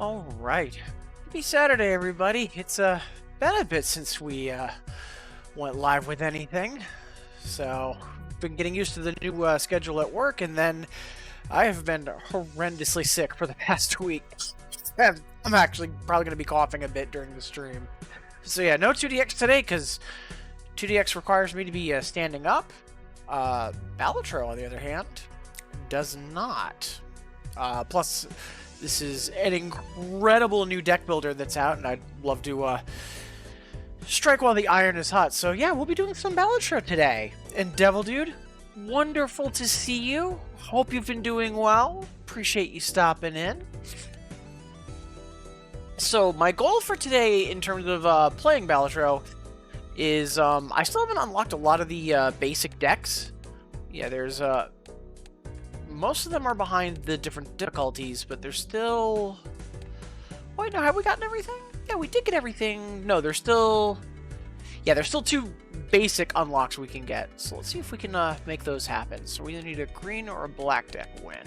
All right. Happy Saturday, everybody. It's been a bit since we went live with anything, so been getting used to the new schedule at work, and then I have been horrendously sick for the past week. I'm actually probably going to be coughing a bit during the stream. So yeah, no 2DX today because 2DX requires me to be standing up. Balatro, on the other hand, does not. Plus, this is an incredible new deck builder that's out, and I'd love to strike while the iron is hot. So yeah, we'll be doing some Balatro today. And Devil Dude, wonderful to see you. Hope you've been doing well. Appreciate you stopping in. So my goal for today in terms of playing Balatro is I still haven't unlocked a lot of the basic decks. Yeah, there's most of them are behind the different difficulties, but there's still... Wait, no, have we gotten everything? Yeah, we did get everything. No, there's still... Yeah, there's still 2 basic unlocks we can get. So let's see if we can make those happen. So we either need a green or a black deck win.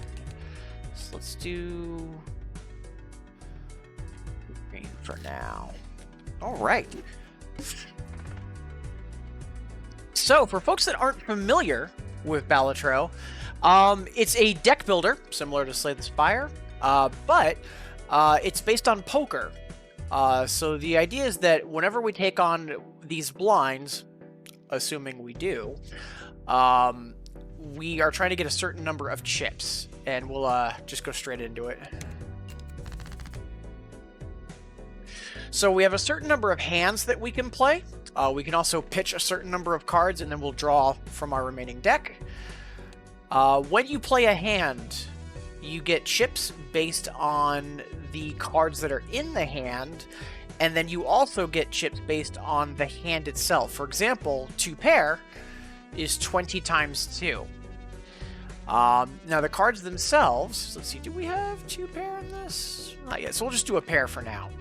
So let's do... green for now. Alright. So, for folks that aren't familiar with Balatro, it's a deck builder, similar to Slay the Spire, but it's based on poker. So the idea is that whenever we take on these blinds, assuming we do, we are trying to get a certain number of chips, and we'll just go straight into it. So we have a certain number of hands that we can play. We can also pitch a certain number of cards, and then we'll draw from our remaining deck. When you play a hand, you get chips based on the cards that are in the hand, and then you also get chips based on the hand itself. For example, 2 pair is 20 times 2. Now the cards themselves, let's see, do we have 2 pair in this? Not yet, so we'll just do a pair for now.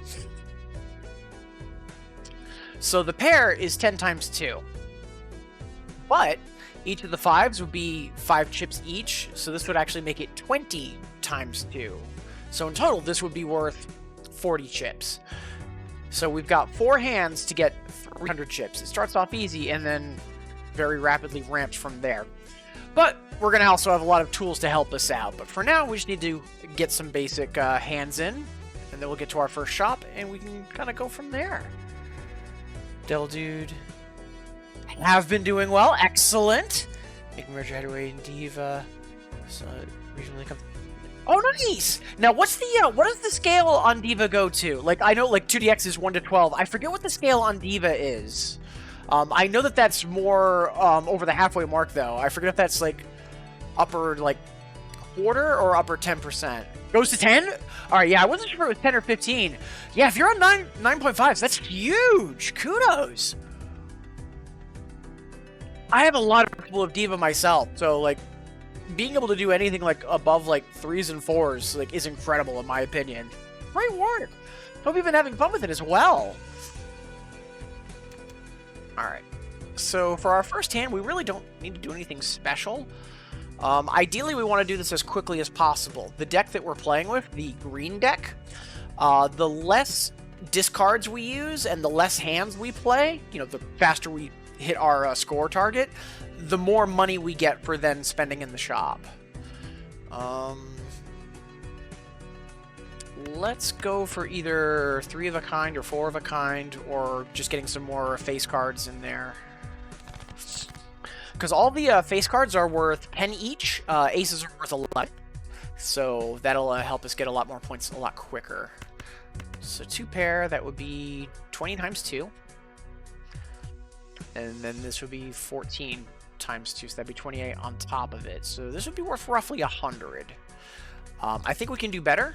So the pair is 10 times 2. But each of the 5s would be 5 chips each, so this would actually make it 20 times 2. So in total, this would be worth 40 chips. So we've got 4 hands to get 300 chips. It starts off easy and then very rapidly ramps from there. But we're going to also have a lot of tools to help us out. But for now, we just need to get some basic hands in, and then we'll get to our first shop, and we can kind of go from there. Devil Dude, have been doing well. Excellent. Making merger headway in Diva. So regionally come. Oh, nice. Now, what's the what does the scale on Diva go to? Like, I know like 2DX is 1 to 12. I forget what the scale on Diva is. I know that that's more over the halfway mark though. I forget if that's like upper like quarter or upper 10%. Goes to 10? All right, yeah, I wasn't sure if it was 10 or 15. Yeah, if you're on 9.5, that's huge. Kudos. I have a lot of people of Diva myself, so like being able to do anything like above like 3s and 4s like is incredible in my opinion. Great work. Hope you've been having fun with it as well. All right. So for our first hand, we really don't need to do anything special. Ideally, we want to do this as quickly as possible. The deck that we're playing with, the green deck, the less discards we use and the less hands we play, you know, the faster we hit our score target, the more money we get for then spending in the shop. Let's go for either 3 of a kind or 4 of a kind, or just getting some more face cards in there. Because all the face cards are worth 10 each, aces are worth 11, so that'll help us get a lot more points a lot quicker. So 2 pair, that would be 20 times 2. And then this would be 14 times 2, so that'd be 28 on top of it. So this would be worth roughly 100. I think we can do better,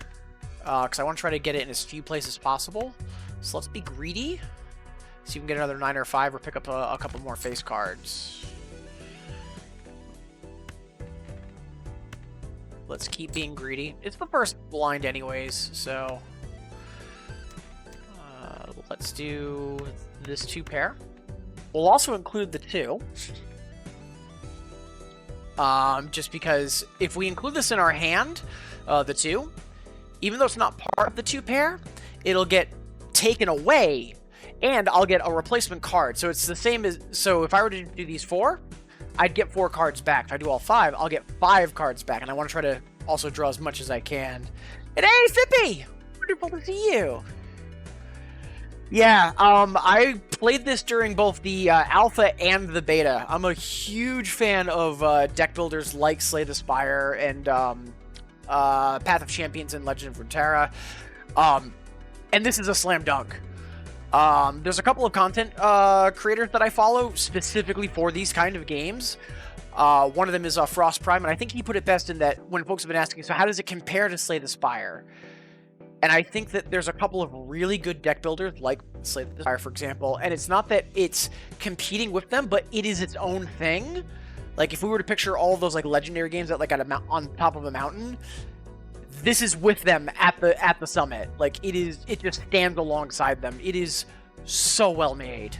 because I want to try to get it in as few places as possible. So let's be greedy. See if we can get another 9 or 5 or pick up a couple more face cards. Let's keep being greedy. It's the first blind anyways, so... let's do this 2 pair. We'll also include the 2. Just because if we include this in our hand, the 2, even though it's not part of the 2 pair, it'll get taken away, and I'll get a replacement card. So it's the same as, so if I were to do these 4, I'd get 4 cards back. If I do all 5, I'll get 5 cards back, and I want to try to also draw as much as I can. And hey, Sippy! Wonderful to see you! Yeah, I played this during both the alpha and the beta. I'm a huge fan of deck builders like Slay the Spire and Path of Champions and Legend of Runeterra. And this is a slam dunk. There's a couple of content creators that I follow specifically for these kind of games. One of them is Frost Prime, and I think he put it best in that when folks have been asking, so how does it compare to Slay the Spire? And I think that there's a couple of really good deck builders, like Slay the Spire, for example, and it's not that it's competing with them, but it is its own thing. Like, if we were to picture all of those, like, legendary games that, like, on top of a mountain, this is with them at the summit. Like, it just stands alongside them. It is so well made.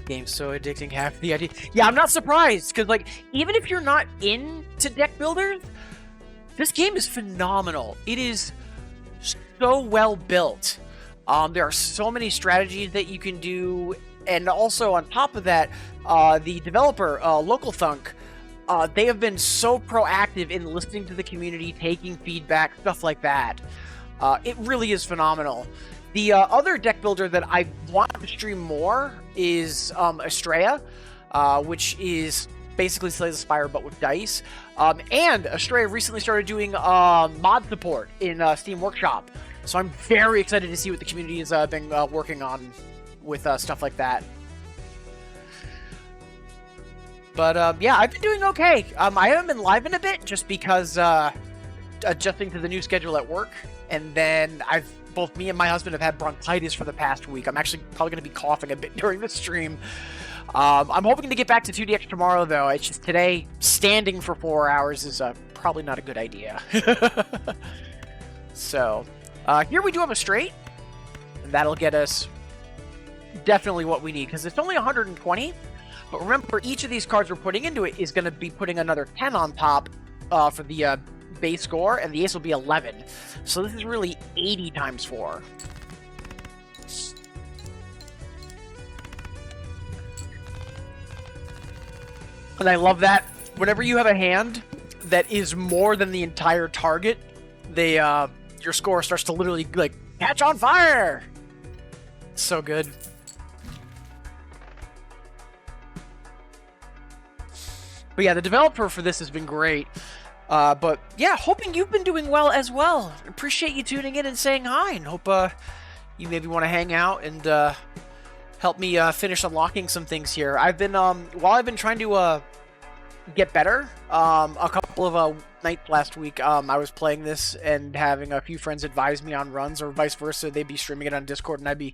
Game's so addicting, half the idea. Yeah, I'm not surprised, because, like, even if you're not into deck builders, this game is phenomenal. It is so well built. There are so many strategies that you can do, and also on top of that, the developer, Local Thunk, they have been so proactive in listening to the community, taking feedback, stuff like that. It really is phenomenal. The other deck builder that I want to stream more is Estrella, which is basically Slay the Spire, but with dice. And Estrella recently started doing mod support in Steam Workshop. So I'm very excited to see what the community has been working on with stuff like that. But yeah, I've been doing okay. I haven't been live in a bit just because adjusting to the new schedule at work. And then both me and my husband have had bronchitis for the past week. I'm actually probably going to be coughing a bit during the stream. I'm hoping to get back to 2DX tomorrow, though. It's just today, standing for 4 hours is probably not a good idea. So, here we do have a straight, and that'll get us definitely what we need, because it's only 120, but remember, each of these cards we're putting into it is going to be putting another 10 on top for the base score, and the ace will be 11. So this is really 80 times 4. And I love that. Whenever you have a hand that is more than the entire target, your score starts to literally, like, catch on fire! It's so good. But yeah, the developer for this has been great. But yeah, hoping you've been doing well as well. Appreciate you tuning in and saying hi, and hope you maybe want to hang out and help me finish unlocking some things here. I've been while I've been trying to get better, a couple of nights last week, I was playing this and having a few friends advise me on runs, or vice versa. They'd be streaming it on Discord, and I'd be,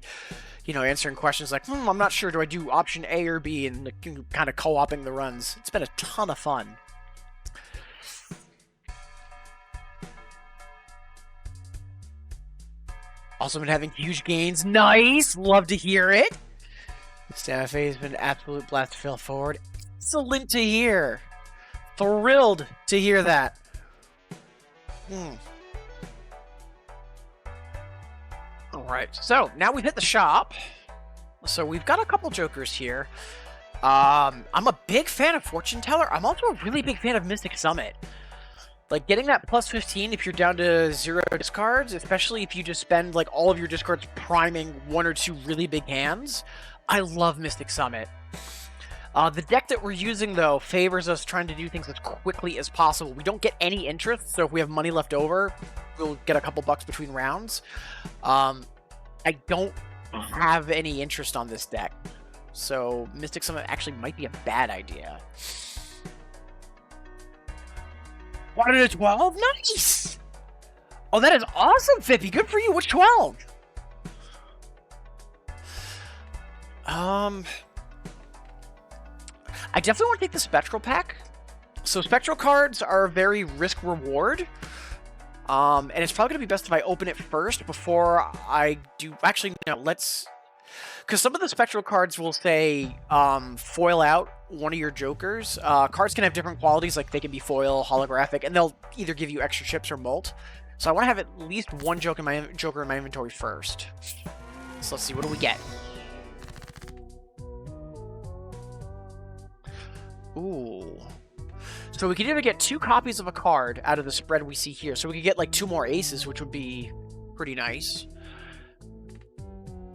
answering questions like, I'm not sure, do I do option A or B, and kind of co-oping the runs. It's been a ton of fun. Also been having huge gains. Nice! Love to hear it. Staff has been an absolute blast to fail forward. Excellent to hear. Thrilled to hear that. Alright, so now we've hit the shop. So we've got a couple jokers here. I'm a big fan of Fortune Teller. I'm also a really big fan of Mystic Summit. Like, getting that plus 15 if you're down to 0 discards, especially if you just spend, like, all of your discards priming 1 or 2 really big hands. I love Mystic Summit. The deck that we're using, though, favors us trying to do things as quickly as possible. We don't get any interest, so if we have money left over, we'll get a couple bucks between rounds. I don't have any interest on this deck, so Mystic Summit actually might be a bad idea. 1 out of 12? Nice! Oh, that is awesome, Fippy! Good for you! Which 12? I definitely want to take the Spectral pack. So Spectral cards are very risk-reward. And it's probably going to be best if I open it first before I do... Actually, no, let's Because some of the spectral cards will say foil out one of your jokers. Cards can have different qualities, like they can be foil, holographic, and they'll either give you extra chips or molt. So I want to have at least one joker in my inventory first. So let's see, what do we get? Ooh. So we could either get 2 copies of a card out of the spread we see here. So we could get like 2 more aces, which would be pretty nice.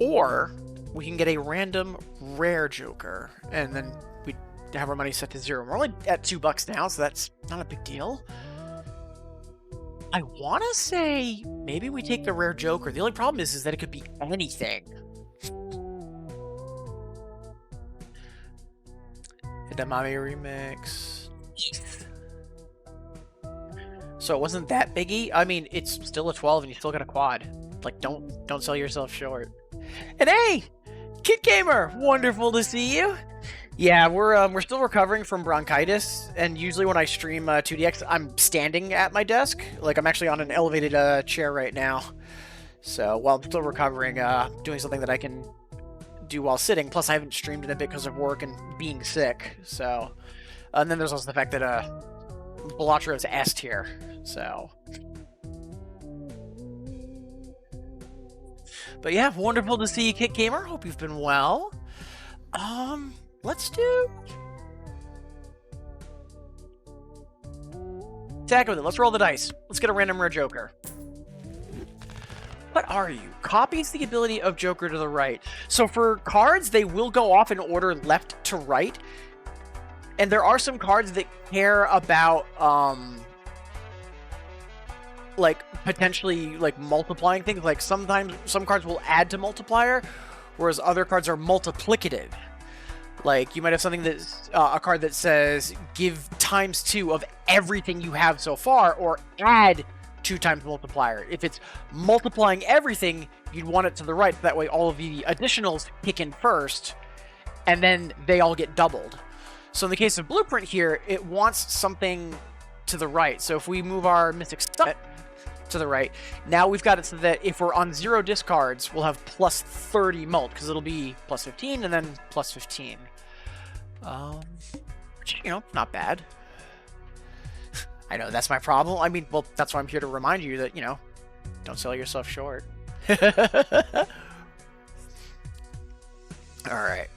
Or we can get a random rare joker, and then we have our money set to 0. We're only at $2 now, so that's not a big deal. I want to say maybe we take the rare joker. The only problem is that it could be anything. Edamame remix. So it wasn't that biggie. I mean, it's still a 12 and you still got a quad. Like, don't sell yourself short. And hey, Kid Gamer, wonderful to see you. Yeah, we're still recovering from bronchitis, and usually when I stream 2DX, I'm standing at my desk. Like, I'm actually on an elevated chair right now. So while I'm still recovering, doing something that I can do while sitting. Plus, I haven't streamed in a bit because of work and being sick. So, and then there's also the fact that Balatro is S tier. So, but yeah, wonderful to see you, Kit Gamer. Hope you've been well. Let's do attack with it. Let's roll the dice. Let's get a random rare joker. What are you? Copies the ability of joker to the right. So for cards, they will go off in order left to right. And there are some cards that care about like potentially like multiplying things. Like sometimes some cards will add to multiplier, whereas other cards are multiplicative. Like, you might have something that's a card that says, give ×2 of everything you have so far, or add 2 times multiplier. If it's multiplying everything, you'd want it to the right. That way all of the additionals kick in first, and then they all get doubled. So in the case of Blueprint here, it wants something to the right. So if we move our Mystic Summit to the right, now we've got it so that if we're on 0 discards, we'll have plus 30 mult, because it'll be plus 15 and then plus 15. Which, you know, not bad. I know, that's my problem. I mean, well, that's why I'm here to remind you that, you know, don't sell yourself short. Alright.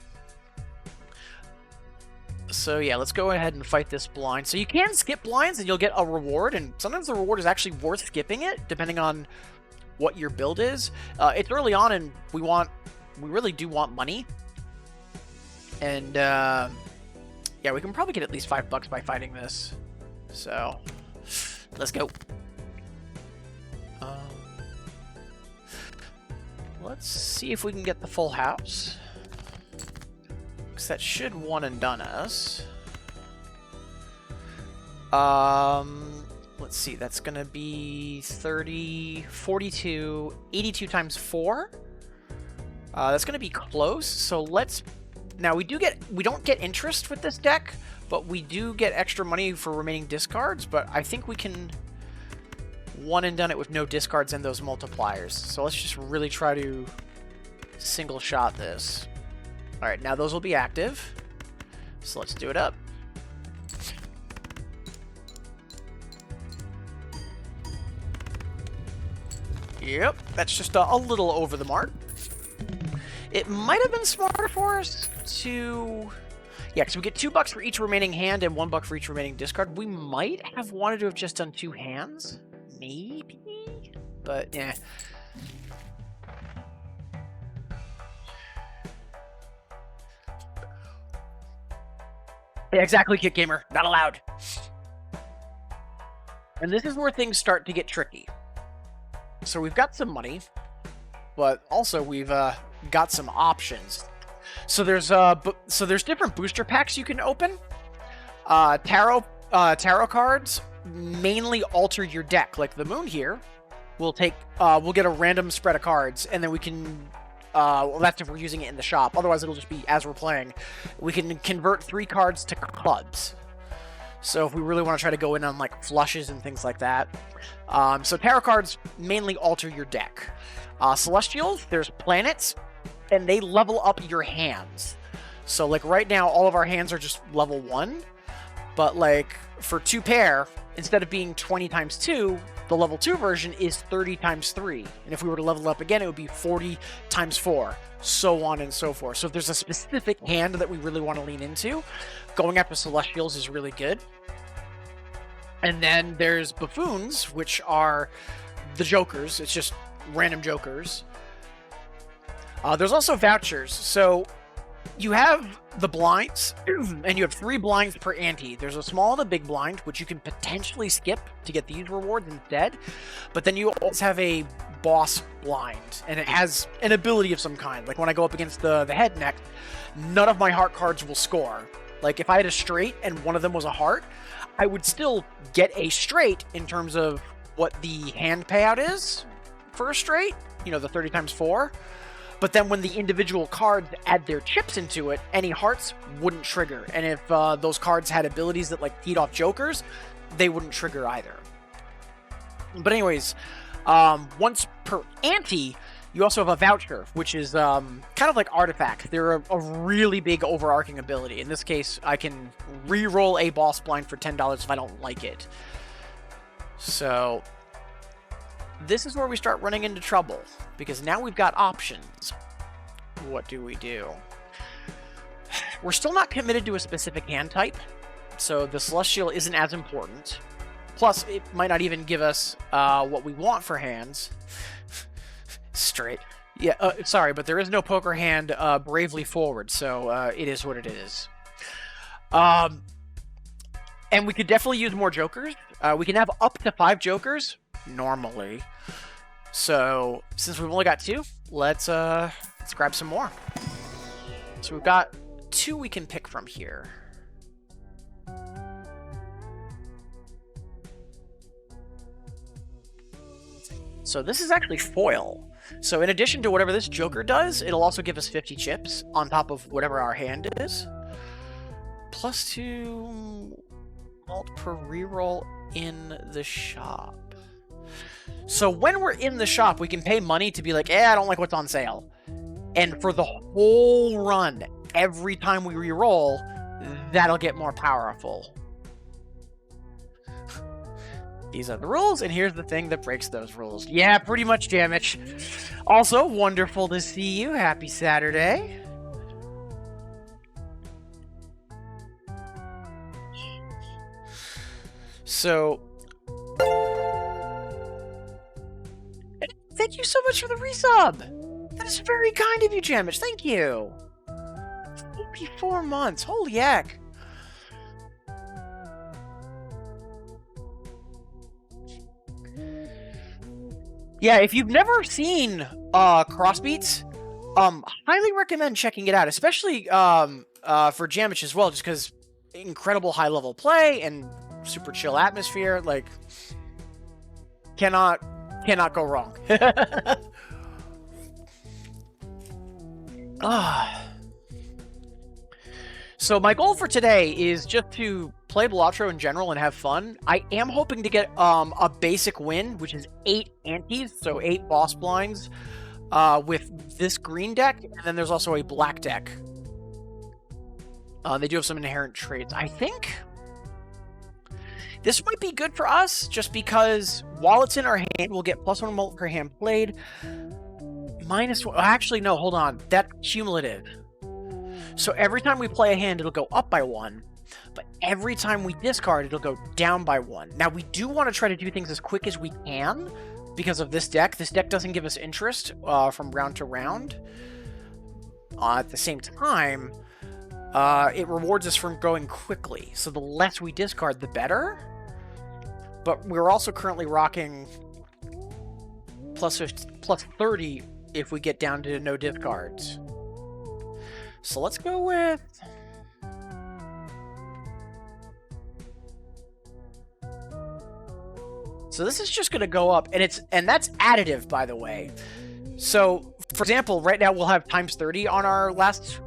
So yeah, let's go ahead and fight this blind. So you can skip blinds and you'll get a reward, and sometimes the reward is actually worth skipping it, depending on what your build is. It's early on, and we really do want money. And yeah, we can probably get at least $5 by fighting this. So let's go. Let's see if we can get the full house. That should one and done us. Let's see, that's gonna be 30, 42, 82 times 4. That's gonna be close. So let's, now we don't get interest with this deck, but we do get extra money for remaining discards, but I think we can one and done it with no discards and those multipliers. So let's just really try to single shot this. Alright, now those will be active. So let's do it up. Yep, that's just a little over the mark. It might have been smarter for us to... Yeah, because we get $2 for each remaining hand and $1 for each remaining discard. We might have wanted to have just done 2 hands. Maybe? But, yeah. Yeah, exactly, Kit Gamer. Not allowed. And this is where things start to get tricky. So we've got some money, but also we've got some options. So there's different booster packs you can open. Tarot cards mainly alter your deck. Like the moon here, we'll get a random spread of cards, and then we can. Well, that's if we're using it in the shop. Otherwise, it'll just be as we're playing. We can convert 3 cards to clubs. So if we really want to try to go in on like flushes and things like that. So tarot cards mainly alter your deck. Celestials, there's planets, and they level up your hands. So like right now, all of our hands are just level 1, but like for 2 pair, instead of being 20 times 2, the level 2 version is 30 times 3. And if we were to level up again, it would be 40 times 4, so on and so forth. So if there's a specific hand that we really want to lean into, going after Celestials is really good. And then there's Buffoons, which are the Jokers. It's just random Jokers. There's also Vouchers. So you have the blinds, and you have 3 blinds per ante. There's a small and a big blind, which you can potentially skip to get these rewards instead. But then you also have a boss blind, and it has an ability of some kind. Like when I go up against the head neck, none of my heart cards will score. Like if I had a straight and one of them was a heart, I would still get a straight in terms of what the hand payout is for a straight, you know, the 30 times 4. But then when the individual cards add their chips into it, any hearts wouldn't trigger. And if those cards had abilities that like feed off Jokers, they wouldn't trigger either. But anyways, once per ante, you also have a Voucher, which is kind of like Artifact. They're a really big overarching ability. In this case, I can re-roll a boss blind for $10 if I don't like it. So this is where we start running into trouble, because now we've got options. What do we do? We're still not committed to a specific hand type, so the Celestial isn't as important. Plus, it might not even give us what we want for hands. Straight. Yeah, sorry, but there is no poker hand Bravely Forward, so it is what it is. And we could definitely use more Jokers. We can have up to 5 Jokers normally. So since we've only got 2, let's grab some more. So we've got 2 we can pick from here. So this is actually foil. So in addition to whatever this Joker does, it'll also give us 50 chips on top of whatever our hand is. Plus 2 malt per reroll in the shop. So when we're in the shop, we can pay money to be like, I don't like what's on sale. And for the whole run, every time we reroll, that'll get more powerful. These are the rules, and here's the thing that breaks those rules. Yeah, pretty much, damage. Also, wonderful to see you. Happy Saturday. So, thank you so much for the resub. That is very kind of you, Jamich. Thank you. 54 months. Holy heck. Yeah, if you've never seen Crossbeats, highly recommend checking it out, especially for Jamich as well, just because incredible high-level play and super chill atmosphere. Like, cannot go wrong. So my goal for today is just to play Balatro in general and have fun. I am hoping to get a basic win, which is 8 antes, so 8 boss blinds with this green deck, and then there's also a black deck. They do have some inherent traits. I think this might be good for us, just because while it's in our hand, we'll get +1 mult per hand played. -1. Actually, no, hold on. That's cumulative. So every time we play a hand, it'll go up by 1. But every time we discard, it'll go down by 1. Now, we do want to try to do things as quick as we can because of this deck. This deck doesn't give us interest from round to round. At the same time, it rewards us from going quickly. So the less we discard, the better. But we're also currently rocking +30 if we get down to no discards. So let's go with... So this is just going to go up, and that's additive, by the way. So, for example, right now we'll have ×30 on our last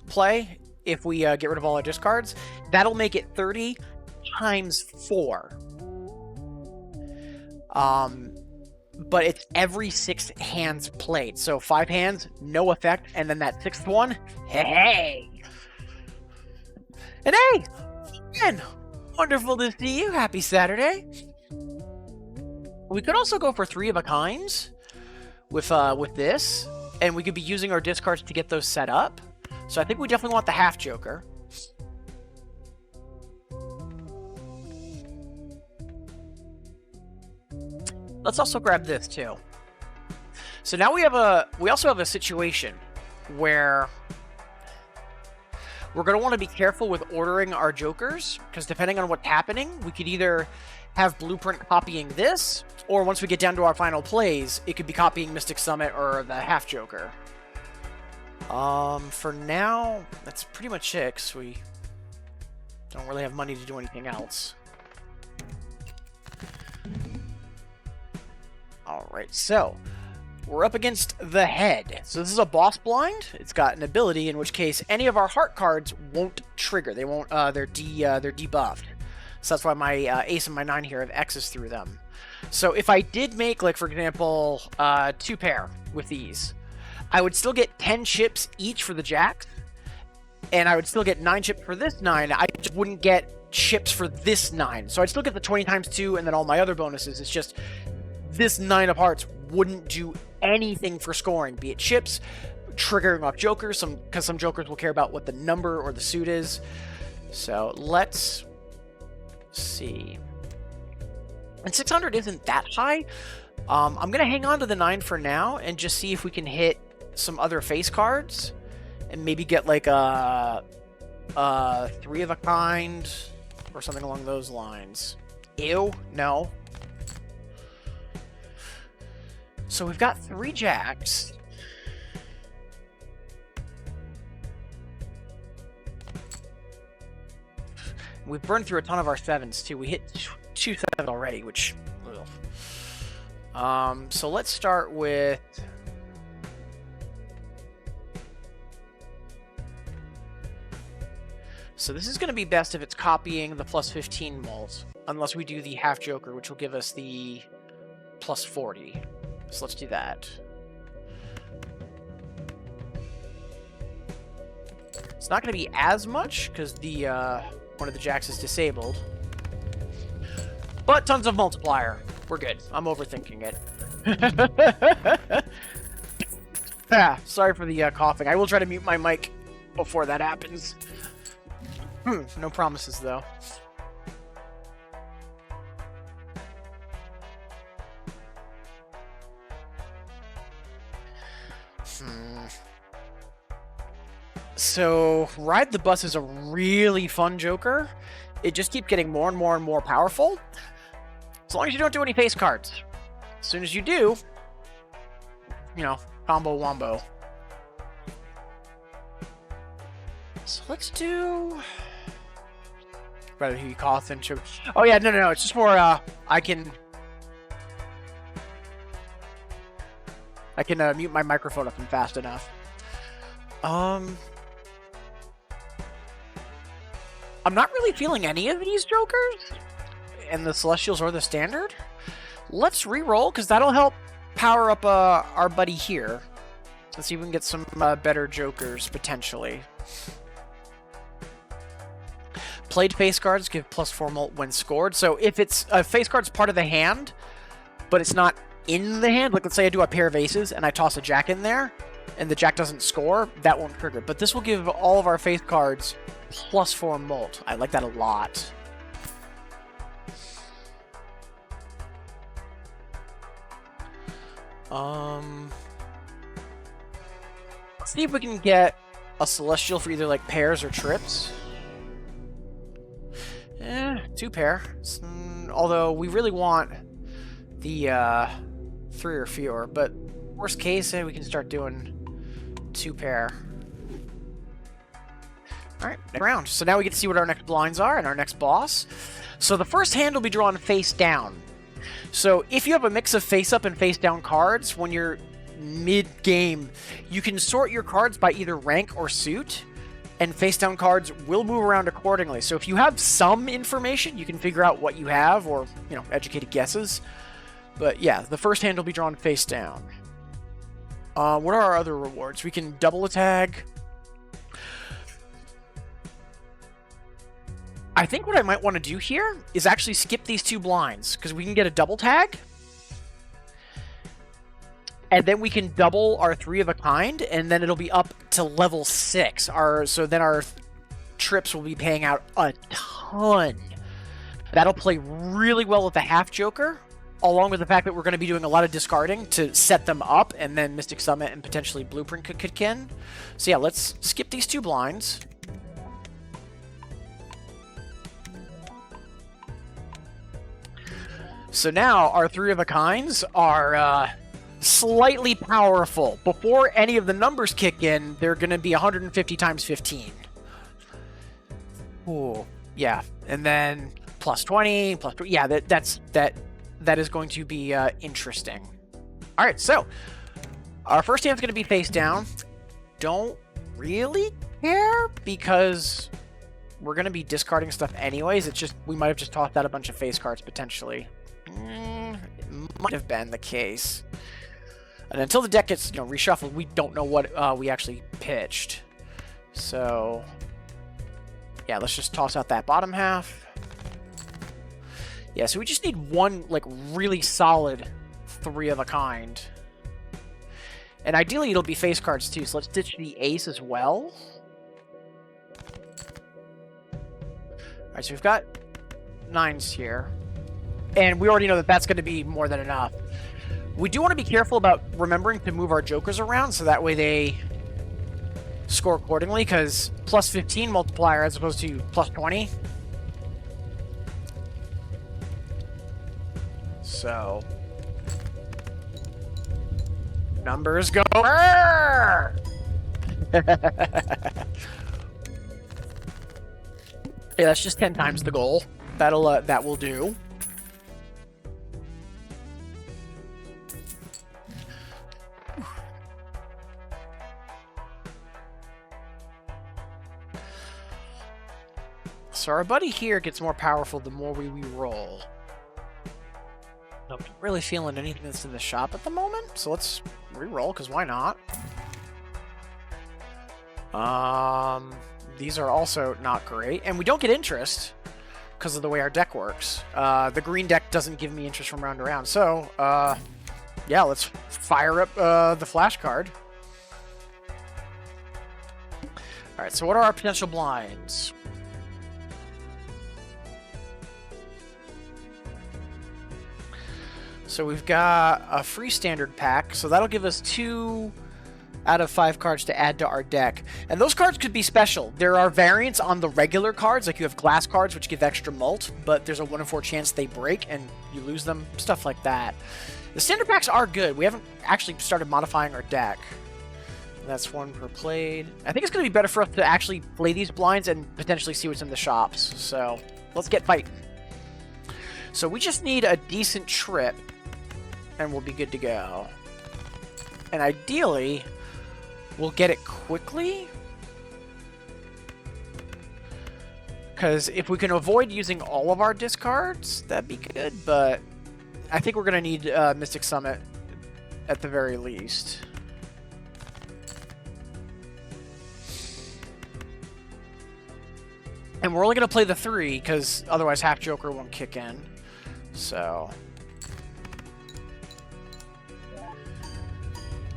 play if we get rid of all our discards. That'll make it 30 × 4. but it's every 6 hands played. So 5 hands, no effect, and then that 6th one, hey! And hey! Again, wonderful to see you. Happy Saturday. We could also go for 3 of a kinds with this, and we could be using our discards to get those set up. So I think we definitely want the half joker. Let's also grab this too. So now we also have a situation where we're going to want to be careful with ordering our jokers, because depending on what's happening, we could either have Blueprint copying this, or once we get down to our final plays, it could be copying Mystic Summit or the half joker. For now, that's pretty much it, because we don't really have money to do anything else. Alright, so we're up against the head. So this is a boss blind. It's got an ability in which case any of our heart cards won't trigger. They won't, they're debuffed. So that's why my ace and my 9 here have X's through them. So if I did make, like, for example, 2 pair with these, I would still get 10 chips each for the jacks, and I would still get 9 chips for this 9. I just wouldn't get chips for this 9. So I'd still get the 20 times 2 and then all my other bonuses. It's just this 9 of hearts wouldn't do anything for scoring, be it chips, triggering off jokers, because some jokers will care about what the number or the suit is. So let's see. And 600 isn't that high. I'm going to hang on to the 9 for now and just see if we can hit some other face cards and maybe get like a 3 of a kind or something along those lines. Ew, no. So we've got 3 jacks. We've burned through a ton of our 7s too. We hit 2 7s already, which... so let's start with... So this is going to be best if it's copying the plus 15 moles, unless we do the half joker, which will give us the plus 40. So let's do that. It's not going to be as much because the one of the jacks is disabled, but tons of multiplier. We're good. I'm overthinking it. Sorry for the coughing. I will try to mute my mic before that happens. No promises though. So, Ride the Bus is a really fun joker. It just keeps getting more and more and more powerful. As long as you don't do any face cards. As soon as you do, you know, combo wombo. So let's do... Rather he cough than choke. Oh yeah, no. It's just more, I can mute my microphone if I'm fast enough. I'm not really feeling any of these jokers, and the Celestials or the Standard. Let's re-roll, because that'll help power up our buddy here. Let's see if we can get some better jokers, potentially. Played face cards give plus 4 mult when scored. So if it's a face card's part of the hand, but it's not in the hand, like let's say I do a pair of aces and I toss a jack in there, and the jack doesn't score, that won't trigger. But this will give all of our face cards plus 4 mult. I like that a lot. Let's see if we can get a Celestial for either like pairs or trips. 2 pair. Although we really want the 3 or fewer, but worst case, we can start doing 2 pair. Alright, next round. So now we get to see what our next blinds are and our next boss. So the first hand will be drawn face down. So if you have a mix of face up and face down cards, when you're mid-game, you can sort your cards by either rank or suit, and face down cards will move around accordingly. So if you have some information, you can figure out what you have, or, you know, educated guesses. But yeah, the first hand will be drawn face down. What are our other rewards? We can double a tag. I think what I might want to do here is actually skip these 2 blinds, because we can get a double tag. And then we can double our 3 of a kind, and then it'll be up to level 6. So then our trips will be paying out a ton. That'll play really well with the half joker, along with the fact that we're going to be doing a lot of discarding to set them up, and then Mystic Summit and potentially Blueprint could kick in. So yeah, let's skip these 2 blinds. So now our 3 of a kinds are slightly powerful. Before any of the numbers kick in, they're going to be 150 times 15. Ooh, yeah. And then plus 20, plus 20. Yeah, that is going to be interesting. All right, so our first hand's going to be face down. Don't really care because we're going to be discarding stuff anyways. It's just we might have just tossed out a bunch of face cards potentially. It might have been the case. And until the deck gets reshuffled, we don't know what we actually pitched. So yeah, let's just toss out that bottom half. Yeah, so we just need one like really solid 3 of a kind. And ideally it'll be face cards too, so let's ditch the ace as well. Alright, so we've got 9s here. And we already know that that's going to be more than enough. We do want to be careful about remembering to move our jokers around, so that way they score accordingly, because plus 15 multiplier as opposed to plus 20. So numbers go. Yeah, that's just 10 times the goal. That will do. So our buddy here gets more powerful the more we roll. I'm not really feeling anything that's in the shop at the moment, so let's re-roll, because why not? These are also not great, and we don't get interest because of the way our deck works. The green deck doesn't give me interest from round to round, so yeah, let's fire up the flash card. Alright, so what are our potential blinds? So we've got a free standard pack, so that'll give us 2 out of 5 cards to add to our deck. And those cards could be special. There are variants on the regular cards, like you have glass cards, which give extra mult, but there's a 1 in 4 chance they break and you lose them, stuff like that. The standard packs are good. We haven't actually started modifying our deck. That's 1 per played. I think it's going to be better for us to actually play these blinds and potentially see what's in the shops. So let's get fighting. So we just need a decent trip and we'll be good to go. And ideally, we'll get it quickly. Because if we can avoid using all of our discards, that'd be good. But I think we're going to need Mystic Summit at the very least. And we're only going to play the 3, because otherwise half Joker won't kick in. So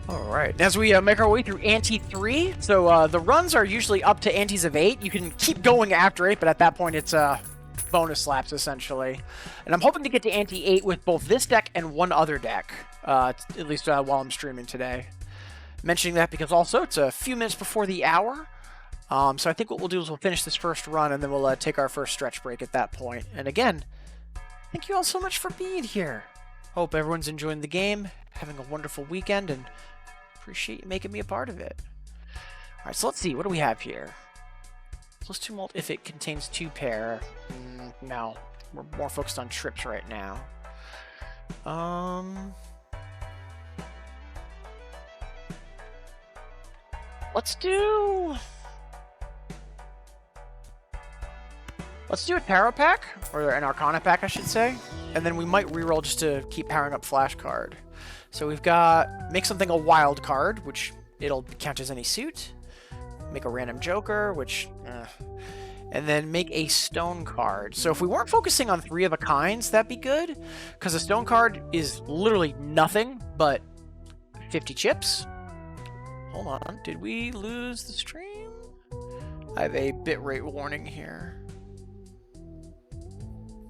alright, as we make our way through ante 3, so the runs are usually up to antes of 8. You can keep going after 8, but at that point it's bonus slaps, essentially. And I'm hoping to get to ante 8 with both this deck and one other deck, at least while I'm streaming today. Mentioning that because also it's a few minutes before the hour, so I think what we'll do is we'll finish this first run, and then we'll take our first stretch break at that point. And again, thank you all so much for being here. Hope everyone's enjoying the game, having a wonderful weekend, and appreciate you making me a part of it. Alright, so let's see. What do we have here? Plus 2 mult if it contains 2 pair. No. We're more focused on trips right now. Let's Let's do a tarot pack, or an arcana pack, I should say. And then we might reroll just to keep powering up flash card. So we've got make something a wild card, which it'll count as any suit. Make a random joker, which... and then make a stone card. So if we weren't focusing on 3 of a kinds, that'd be good. Because a stone card is literally nothing but 50 chips. Hold on, did we lose the stream? I have a bitrate warning here.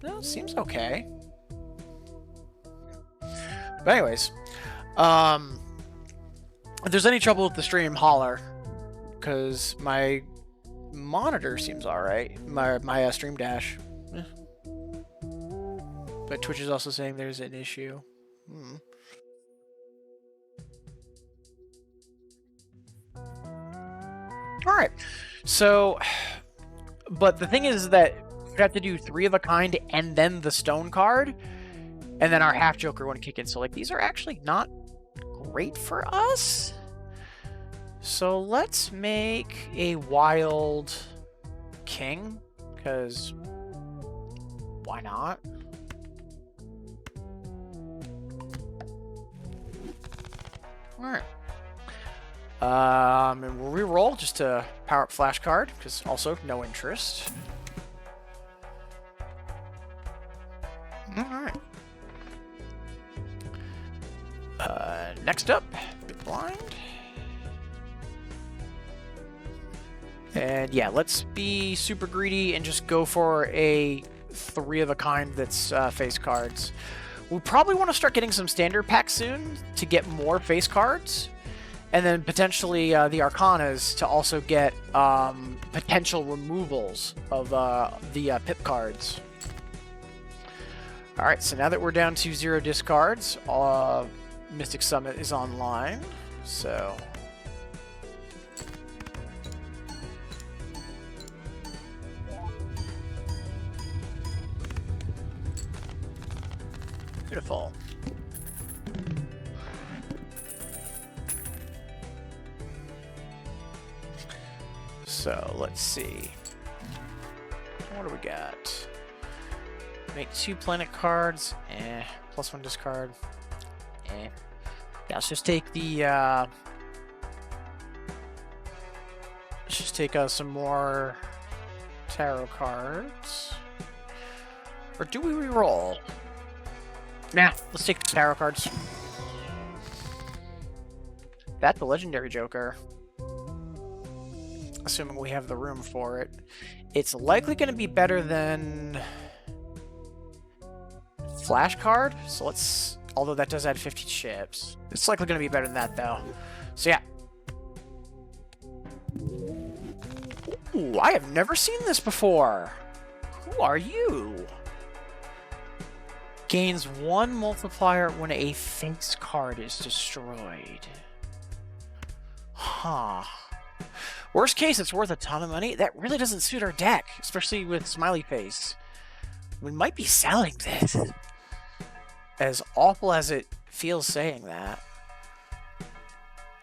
No, it seems okay. But anyways, if there's any trouble with the stream, holler. Because my monitor seems alright. My stream dash. But Twitch is also saying there's an issue. Alright. So, but the thing is that we have to do 3 of a kind and then the stone card. And then our half joker wouldn't kick in. So, like, these are actually not great for us. So let's make a wild king, because why not? Alright. And we'll re-roll just to power up flash card, because also no interest. Alright. Next up, big blind. And yeah, let's be super greedy and just go for a 3 of a kind that's face cards. We probably want to start getting some standard packs soon to get more face cards. And then potentially the Arcanas to also get potential removals of the pip cards. Alright, so now that we're down to 0 discards, Mystic Summit is online. So... beautiful. So, let's see. What do we got? Make 2 planet cards. +1 discard. Yeah, let's just take the, let's just take some more tarot cards. Or do we re-roll? Nah, let's take the tarot cards. That's the legendary joker. Assuming we have the room for it. It's likely going to be better than flash card. So let's... although that does add 50 chips. It's likely going to be better than that, though. So yeah. Ooh, I have never seen this before. Who are you? Gains 1 multiplier when a face card is destroyed. Huh. Worst case, it's worth a ton of money. That really doesn't suit our deck, especially with Smiley Face. We might be selling this. As awful as it feels saying that.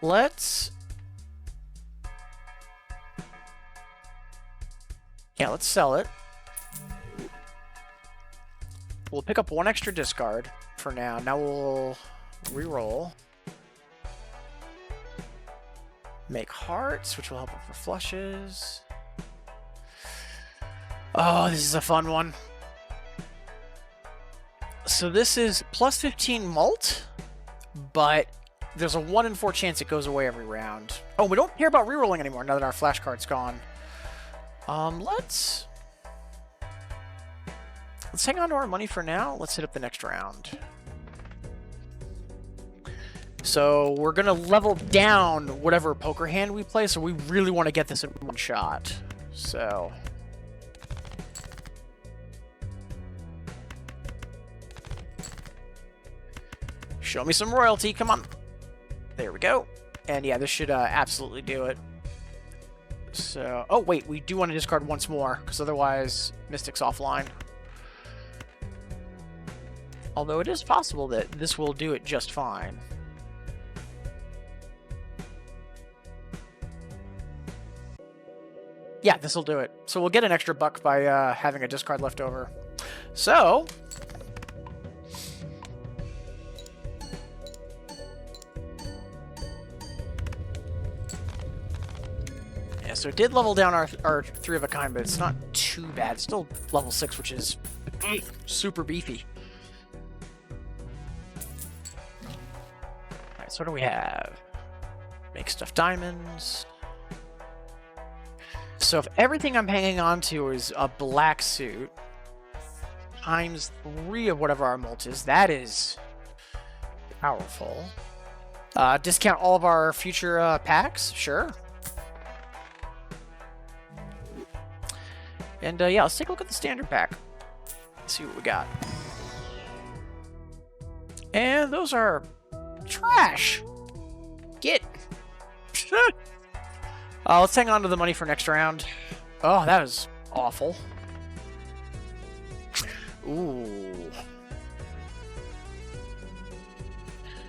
Let's... yeah, let's sell it. We'll pick up 1 extra discard for now. Now we'll re-roll. Make hearts, which will help for flushes. Oh, this is a fun one. So this is +15 mult, but there's a 1 in 4 chance it goes away every round. Oh, we don't care about re-rolling anymore now that our flash card's gone. Let's hang on to our money for now. Let's hit up the next round. So we're going to level down whatever poker hand we play, so we really want to get this in 1 shot. So... show me some royalty, come on. There we go. And yeah, this should absolutely do it. So, oh wait, we do want to discard once more, because otherwise Mystic's offline. Although it is possible that this will do it just fine. Yeah, this will do it. So we'll get an extra buck by having a discard left over. So... yeah, so it did level down our 3 of a kind, but it's not too bad. It's still level 6, which is super beefy. Alright, so what do we have? Make stuffed diamonds. So if everything I'm hanging on to is a black suit, times 3 of whatever our molt is, that is powerful. Discount all of our future packs? Sure. And yeah, let's take a look at the standard pack. Let's see what we got. And those are trash. Get. Let's hang on to the money for next round. Oh, that was awful. Ooh.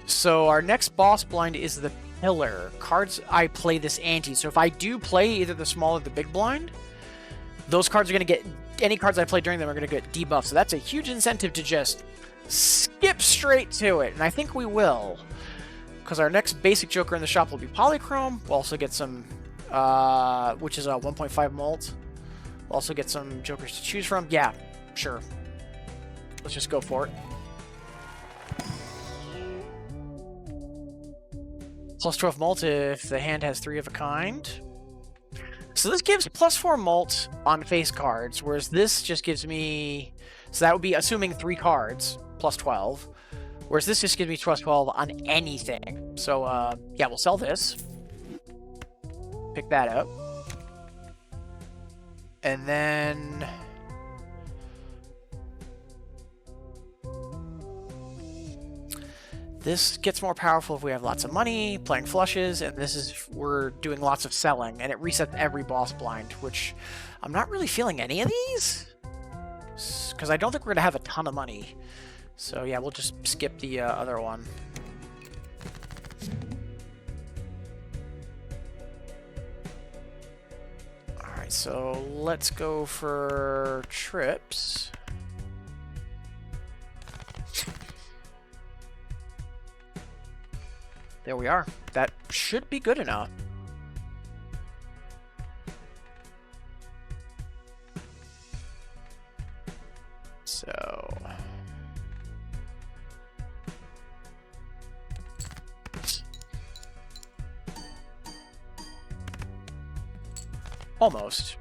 So our next boss blind is the pillar. Cards I play this ante. So if I do play either the small or the big blind, those cards are going to get... any cards I play during them are going to get debuffed. So that's a huge incentive to just skip straight to it. And I think we will. Because our next basic joker in the shop will be Polychrome. We'll also get some... which is a 1.5 molt. We'll also get some jokers to choose from. Yeah, sure. Let's just go for it. Plus 12 molt if the hand has 3 of a kind. So this gives plus 4 molt on face cards, whereas this just gives me... so that would be assuming 3 cards, plus 12. Whereas this just gives me plus 12 on anything. So, yeah, we'll sell this. Pick that up. And then... this gets more powerful if we have lots of money, playing flushes, and this is... we're doing lots of selling, and it resets every boss blind, which I'm not really feeling any of these, because I don't think we're going to have a ton of money. So yeah, we'll just skip the other one. Alright, so let's go for trips. There we are. That should be good enough. So... almost.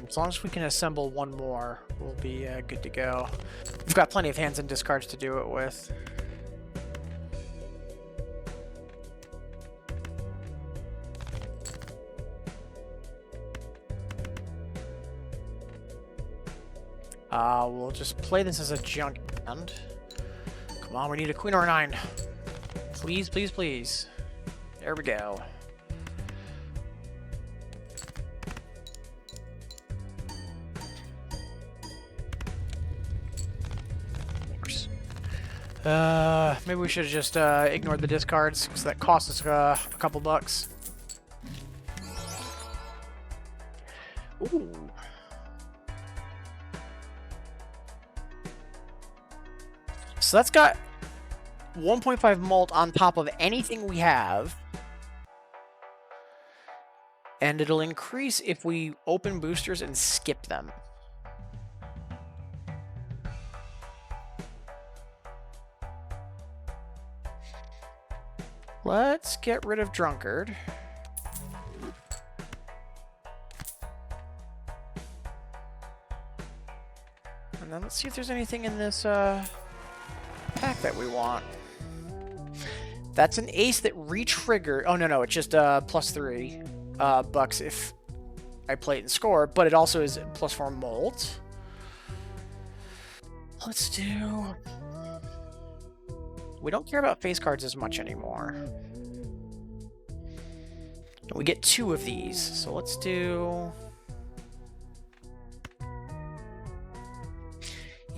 As long as we can assemble one more, we'll be good to go. We've got plenty of hands and discards to do it with. We'll just play this as a junk hand. Come on, we need a queen or a 9. Please, please, please. There we go. Maybe we should have just ignored the discards, because that cost us a couple bucks. Ooh. So that's got 1.5 molt on top of anything we have. And it'll increase if we open boosters and skip them. Let's get rid of Drunkard. And then let's see if there's anything in this pack that we want. That's an ace that re-trigger. Oh, no, it's just plus 3 bucks if I play it and score, but it also is plus 4 molt. Let's do... we don't care about face cards as much anymore. We get 2 of these, so let's do...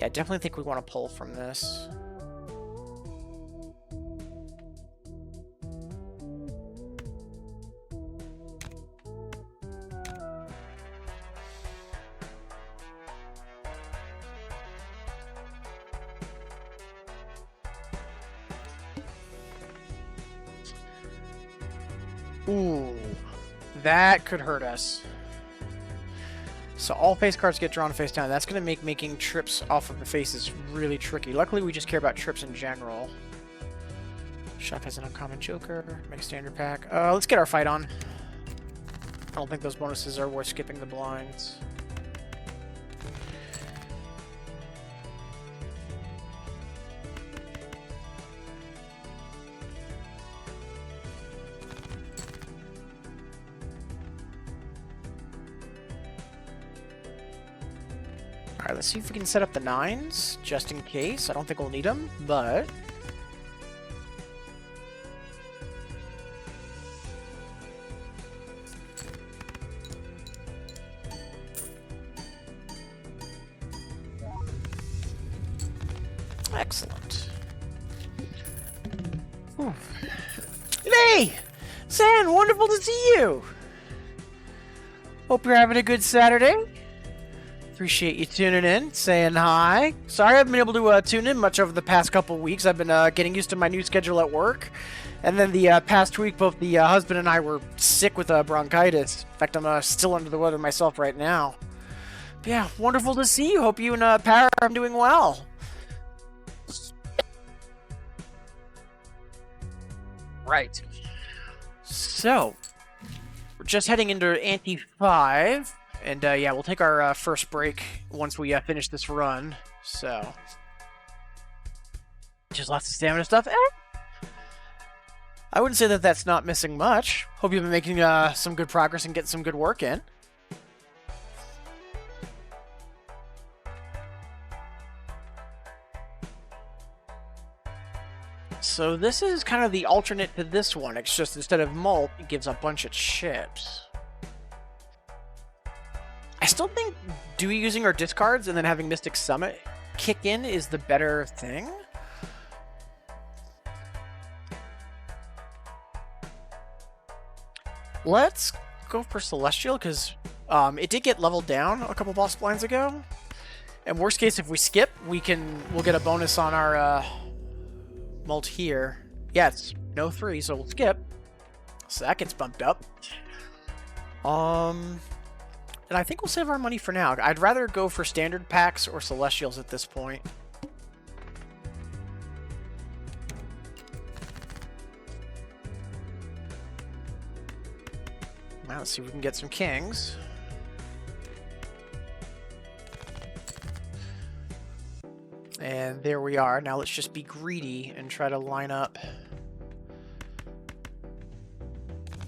Yeah, I definitely think we want to pull from this. Ooh, that could hurt us. So all face cards get drawn face down. That's going to make making trips off of the faces really tricky. Luckily, we just care about trips in general. Shop has an uncommon joker. Make a standard pack. Let's get our fight on. I don't think those bonuses are worth skipping the blinds. Alright, let's see if we can set up the 9s, just in case. I don't think we'll need them, but... Excellent. Whew. Hey! San, wonderful to see you! Hope you're having a good Saturday. Appreciate you tuning in, saying hi. Sorry I haven't been able to tune in much over the past couple weeks. I've been getting used to my new schedule at work. And then the past week, both the husband and I were sick with bronchitis. In fact, I'm still under the weather myself right now. But yeah, wonderful to see you. Hope you and Para are doing well. Right. So, we're just heading into Ante 5. And, yeah, we'll take our first break once we finish this run. So, just lots of stamina stuff. I wouldn't say that that's not missing much. Hope you've been making some good progress and getting some good work in. So this is kind of the alternate to this one. It's just instead of malt, it gives a bunch of chips. I still think using our discards and then having Mystic Summit kick in is the better thing. Let's go for Celestial, because it did get leveled down a couple boss blinds ago. And worst case, if we skip, we'll get a bonus on our mult here. Yeah, it's no 3, so we'll skip. So that gets bumped up. And I think we'll save our money for now. I'd rather go for standard packs or Celestials at this point. Now let's see if we can get some kings. And there we are. Now let's just be greedy and try to line up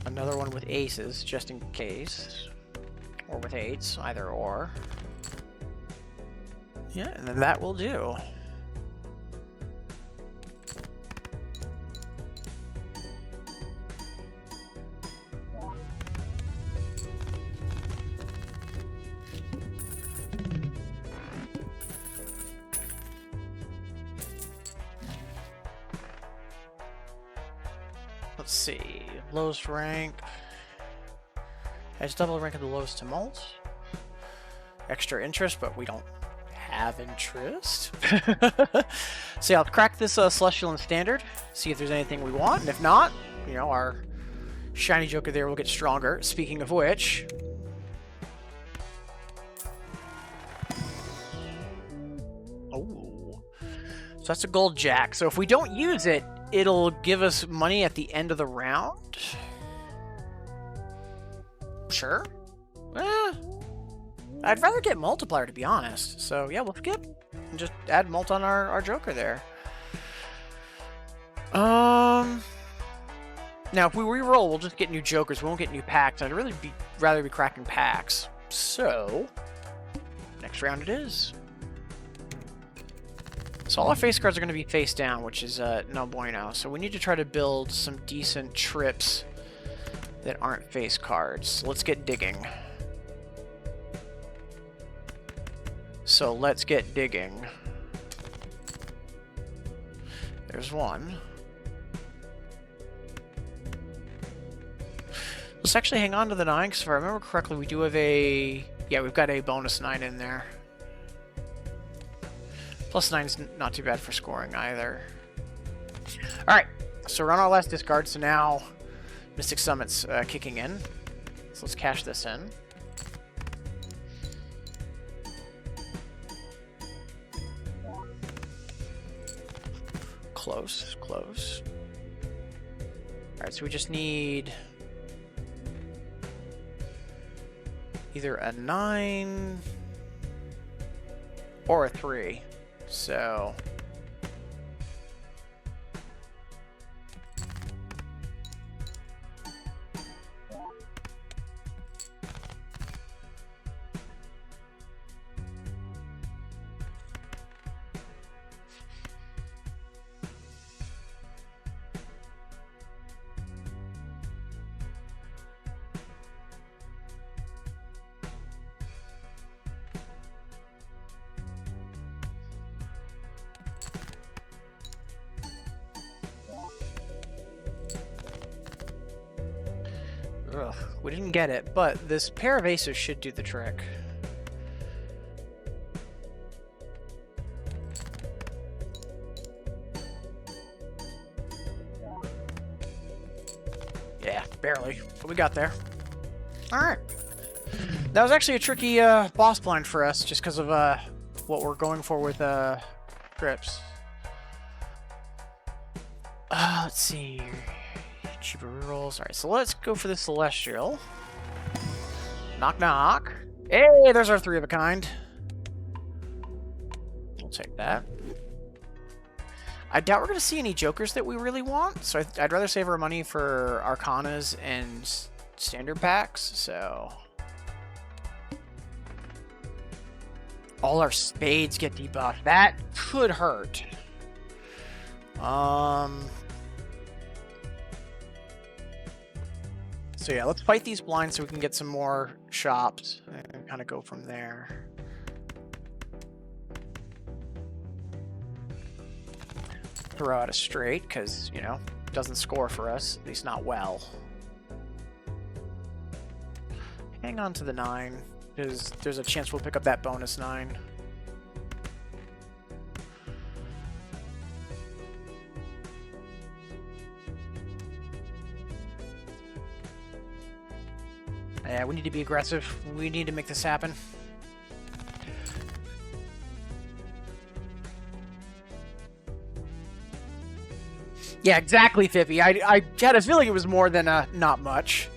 another one with aces, just in case. Or with 8s, either or. Yeah, and then that will do. Let's see. Lowest rank. Has double rank of the lowest to malt. Extra interest, but we don't have interest. So yeah, I'll crack this Celestial and Standard, see if there's anything we want, and if not, you know, our shiny Joker there will get stronger. Speaking of which... Oh. So that's a gold jack. So if we don't use it, it'll give us money at the end of the round. Sure. I'd rather get multiplier, to be honest. So yeah, we'll skip and just add mult on our Joker there. Now if we reroll, we'll just get new Jokers. We won't get new packs. I'd really rather be cracking packs. So next round it is. So all our face cards are going to be face down, which is no bueno. So we need to try to build some decent trips that aren't face cards. Let's get digging. So let's get digging. There's one. Let's actually hang on to the 9, because if I remember correctly, we do have a... Yeah, we've got a bonus 9 in there. Plus 9's not too bad for scoring either. Alright, so we're on our last discard, so now Mystic Summit's kicking in. So let's cash this in. Close, close. Alright, so we just need either a 9 or a 3. So ugh, we didn't get it, but this pair of aces should do the trick. Yeah, barely, but we got there. Alright. That was actually a tricky boss blind for us, just because of what we're going for with trips. Let's see. Cheaper rerolls. Alright, so let's go for the Celestial. Knock, knock. Hey, there's our 3 of a kind. We'll take that. I doubt we're going to see any jokers that we really want, so I'd rather save our money for Arcanas and standard packs, so... All our spades get debuffed. That could hurt. So yeah, let's fight these blinds so we can get some more shops and kind of go from there. Throw out a straight because, you know, it doesn't score for us, at least not well. Hang on to the 9, because there's a chance we'll pick up that bonus 9. Yeah, we need to be aggressive. We need to make this happen. Yeah, exactly, Fippy. I had a feeling it was more than not much.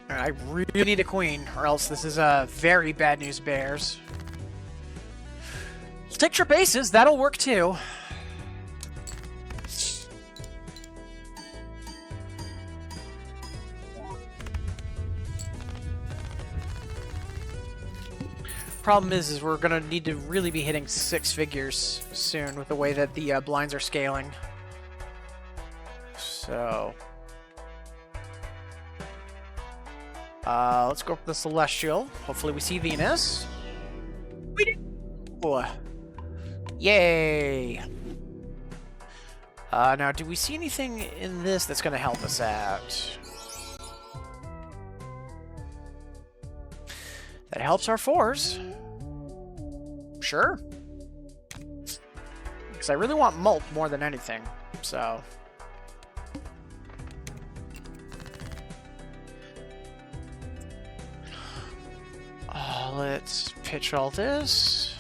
I really need a queen, or else this is very bad news bears. Let's take trip aces. That'll work too. Problem is we're gonna need to really be hitting 6 figures soon with the way that the blinds are scaling. So let's go for the Celestial. Hopefully we see Venus. We did. Oh. Yay! Now, do we see anything in this that's gonna help us out? That helps our 4s. Sure. Because I really want mult more than anything, so... let's pitch all this.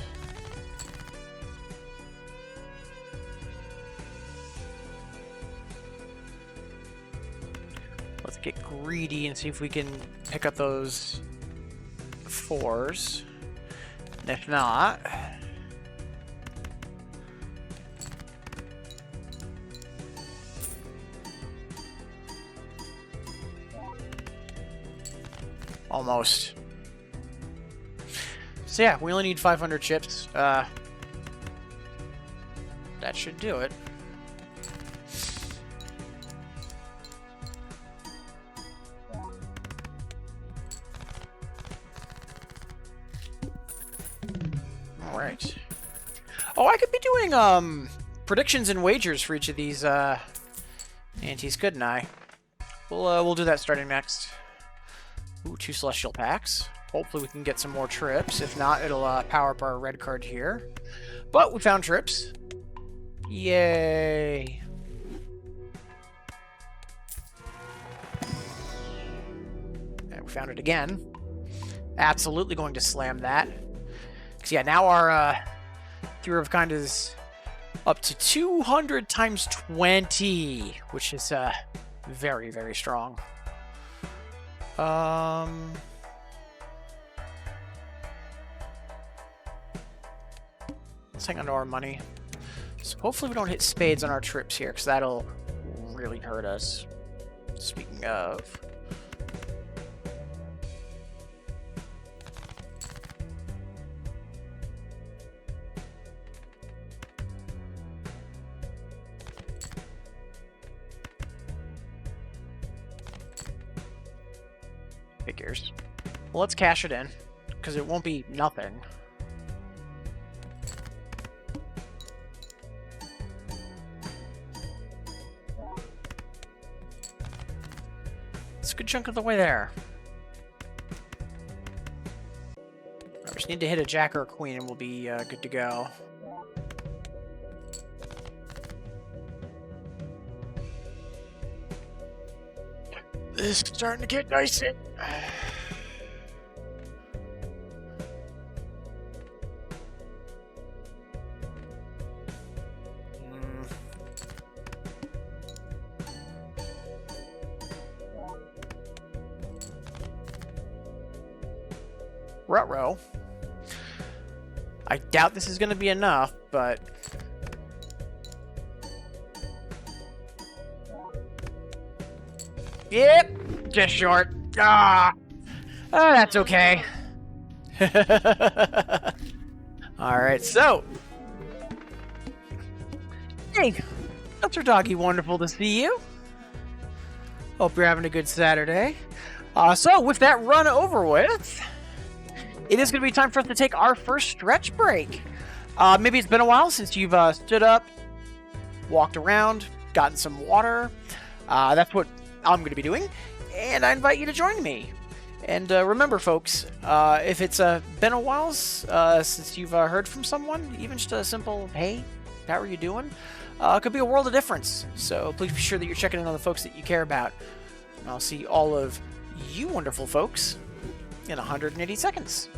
Let's get greedy and see if we can pick up those 4s. And if not, almost. So yeah, we only need 500 chips. That should do it. right. Oh, I could be doing predictions and wagers for each of these antes, couldn't I? We'll do that starting next. Ooh, 2 celestial packs. Hopefully we can get some more trips. If not, it'll power up our red card here. But we found trips. Yay! And we found it again. Absolutely going to slam that. Because yeah, now our Theory of Kind is up to 200 times 20, which is very, very strong. Let's hang on to our money. So hopefully we don't hit spades on our trips here, because that'll really hurt us. Speaking of... figures. Well, let's cash it in, because it won't be nothing. It's a good chunk of the way there. I just need to hit a jack or a queen and we'll be good to go. This is starting to get dicey. Ruh-roh. I doubt this is going to be enough, but... Yep, just short. Ah, oh, that's okay. Alright, so... Hey, Dr. Doggy, wonderful to see you. Hope you're having a good Saturday. So, with that run over with... It is going to be time for us to take our first stretch break. Maybe it's been a while since you've stood up, walked around, gotten some water. That's what I'm going to be doing, and I invite you to join me. And remember, folks, if it's been a while since you've heard from someone, even just a simple, hey, how are you doing? Could be a world of difference. So please be sure that you're checking in on the folks that you care about. And I'll see all of you wonderful folks in 180 seconds.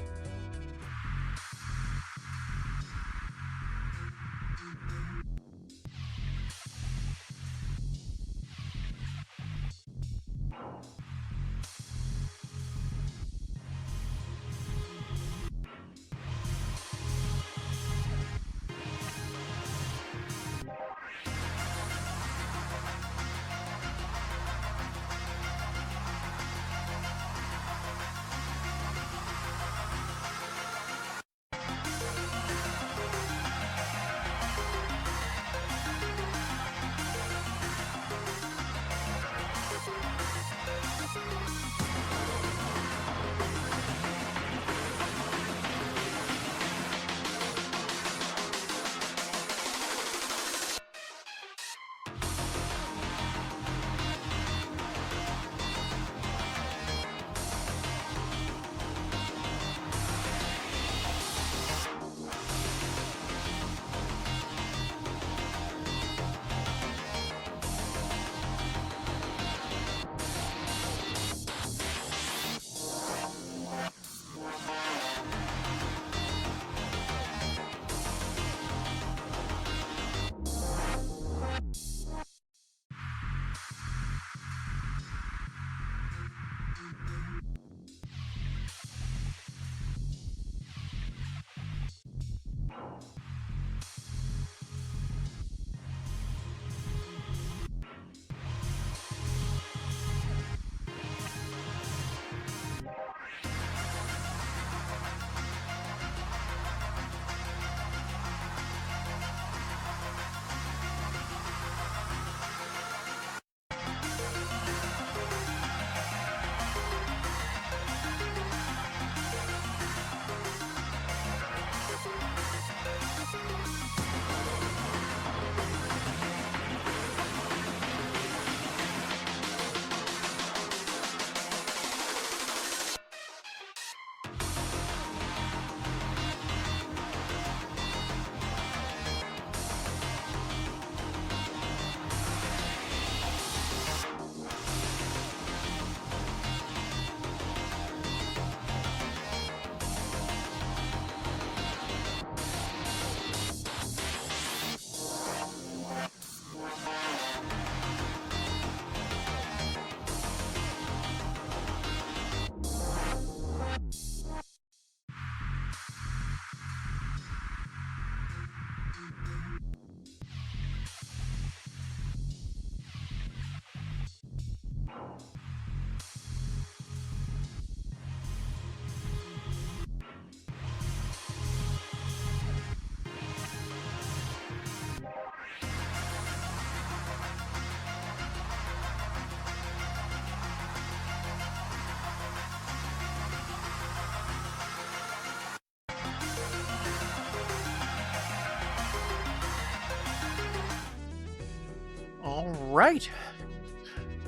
right.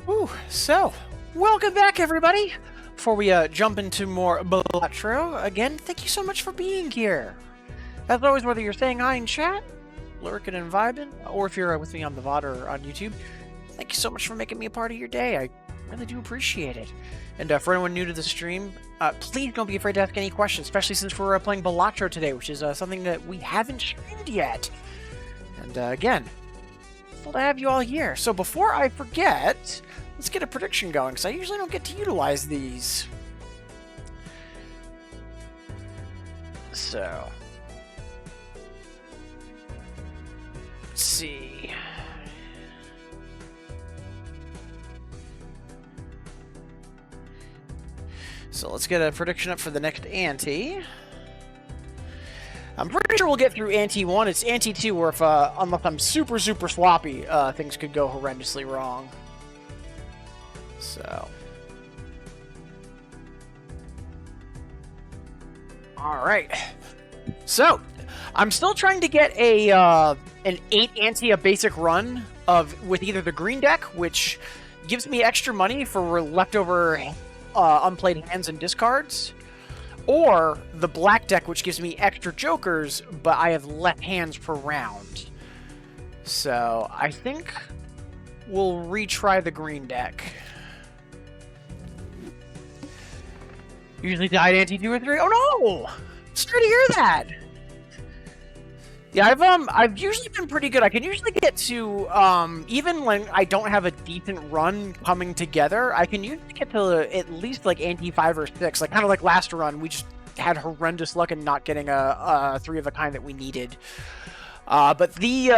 Ooh, so, welcome back, everybody. Before we jump into more Balatro, again, thank you so much for being here. As always, whether you're saying hi in chat, lurking and vibing, or if you're with me on the VOD or on YouTube, thank you so much for making me a part of your day. I really do appreciate it. And for anyone new to the stream, please don't be afraid to ask any questions, especially since we're playing Balatro today, which is something that we haven't streamed yet. And again, full to have you all here. So before I forget, let's get a prediction going, because I usually don't get to utilize these. So, let's see. So let's get a prediction up for the next ante. I'm pretty sure we'll get through ante 1. It's ante 2 where if, unless I'm super sloppy, things could go horrendously wrong. So. Alright. So, I'm still trying to get a, an 8 ante a basic run with either the green deck, which gives me extra money for leftover unplayed hands and discards, or the black deck, which gives me extra jokers, but I have less hands per round. So, I think we'll retry the green deck. Usually died ante 2 or 3. Oh no! Sorry to hear that! Yeah, I've usually been pretty good. I can usually get to, even when I don't have a decent run coming together, I can usually get to at least, like, ante 5 or 6. Like, kind of like last run, we just had horrendous luck in not getting a 3 of a kind that we needed. But these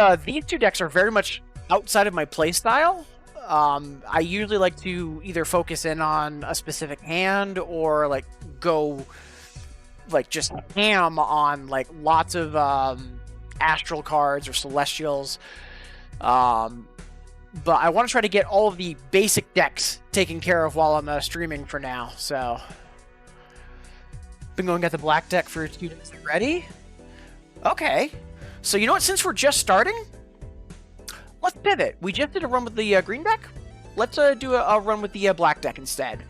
two decks are very much outside of my playstyle. I usually like to either focus in on a specific hand or, like, go, like, just ham on, like, lots of, astral cards or celestials, but I want to try to get all of the basic decks taken care of while I'm streaming for now. So, been going at the black deck for 2 days already. Okay, so you know what? Since we're just starting, let's pivot. We just did a run with the green deck. Let's do a run with the black deck instead.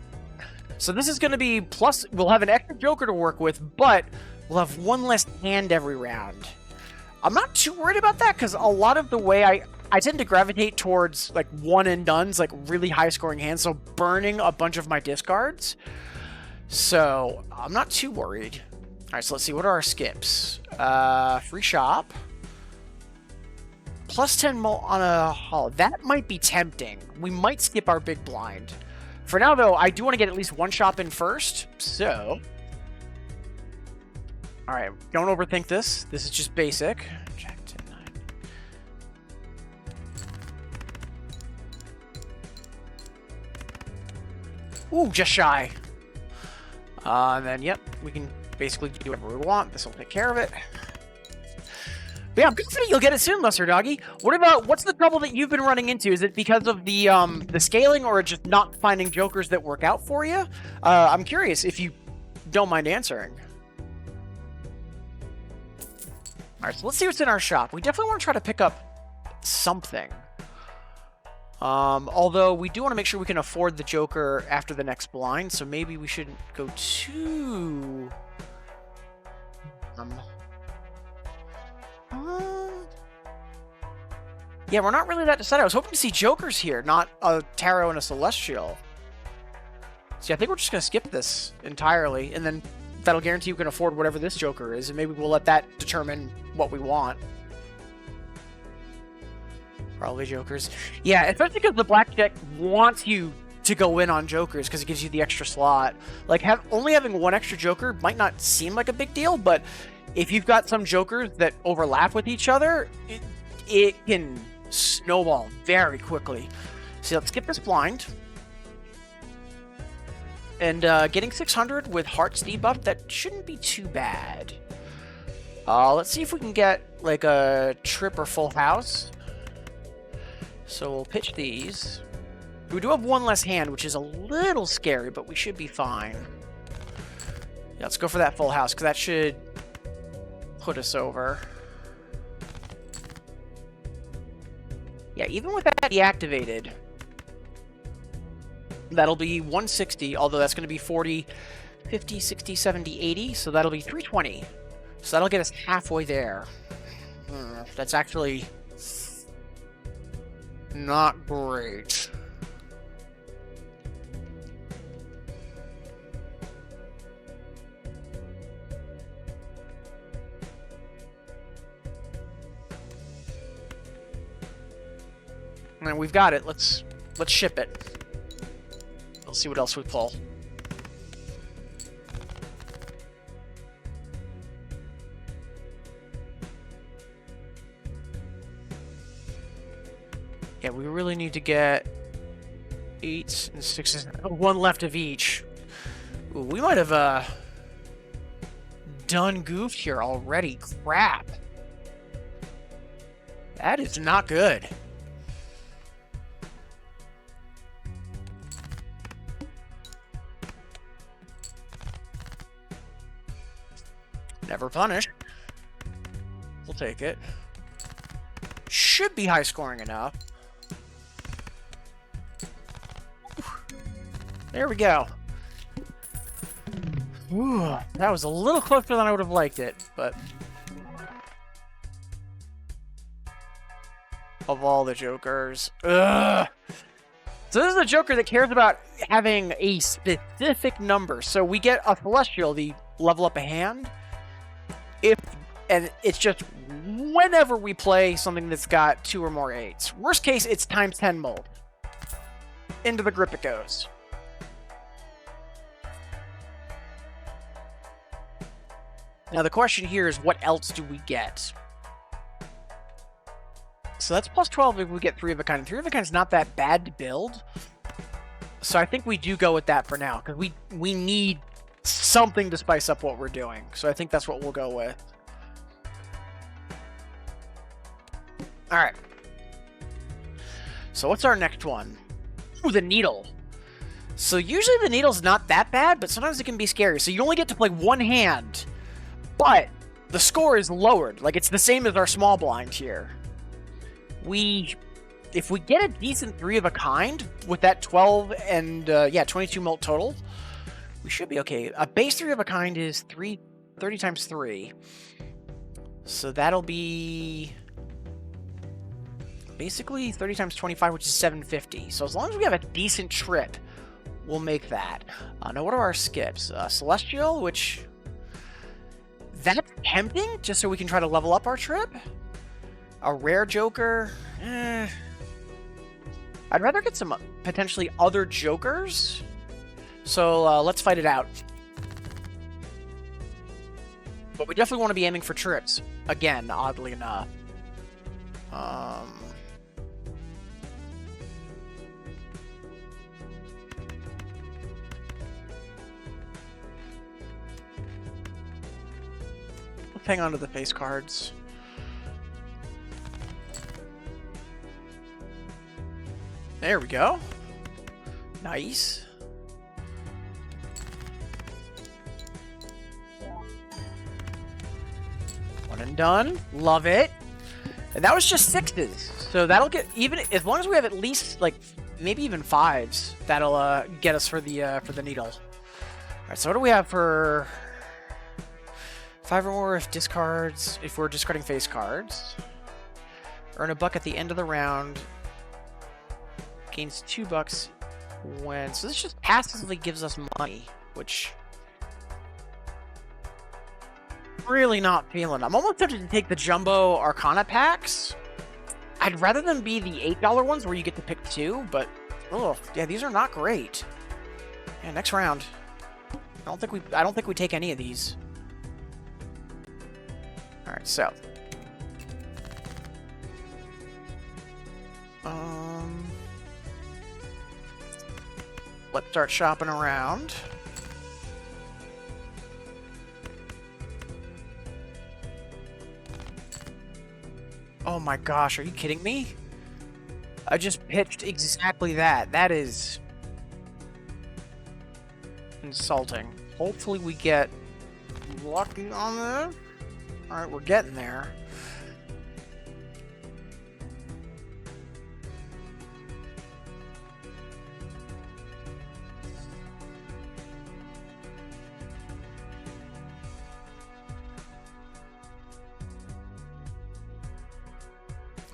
So this is going to be plus. We'll have an extra joker to work with, but we'll have 1 less hand every round. I'm not too worried about that, because a lot of the way I tend to gravitate towards, like, one-and-dones, like, really high-scoring hands, so burning a bunch of my discards. So, I'm not too worried. Alright, so let's see. What are our skips? Free shop. Plus 10 on a haul. That might be tempting. We might skip our big blind. For now, though, I do want to get at least 1 shop in first, so... Alright, don't overthink this. This is just basic. Jack 10, 9. Ooh, just shy. And then, yep, we can basically do whatever we want. This will take care of it. But yeah, I'm confident you'll get it soon, Lesser Doggy. What's the trouble that you've been running into? Is it because of the scaling, or just not finding jokers that work out for you? I'm curious if you don't mind answering. Alright, so let's see what's in our shop. We definitely want to try to pick up something. Although, we do want to make sure we can afford the Joker after the next blind, so maybe we shouldn't go too... Yeah, we're not really that decided. I was hoping to see Jokers here, not a Tarot and a Celestial. See, I think we're just going to skip this entirely, and then that'll guarantee you can afford whatever this Joker is, and maybe we'll let that determine what we want. Probably Jokers. Yeah, especially because the black deck wants you to go in on Jokers, because it gives you the extra slot. Like, only having 1 extra Joker might not seem like a big deal, but if you've got some Jokers that overlap with each other, it can snowball very quickly. So let's skip this blind. And getting 600 with Heart's debuff, that shouldn't be too bad. Let's see if we can get, like, a trip or full house. So we'll pitch these. We do have 1 less hand, which is a little scary, but we should be fine. Yeah, let's go for that full house, because that should put us over. Yeah, even with that deactivated, that'll be 160, although that's going to be 40, 50, 60, 70, 80, so that'll be 320. So that'll get us halfway there. That's actually not great. And we've got it. Let's ship it. We'll see what else we pull. Yeah, we really need to get 8s and 6s. One left of each. Ooh, we might have done goofed here already. Crap. That is not good. Never punish. We'll take it. Should be high scoring enough. There we go. Ooh, that was a little closer than I would have liked it, but of all the jokers. Ugh. So this is a joker that cares about having a specific number. So we get a Celestial, the level up a hand. And it's just whenever we play something that's got 2 or more 8s. Worst case, it's times 10 mold. Into the grip it goes. Now the question here is, what else do we get? So that's plus 12 if we get 3 of a kind. And 3 of a kind is not that bad to build. So I think we do go with that for now, because we need something to spice up what we're doing. So I think that's what we'll go with. Alright. So what's our next one? Ooh, the needle. So usually the needle's not that bad, but sometimes it can be scary. So you only get to play one hand, but the score is lowered. Like, it's the same as our small blind here. If we get a decent 3 of a kind with that 12 and, 22 mult total, we should be okay. A base 3 of a kind is 30 times 3. So that'll be basically 30 times 25, which is 750. So as long as we have a decent trip, we'll make that. Now, what are our skips? Celestial, which... that's tempting, just so we can try to level up our trip. A rare joker. I'd rather get some potentially other jokers. So let's fight it out. But we definitely want to be aiming for trips. Again, oddly enough. Let's hang on to the face cards. There we go. Nice. One and done. Love it. And that was just 6s. So that'll get, even as long as we have at least like maybe even 5s, that'll get us for the needle. Alright, so what do we have for 5 or more if discards, if we're discarding face cards? Earn $1 at the end of the round. Gains $2 when... So this just passively gives us money, which... really not feeling. I'm almost tempted to take the Jumbo Arcana packs. I'd rather them be the $8 ones where you get to pick 2, but... oh, yeah, these are not great. Yeah, next round. I don't think we take any of these. Alright, so... let's start shopping around. Oh my gosh, are you kidding me? I just pitched exactly that. That is insulting. Hopefully we get lucky on this. Alright, we're getting there.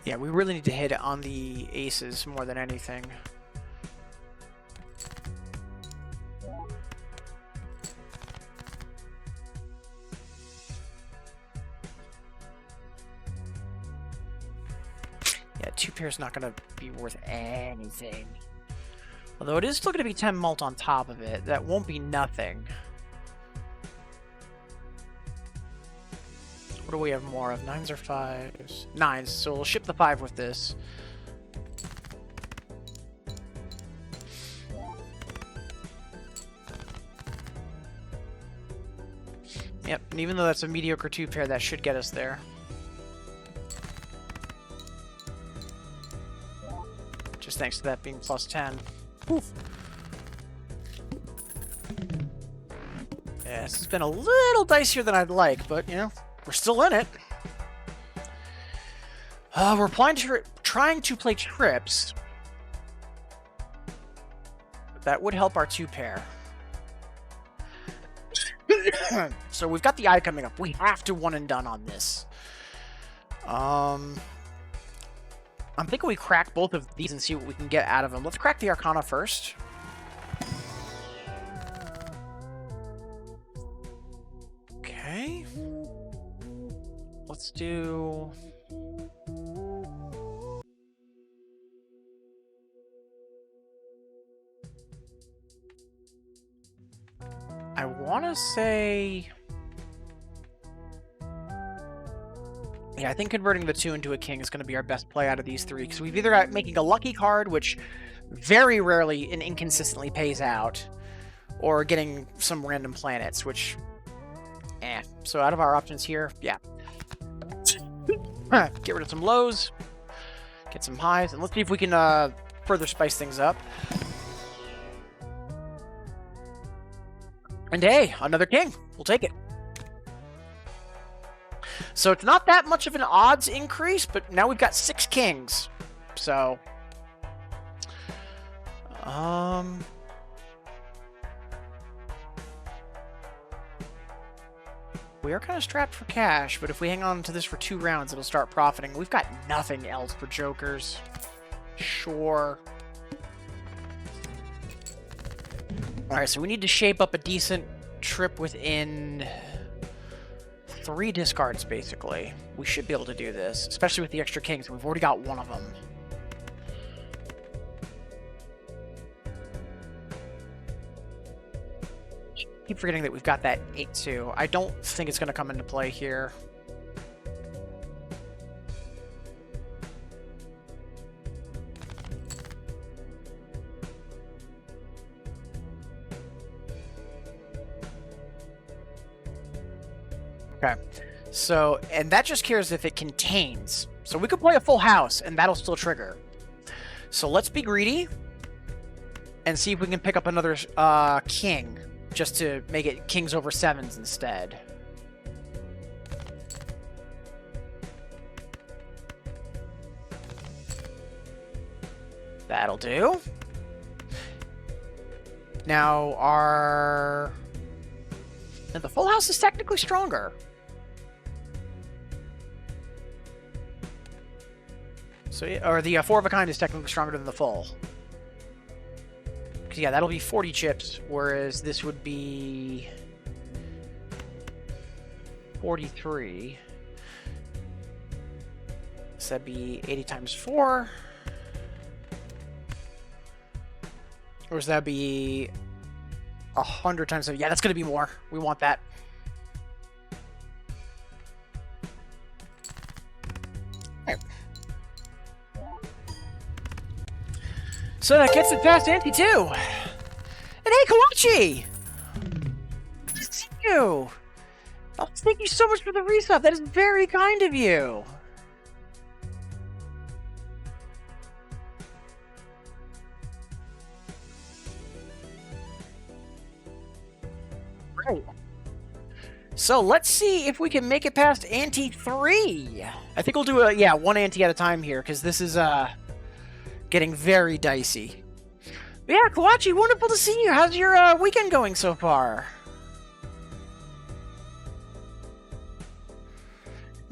Yeah, we really need to hit on the aces more than anything. Yeah, 2 pairs not going to be worth anything. Although it is still going to be 10 mult on top of it. That won't be nothing. What do we have more of? 9s or 5s? 9s, so we'll ship the 5 with this. Yep, and even though that's a mediocre 2 pair, that should get us there. Just thanks to that being plus 10. Oof. Yeah, this has been a little dicier than I'd like, but, you know, we're still in it. We're trying to play trips. That would help our 2 pair. So we've got the eye coming up. We have to one and done on this. I'm thinking we crack both of these and see what we can get out of them. Let's crack the Arcana first. Okay. Let's do... I want to say... Yeah, I think converting the 2 into a king is going to be our best play out of these 3, because we've either got making a lucky card, which very rarely and inconsistently pays out, or getting some random planets, which... So out of our options here, yeah. Get rid of some lows, get some highs, and let's see if we can further spice things up. And hey, another king. We'll take it. So it's not that much of an odds increase, but now we've got 6 kings. So, we are kind of strapped for cash, but if we hang on to this for 2 rounds, it'll start profiting. We've got nothing else for jokers. Sure. Alright, so we need to shape up a decent trip within 3 discards, basically. We should be able to do this, especially with the extra kings. We've already got one of them. Keep forgetting that we've got that 8-2. I don't think it's going to come into play here. Okay, so, and that just cares if it contains. So we could play a full house, and that'll still trigger. So let's be greedy, and see if we can pick up another king, just to make it kings over 7s instead. That'll do. Now, the full house is technically stronger. So, or the 4 of a kind is technically stronger than the full. Because, yeah, that'll be 40 chips, whereas this would be 43. So that'd be 80 times 4. Or does that be 100 times 7? Yeah, that's going to be more. We want that. Right. So that gets it past ante too. And hey, Kawachi! Good to see you. Oh, thank you so much for the resub. That is very kind of you. Great. So let's see if we can make it past ante 3. I think we'll do a, one ante at a time here, because this is getting very dicey. But yeah, Kawachi, wonderful to see you. How's your weekend going so far?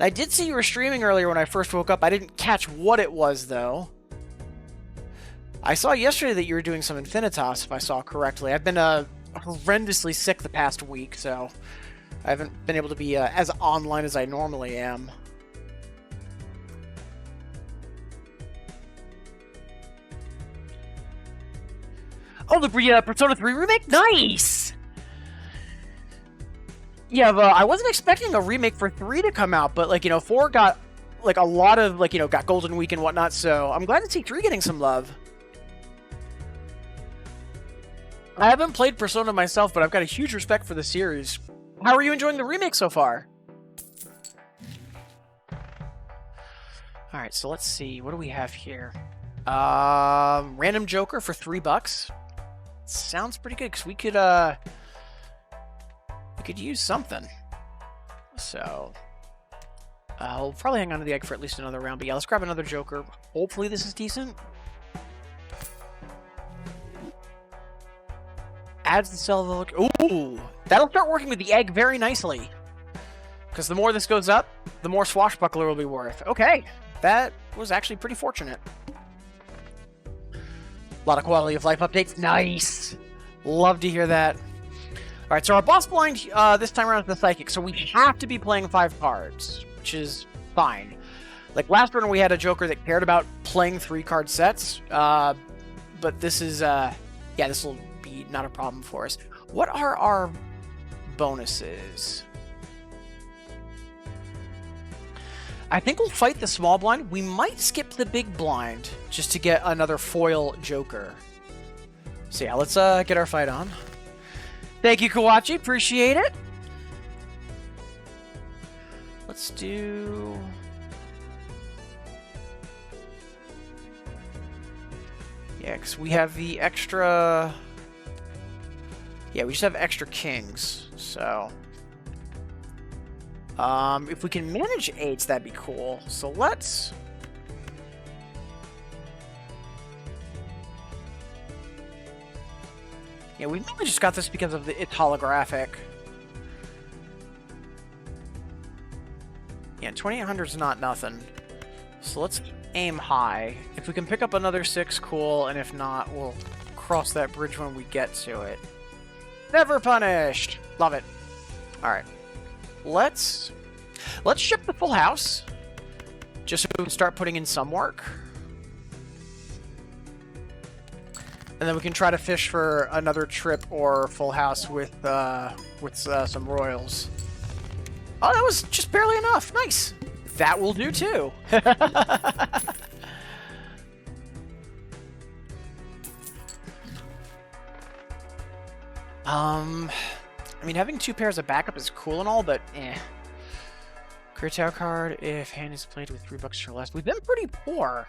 I did see you were streaming earlier when I first woke up. I didn't catch what it was, though. I saw yesterday that you were doing some Infinitas, if I saw correctly. I've been horrendously sick the past week, so I haven't been able to be as online as I normally am. Oh, the Persona 3 remake? Nice! Yeah, but I wasn't expecting a remake for 3 to come out, but, like, you know, 4 got, like, a lot of, like, you know, got Golden Week and whatnot, so I'm glad to see 3 getting some love. I haven't played Persona myself, but I've got a huge respect for the series. How are you enjoying the remake so far? Alright, so let's see. What do we have here? Random Joker for $3. Sounds pretty good, because we could use something. So, we'll probably hang on to the egg for at least another round, but yeah, let's grab another Joker. Hopefully this is decent. Adds the cell look. Ooh, that'll start working with the egg very nicely. Because the more this goes up, the more Swashbuckler will be worth. Okay, that was actually pretty fortunate. A lot of quality of life updates. Nice. Love to hear that. All right, so our boss blind this time around is the Psychic, so we have to be playing 5 cards, which is fine. Like last run, we had a Joker that cared about playing 3-card sets, but this is, yeah, this will be not a problem for us. What are our bonuses? I think we'll fight the small blind. We might skip the big blind just to get another foil Joker. So yeah, let's get our fight on. Thank you, Kawachi. Appreciate it. Let's do... Yeah, because we have the extra... Yeah, we just have extra kings, so... if we can manage 8s, that'd be cool. So let's... Yeah, we mainly just got this because of it's holographic. Yeah, 2800 is not nothing. So let's aim high. If we can pick up another 6, cool, and if not, we'll cross that bridge when we get to it. Never punished! Love it. Alright. Let's ship the full house. Just so we can start putting in some work. And then we can try to fish for another trip or full house with some royals. Oh, that was just barely enough. Nice. That will do too. I mean, having 2 pairs of backup is cool and all, but eh. Career Tarot card if hand is played with $3 or less. We've been pretty poor.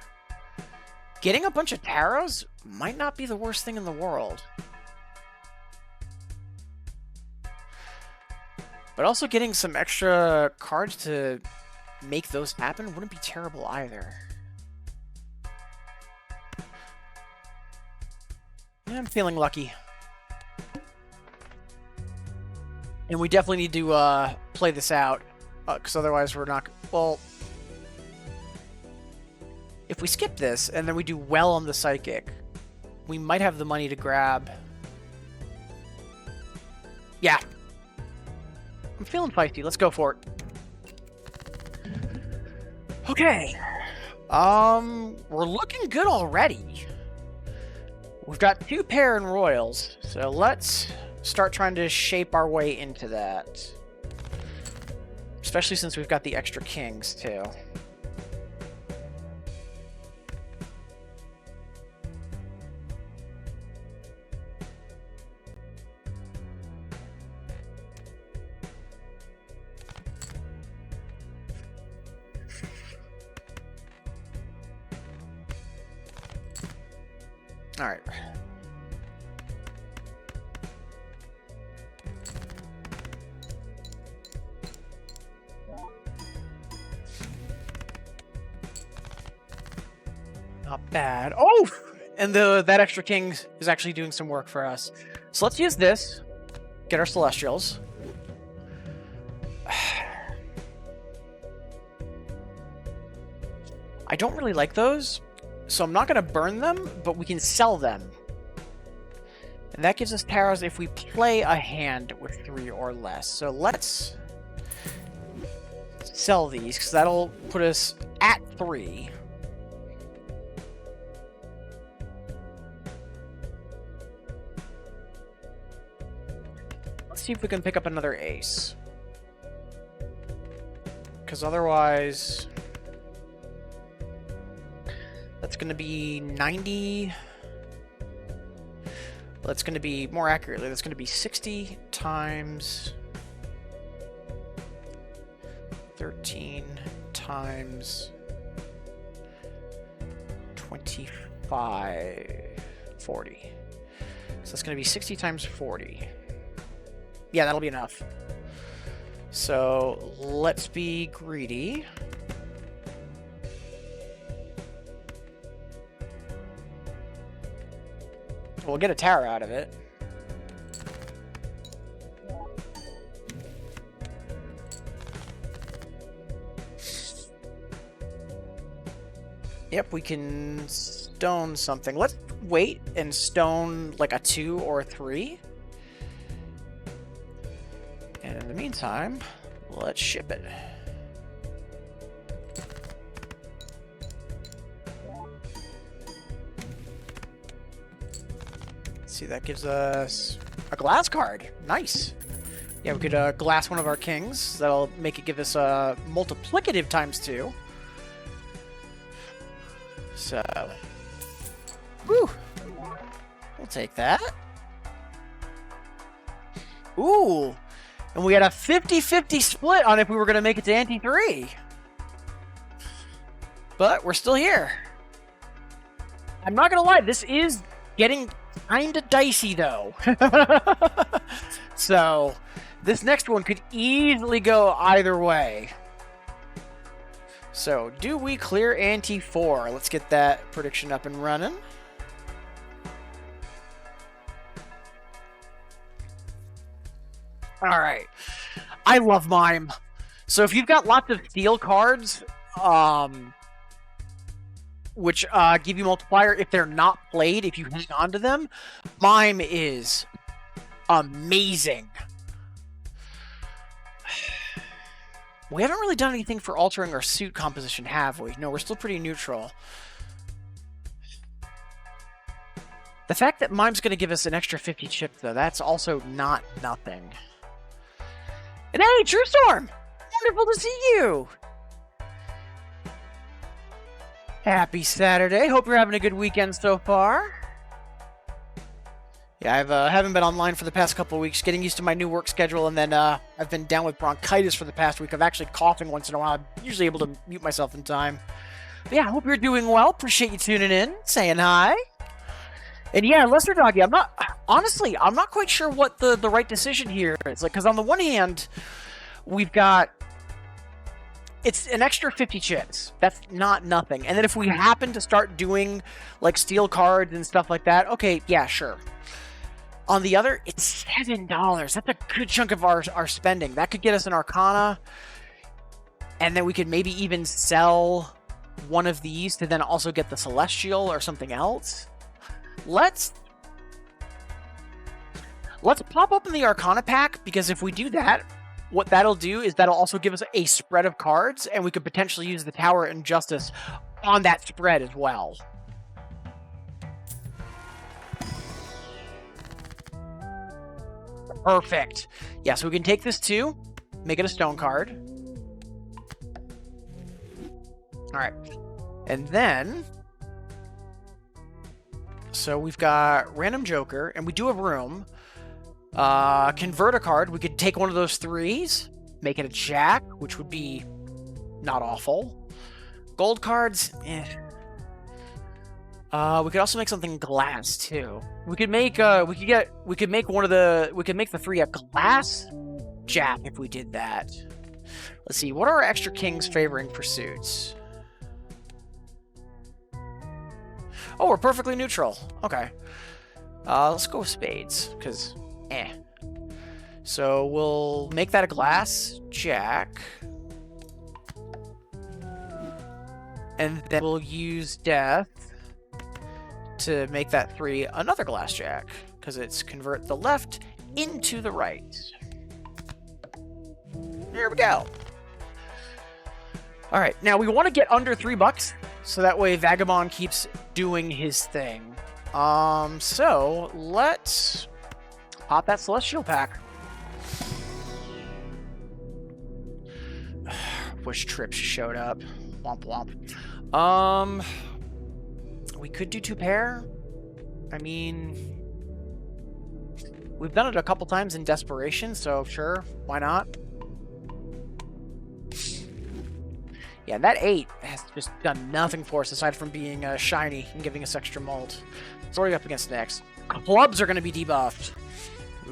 Getting a bunch of tarots might not be the worst thing in the world. But also getting some extra cards to make those happen wouldn't be terrible either. Yeah, I'm feeling lucky. And we definitely need to play this out, because otherwise we're not... Well, if we skip this, and then we do well on the Psychic, we might have the money to grab... Yeah. I'm feeling feisty. Let's go for it. Okay. We're looking good already. We've got 2 pair and royals, so let's start trying to shape our way into that. Especially since we've got the extra kings, too. All right. Not bad. Oh! And that extra king is actually doing some work for us. So let's use this. Get our Celestials. I don't really like those, so I'm not going to burn them, but we can sell them. And that gives us taros if we play a hand with 3 or less. So let's sell these, because that'll put us at 3. Let's see if we can pick up another ace. Because otherwise, that's going to be 90. That's going to be, more accurately, that's going to be 60 times 13 times 25, 40. So that's going to be 60 times 40. Yeah, that'll be enough. So let's be greedy. We'll get a tower out of it. Yep, we can stone something. Let's wait and stone like a 2 or a 3. And in the meantime, let's ship it. Let's see, that gives us a glass card. Nice. Yeah, we could glass one of our kings. That'll make it give us a multiplicative ×2. So, whew, we'll take that. Ooh, and we had a 50-50 split on if we were going to make it to ante 3. But we're still here. I'm not going to lie, this is getting kind of dicey, though. So, this next one could easily go either way. So, do we clear ante 4? Let's get that prediction up and running. Alright. I love Mime. So if you've got lots of steel cards, which give you multiplier if they're not played, if you hang on to them, Mime is amazing. We haven't really done anything for altering our suit composition, have we? No, we're still pretty neutral. The fact that Mime's going to give us an extra 50 chip, though, that's also not nothing. And hey, True Storm! Wonderful to see you! Happy Saturday. Hope you're having a good weekend so far. Yeah, I haven't been online for the past couple of weeks, getting used to my new work schedule, and then I've been down with bronchitis for the past week. I'm actually coughing once in a while. I'm usually able to mute myself in time. But yeah, I hope you're doing well. Appreciate you tuning in, saying hi. And yeah, Lester Doggy, I'm not quite sure what the right decision here is. Like, because on the one hand, we've got, it's an extra 50 chips. That's not nothing. And then if we happen to start doing, like, steel cards and stuff like that, okay, yeah, sure. On the other, it's $7. That's a good chunk of our spending. That could get us an Arcana. And then we could maybe even sell one of these to then also get the Celestial or something else. Let's pop open the Arcana pack, because if we do that, what that'll do is that'll also give us a spread of cards, and we could potentially use the Tower and Justice on that spread as well. Perfect. Yeah, so we can take this too, make it a stone card. All right. And then, so we've got Random Joker, and we do have room. Convert a card. We could take one of those 3s, make it a Jack, which would be not awful. Gold cards, eh. We could also make something glass too. We could make we could make the 3 a glass Jack if we did that. Let's see, what are our extra kings favoring pursuits? Oh, we're perfectly neutral. Okay. Let's go with spades, because eh. So we'll make that a glass Jack. And then we'll use death to make that 3 another glass jack, because it's convert the left into the right. There we go. All right, now we want to get under $3, so that way Vagabond keeps doing his thing. So let's pop that Celestial pack. Wish Trips showed up. Womp womp. We could do 2 pair. I mean, we've done it a couple times in desperation, so sure, why not? Yeah, that 8 has just done nothing for us aside from being shiny and giving us extra mold. It's already up against next. Clubs are going to be debuffed.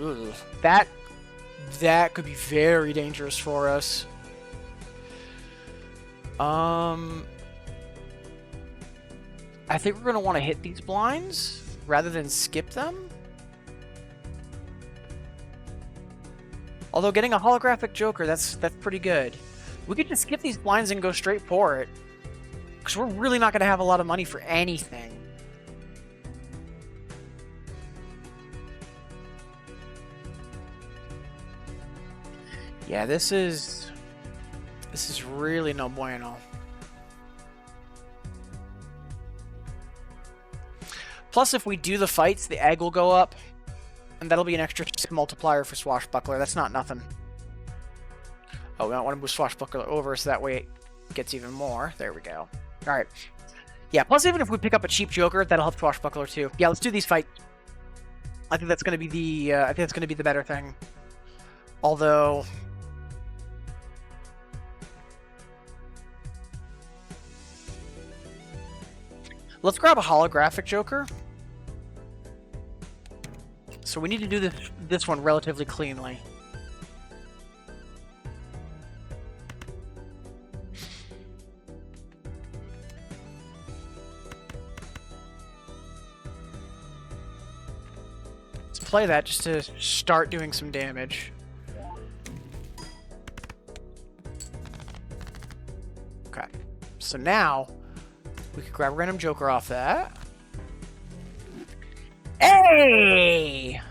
Ugh. That could be very dangerous for us. I think we're going to want to hit these blinds rather than skip them. Although getting a holographic Joker, that's pretty good. We could just skip these blinds and go straight for it. Because we're really not going to have a lot of money for anything. Yeah, this is really no bueno. Plus, if we do the fights, the egg will go up. And that'll be an extra multiplier for Swashbuckler. That's not nothing. Oh, we don't want to move Swashbuckler over, so that way it gets even more. There we go. Alright. Yeah, plus even if we pick up a cheap Joker, that'll help Swashbuckler too. Yeah, let's do these fights. I think that's gonna be the better thing. Although let's grab a holographic Joker. So we need to do this one relatively cleanly. Let's play that just to start doing some damage. Okay. So now we can grab a random Joker off that. Hey!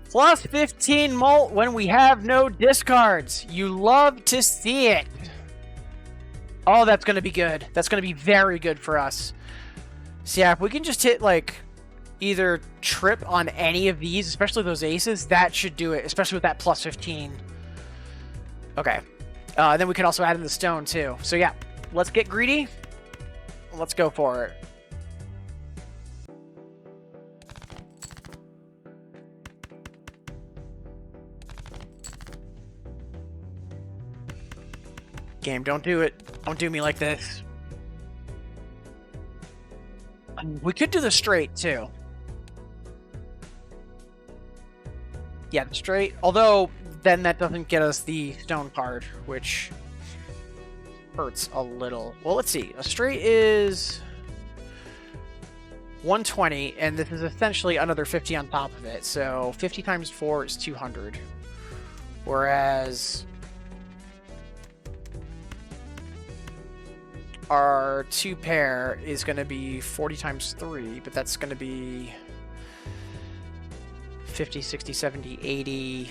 Plus 15 molt when we have no discards. You love to see it. Oh, that's going to be good. That's going to be very good for us. So yeah, if we can just hit, like, either trip on any of these, especially those aces, that should do it, especially with that plus 15. Okay. Then we can also add in the stone, too. So yeah, let's get greedy. Let's go for it. Game, don't do it. Don't do me like this. We could do the straight, too. Yeah, the straight. Although, then that doesn't get us the stone card, which hurts a little. Well, let's see. A straight is 120, and this is essentially another 50 on top of it. So 50 times 4 is 200. Whereas our 2 pair is going to be 40 times 3, but that's going to be 50, 60, 70, 80,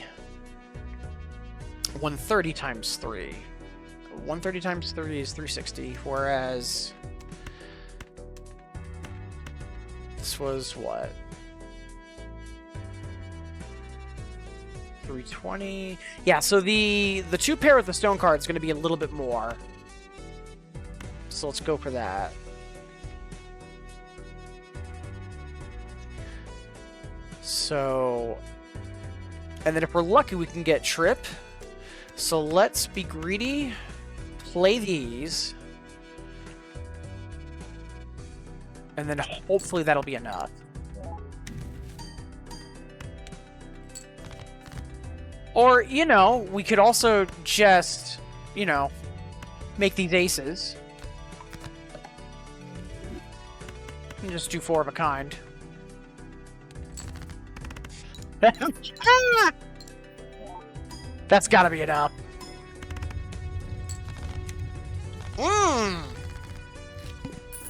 130 times 3. 130 times 3 is 360, whereas this was what? 320. Yeah, so the 2 pair with the stone card is going to be a little bit more. So let's go for that. So, and then if we're lucky, we can get trip. So let's be greedy. Play these. And then hopefully that'll be enough. Or, you know, we could also just, you know, make these aces. And just do 4 of a kind. That's gotta be enough.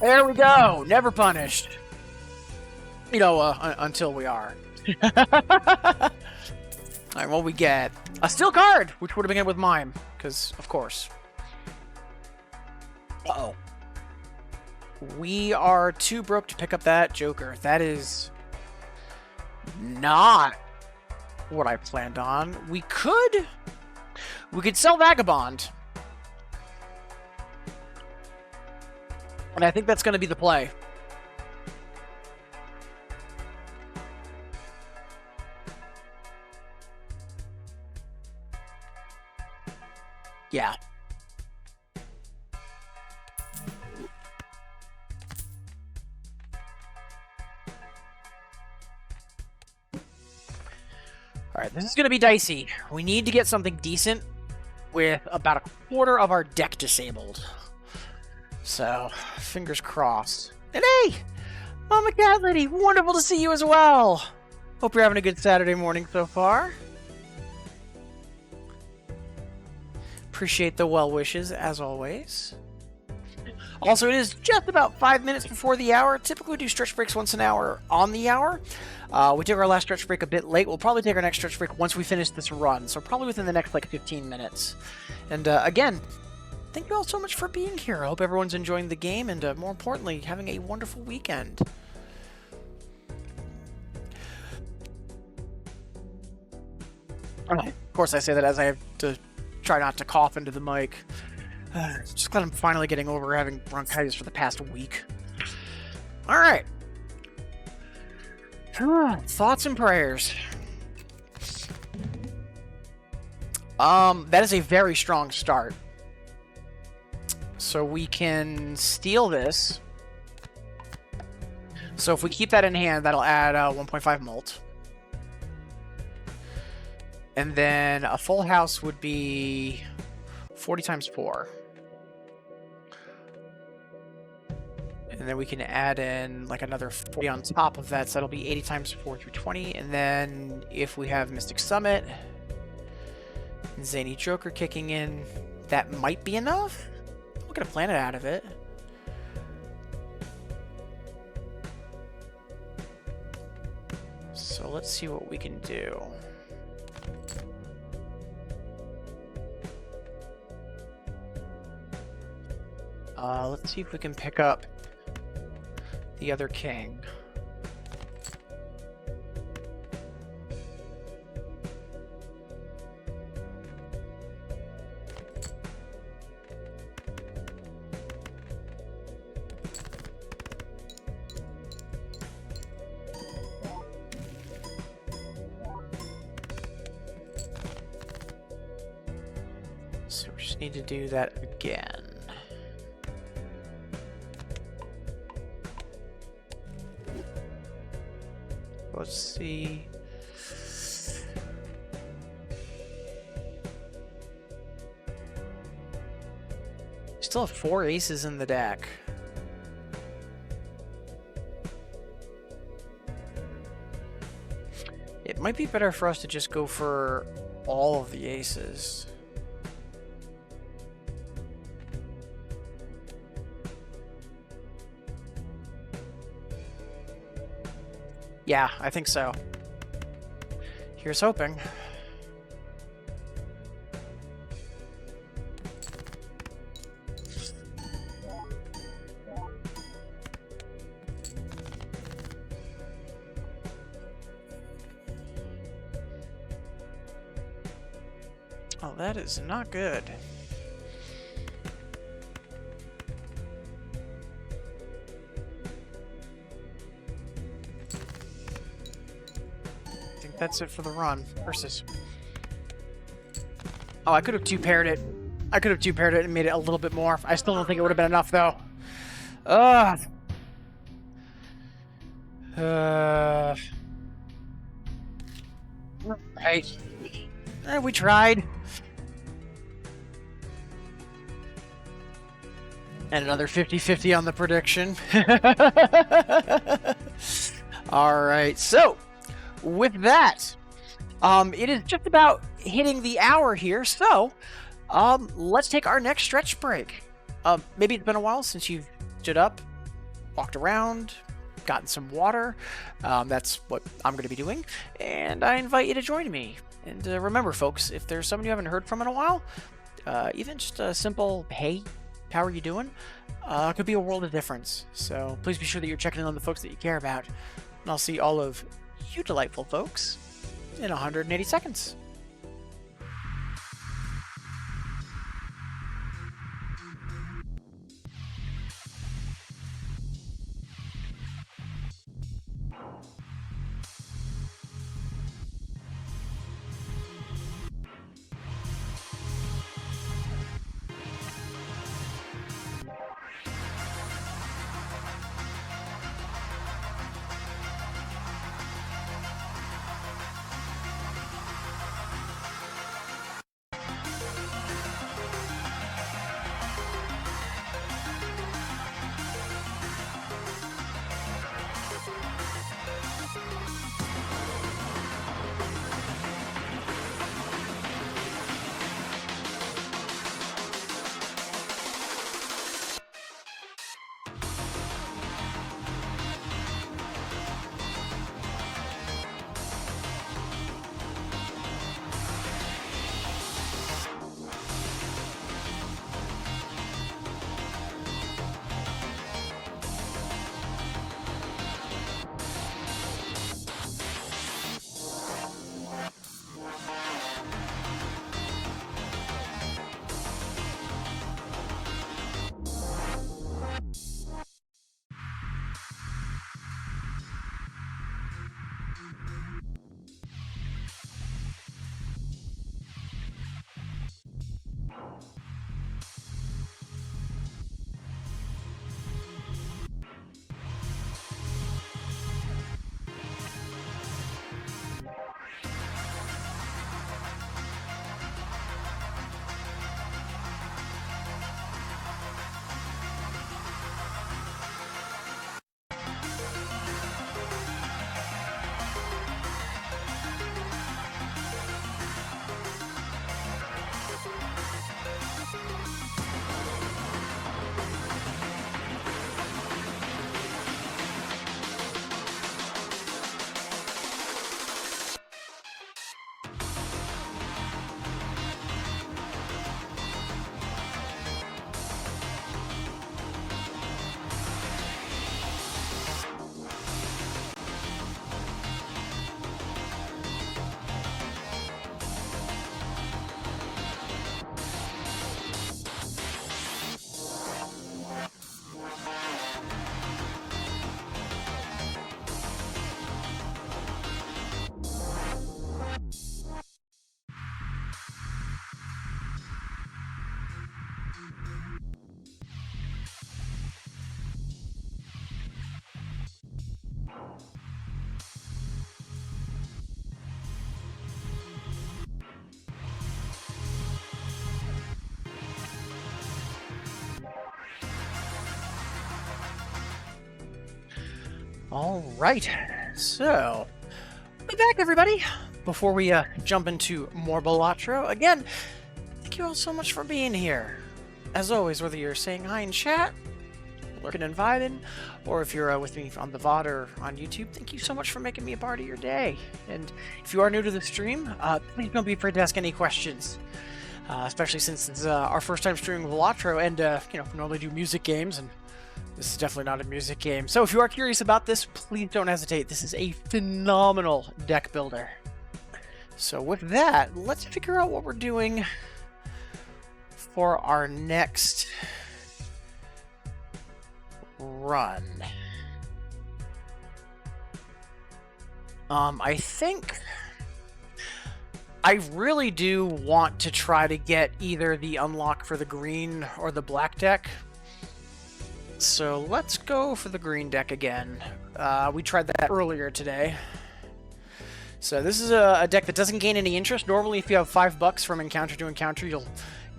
There we go. Never punished. You know, until we are. Alright, what we get? A steel card, which would have begun with mime, because, of course. Uh-oh. We are too broke to pick up that Joker. That is not what I planned on. We could sell Vagabond. And I think that's going to be the play. Yeah. Alright, this is going to be dicey. We need to get something decent with about a quarter of our deck disabled. So, fingers crossed. And hey! Mama Cat Lady, wonderful to see you as well! Hope you're having a good Saturday morning so far. Appreciate the well wishes, as always. Also, it is just about 5 minutes before the hour. Typically, we do stretch breaks once an hour on the hour. We took our last stretch break a bit late. We'll probably take our next stretch break once we finish this run, so probably within the next, like, 15 minutes. And, again, thank you all so much for being here. I hope everyone's enjoying the game and, more importantly, having a wonderful weekend. Of course, I say that as I have to try not to cough into the mic. Just glad I'm finally getting over having bronchitis for the past week. Alright. Thoughts and prayers. That is a very strong start. So we can steal this. So if we keep that in hand, that'll add 1.5 mult. And then a full house would be 40 times 4. And then we can add in like another 40 on top of that, so that'll be 80 times 4 through 20. And then if we have Mystic Summit, and Zany Joker kicking in, that might be enough. We're gonna plan it out of it. So let's see what we can do. Let's see if we can pick up the other king. So we just need to do that again. Let's see. Still have 4 aces in the deck. It might be better for us to just go for all of the aces. Yeah, I think so. Here's hoping. Oh, that is not good. That's it for the run. Versus. Oh, I could have two-paired it. I could have two-paired it and made it a little bit more. I still don't think it would have been enough, though. Right. We tried. And another 50-50 on the prediction. Alright, so with that, it is just about hitting the hour here, so let's take our next stretch break. Maybe it's been a while since you've stood up walked around, gotten some water. That's what I'm going to be doing, and I invite you to join me. And remember, folks, if there's someone you haven't heard from in a while, even just a simple "Hey, how are you doing?" Could be a world of difference. So please be sure that you're checking in on the folks that you care about, and I'll see all of you delightful folks in 180 seconds. All right, so we're back, everybody. Before we jump into more Balatro, again, thank you all so much for being here. As always, whether you're saying hi in chat, lurking and vibing, or if you're with me on the VOD or on YouTube, thank you so much for making me a part of your day. And if you are new to the stream, please don't be afraid to ask any questions. Especially since it's our first time streaming Balatro, and you know, we normally do music games, and this is definitely not a music game. So if you are curious about this, please don't hesitate. This is a phenomenal deck builder. So with that, let's figure out what we're doing for our next run. I think I really do want to try to get either the unlock for the green or the black deck. So let's go for the green deck again. We tried that earlier today. So this is a deck that doesn't gain any interest. Normally, if you have $5 from encounter to encounter, you'll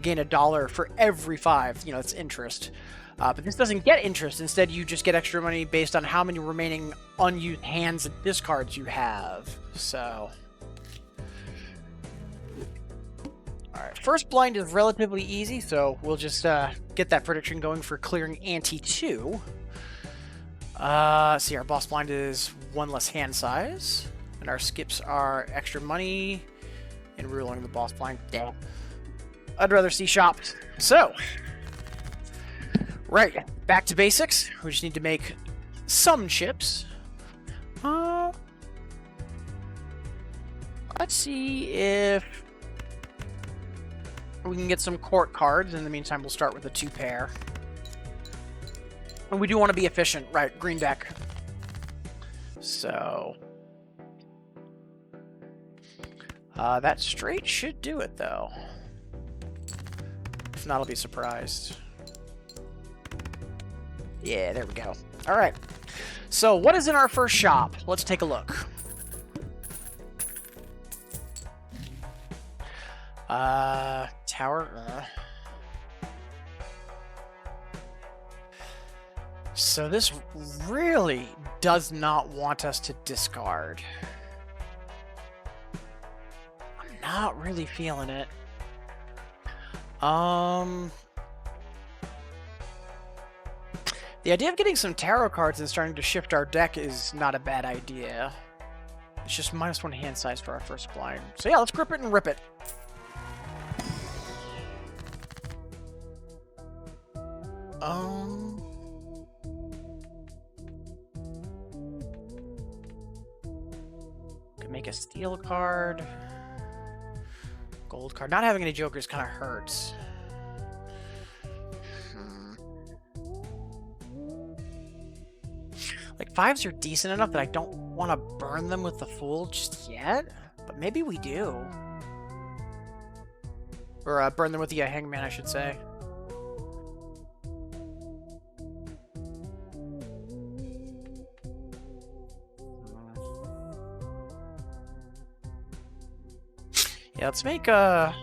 gain $1 for every 5. You know, it's interest. But this doesn't get interest. Instead, you just get extra money based on how many remaining unused hands and discards you have. So, alright, first blind is relatively easy, so we'll just get that prediction going for clearing ante 2. See, our boss blind is 1 less hand size, and our skips are extra money and ruling the boss blind. Damn. I'd rather see shops. So, right, back to basics. We just need to make some chips. Let's see if we can get some court cards. In the meantime, we'll start with a 2 pair. And we do want to be efficient, right? Green deck. So that straight should do it, though. If not, I'll be surprised. Yeah, there we go. All right. So what is in our first shop? Let's take a look. Tower. So this really does not want us to discard. I'm not really feeling it. The idea of getting some tarot cards and starting to shift our deck is not a bad idea. It's just -1 hand size for our first blind. So yeah, let's grip it and rip it. Could make a steel card. Gold card. Not having any jokers kind of hurts. Like, 5s are decent enough that I don't want to burn them with the Fool just yet. But maybe we do. Or burn them with the Hangman, I should say. Yeah, let's make that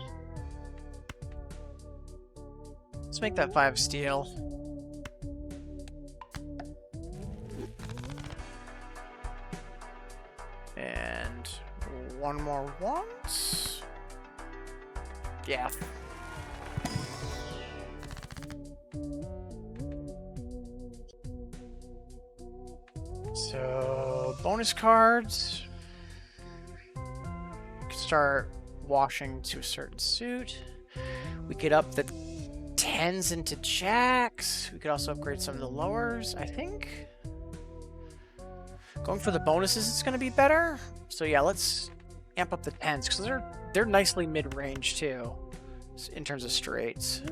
5 steel. And 1 more once. Yeah. So bonus cards. We can start washing to a certain suit. We could up the 10s into jacks. We could also upgrade some of the lowers, I think. Going for the bonuses is going to be better. So yeah, let's amp up the 10s because they're nicely mid-range too in terms of straights.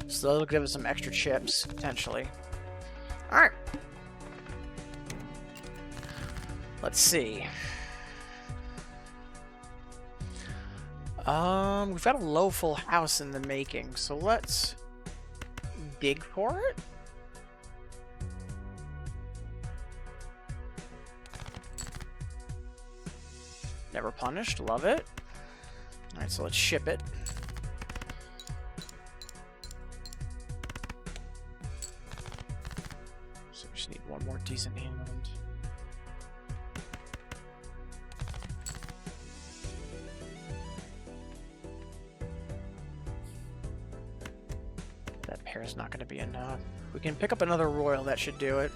So that'll give us some extra chips potentially. All right. Let's see. We've got a low full house in the making, so let's dig for it. Never punished, love it. Alright, so let's ship it. So we just need 1 more decent hand. Pair's not going to be enough. We can pick up another royal, that should do it.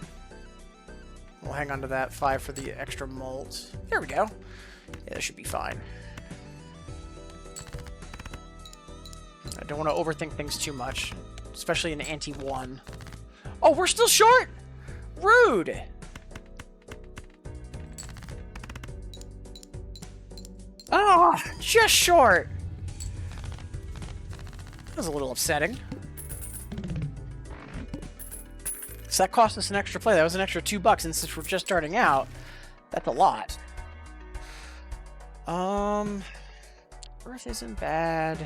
We'll hang on to that 5 for the extra molds. There we go. Yeah, that should be fine. I don't want to overthink things too much, especially in ante-1. Oh, we're still short! Rude! Oh, just short! That was a little upsetting. So that cost us an extra play. That was an extra $2, and since we're just starting out, that's a lot. Earth isn't bad.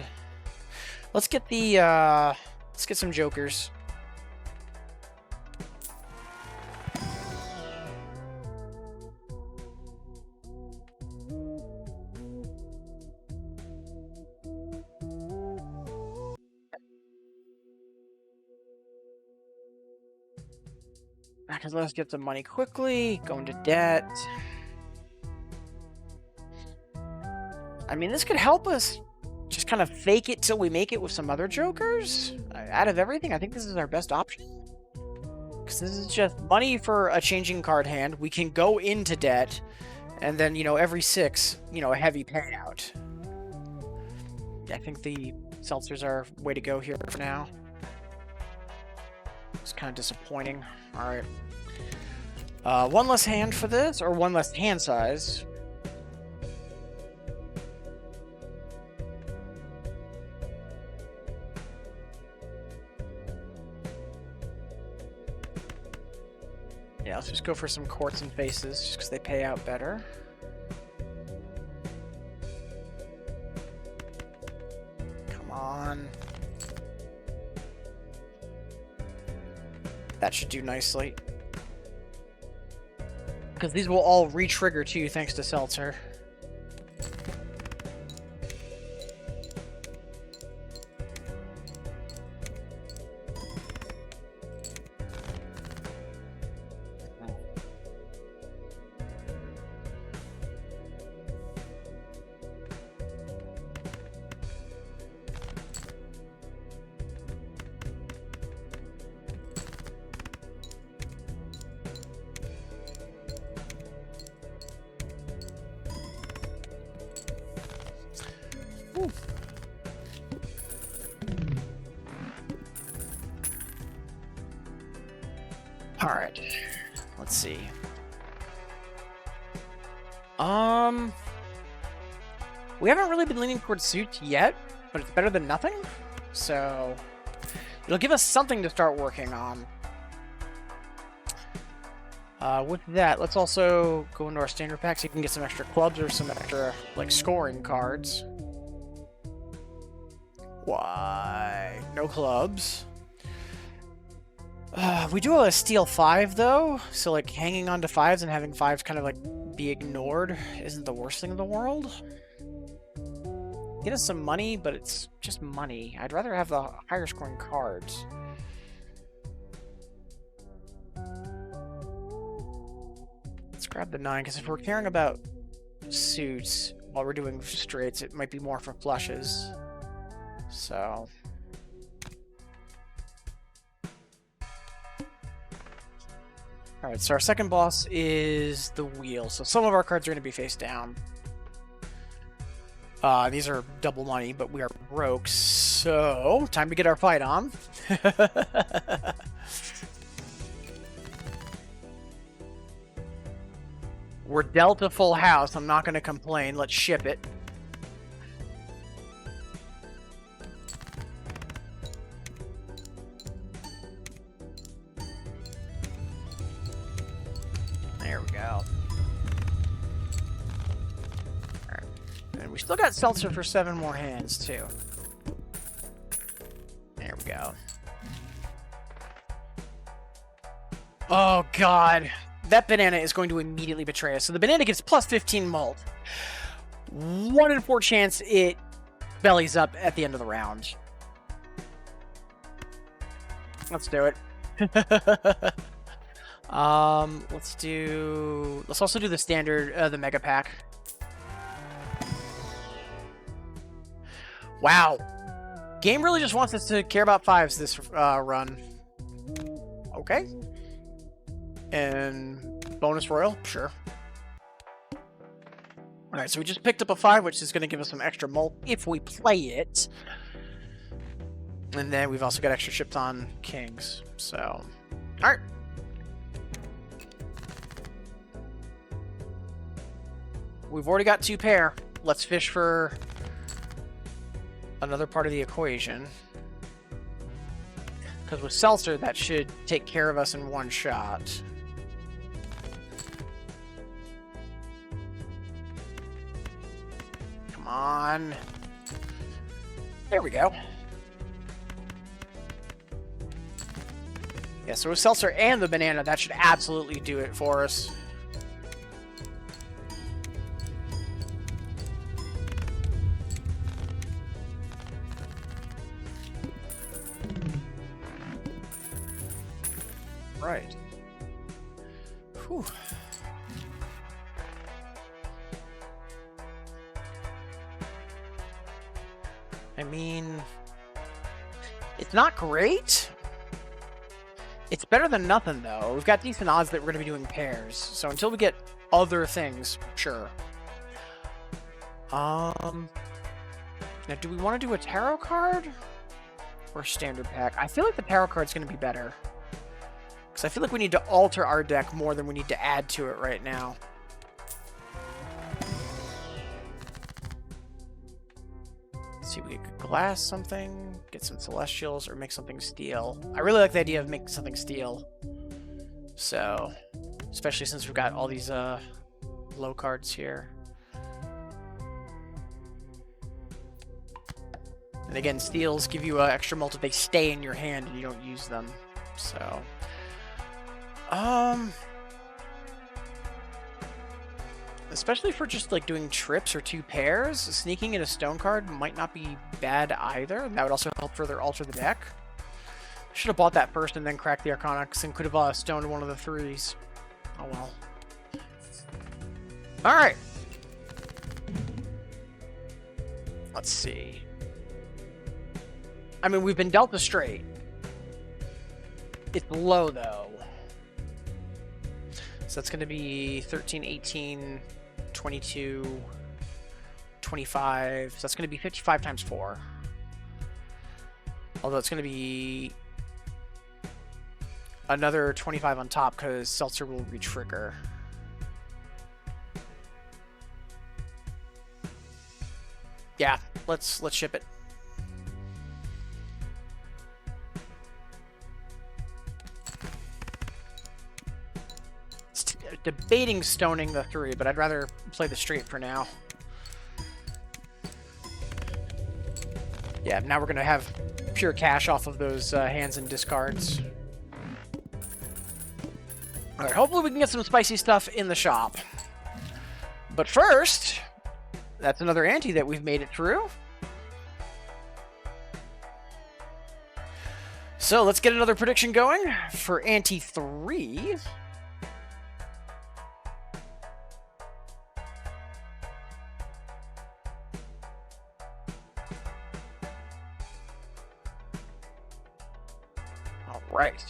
Let's get the let's get some jokers. Because let's get some money quickly. Go into debt. I mean, this could help us just kind of fake it till we make it with some other jokers. Out of everything, I think this is our best option. Because this is just money for a changing card hand. We can go into debt, and then, you know, every 6, you know, a heavy payout. I think the seltzers are way to go here for now. It's kind of disappointing. Alright. One less hand for this, or one less hand size. Yeah, let's just go for some courts and faces, just because they pay out better. Come on. That should do nicely. Because these will all re-trigger too, thanks to Seltzer. Alright, let's see. We haven't really been leaning towards suits yet, but it's better than nothing. So, it'll give us something to start working on. With that, let's also go into our standard pack so you can get some extra clubs or some extra, like, scoring cards. Why? No clubs. We do have a steal 5, though, so, like, hanging on to 5s and having 5s kind of, like, be ignored isn't the worst thing in the world. Get us some money, but it's just money. I'd rather have the higher scoring cards. Let's grab the 9, because if we're caring about suits while we're doing straights, it might be more for flushes. So... Alright, so our second boss is the wheel. So some of our cards are going to be face down. These are double money, but we are broke, so time to get our fight on. We're dealt a full house. I'm not going to complain. Let's ship it. There we go. Alright. And we still got Seltzer for 7 more hands, too. There we go. Oh, God. That banana is going to immediately betray us. So the banana gets plus 15 mult. 1 in 4 chance it bellies up at the end of the round. Let's do it. Let's also do the standard, the mega pack. Wow. Game really just wants us to care about 5s this run. Okay. And bonus royal, sure. Alright, so we just picked up a 5, which is going to give us some extra mult if we play it. And then we've also got extra chips on kings. So, alright. We've already got 2 pair. Let's fish for another part of the equation. Because with Seltzer, that should take care of us in 1 shot. Come on. There we go. Yeah, so with Seltzer and the banana, that should absolutely do it for us. Right. Whew. I mean, it's not great. It's better than nothing, though. We've got decent odds that we're going to be doing pairs. So until we get other things, sure. Now, do we want to do a tarot card? Or standard pack? I feel like the tarot card's going to be better. Because I feel like we need to alter our deck more than we need to add to it right now. Let's see, we could glass something, get some celestials, or make something steel. I really like the idea of making something steel. So, especially since we've got all these low cards here. And again, steels give you extra multi. They stay in your hand and you don't use them. So, especially for just like doing trips or 2 pairs, sneaking in a stone card might not be bad either. And that would also help further alter the deck. Should have bought that first and then cracked the Arcana, and could have stoned one of the 3s. Oh well. All right. Let's see. I mean, we've been dealt a straight. It's low, though. So that's going to be 13, 18, 22, 25. So that's going to be 55 times 4. Although it's going to be another 25 on top because Seltzer will re-trigger. Yeah, let's ship it. Debating stoning the 3, but I'd rather play the straight for now. Yeah, now we're going to have pure cash off of those hands and discards. Alright, hopefully we can get some spicy stuff in the shop. But first, that's another ante that we've made it through. So let's get another prediction going for ante 3. Right.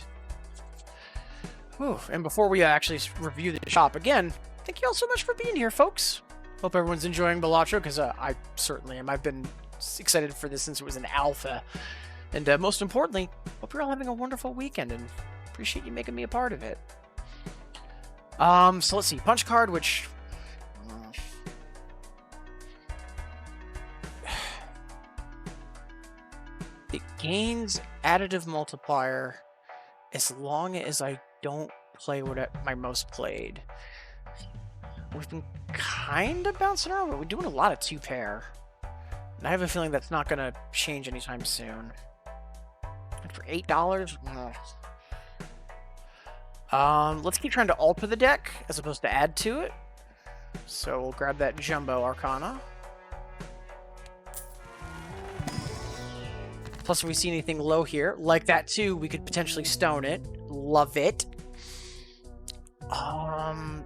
Whew. And before we actually review the shop again, thank you all so much for being here, folks. Hope everyone's enjoying Balatro, because I certainly am. I've been excited for this since it was an alpha. And most importantly, hope you're all having a wonderful weekend, and appreciate you making me a part of it. So let's see. Punch card, which... it gains additive multiplier as long as I don't play my most played. We've been kind of bouncing around, but we're doing a lot of 2-pair. And I have a feeling that's not going to change anytime soon. And for $8? Let's keep trying to alter the deck as opposed to add to it. So we'll grab that Jumbo Arcana. Plus, if we see anything low here, like that too, we could potentially stone it. Love it.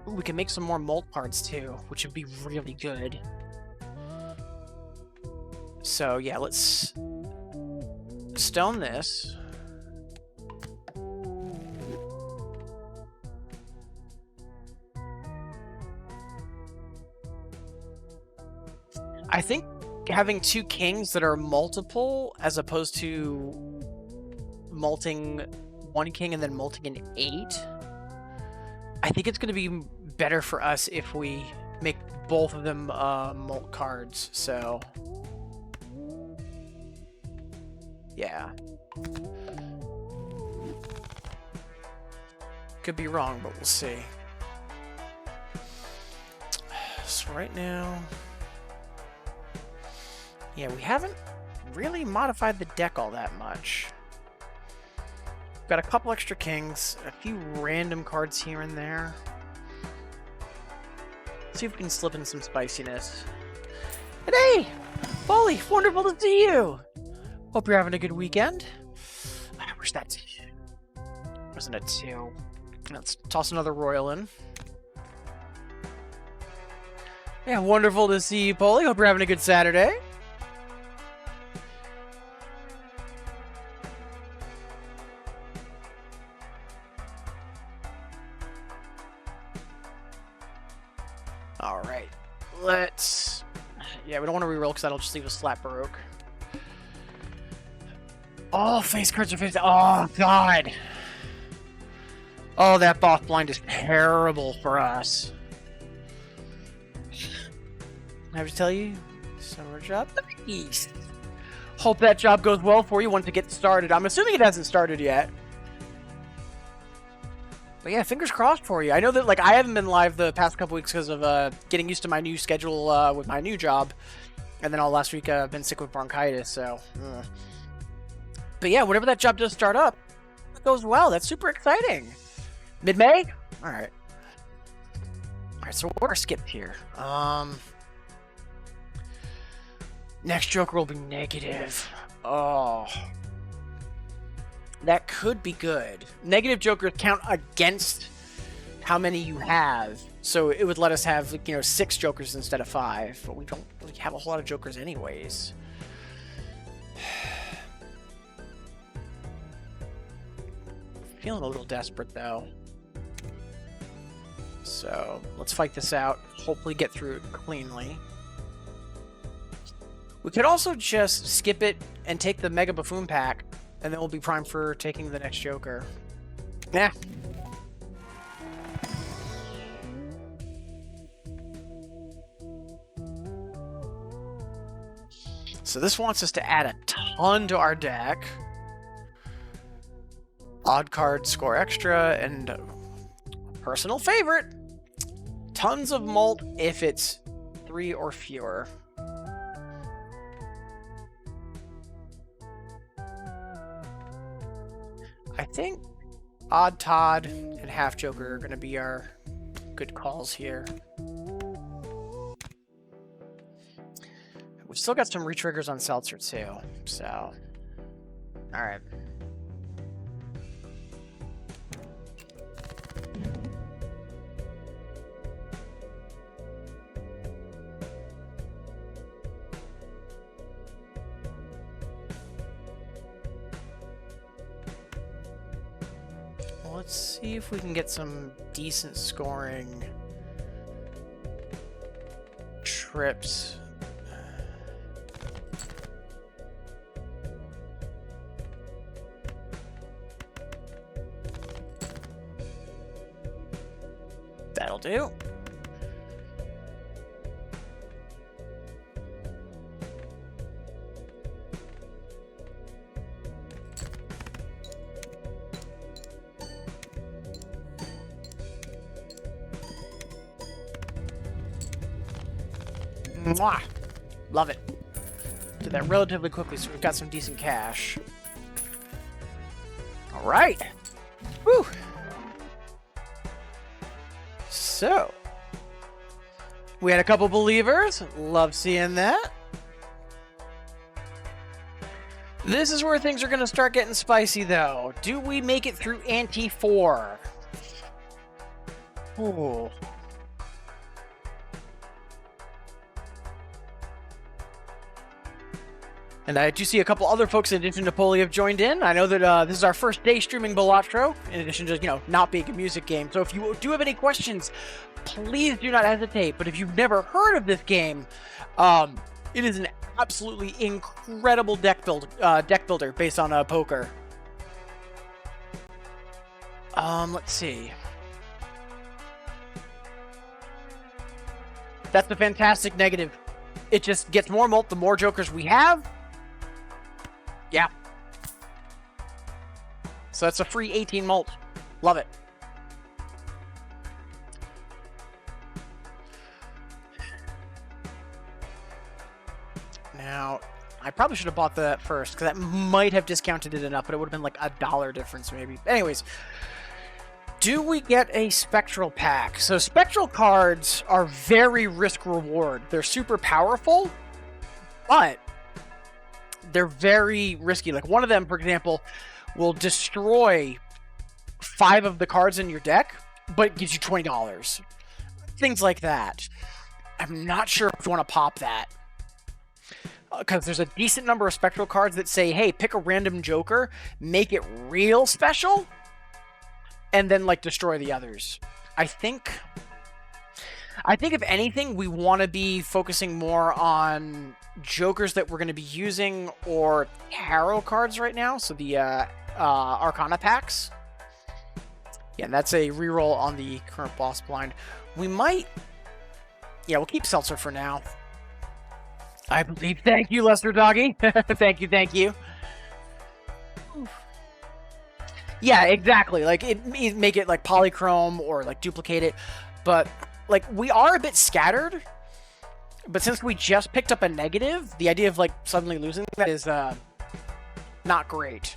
We can make some more molt cards too, which would be really good. So yeah, let's stone this. I think having 2 kings that are multiple as opposed to molting 1 king and then molting an 8, I think it's going to be better for us if we make both of them molt cards. So yeah, could be wrong, but we'll see. So right now, yeah, we haven't really modified the deck all that much. Got a couple extra kings, a few random cards here and there. Let's see if we can slip in some spiciness. And hey, Polly, wonderful to see you. Hope you're having a good weekend. I wish that wasn't a 2. Let's toss another royal in. Yeah, wonderful to see you, Polly. Hope you're having a good Saturday. Alright. Let's... Yeah, we don't want to reroll because that'll just leave us flat baroque. All face cards are 50. Oh, God. Oh, that boss blind is terrible for us. I have to tell you, summer job. Nice. Hope that job goes well for you once it gets started. I'm assuming it hasn't started yet. But yeah, fingers crossed for you. I know that like I haven't been live the past couple weeks because of getting used to my new schedule with my new job, and then all last week I've been sick with bronchitis. So, but yeah, whenever that job does start up, it goes well. That's super exciting. Mid-May. All right. All right. So we're skipped here. Next Joker will be negative. Oh. That could be good. Negative Jokers count against how many you have. So it would let us have, you know, 6 Jokers instead of 5. But we don't really have a whole lot of Jokers anyways. Feeling a little desperate, though. So let's fight this out. Hopefully get through it cleanly. We could also just skip it and take the Mega Buffoon pack, and then we'll be primed for taking the next Joker. Nah. So this wants us to add a ton to our deck. Odd card, score extra, and personal favorite, tons of mult if it's 3 or fewer. I think Odd Todd and Half Joker are going to be our good calls here. We've still got some retriggers on Seltzer too, so alright. Let's see if we can get some decent scoring trips. That'll do. Mwah! Love it. Did that relatively quickly, so we've got some decent cash. Alright! Woo! So, we had a couple believers. Love seeing that. This is where things are going to start getting spicy, though. Do we make it through Ante 4? Ooh. And I do see a couple other folks in addition to Poli have joined in. I know that this is our first day streaming Balatro, in addition to, you know, not being a music game. So if you do have any questions, please do not hesitate. But if you've never heard of this game, it is an absolutely incredible deck builder based on poker. Let's see. That's a fantastic negative. It just gets more mult the more Jokers we have. Yeah. So that's a free 18 mult. Love it. Now, I probably should have bought that first, because that might have discounted it enough, but it would have been like $1 difference maybe. Anyways, do we get a Spectral pack? So Spectral cards are very risk-reward. They're super powerful, but they're very risky. Like one of them, for example, will destroy 5 of the cards in your deck, but it gives you $20. Things like that. I'm not sure if you want to pop that. Because there's a decent number of Spectral cards that say, hey, pick a random Joker, make it real special, and then, like, destroy the others. I think I think if anything, we want to be focusing more on jokers that we're going to be using or tarot cards right now. So the Arcana packs. Yeah, and that's a reroll on the current boss blind. We might... Yeah, we'll keep Seltzer for now. I believe. Thank you, Lester Doggy. Thank you, thank you. Yeah, exactly. Like, it make it like polychrome or like duplicate it. But like, we are a bit scattered. But since we just picked up a negative, the idea of like suddenly losing that is not great.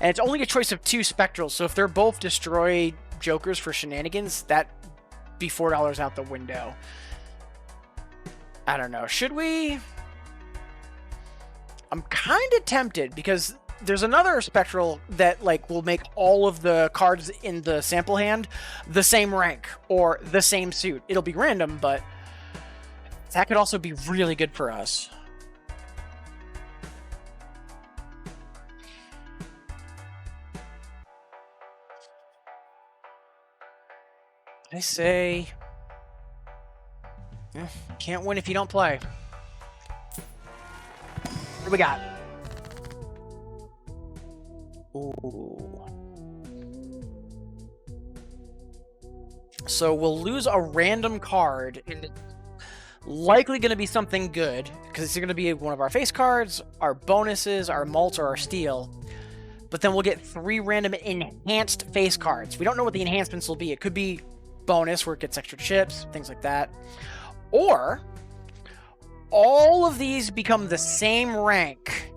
And it's only a choice of 2 spectrals, so if they're both destroy jokers for shenanigans, that'd be $4 out the window. I don't know. Should we? I'm kind of tempted because there's another spectral that like will make all of the cards in the sample hand the same rank or the same suit. It'll be random, but that could also be really good for us. I say, can't win if you don't play. What do we got? Ooh. So we'll lose a random card, and it's likely going to be something good, because it's going to be one of our face cards, our bonuses, our mult, or our steal. But then we'll get 3 random enhanced face cards. We don't know what the enhancements will be. It could be bonus, where it gets extra chips, things like that. Or all of these become the same rank,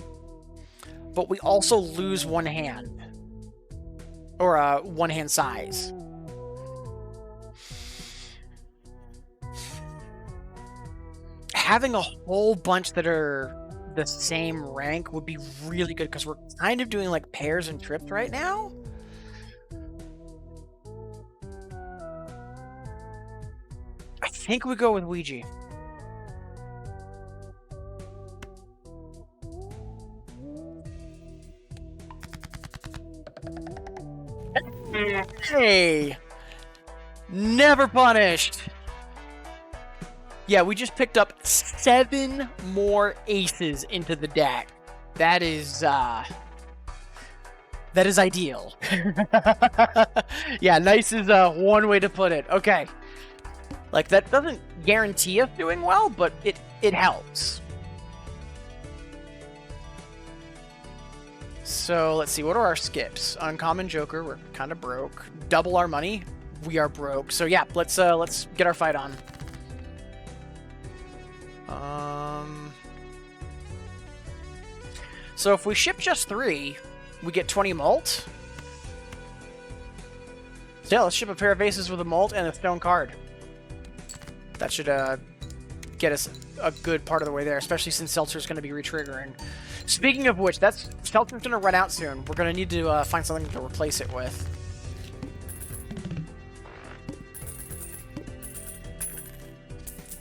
but we also lose 1 hand. Or 1 hand size. Having a whole bunch that are the same rank would be really good, because we're kind of doing like pairs and trips right now. I think we go with Ouija. Hey! Never punished! Yeah, we just picked up 7 more aces into the deck. That is ideal. Yeah, nice is one way to put it. Okay. Like, that doesn't guarantee us doing well, but it helps. So, let's see, what are our skips? Uncommon Joker, we're kind of broke. Double our money, we are broke. So yeah, let's get our fight on. So if we ship just 3, we get 20 mult. So yeah, let's ship a pair of aces with a mult and a stone card. That should get us a good part of the way there, especially since Seltzer's going to be retriggering. Speaking of which, Seltzer's going to run out soon. We're going to need to find something to replace it with.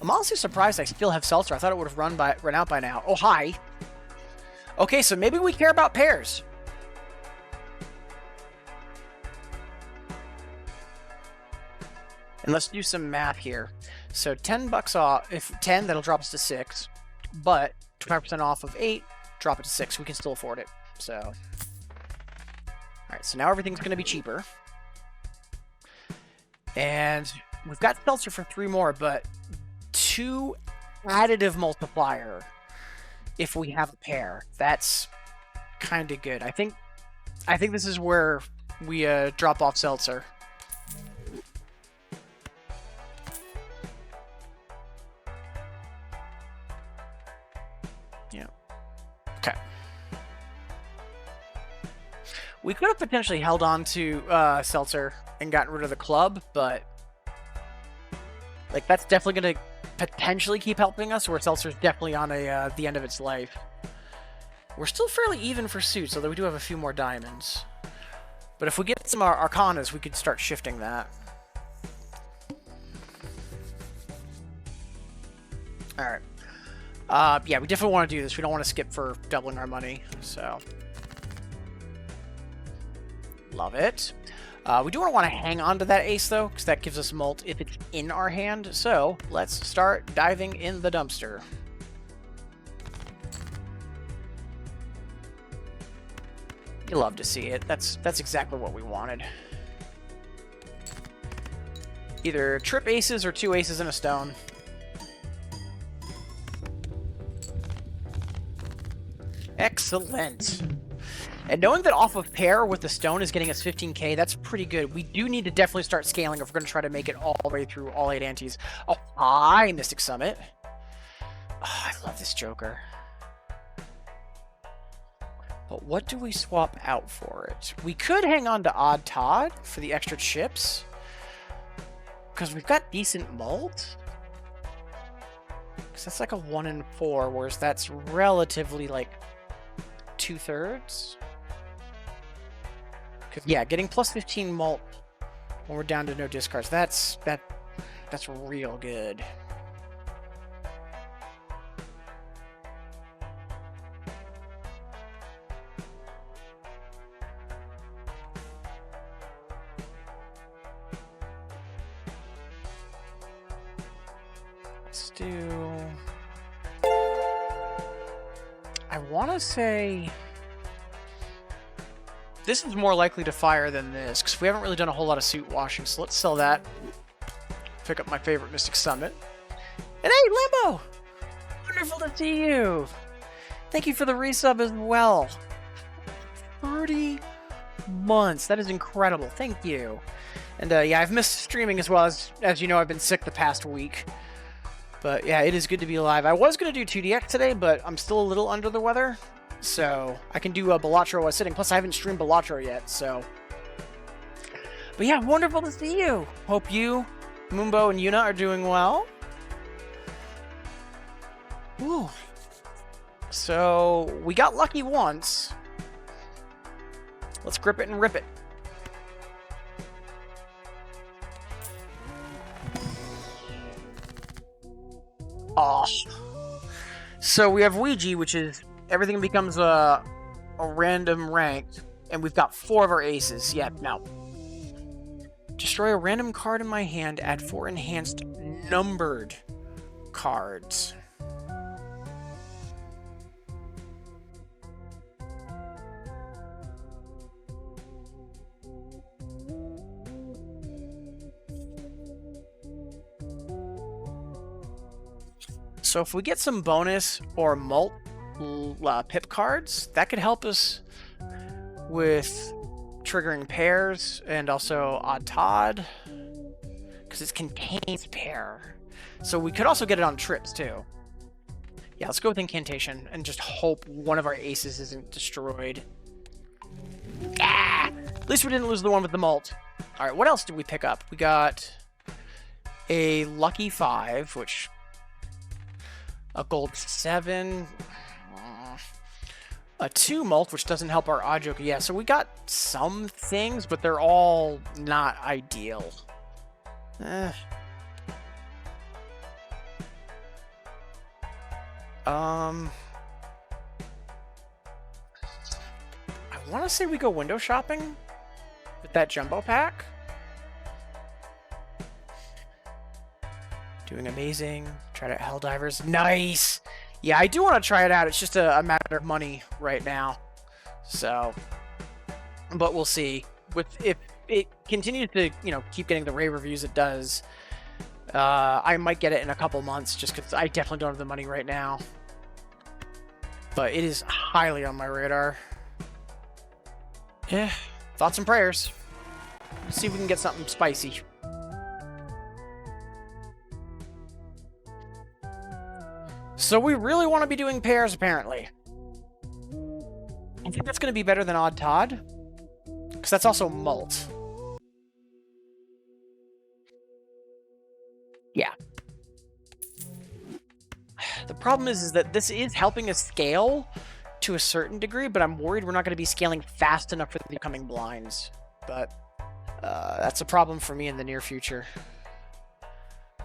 I'm honestly surprised I still have Seltzer. I thought it would have run out by now. Oh, hi. Okay, so maybe we care about pairs. And let's do some math here. So 10 bucks off, if 10, that'll drop us to 6. But 25% off of 8, drop it to 6. We can still afford it. So, all right, so now everything's going to be cheaper. And we've got Seltzer for 3 more, but 2 additive multiplier if we have a pair. That's kind of good. I think this is where we drop off Seltzer. Yeah. Okay. We could have potentially held on to Seltzer and gotten rid of the club, but like that's definitely going to potentially keep helping us, where Seltzer's definitely on the end of its life. We're still fairly even for suits, although we do have a few more diamonds. But if we get some Arcanas, we could start shifting that. Alright. Yeah, we definitely want to do this. We don't want to skip for doubling our money, so... Love it. We do want to hang on to that ace, though, because that gives us mult if it's in our hand. So let's start diving in the dumpster. You love to see it. That's exactly what we wanted. Either trip aces or 2 aces and a stone. Excellent. And knowing that off of pair with the stone is getting us 15k, that's pretty good. We do need to definitely start scaling if we're going to try to make it all the way through all 8 antes. Oh, hi, Mystic Summit. Oh, I love this Joker. But what do we swap out for it? We could hang on to Odd Todd for the extra chips. Because we've got decent mult. Because that's like a 1 in 4, whereas that's relatively like 2/3. Yeah, getting plus 15 mult when we're down to no discards, that's real good. Let's do... I want to say... This is more likely to fire than this, because we haven't really done a whole lot of suit washing, so let's sell that. Pick up my favorite Mystic Summit. And hey, Limbo! Wonderful to see you! Thank you for the resub as well. 30 months. That is incredible. Thank you. And yeah, I've missed streaming as well. As you know, I've been sick the past week. But yeah, it is good to be alive. I was going to do 2DX today, but I'm still a little under the weather. So I can do a Balatro while sitting. Plus, I haven't streamed Balatro yet, so. But yeah, wonderful to see you. Hope you, Mumbo, and Yuna are doing well. Ooh. So we got lucky once. Let's grip it and rip it. Oh. So we have Ouija, which is everything becomes a random ranked, and we've got 4 of our aces. Yeah, now. Destroy a random card in my hand, add 4 enhanced numbered cards. So if we get some bonus or mult pip cards, that could help us with triggering pairs and also Odd Todd, because it contains pair. So we could also get it on trips too. Yeah, let's go with Incantation and just hope one of our aces isn't destroyed. Ah! At least we didn't lose the one with the mult. Alright, what else did we pick up? We got a lucky 5, which... a gold 7... a 2 mult, which doesn't help our odd joker. Yeah, so we got some things, but they're all not ideal. I want to say we go window shopping with that jumbo pack. Doing amazing. Try to Helldivers. Nice! Yeah, I do want to try it out. It's just a matter of money right now. So, but we'll see. If it continues to, keep getting the rave reviews it does, I might get it in a couple months just because I definitely don't have the money right now. But it is highly on my radar. Yeah, thoughts and prayers. Let's see if we can get something spicy. So we really want to be doing pairs, apparently. I think that's going to be better than Odd Todd, because that's also mult. Yeah. The problem is that this is helping us scale to a certain degree, but I'm worried we're not going to be scaling fast enough for the coming blinds. But that's a problem for me in the near future.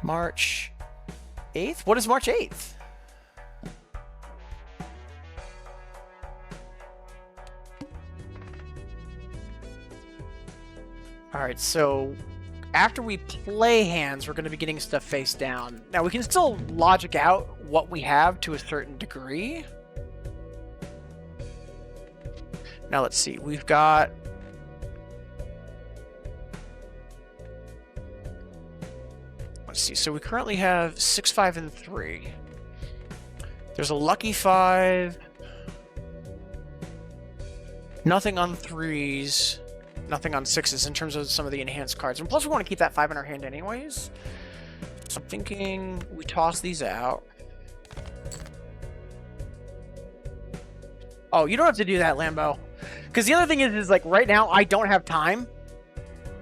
March 8th? What is March 8th? All right, so after we play hands, we're going to be getting stuff face down. Now, we can still logic out what we have to a certain degree. Now, let's see. We've got... Let's see. So we currently have 6, 5, and 3. There's a lucky 5. Nothing on 3s. Nothing on 6s in terms of some of the enhanced cards. And plus, we want to keep that 5 in our hand anyways. So I'm thinking we toss these out. Oh, you don't have to do that, Lambo. Because the other thing is like right now, I don't have time.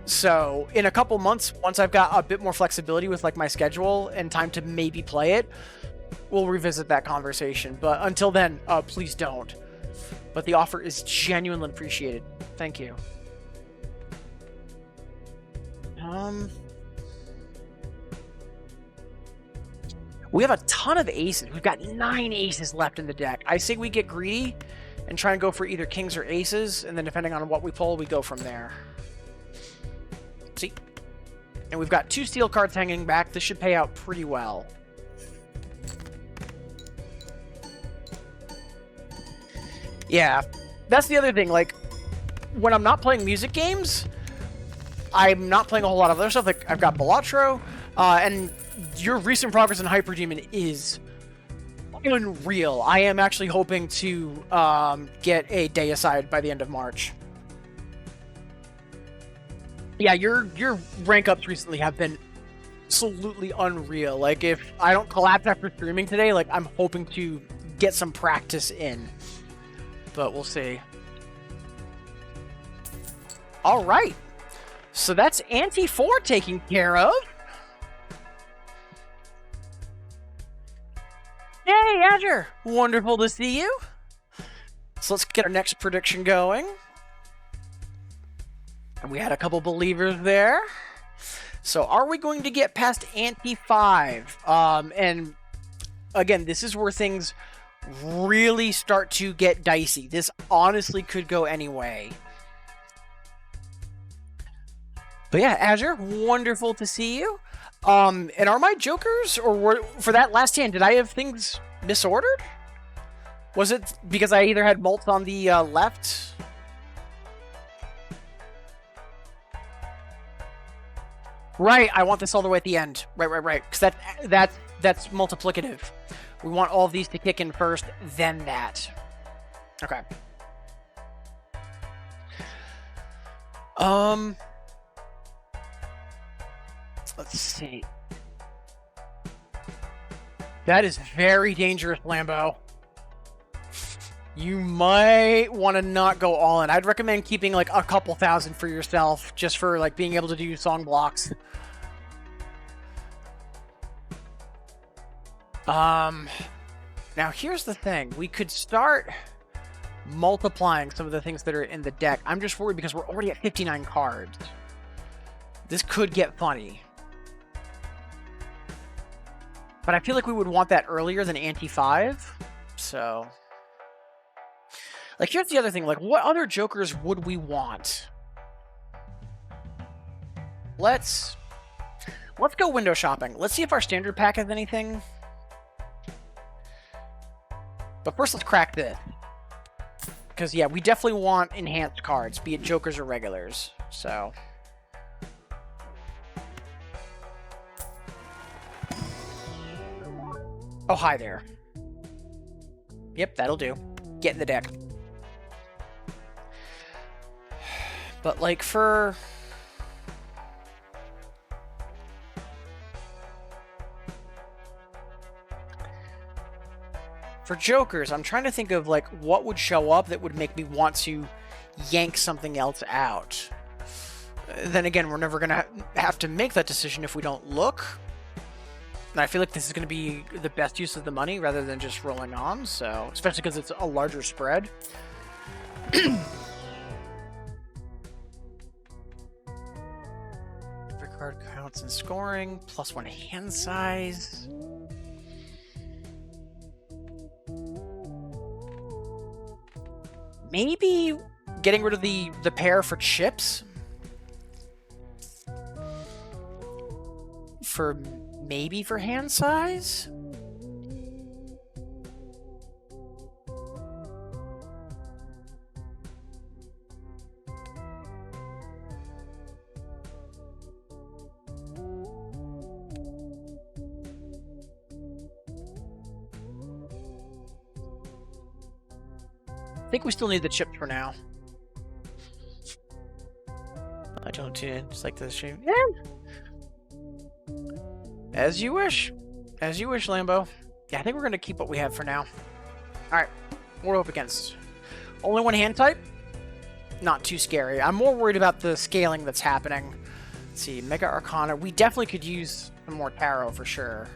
So in a couple months, once I've got a bit more flexibility with like my schedule and time to maybe play it, we'll revisit that conversation. But until then, please don't. But the offer is genuinely appreciated. Thank you. We have a ton of aces. We've got 9 aces left in the deck. I say we get greedy and try and go for either kings or aces, and then depending on what we pull, we go from there. See? And we've got 2 steel cards hanging back. This should pay out pretty well. Yeah, that's the other thing. Like, when I'm not playing music games, I'm not playing a whole lot of other stuff. Like, I've got Balatro, and your recent progress in Hyperdemon is unreal. I am actually hoping to get a Deicide by the end of March. Yeah, your rank ups recently have been absolutely unreal. Like, if I don't collapse after streaming today, like, I'm hoping to get some practice in. But we'll see. All right. So that's Ante 4 taken care of. Hey, Azure! Wonderful to see you. So let's get our next prediction going. And we had a couple believers there. So are we going to get past Ante 5? And again, this is where things really start to get dicey. This honestly could go any way. But yeah, Azure, wonderful to see you. And are my jokers, or for that last hand, did I have things misordered? Was it because I either had mults on the left? Right, I want this all the way at the end. Right. Because that's multiplicative. We want all of these to kick in first, then that. Okay. Let's see. That is very dangerous, Lambo. You might want to not go all in. I'd recommend keeping like a couple thousand for yourself, just for like being able to do song blocks. Now here's the thing. We could start multiplying some of the things that are in the deck. I'm just worried because we're already at 59 cards. This could get funny. But I feel like we would want that earlier than Ante 5. So... like, here's the other thing. Like, what other jokers would we want? Let's go window shopping. Let's see if our standard pack has anything. But first, let's crack this. Because, yeah, we definitely want enhanced cards, be it jokers or regulars. So... oh, hi there. Yep, that'll do. Get in the deck. But, like, for jokers, I'm trying to think of, like, what would show up that would make me want to yank something else out. Then again, we're never going to have to make that decision if we don't look. And I feel like this is going to be the best use of the money rather than just rolling on, so... especially because it's a larger spread. Every card counts in scoring, +1 hand size. Maybe getting rid of the pair for chips? for maybe for hand size? I think we still need the chips for now. I don't tune in, just like the stream. Yeah. As you wish. As you wish, Lambo. Yeah, I think we're going to keep what we have for now. Alright, what are we up against? Only one hand type? Not too scary. I'm more worried about the scaling that's happening. Let's see, Mega Arcana. We definitely could use some more Tarot for sure.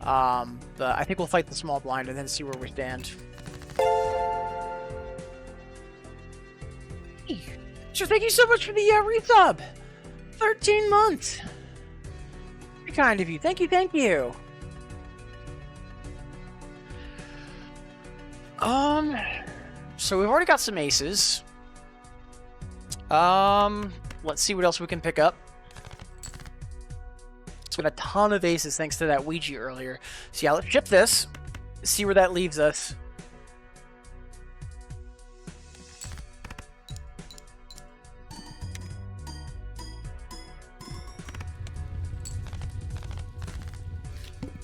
But I think we'll fight the small blind and then see where we stand. Sure, thank you so much for the resub. 13 months. Very kind of you. Thank you, thank you. So we've already got some aces. Let's see what else we can pick up. So we got a ton of aces thanks to that Ouija earlier. So yeah, let's ship this. See where that leaves us.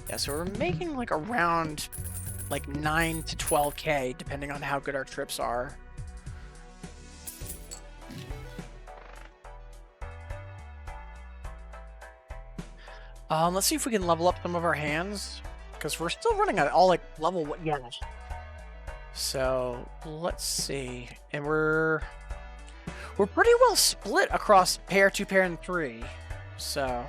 Yeah, so we're making like around like 9 to 12K depending on how good our trips are. Let's see if we can level up some of our hands because we're still running at all like level what? Yeah. So let's see, and we're pretty well split across pair, 2 pair, and 3. So.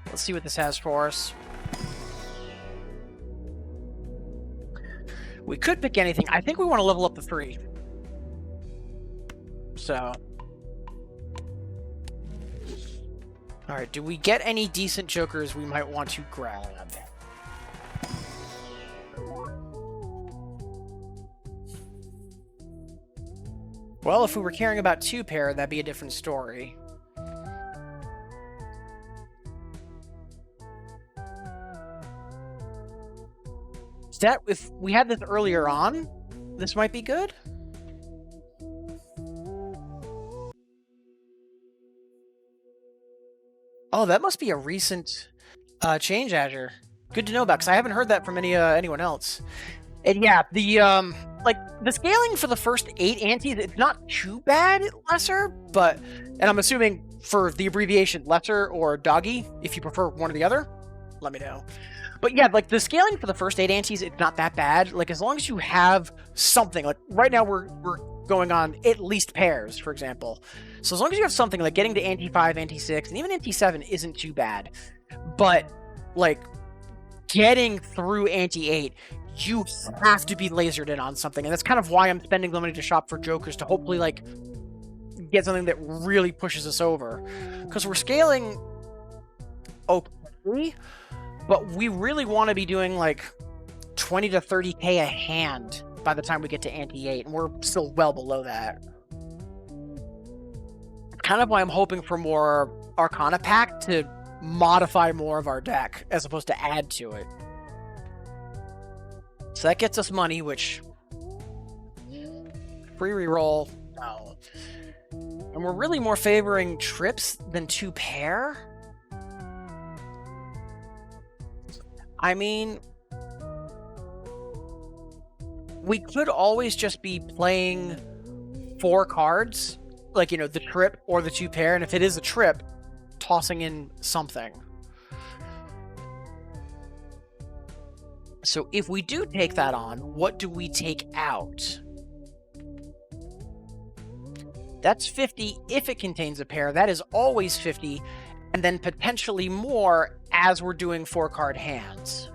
Let's see what this has for us. We could pick anything. I think we want to level up the 3. So. Alright, do we get any decent jokers we might want to grab? Well, if we were caring about 2 pair, that'd be a different story. That if we had this earlier on, this might be good. Oh, that must be a recent change, Azure. Good to know about, because I haven't heard that from anyone else. And yeah, the like the scaling for the first 8 antes, it's not too bad at lesser, but and I'm assuming for the abbreviation lesser or doggy, if you prefer one or the other, let me know. But yeah, like the scaling for the first 8 antes, it's not that bad. Like as long as you have something, like right now we're going on at least pairs, for example. So as long as you have something, like getting to ante 5, ante 6, and even ante 7 isn't too bad. But like getting through ante 8, you have to be lasered in on something. And that's kind of why I'm spending the money to shop for jokers, to hopefully like get something that really pushes us over. Because we're scaling okay, but we really want to be doing like 20 to 30K a hand by the time we get to ante 8, and we're still well below that. Kind of why I'm hoping for more Arcana pack to modify more of our deck as opposed to add to it. So that gets us money, which free reroll, no. And we're really more favoring trips than 2 pair. I mean, we could always just be playing 4 cards, like, you know, the trip or the 2 pair, and if it is a trip, tossing in something. So if we do take that on, what do we take out? That's 50 if it contains a pair. That is always 50, and then potentially more as we're doing 4-card hands.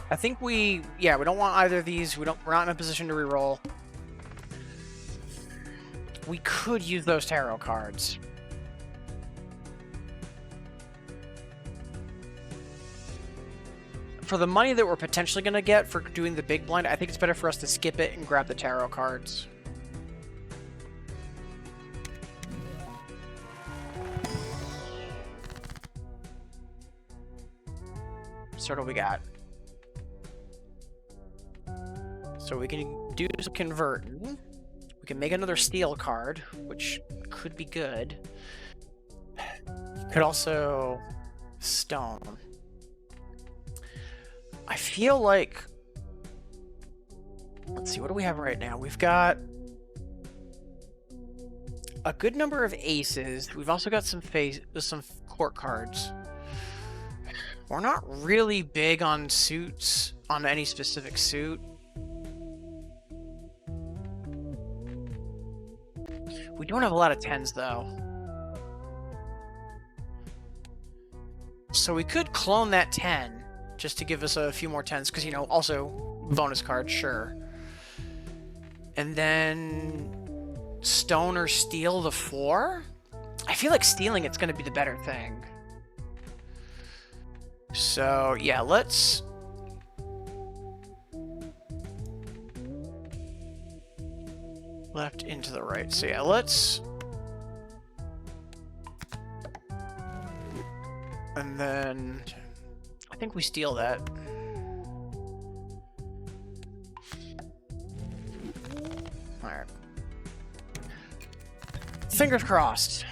I think we don't want either of these. We're not in a position to reroll. We could use those tarot cards. for the money that we're potentially going to get for doing the big blind, I think it's better for us to skip it and grab the tarot cards. So what do we got? So we can do some converting. We can make another steel card, which could be good. Could also stone. I feel like... Let's see, what do we have right now? We've got a good number of aces. We've also got some court cards. We're not really big on suits, on any specific suit. We don't have a lot of 10s, though. So we could clone that 10, just to give us a few more 10s, because, you know, also bonus card, sure. And then stone or steal the 4? I feel like stealing it's going to be the better thing. So, yeah, let's... Left into the right. So, yeah, let's... And then... I think we steal that. Alright. Fingers crossed.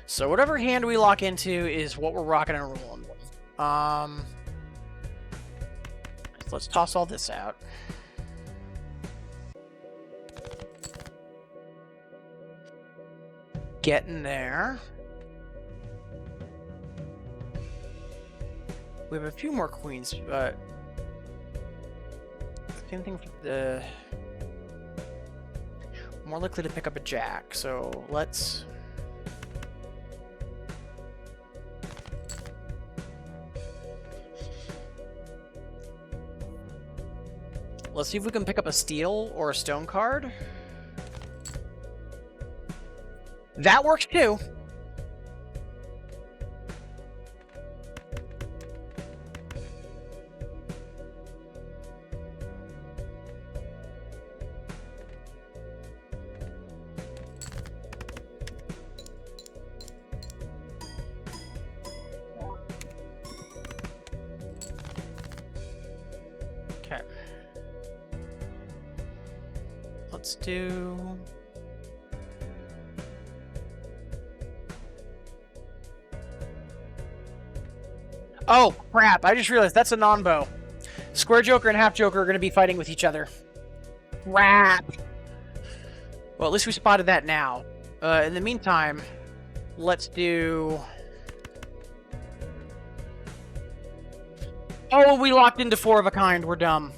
So whatever hand we lock into is what we're rocking and rolling with. Let's toss all this out. Getting there. We have a few more queens, but same thing for the... More likely to pick up a jack, so let's... Let's see if we can pick up a steel or a stone card. That works too. Okay. Let's do... Oh, crap. I just realized that's a non-bow. Square Joker and Half Joker are going to be fighting with each other. Crap. Well, at least we spotted that now. In the meantime, let's do... Oh, we locked into 4 of a kind. We're dumb.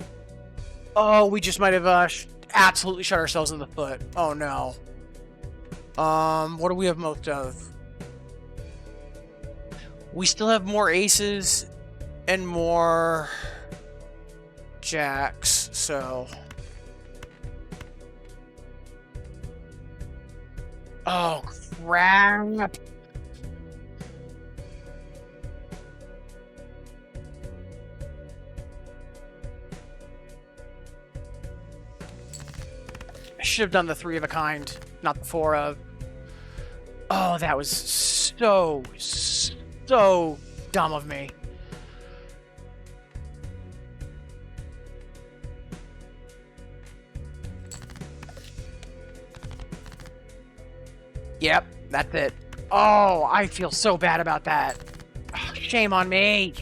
Oh, we just might have absolutely shot ourselves in the foot. Oh, no. What do we have most of? We still have more aces and more jacks, so... Oh, crap! I should have done the 3 of a kind, not the 4 of. Oh, that was so dumb of me. Yep, that's it. Oh, I feel so bad about that. Oh, shame on me.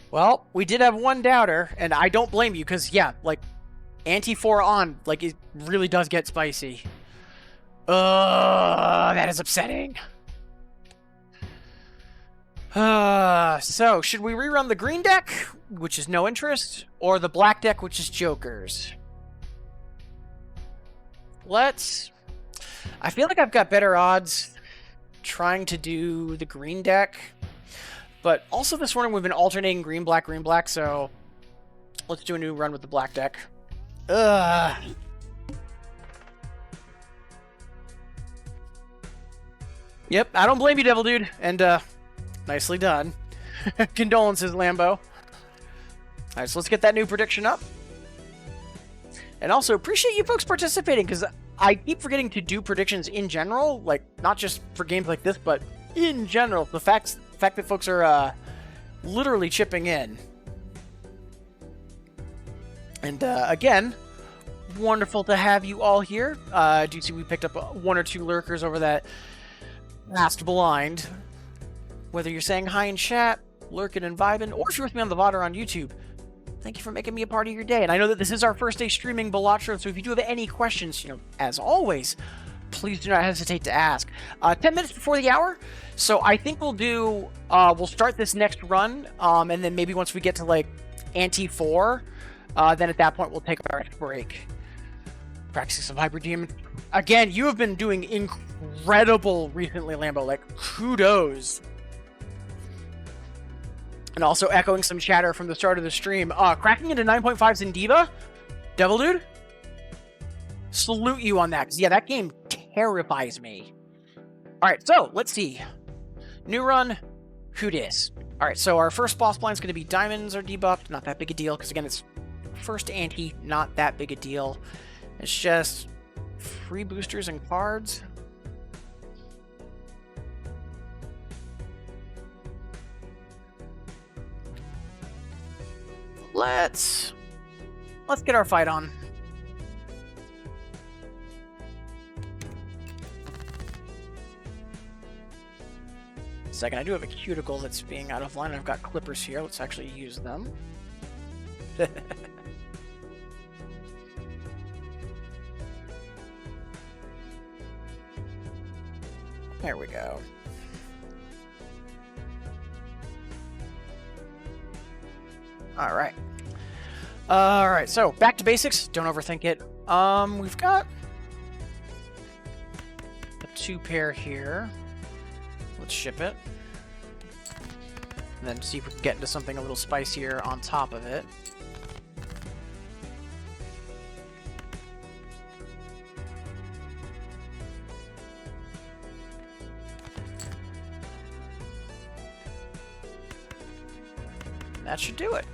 Well, we did have one doubter, and I don't blame you, because, yeah, like, anti-4 on, like, it really does get spicy. That is upsetting. So, should we rerun the green deck, which is no interest, or the black deck, which is jokers? Let's... I feel like I've got better odds trying to do the green deck. But also this morning we've been alternating green, black, so let's do a new run with the black deck. Ugh. Yep, I don't blame you, Devil Dude. And, nicely done. Condolences, Lambo. Alright, so let's get that new prediction up. And also, appreciate you folks participating, because I keep forgetting to do predictions in general, like, not just for games like this, but in general. The fact that folks are, literally chipping in. And, again, wonderful to have you all here. Do you see we picked up one or two lurkers over that last blind? Whether you're saying hi in chat, lurking and vibing, or if you're with me on the VOD or on YouTube, thank you for making me a part of your day. And I know that this is our first day streaming Balatro, so if you do have any questions, as always, please do not hesitate to ask. 10 minutes before the hour, so I think we'll start this next run, and then maybe once we get to, like, Ante 4, then at that point we'll take our next break. Practicing some Hybrid Demon. Again, you have been doing incredible recently, Lambo. Like, kudos. And also echoing some chatter from the start of the stream. Cracking into 9.5s in Diva? Devil Dude? Salute you on that. 'Cause, yeah, that game terrifies me. Alright, so, let's see. New run. Who dis? Alright, so our first boss blind is going to be diamonds are debuffed. Not that big a deal, because again, it's first ante. Not that big a deal. It's just free boosters and cards. Let's get our fight on. Second, I do have a cuticle that's being out of line. I've got clippers here. Let's actually use them. There we go. Alright. Alright, so back to basics. Don't overthink it. We've got a 2 pair here. Let's ship it. And then see if we can get into something a little spicier on top of it. That should do it.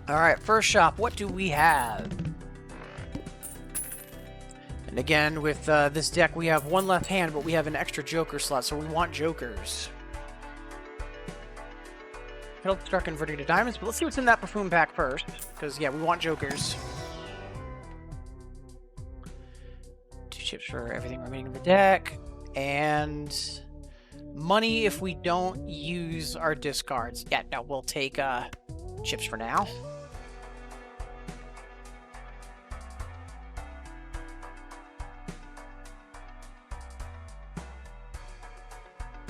Alright, first shop, what do we have? And again, with this deck, we have one left hand, but we have an extra joker slot, so we want jokers. It'll start converting to diamonds, but let's see what's in that perfume pack first. Because, yeah, we want jokers. 2 chips for everything remaining in the deck. And money if we don't use our discards. Yeah, no, we'll take chips for now.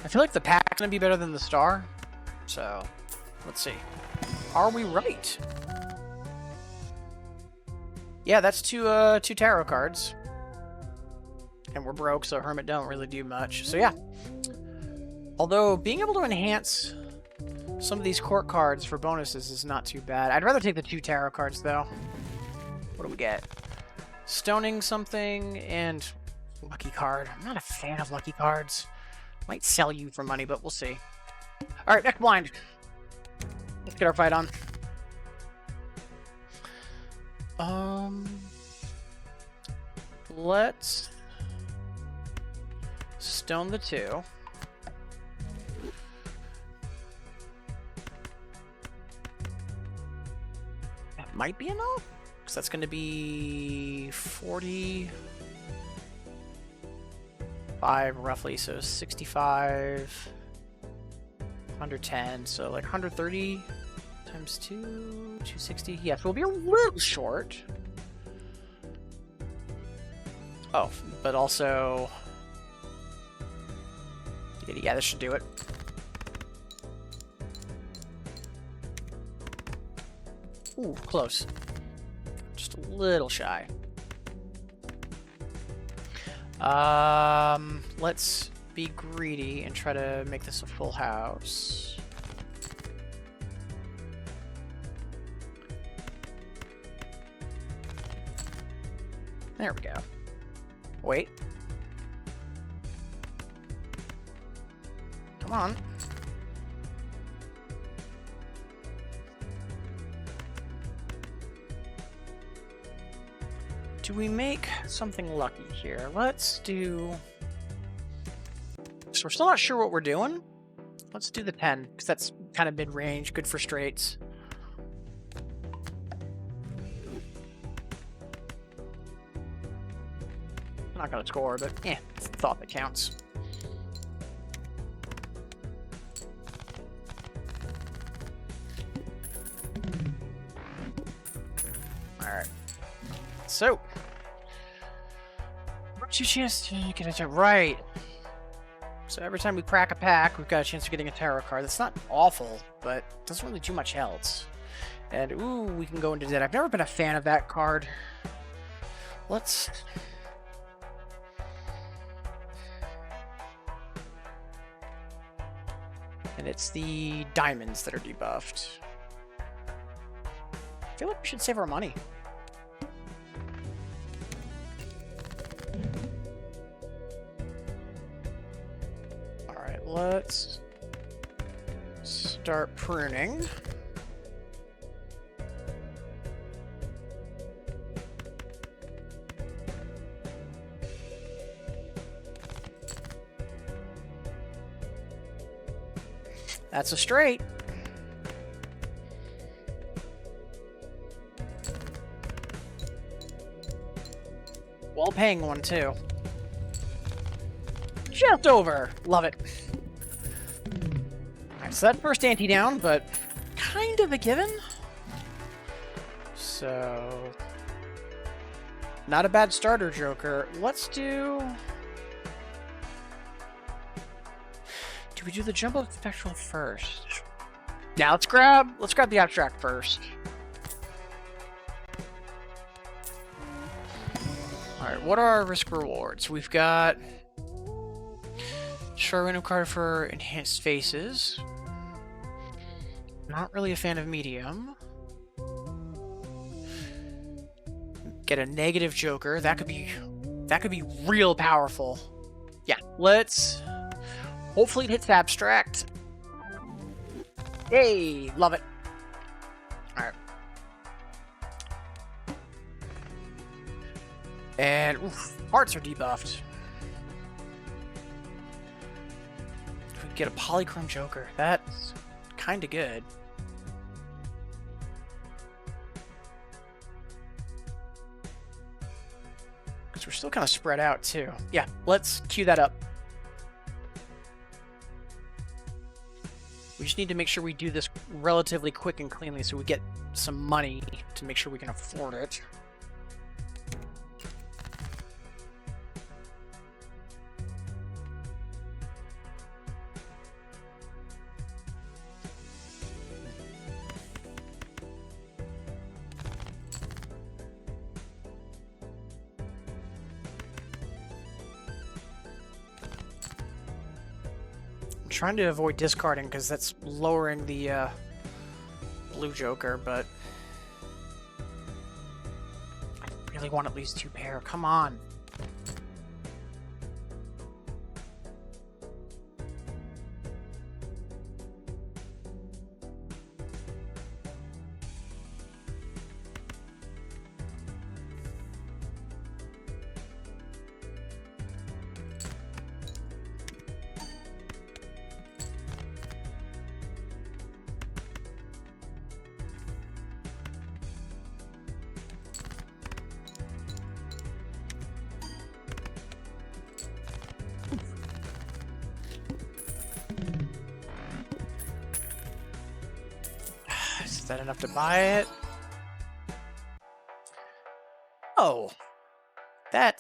I feel like the pack's gonna be better than the star. So, let's see. Are we right? Yeah, that's two tarot cards. And we're broke, so Hermit don't really do much. So yeah. Although, being able to enhance some of these court cards for bonuses is not too bad. I'd rather take the 2 tarot cards, though. What do we get? Stoning something and lucky card. I'm not a fan of lucky cards. Might sell you for money, but we'll see. Alright, next blind. Let's get our fight on. Let's stone the 2. That might be enough, because that's going to be 45 roughly, so 65, 110, so like 130 times 2, 260. Yeah, so we'll be a little short. Oh, but also... Yeah, this should do it. Ooh, close. Just a little shy. Let's be greedy and try to make this a full house. There we go. Wait. Come on. Do we make something lucky here? Let's do... So we're still not sure what we're doing. Let's do the 10, because that's kind of mid-range, good for straights. I'm not gonna score, but it's the thought that counts. Alright. So, what's your chance to get a right? So every time we crack a pack, we've got a chance of getting a tarot card. That's not awful, but doesn't really do much else. And ooh, we can go into debt. I've never been a fan of that card. Let's... And it's the diamonds that are debuffed. I feel like we should save our money. Alright, let's start pruning. That's a straight. Well-paying one, too. Just over. Love it. Alright, so that first ante down, but kind of a given. So... Not a bad starter, Joker. Let's do... Do we do the jumbo spectral first? Yeah, let's grab the abstract first. Alright, what are our risk rewards? We've got short random card for enhanced faces. Not really a fan of medium. Get a negative Joker. That could be real powerful. Yeah, let's hopefully it hits abstract. Yay! Love it. Alright. And, oof, hearts are debuffed. We get a polychrome Joker. That's kinda good. Because we're still kind of spread out, too. Yeah, let's queue that up. We just need to make sure we do this relatively quick and cleanly so we get some money to make sure we can afford it. Trying to avoid discarding because that's lowering the blue Joker, but I really want at least 2 pair. Come on. Is that enough to buy it? Oh, that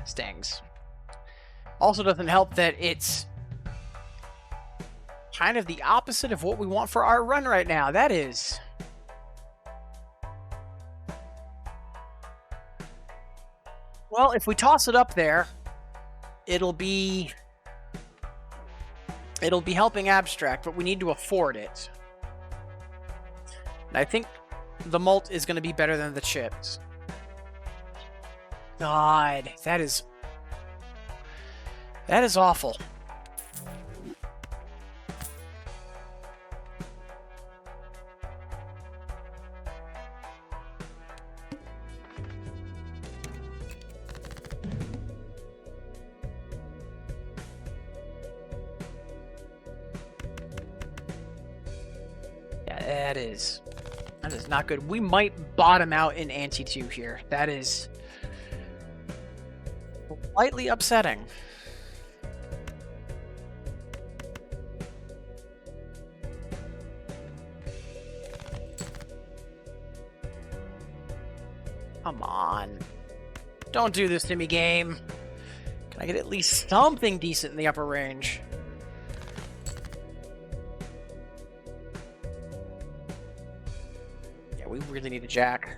stings. Also doesn't help that it's kind of the opposite of what we want for our run right now. That is... Well, if we toss it up there, it'll be helping abstract, but we need to afford it. And I think the malt is going to be better than the chips. God, that is awful. Yeah, that is not good. We might bottom out in ante 2 here. That is slightly upsetting. Come on. Don't do this to me, game. Can I get at least something decent in the upper range? Yeah, we really need a jack.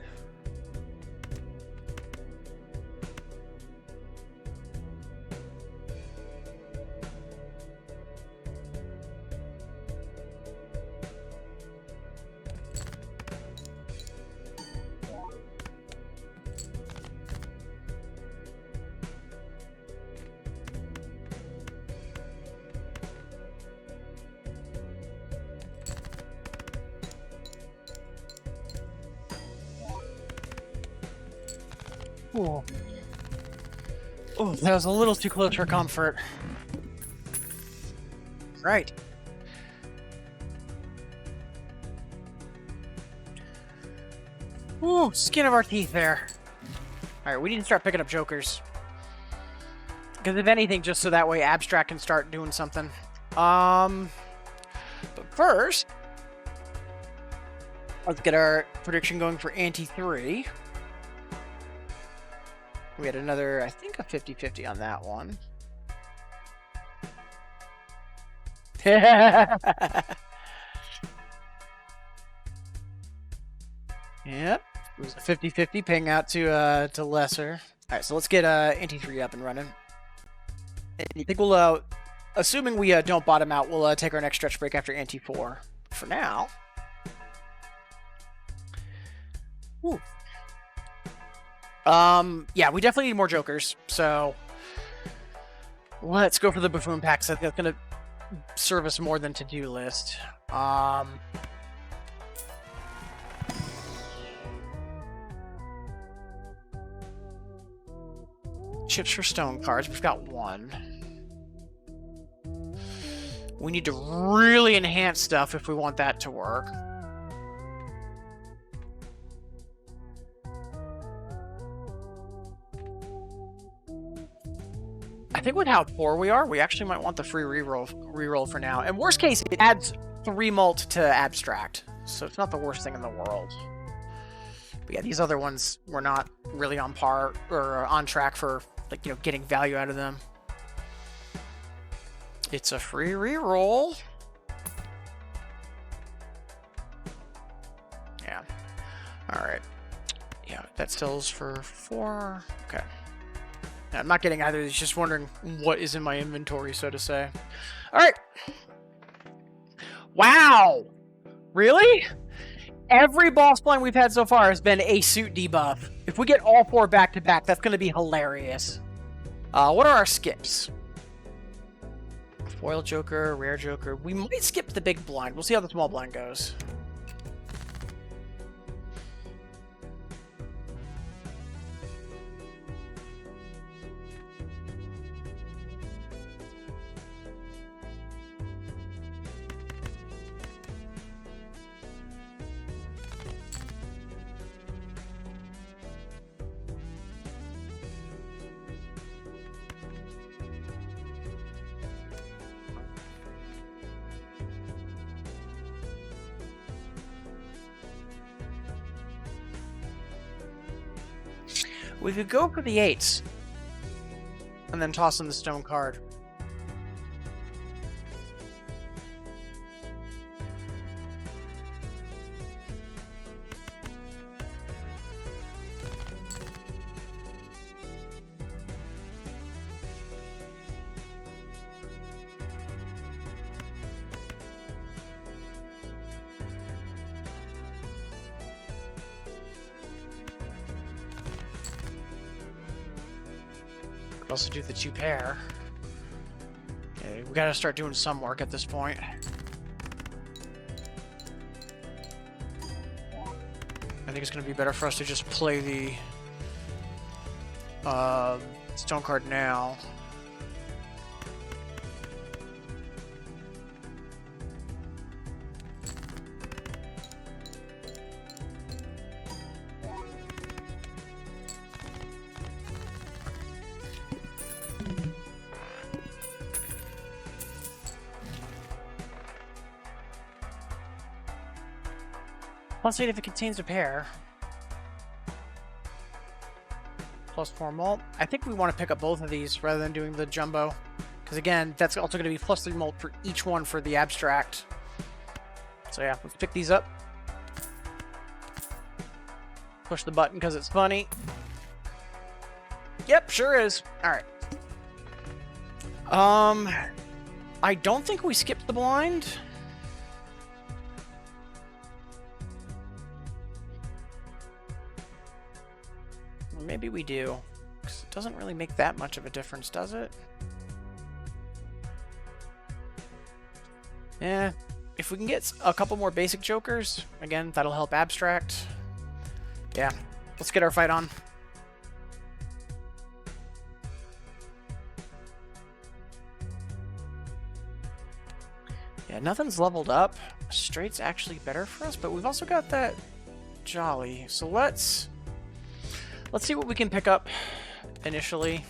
Ooh. Oh, that was a little too close for comfort. Right. Ooh, skin of our teeth there. Alright, we need to start picking up jokers. Because if anything, just so that way abstract can start doing something. But first, let's get our prediction going for ante 3. We had another, I think, a 50-50 on that one. Yep. It was a 50-50 paying out to lesser. All right, so let's get ante 3 up and running. And I think we'll, assuming we don't bottom out, we'll take our next stretch break after ante 4. For now. Ooh. Yeah, we definitely need more jokers, so let's go for the buffoon packs. I think that's gonna serve us more than to-do list. Chips for stone cards. We've got 1. We need to really enhance stuff if we want that to work. I think with how poor we are, we actually might want the free reroll for now. And worst case, it adds 3 malt to abstract, so it's not the worst thing in the world. But yeah, these other ones were not really on par or on track for, like, you know, getting value out of them. It's a free reroll. Yeah. All right. Yeah, that sells for 4. Okay. I'm not getting either. It's just wondering what is in my inventory, so to say. All right. Wow. Really? Every boss blind we've had so far has been a suit debuff. If we get all 4 back-to-back, that's going to be hilarious. What are our skips? Foil Joker, Rare Joker. We might skip the big blind. We'll see how the small blind goes. We could go for the 8s. And then toss in the stone card. also do the 2 pair. Okay, we gotta start doing some work at this point. I think it's gonna be better for us to just play the stone card now. Plus 8 if it contains a pair. Plus 4 mult. I think we want to pick up both of these rather than doing the jumbo. Because again, that's also going to be plus 3 mult for each one for the abstract. So yeah, let's pick these up. Push the button because it's funny. Yep, sure is. Alright. I don't think we skipped the blind. Maybe we do, because it doesn't really make that much of a difference, does it? Yeah, if we can get a couple more basic jokers, again, that'll help abstract. Yeah, let's get our fight on. Yeah, nothing's leveled up. Straight's actually better for us, but we've also got that Jolly. So let's see what we can pick up initially.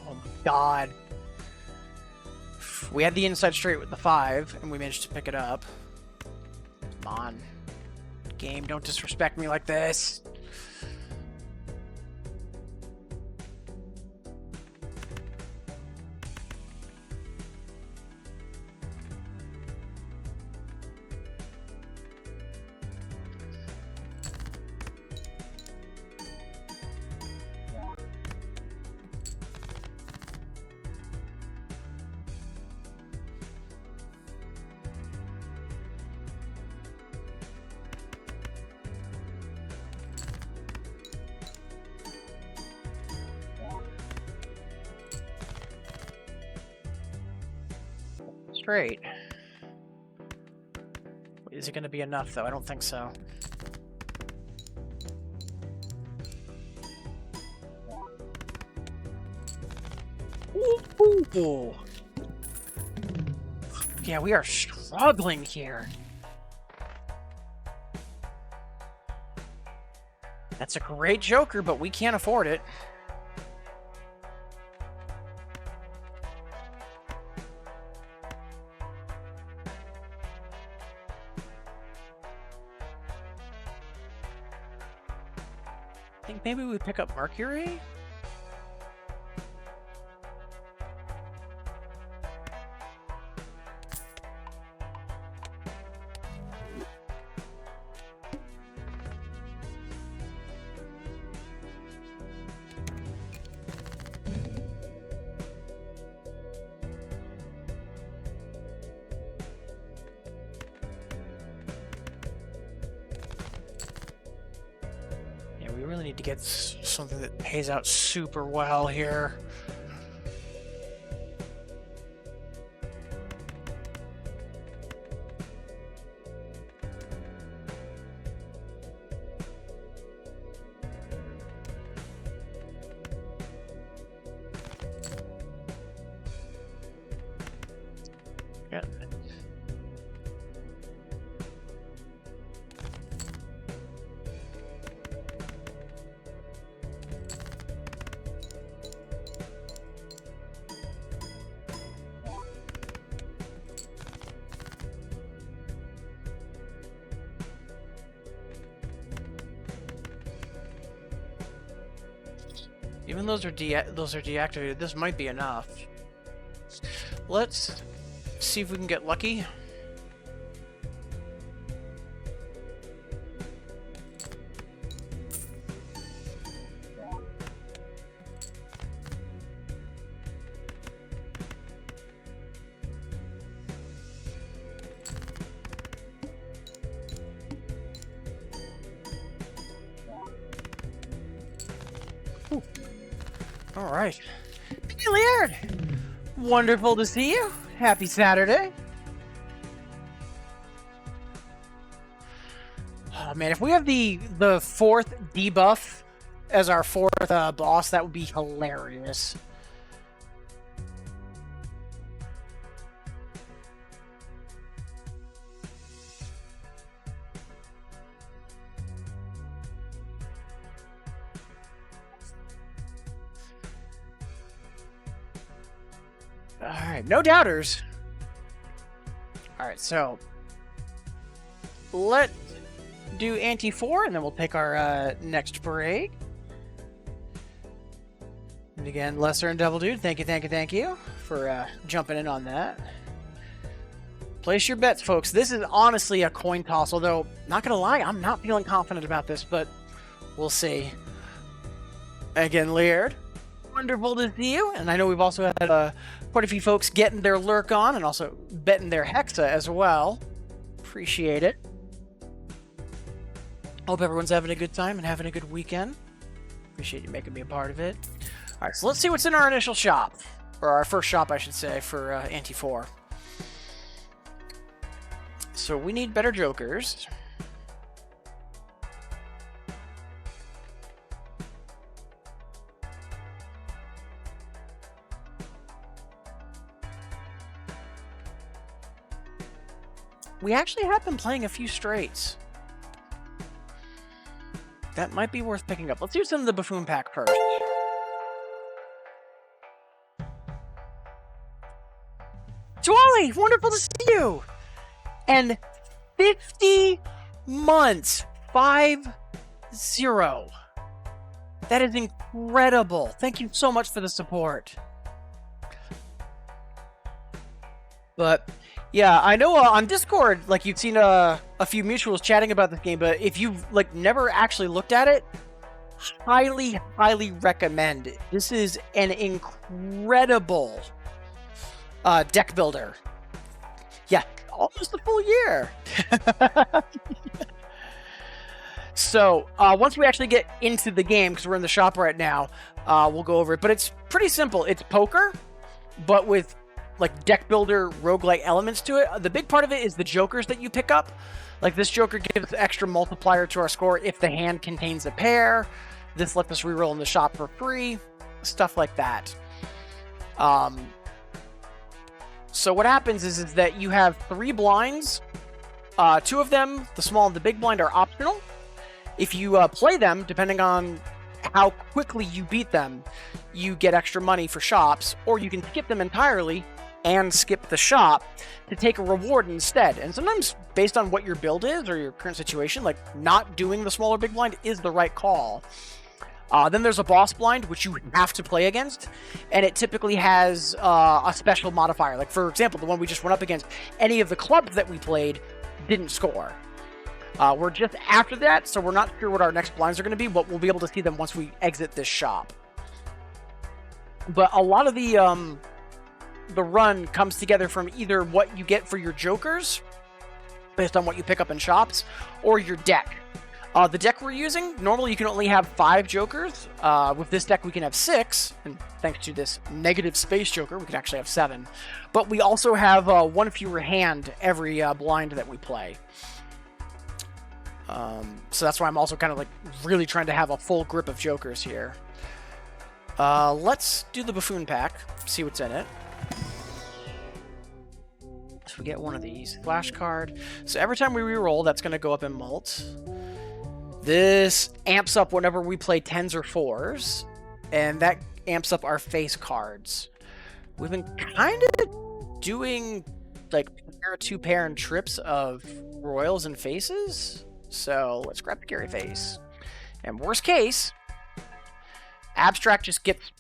Oh my god. We had the inside straight with the 5, and we managed to pick it up. Come on. Game, don't disrespect me like this. Straight. Is it going to be enough, though? I don't think so. Ooh. Yeah, we are struggling here. That's a great joker, but we can't afford it. I think maybe we pick up Mercury? We really need to get something that pays out super well here. Yeah. Even those are deactivated. This might be enough. Let's see if we can get lucky. All right. Hey, Laird. Wonderful to see you. Happy Saturday. Oh man, if we have the fourth debuff as our fourth boss, that would be hilarious. Alright, no doubters. Alright, so let's do anti-4, and then we'll take our next break. And again, Lesser and Devil Dude, thank you for jumping in on that. Place your bets, folks. This is honestly a coin toss, although, not gonna lie, I'm not feeling confident about this, but we'll see. Again, Laird, wonderful to see you, and I know we've also had quite a few folks getting their lurk on and also betting their hexa as well. Appreciate it. Hope everyone's having a good time and having a good weekend. Appreciate you making me a part of it. All right, so let's see what's in our initial shop, or our first shop, I should say, for Anti-4. So we need better jokers. We actually have been playing a few straights. That might be worth picking up. Let's do some of the Buffoon pack first. Jwally, wonderful to see you! And 50 months, 50. That is incredible. Thank you so much for the support. But yeah, I know on Discord, like, you've seen a few mutuals chatting about this game, but if you've like never actually looked at it, highly recommend it. This is an incredible deck builder. Yeah, almost a full year. So once we actually get into the game, because we're in the shop right now, we'll go over it. But it's pretty simple. It's poker, but with like deck builder roguelike elements to it. The big part of it is the jokers that you pick up. Like, this joker gives extra multiplier to our score if the hand contains a pair. This lets us reroll in the shop for free. Stuff like that. So what happens is that you have 3 blinds. 2 of them, the small and the big blind, are optional. If you play them, depending on how quickly you beat them, you get extra money for shops, or you can skip them entirely and skip the shop to take a reward instead. And sometimes, based on what your build is or your current situation, like, not doing the smaller big blind is the right call. Then there's a boss blind, which you have to play against, and it typically has a special modifier. Like, for example, the one we just went up against, any of the clubs that we played didn't score. We're just after that, so we're not sure what our next blinds are going to be, but we'll be able to see them once we exit this shop. But a lot of the run comes together from either what you get for your jokers, based on what you pick up in shops, or your deck. The deck we're using, normally you can only have 5 jokers. With this deck, we can have 6, and thanks to this negative space joker, we can actually have 7. But we also have 1 fewer hand every blind that we play. So that's why I'm also kind of like really trying to have a full grip of jokers here. Let's do the Buffoon pack, see what's in it. So we get one of these. Flash card. So every time we reroll, that's going to go up in mult. This amps up whenever we play 10s or 4s, and that amps up our face cards. We've been kind of doing like pair, 2-pair and trips of royals and faces. So let's grab the Gary face. And worst case, Abstract just gets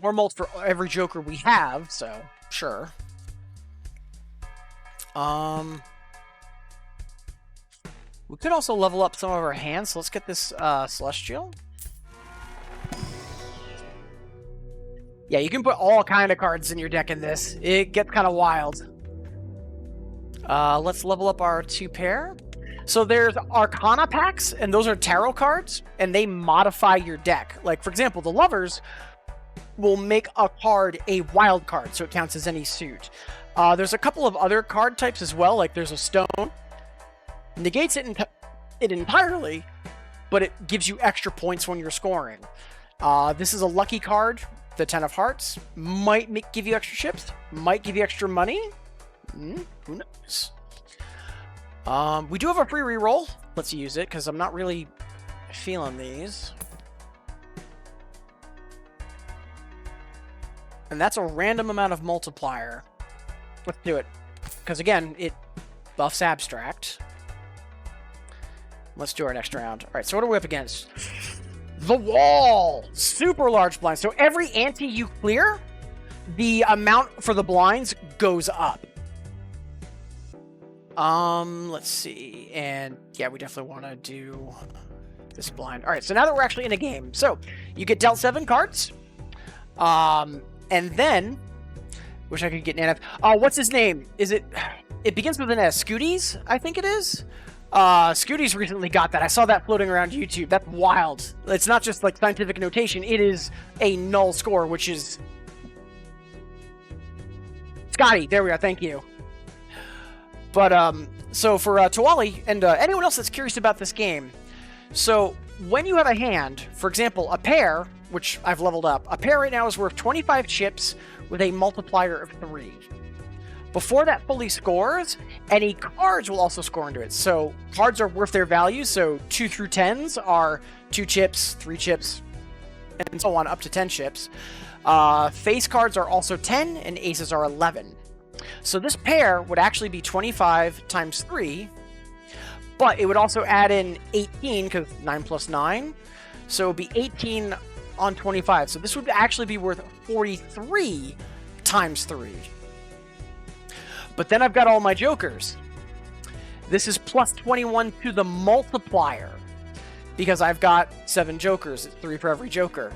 more mult for every joker we have, so sure. We could also level up some of our hands, so let's get this Celestial. Yeah, you can put all kind of cards in your deck in this. It gets kind of wild. Let's level up our 2-pair. So there's Arcana packs, and those are tarot cards, and they modify your deck. Like, for example, the Lovers, will make a card a wild card, so it counts as any suit. There's a couple of other card types as well, like there's a stone. Negates it entirely, but it gives you extra points when you're scoring. This is a lucky card, the 10 of hearts. Might give you extra chips, might give you extra money. Who knows? We do have a free reroll. Let's use it, because I'm not really feeling these. And that's a random amount of multiplier. Let's do it. Because again, it buffs abstract. Let's do our next round. Alright, so what are we up against? The wall! Super large blinds. So every ante you clear, the amount for the blinds goes up. Let's see. And yeah, we definitely want to do this blind. Alright, so now that we're actually in a game. So, you get dealt 7 cards. And then, wish I could get an NF. Oh, what's his name? It begins with an S. Scooties, I think it is. Scooties recently got that. I saw that floating around YouTube. That's wild. It's not just like scientific notation. It is a null score, which is Scotty. There we are. Thank you. But so for Tawali and anyone else that's curious about this game, so when you have a hand, for example, a pair, which I've leveled up, a pair right now is worth 25 chips with a multiplier of 3. Before that fully scores, any cards will also score into it. So cards are worth their value, so 2 through 10s are 2 chips, 3 chips, and so on, up to 10 chips. Face cards are also 10, and aces are 11. So this pair would actually be 25 times 3, but it would also add in 18, because 9 plus 9, so it would be 18 on 25. So this would actually be worth 43 times 3. But then I've got all my jokers. This is plus 21 to the multiplier, because I've got 7 jokers. It's 3 for every joker.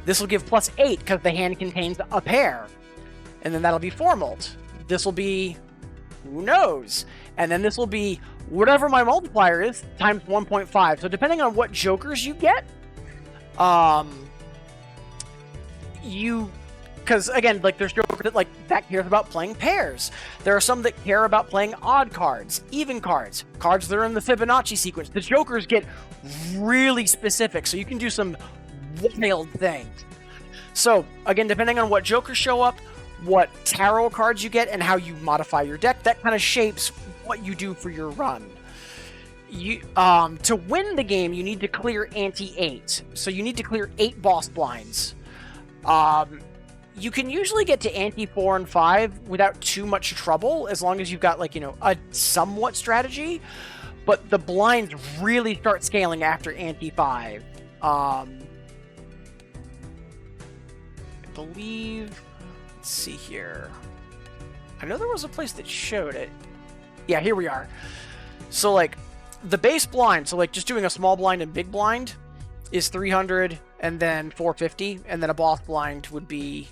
This will give plus 8, because the hand contains a pair. And then that'll be 4 mult. This will be, who knows? And then this will be whatever my multiplier is, times 1.5. So depending on what jokers you get, because again, like there's jokers that cares about playing pairs. There are some that care about playing odd cards, even cards, cards that are in the Fibonacci sequence. The jokers get really specific, so you can do some wild things. So again, depending on what jokers show up, what tarot cards you get, and how you modify your deck, that kind of shapes what you do for your run. To win the game, you need to clear ante 8. So you need to clear 8 boss blinds. You can usually get to ante 4 and 5 without too much trouble, as long as you've got, like, you know, a somewhat strategy. But the blinds really start scaling after ante 5. I believe... Let's see here. I know there was a place that showed it. Yeah, here we are. So, like, the base blind, so, like, just doing a small blind and big blind is 300, and then 450, and then a boss blind would be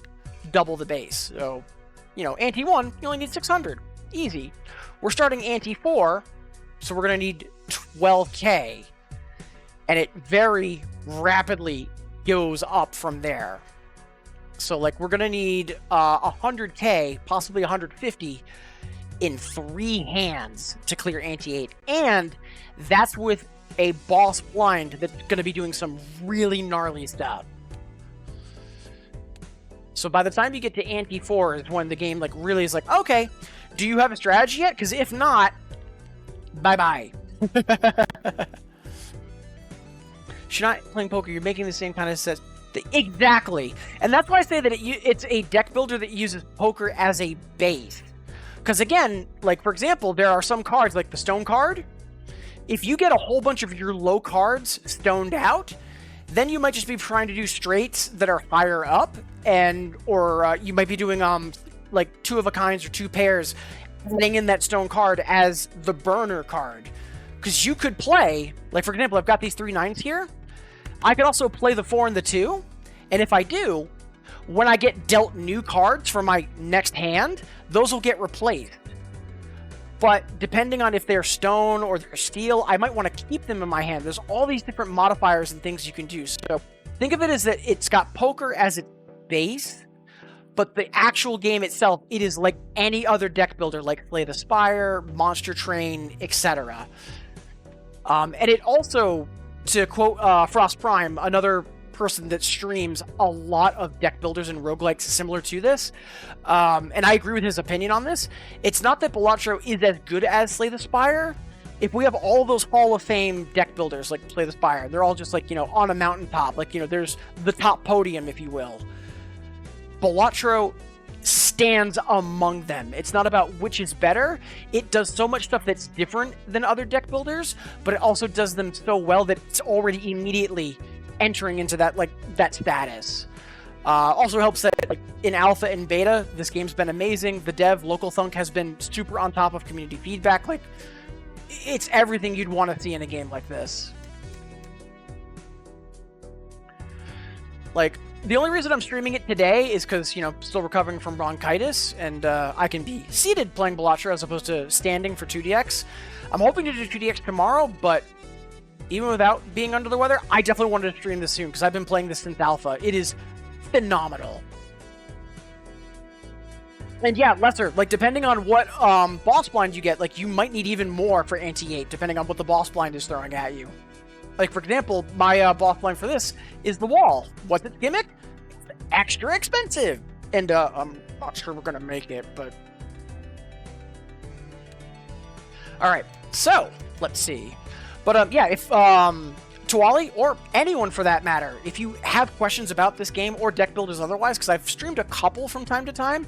double the base. So, you know, ante 1, you only need 600. Easy. We're starting ante 4, so we're going to need 12k. And it very rapidly goes up from there. So, like, we're going to need 100k, possibly 150, in 3 hands to clear ante 8. And that's with a boss blind that's going to be doing some really gnarly stuff. So by the time you get to ante 4 is when the game, like, really is like, okay, do you have a strategy yet? Because if not, bye-bye. You're not playing poker, you're making the same kind of sets. Exactly. And that's why I say that it's a deck builder that uses poker as a base. Because again, like, for example, there are some cards, like the stone card. If you get a whole bunch of your low cards stoned out, then you might just be trying to do straights that are higher up, or you might be doing like 2 of a kinds or 2 pairs, putting in that stone card as the burner card. Because you could play, like, for example, I've got these 3 9s here. I could also play the 4 and the 2, and if I do, when I get dealt new cards for my next hand, those will get replaced. But depending on if they're stone or they're steel, I might want to keep them in my hand. There's all these different modifiers and things you can do. So think of it as that it's got poker as its base, but the actual game itself, it is like any other deck builder, like Slay the Spire, Monster Train, etc. And it also, to quote Frost Prime, another person that streams a lot of deck builders and roguelikes similar to this, and I agree with his opinion on this, it's not that Balatro is as good as Slay the Spire. If we have all those Hall of Fame deck builders like Slay the Spire, they're all just like, you know, on a mountaintop, like, you know, there's the top podium, if you will. Balatro stands among them. It's not about which is better. It does so much stuff that's different than other deck builders, but it also does them so well that it's already immediately entering into that, like, that status. Also helps that, like, in alpha and beta, this game's been amazing. The dev, Local Thunk, has been super on top of community feedback. Like, it's everything you'd want to see in a game like this. Like, the only reason I'm streaming it today is because, you know, still recovering from bronchitis, and I can be seated playing Balatro as opposed to standing for 2DX. I'm hoping to do 2DX tomorrow, but even without being under the weather, I definitely wanted to stream this soon, because I've been playing this since alpha. It is phenomenal. And yeah, Lesser, like, depending on what boss blind you get, like, you might need even more for anti-8, depending on what the boss blind is throwing at you. Like, for example, my boss blind for this is the wall. What's its gimmick? It's extra expensive. And I'm not sure we're going to make it, but... Alright, so, let's see. But, yeah, if, Tuali, or anyone for that matter, if you have questions about this game, or deck builders otherwise, because I've streamed a couple from time to time,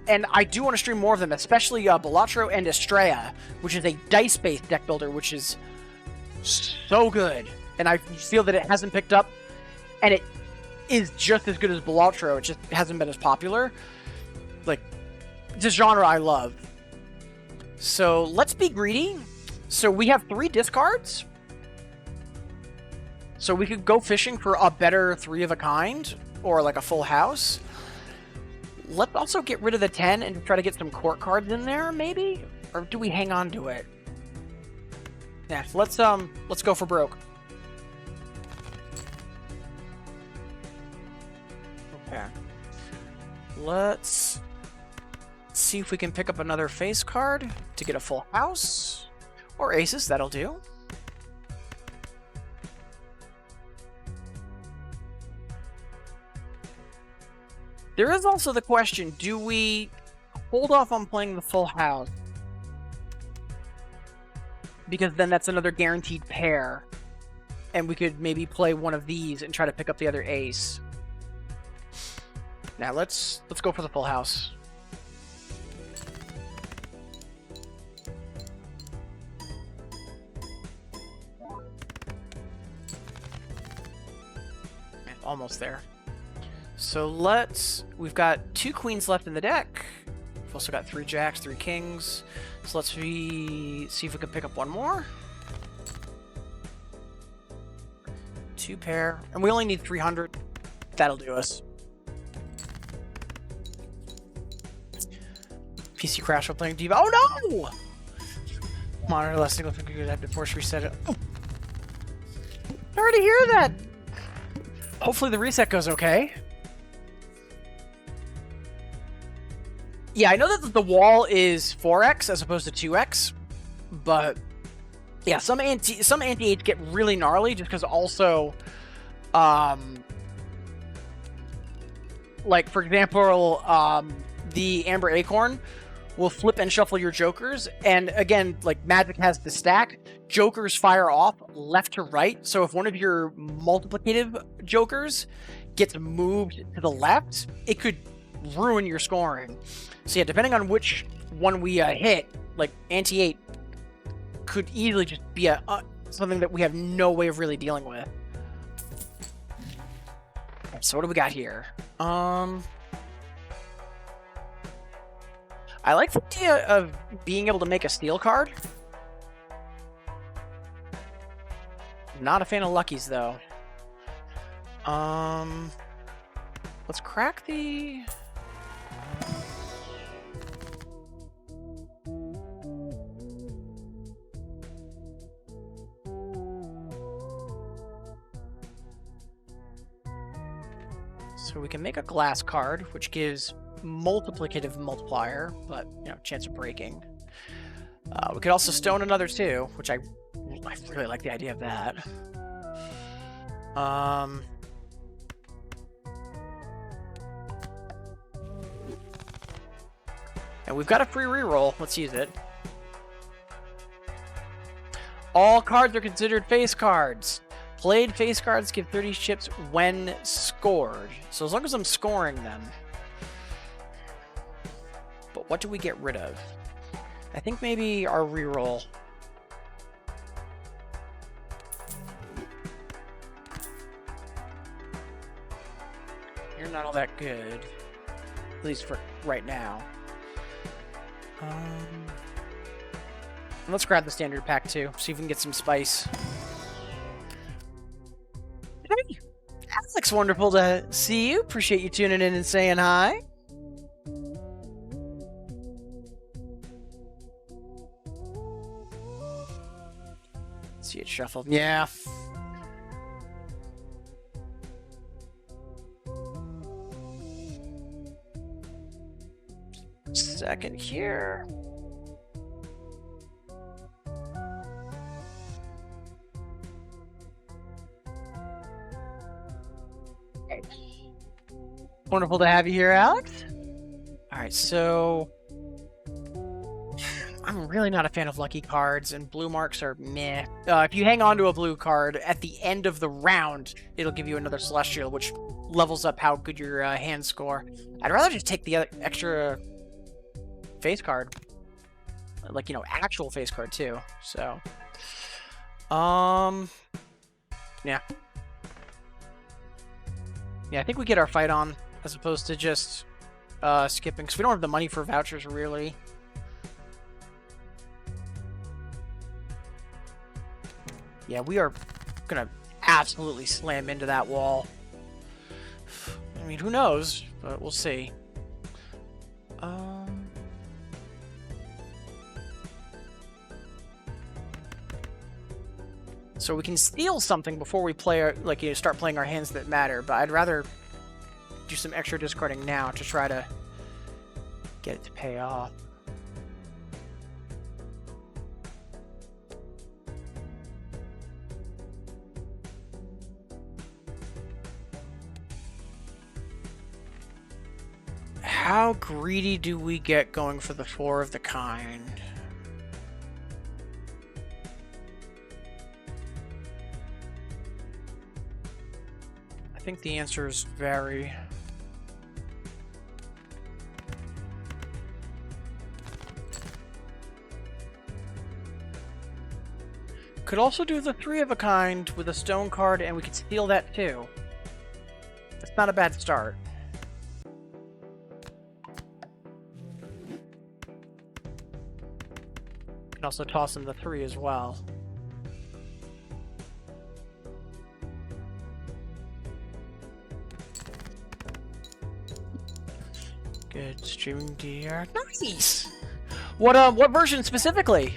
and I do want to stream more of them, especially Balatro and Estrella, which is a dice-based deck builder, which is so good, and I feel that it hasn't picked up, and it is just as good as Balatro. It just hasn't been as popular. Like, it's a genre I love. So let's be greedy. So we have 3 discards, so we could go fishing for a better 3 of a kind, or like a full house. Let's also get rid of the 10 and try to get some court cards in there, maybe, or do we hang on to it? Yeah, let's go for broke. Okay. Let's see if we can pick up another face card to get a full house. Or aces, that'll do. There is also the question, do we hold off on playing the full house? Because then that's another guaranteed pair. And we could maybe play one of these and try to pick up the other ace. Now let's go for the full house. Almost there. So we've got 2 queens left in the deck. We've also got 3 jacks, 3 kings. So let's see if we can pick up one more. 2 pair. And we only need 300. That'll do us. PC crash while playing Diva. Oh no! Monitor less single finger good. I have to force reset it. Oh. Sorry to hear that. Hopefully the reset goes okay. Yeah, I know that the wall is 4x as opposed to 2x, but yeah, some anti-8s get really gnarly just because also, like, for example, the Amber Acorn will flip and shuffle your jokers, and again, like, Magic has the stack, jokers fire off left to right, so if one of your multiplicative jokers gets moved to the left, it could ruin your scoring. So yeah, depending on which one we hit, like, anti-8 could easily just be something that we have no way of really dealing with. So what do we got here? I like the idea of being able to make a steel card. Not a fan of Luckies, though. Let's crack the... So we can make a glass card, which gives multiplicative multiplier, but, you know, chance of breaking. We could also stone another 2, which I really like the idea of that. And we've got a free reroll. Let's use it. All cards are considered face cards. Played face cards give 30 chips when scored. So as long as I'm scoring them. But what do we get rid of? I think maybe our reroll. You're not all that good. At least for right now. Let's grab the standard pack too, see if we can get some spice. Hey, Alex, wonderful to see you. Appreciate you tuning in and saying hi. See it shuffled. Yeah. Second here. Okay. Wonderful to have you here, Alex. All right, so I'm really not a fan of lucky cards, and blue marks are meh. If you hang on to a blue card, at the end of the round, it'll give you another Celestial, which levels up how good your hands score. I'd rather just take the extra face card. Like, you know, actual face card, too. So, yeah. Yeah, I think we get our fight on, as opposed to just skipping, because we don't have the money for vouchers, really. Yeah, we are gonna absolutely slam into that wall. I mean, who knows? But we'll see. So we can steal something before we play, like, you know, start playing our hands that matter. But I'd rather do some extra discarding now to try to get it to pay off. How greedy do we get going for the 4 of the kind? I think the answer is very. Could also do the 3 of a kind with a stone card, and we could steal that too. That's not a bad start. Can also toss in the 3 as well. Good streaming DDR. Nice. What version specifically?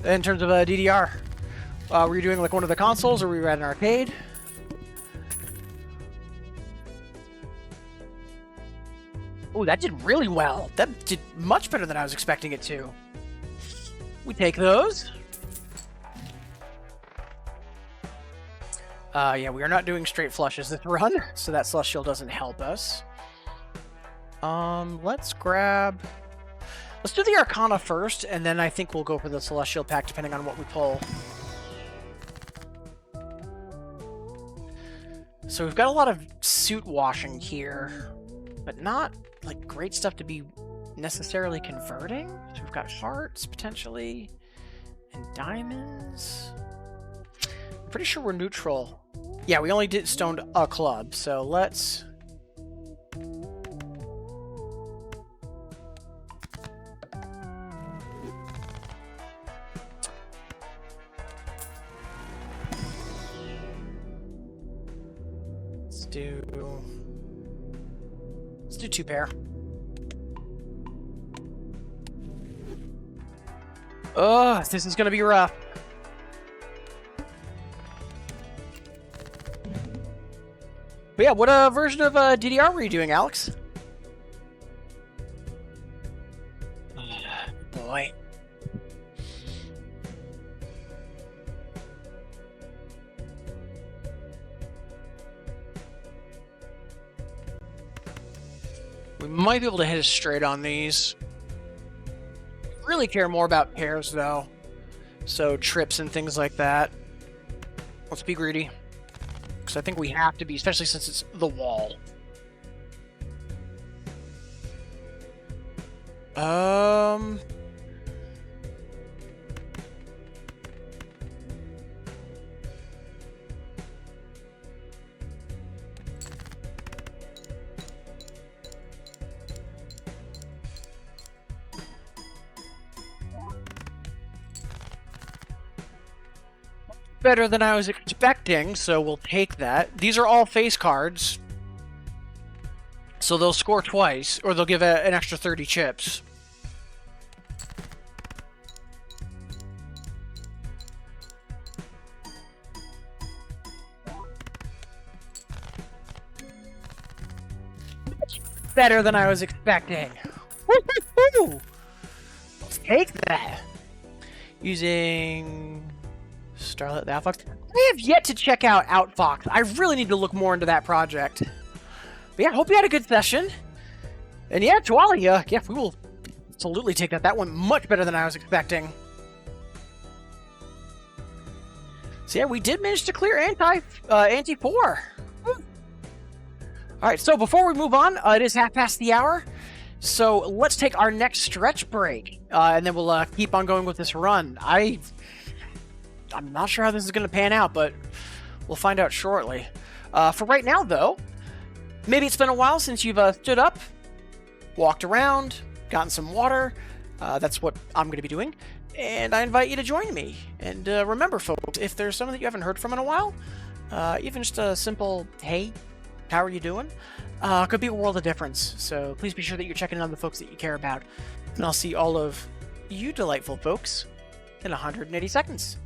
In terms of DDR, were you doing like one of the consoles, or were you at an arcade? Oh, that did really well. That did much better than I was expecting it to. We take those. Yeah, we are not doing straight flushes this run, so that Celestial doesn't help us. Let's do the Arcana first, and then I think we'll go for the Celestial pack, depending on what we pull. So we've got a lot of suit washing here, but not, like, great stuff to be necessarily converting. So we've got hearts, potentially, and diamonds. I'm pretty sure we're neutral. Yeah, we only stoned a club, so let's... Let's do 2 pair. Oh, this is gonna be rough. But yeah, what version of DDR were you doing, Alex? Boy. We might be able to hit it straight on these. Really care more about pairs, though. So trips and things like that. Let's be greedy. Because I think we have to be, especially since it's the wall. Better than I was expecting, so we'll take that. These are all face cards. So they'll score twice, or they'll give an extra 30 chips. Better than I was expecting. Woo-hoo-hoo! Let's take that. Using Starlit the Outfox. I have yet to check out Outfox. I really need to look more into that project. But yeah, hope you had a good session. And yeah, Tuali, yeah, we will absolutely take that. That went much better than I was expecting. So yeah, we did manage to clear anti-4. All right, so before we move on, it is 1/2 the hour. So let's take our next stretch break, and then we'll keep on going with this run. I'm not sure how this is going to pan out, but we'll find out shortly. For right now, though, maybe it's been a while since you've stood up, walked around, gotten some water. That's what I'm going to be doing. And I invite you to join me. And remember, folks, if there's someone that you haven't heard from in a while, even just a simple, hey, how are you doing? Could be a world of difference. So please be sure that you're checking in on the folks that you care about. And I'll see all of you delightful folks in 180 seconds.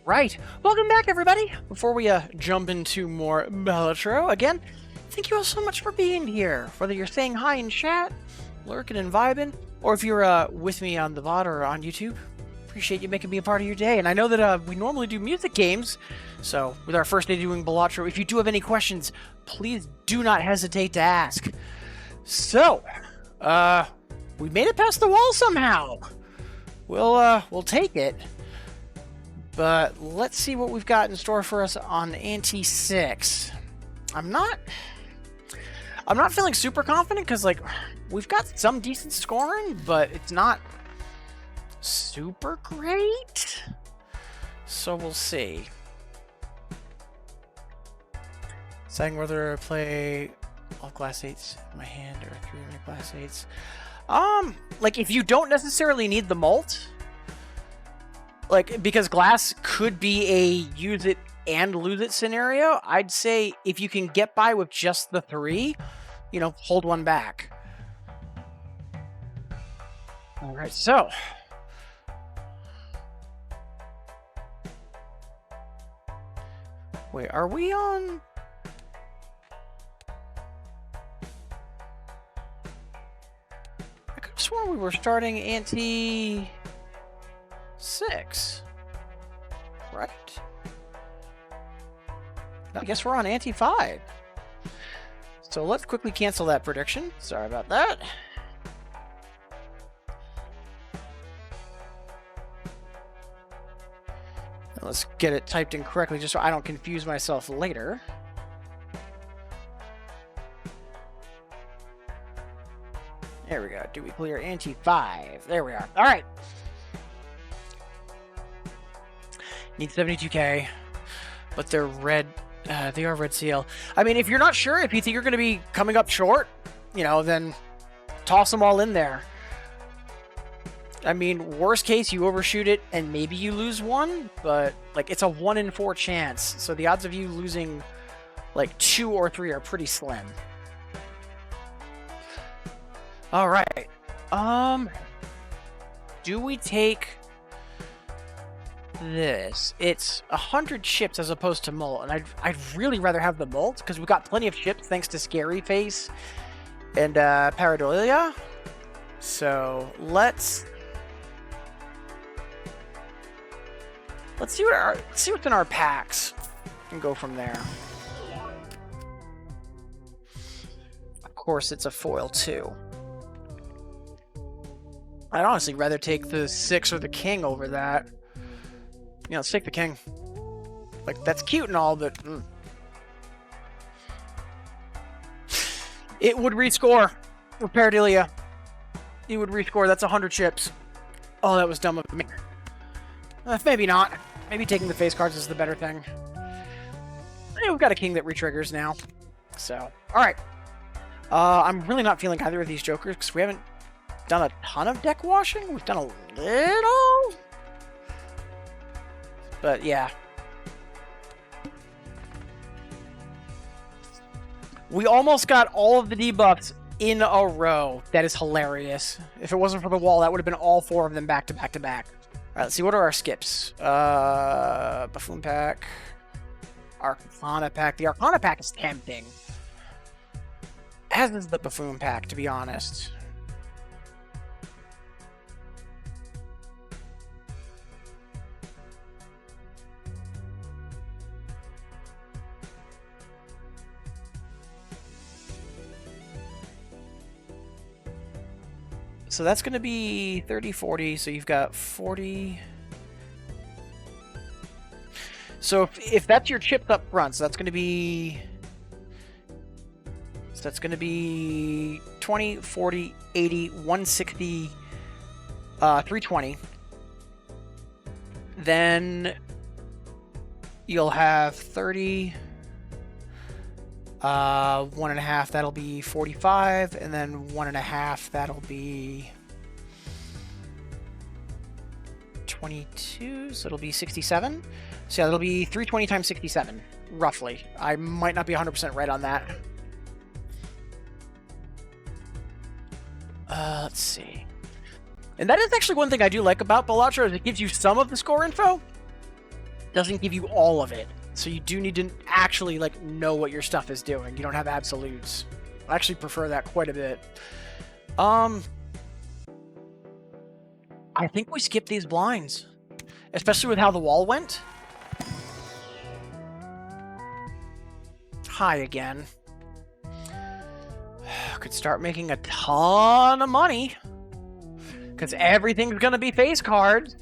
Right. Welcome back, everybody. Before we jump into more Balatro, again, thank you all so much for being here. Whether you're saying hi in chat, lurking and vibing, or if you're with me on the VOD or on YouTube, appreciate you making me a part of your day. And I know that we normally do music games, so with our first day doing Balatro, if you do have any questions, please do not hesitate to ask. So, we made it past the wall somehow. We'll take it. But let's see what we've got in store for us on Ante 6. I'm not feeling super confident because, like, we've got some decent scoring, but it's not super great. So we'll see. Deciding whether to play all glass 8s in my hand or 3 of my glass 8s. Like, if you don't necessarily need the mult, like, because glass could be a use it and lose it scenario, I'd say if you can get by with just the 3, you know, hold one back. All right, so. Wait, are we on? I could have sworn we were starting Ante 6, right? I guess we're on Ante 5. So let's quickly cancel that prediction. Sorry about that. And let's get it typed in correctly just so I don't confuse myself later. There we go. Do we clear Ante 5? There we are. All right. Need 72k, but they're red. They are red CL. I mean, if you're not sure, if you think you're going to be coming up short, you know, then toss them all in there. I mean, worst case, you overshoot it and maybe you lose one, but like it's a 1 in 4 chance. So the odds of you losing like 2 or 3 are pretty slim. All right. Do we take this? It's 100 chips as opposed to mult, and I'd really rather have the mult because we've got plenty of chips thanks to Scary Face and Pareidolia. So let's see what's in our packs and go from there. Of course, it's a foil too. I'd honestly rather take the 6 or the king over that. You know, let's take the king. Like, that's cute and all, but it would rescore. Repair Delia. It would rescore. That's 100 chips. Oh, that was dumb of me. Maybe not. Maybe taking the face cards is the better thing. Hey, we've got a king that retriggers now. So, alright. I'm really not feeling either of these jokers because we haven't done a ton of deck washing. We've done a little. But yeah. We almost got all of the debuffs in a row. That is hilarious. If it wasn't for the wall, that would have been all 4 of them back to back to back. Alright, let's see. What are our skips? Buffoon pack. Arcana pack. The Arcana pack is tempting. As is the Buffoon pack, to be honest. So that's going to be 30, 40. So you've got 40. So if that's your chips up front, so that's going to be 20, 40, 80, 160, 320. Then you'll have 30, 1.5, that'll be 45, and then 1.5, that'll be 22, so it'll be 67. So yeah, that'll be 320 times 67, roughly. I might not be 100% right on that. Let's see. And that is actually one thing I do like about Balatro, is it gives you some of the score info. doesn't give you all of it. So you do need to actually like know what your stuff is doing. You don't have absolutes. I actually prefer that quite a bit. I think we skipped these blinds, especially with how the wall went. Hi again. Could start making a ton of money because everything's gonna be face cards.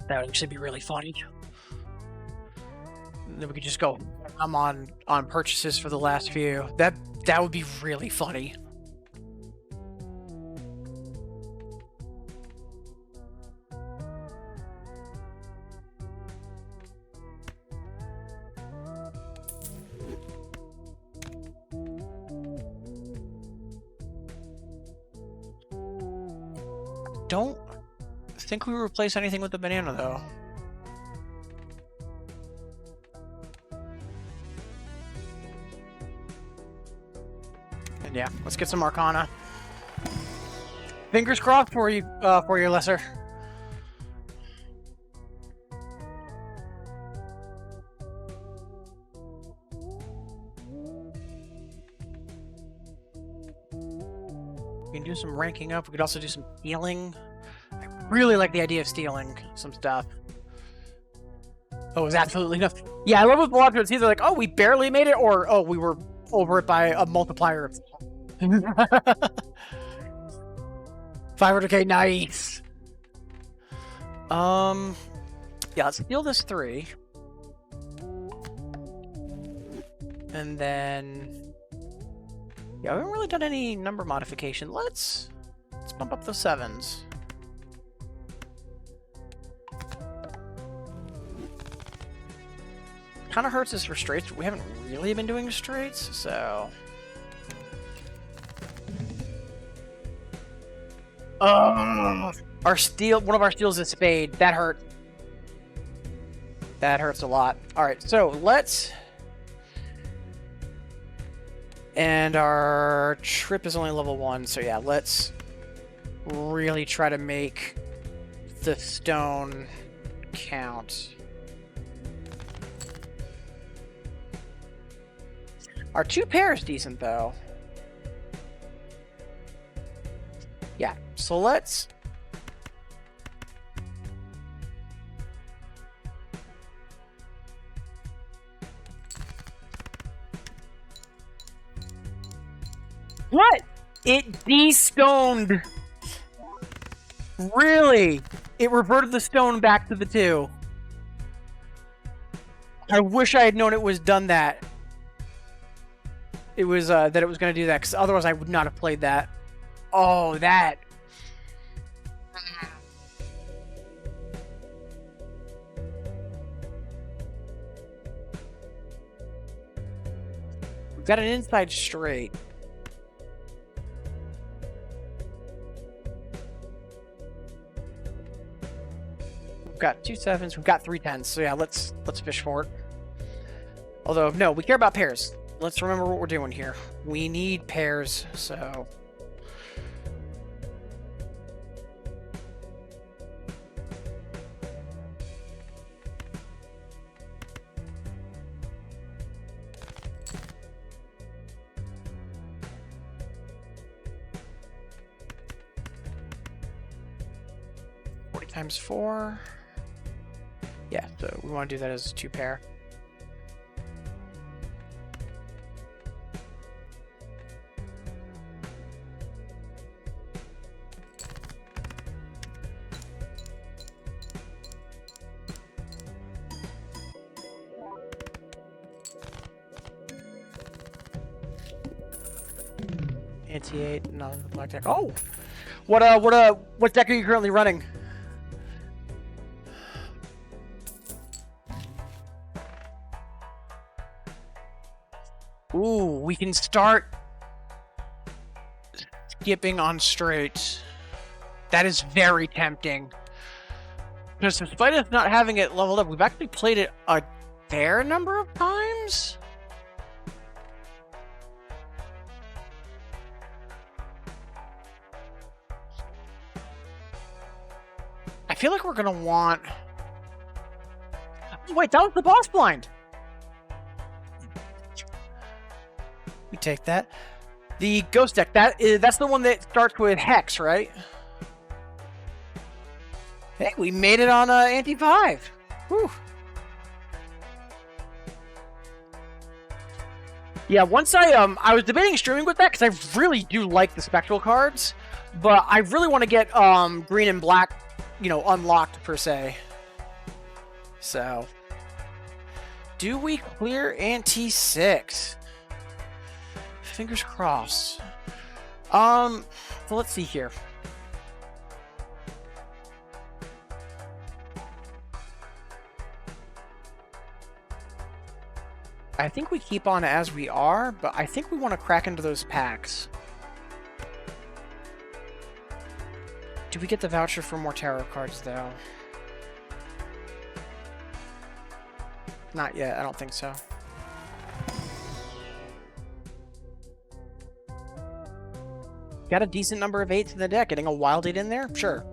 That would actually be really funny. Then we could just go. I'm on purchases for the last few. That would be really funny. Don't think we replace anything with the banana though. And yeah, let's get some Arcana. Fingers crossed for you, Lesser. We can do some ranking up. We could also do some healing. I really like the idea of stealing some stuff. Oh, it was absolutely enough. Yeah, I love with Balatro. It's either like, oh, we barely made it, or oh, we were over it by a multiplier of 500k, nice. Yeah, let's steal this 3. And then, yeah, we haven't really done any number modification. Let's bump up those 7s. Kind of hurts us for straights, but we haven't really been doing straights, so. Our steal, one of our steals is spade. That hurt. That hurts a lot. All right, so let's. And our trip is only level 1, so yeah, let's really try to make the stone count. Our 2 pair is decent, though. Yeah, so let's... What? It de-stoned. Really? It reverted the stone back to the 2. I wish I had known it was done that. It was, that it was going to do that, because otherwise I would not have played that. Oh, that. We've got an inside straight. We've got 2 7s. We've got 3 10s. So yeah, let's fish for it. Although, no, we care about pairs. Let's remember what we're doing here. We need pairs, so... times 4. Yeah, so we want to do that as a 2 pair. Anti-8, no, black deck. Oh! What deck are you currently running? Ooh, we can start skipping on straight. That is very tempting. Because despite us not having it leveled up, we've actually played it a fair number of times. I feel like we're gonna want... Oh, wait, that was the boss blind! We take that. The ghost deck, that's the one that starts with Hex, right? Hey, we made it on Ante 5. Whew. Yeah, once I was debating streaming with that because I really do like the spectral cards, but I really want to get green and black, you know, unlocked per se. So, do we clear Ante 6? Fingers crossed. So let's see here. I think we keep on as we are, but I think we want to crack into those packs. Do we get the voucher for more tarot cards, though? Not yet, I don't think so. Got a decent number of 8s in the deck. Getting a wild 8 in there? Sure.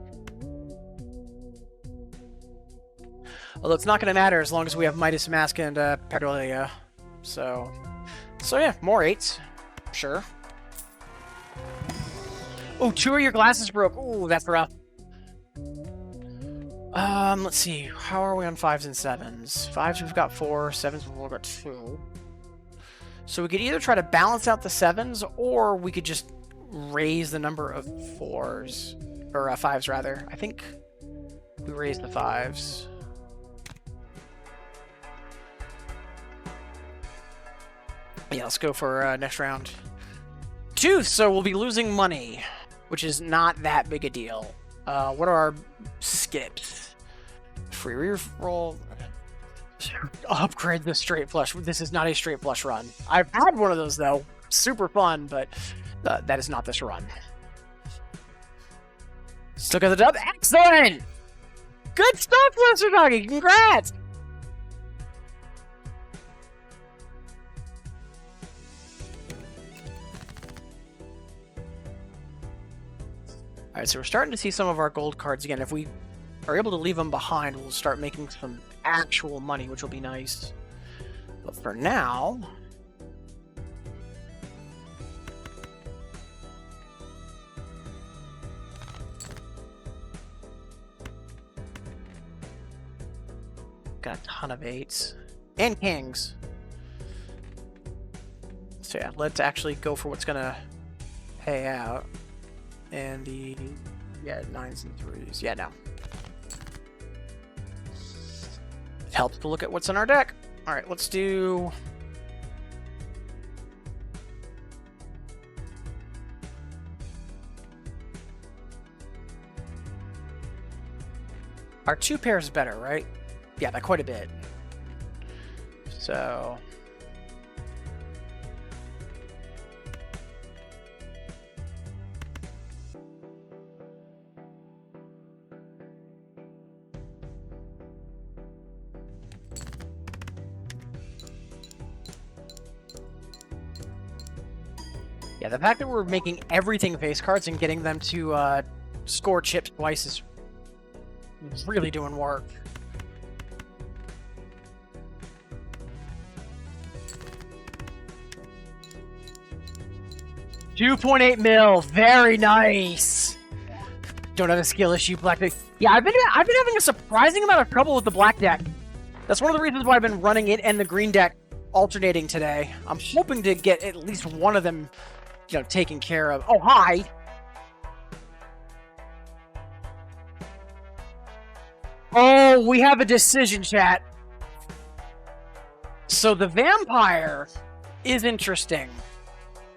Although it's not going to matter as long as we have Midas Mask and Pareidolia. So yeah, more 8s. Sure. Oh, 2 of your glasses broke. Ooh, that's rough. Let's see. How are we on 5s and 7s? 5s, we've got 4. 7s, we've got 2. So we could either try to balance out the 7s, or we could just raise the number of 4s. Or 5s, rather. I think we raise the 5s. Yeah, let's go for next round. 2, so we'll be losing money, which is not that big a deal. What are our skips? Free reroll. Upgrade the straight flush. This is not a straight flush run. I've had one of those, though. Super fun, but that is not this run. Still got the dub. Excellent! Good stuff, Lester Doggy. Congrats! Alright, so we're starting to see some of our gold cards again. If we are able to leave them behind, we'll start making some actual money, which will be nice. But for now... got a ton of 8s. And kings. So yeah, let's actually go for what's gonna pay out. And the, yeah, 9s and 3s. Yeah, no. It helps to look at what's in our deck. Alright, let's do... Our 2 pairs better, right? Yeah, by quite a bit. So... yeah, the fact that we're making everything face cards and getting them to score chips twice is really doing work. $2.8 mil, very nice. Don't have a skill issue, black deck. Yeah, I've been having a surprising amount of trouble with the black deck. That's one of the reasons why I've been running it and the green deck alternating today. I'm hoping to get at least one of them, you know, taken care of. Oh, hi. Oh, we have a decision, chat. So the vampire is interesting.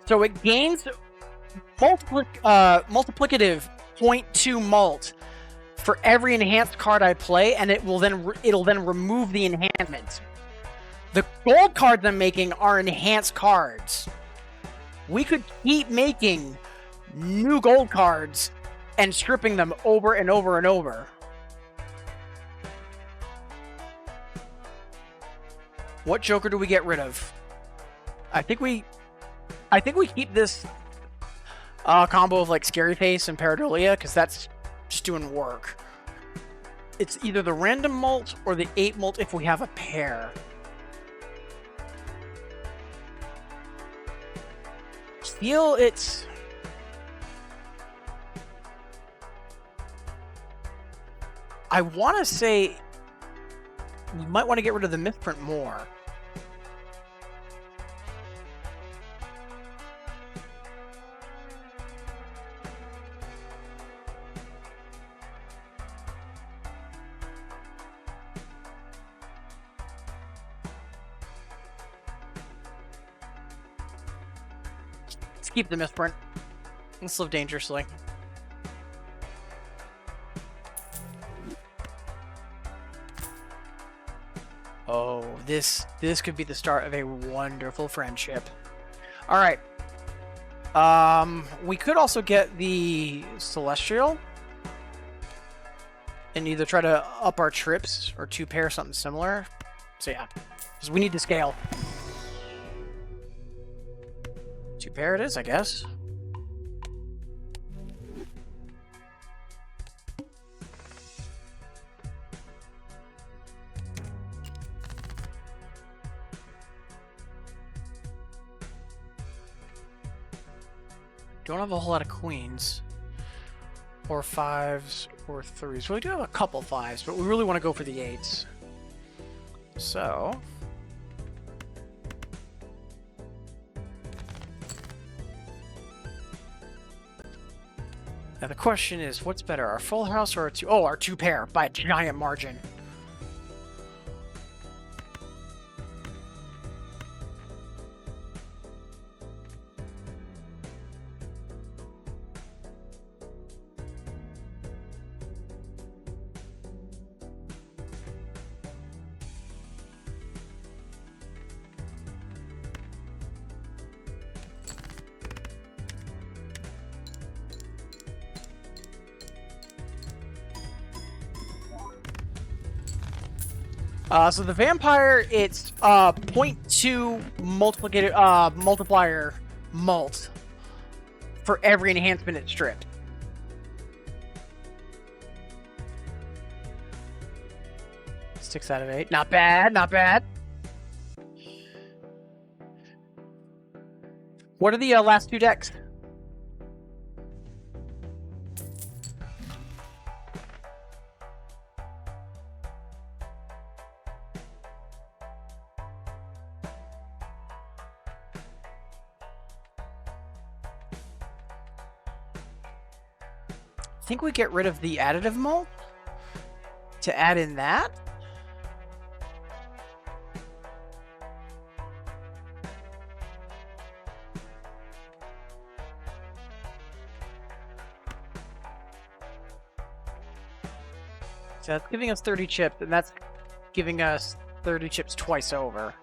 So it gains multiplicative 0.2 mult for every enhanced card I play, and it'll then remove the enhancement. The gold cards I'm making are enhanced cards. We could keep making new gold cards and stripping them over and over and over. What Joker do we get rid of? I think we keep this combo of like Scary Face and Pareidolia, because that's just doing work. It's either the random mult or the 8 mult if we have a pair. Feel it's... I want to say you might want to get rid of the misprint more. Let's keep the misprint. Let's live dangerously. Oh, this could be the start of a wonderful friendship. All right. We could also get the Celestial and either try to up our trips or 2 pair something similar. So yeah, because we need to scale. 2 pair it is, I guess. Don't have a whole lot of queens. Or 5s or 3s. Well, we do have a couple 5s, but we really want to go for the 8s. So... now the question is, what's better, our full house or our 2... oh, our 2 pair by a giant margin. So the vampire, it's 0.2 multiplier mult for every enhancement it stripped. Six out of 8. Not bad, not bad. What are the last 2 decks? I think we get rid of the additive mult to add in that. So that's giving us 30 chips, and that's giving us 30 chips twice over.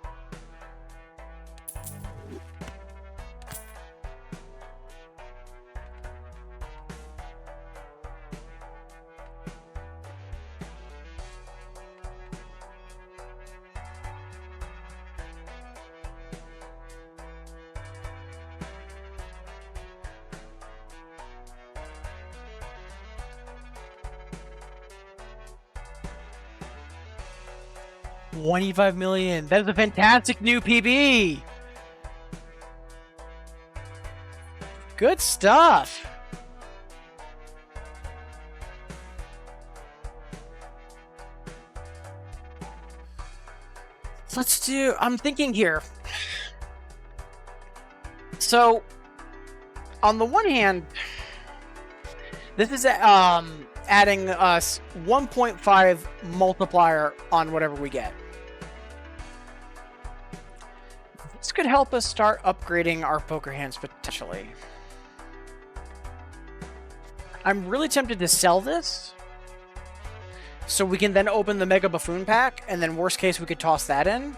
$25 million. That is a fantastic new PB. Good stuff. Let's do, I'm thinking here. So, on the one hand, this is adding us 1.5 multiplier on whatever we get. This could help us start upgrading our poker hands potentially. I'm really tempted to sell this, so we can then open the Mega Buffoon pack, and then worst case we could toss that in.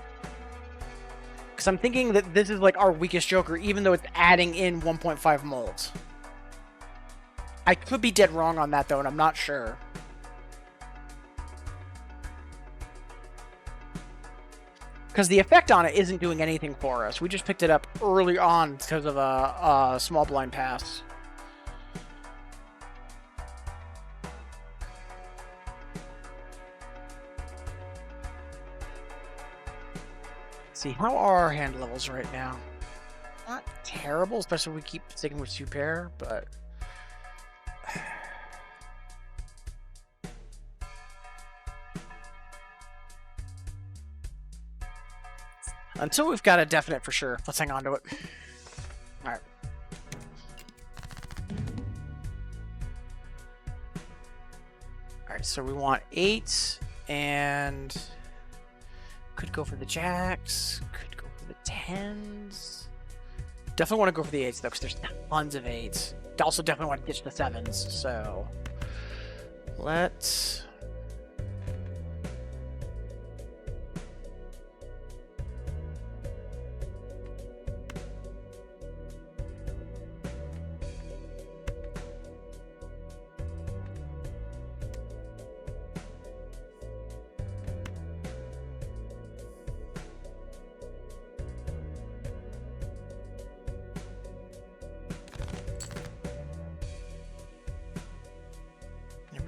Because I'm thinking that this is like our weakest Joker, even though it's adding in 1.5 molds. I could be dead wrong on that though, and I'm not sure. Because the effect on it isn't doing anything for us. We just picked it up early on because of a small blind pass. see, how are our hand levels right now? Not terrible, especially if we keep sticking with 2 pair, but... Until we've got a definite for sure, let's hang on to it. Alright. Alright, so we want 8, and... Could go for the jacks, could go for the 10s. Definitely want to go for the 8s, though, because there's tons of 8s. Also definitely want to ditch the 7s, so... Let's...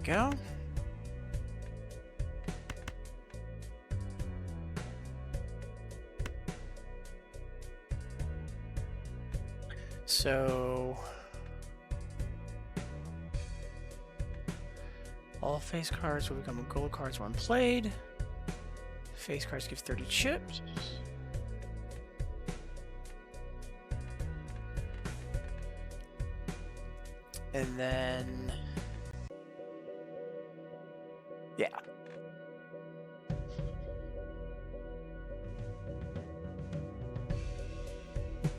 go. So all face cards will become gold cards when played. Face cards give 30 chips. And then yeah.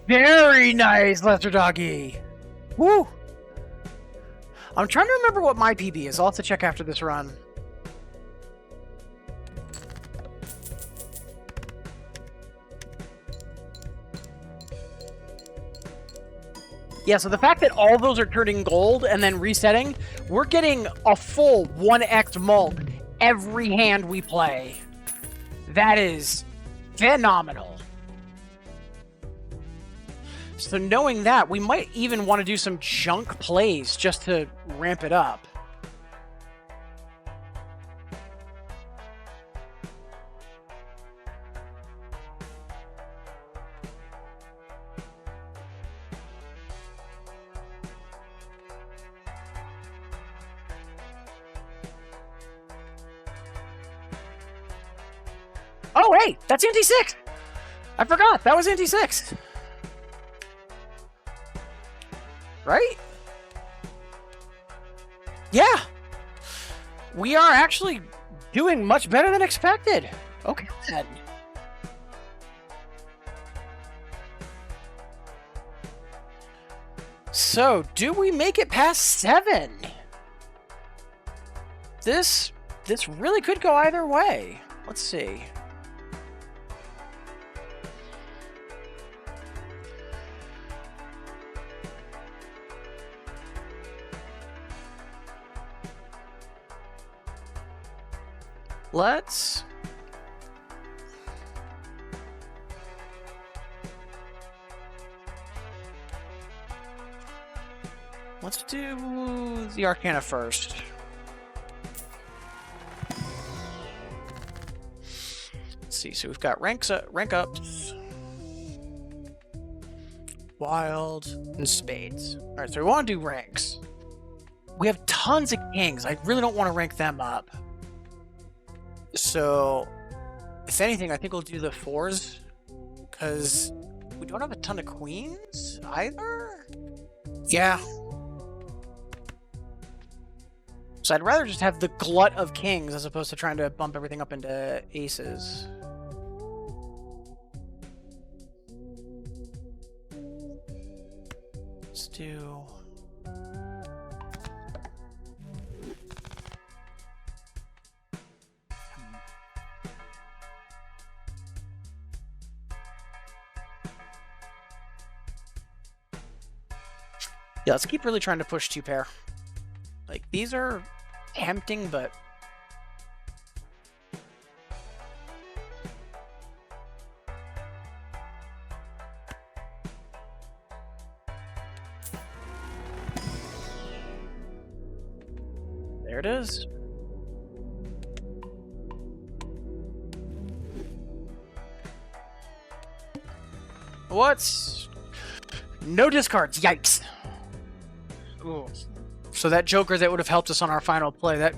Very nice, Lesser Doggy. Woo! I'm trying to remember what my PB is. I'll have to check after this run. Yeah, so the fact that all those are turning gold and then resetting, we're getting a full 1x mult every hand we play. That is phenomenal. So knowing that, we might even want to do some junk plays just to ramp it up. Oh, hey, that's anti-6. I forgot, that was anti-6. Right? Yeah. We are actually doing much better than expected. Okay, then. So, do we make it past 7? This really could go either way. Let's see. Let's do the Arcana first. Let's see. So we've got rank ups, wild, and spades. All right. So we want to do ranks. We have tons of kings. I really don't want to rank them up. So, if anything, I think we'll do the 4s, because we don't have a ton of queens, either? Yeah. So I'd rather just have the glut of kings, as opposed to trying to bump everything up into aces. Let's do... Yeah, let's keep really trying to push 2 pair. Like, these are tempting, but... There it is. What's... No discards. Yikes. Ooh. So that Joker that would have helped us on our final play, that...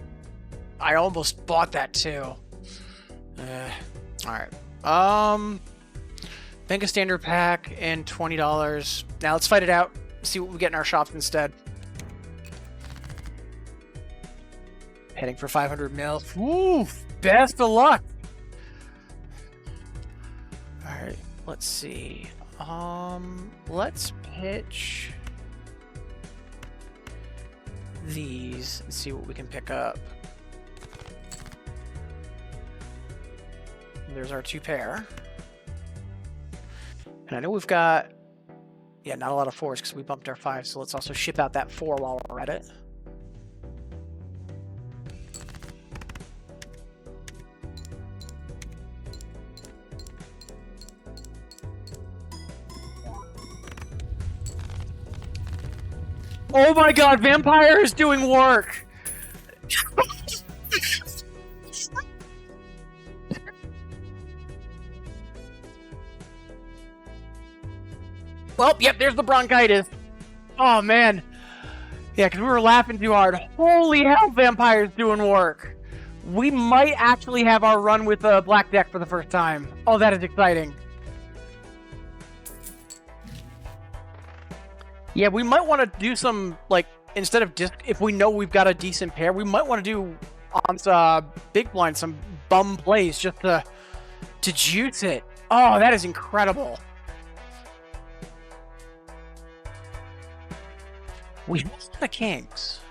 I almost bought that too. Alright. Bank a standard pack and $20. Now let's fight it out. See what we get in our shops instead. Heading for 500 mil. Ooh, best of luck. Alright, let's see. Let's pitch these and see what we can pick up. There's our 2 pair. And I know we've got, yeah, not a lot of 4s because we bumped our 5, so let's also ship out that 4 while we're at it. Oh my god, Vampire is doing work! Well, yep, there's the bronchitis. Oh, man. Yeah, because we were laughing too hard. Holy hell, Vampire's doing work. We might actually have our run with a black deck for the first time. Oh, that is exciting. Yeah, we might want to do some, like, instead of just, if we know we've got a decent pair, we might want to do on big blind some bum plays just to juice it. Oh, that is incredible. We missed the kings.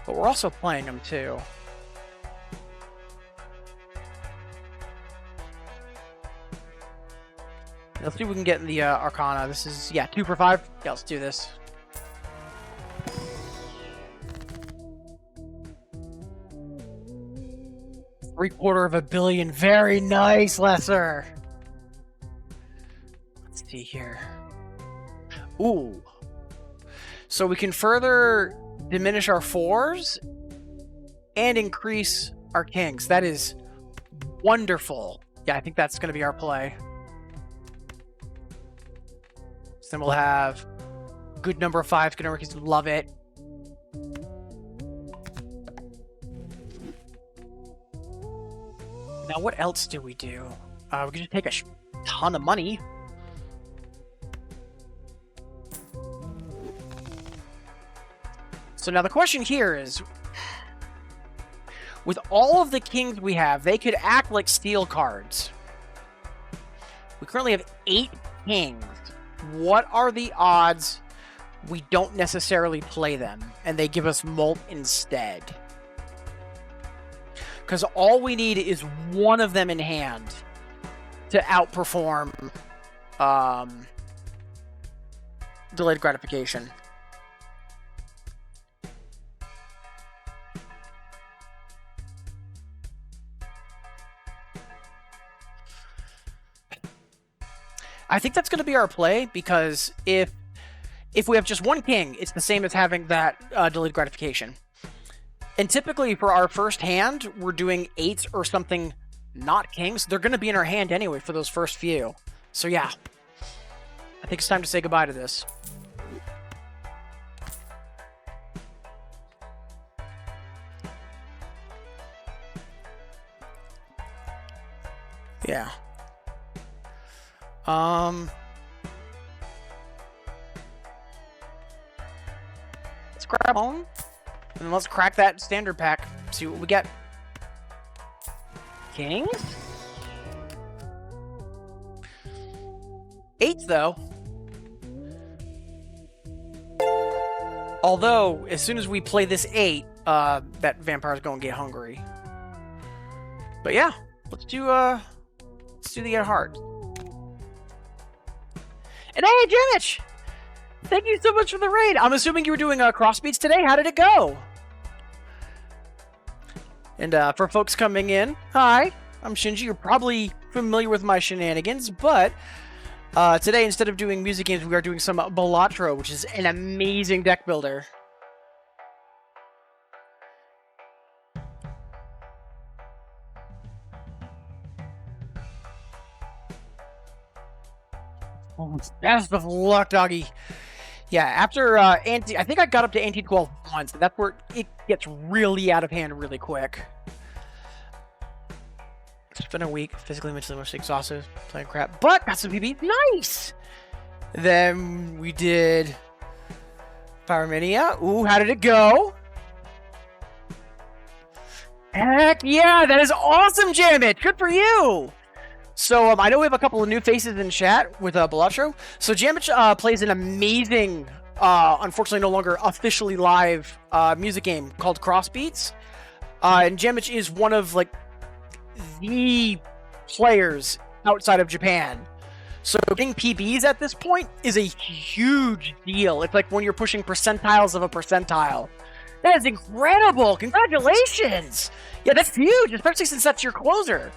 But we're also playing them too. Let's see if we can get in the Arcana. This is, yeah, 2 for 5. Yeah, let's do this. $750 million. Very nice, Lesser. Let's see here. Ooh. So we can further diminish our 4s and increase our kings. That is wonderful. Yeah, I think that's going to be our play. So then we'll have a good number of 5s. Gonna love it. Now, what else do we do? We can just take a ton of money. So now the question here is, with all of the kings we have, they could act like steel cards. We currently have 8 kings. What are the odds we don't necessarily play them and they give us Molt instead? Because all we need is one of them in hand to outperform delayed gratification. I think that's going to be our play, because if we have just one king, it's the same as having that delayed gratification. And typically for our first hand, we're doing 8s or something not kings. They're going to be in our hand anyway for those first few. So yeah, I think it's time to say goodbye to this. Yeah. Let's grab one, and let's crack that standard pack. See what we get. Kings? 8s, though. Although, as soon as we play this 8, that vampire's gonna get hungry. But yeah, let's do the Get Hard. And hey, Jimich! Thank you so much for the raid. I'm assuming you were doing crossbeats today. How did it go? And for folks coming in, hi, I'm Shinji. You're probably familiar with my shenanigans, but today, instead of doing music games, we are doing some Balatro, which is an amazing deck builder. Oh, best of luck, doggy. Yeah, after I think I got up to ante 12 once. That's where it gets really out of hand really quick. It's been a week, physically, mentally, most exhausted, playing crap, but got some PB. Nice! Then we did Pyromania. Ooh, how did it go? Heck yeah, that is awesome, Jamit! Good for you! So, I know we have a couple of new faces in chat with Balatro. So, Jamich plays an amazing, unfortunately no longer officially live music game called Crossbeats. And Jamich is one of, like, the players outside of Japan. So, getting PBs at this point is a huge deal. It's like when you're pushing percentiles of a percentile. That is incredible! Congratulations! Yeah, that's huge, especially since that's your closer.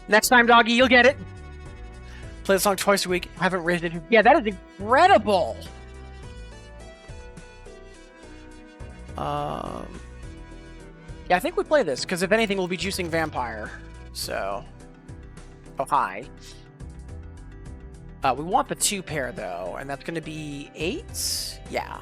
Next time, doggy, you'll get it. Play the song twice a week. I haven't raised it. Yeah, that is incredible. Yeah, I think we play this, because if anything, we'll be juicing Vampire. So. Oh, hi. We want the 2-pair, though, and that's going to be 8? Yeah.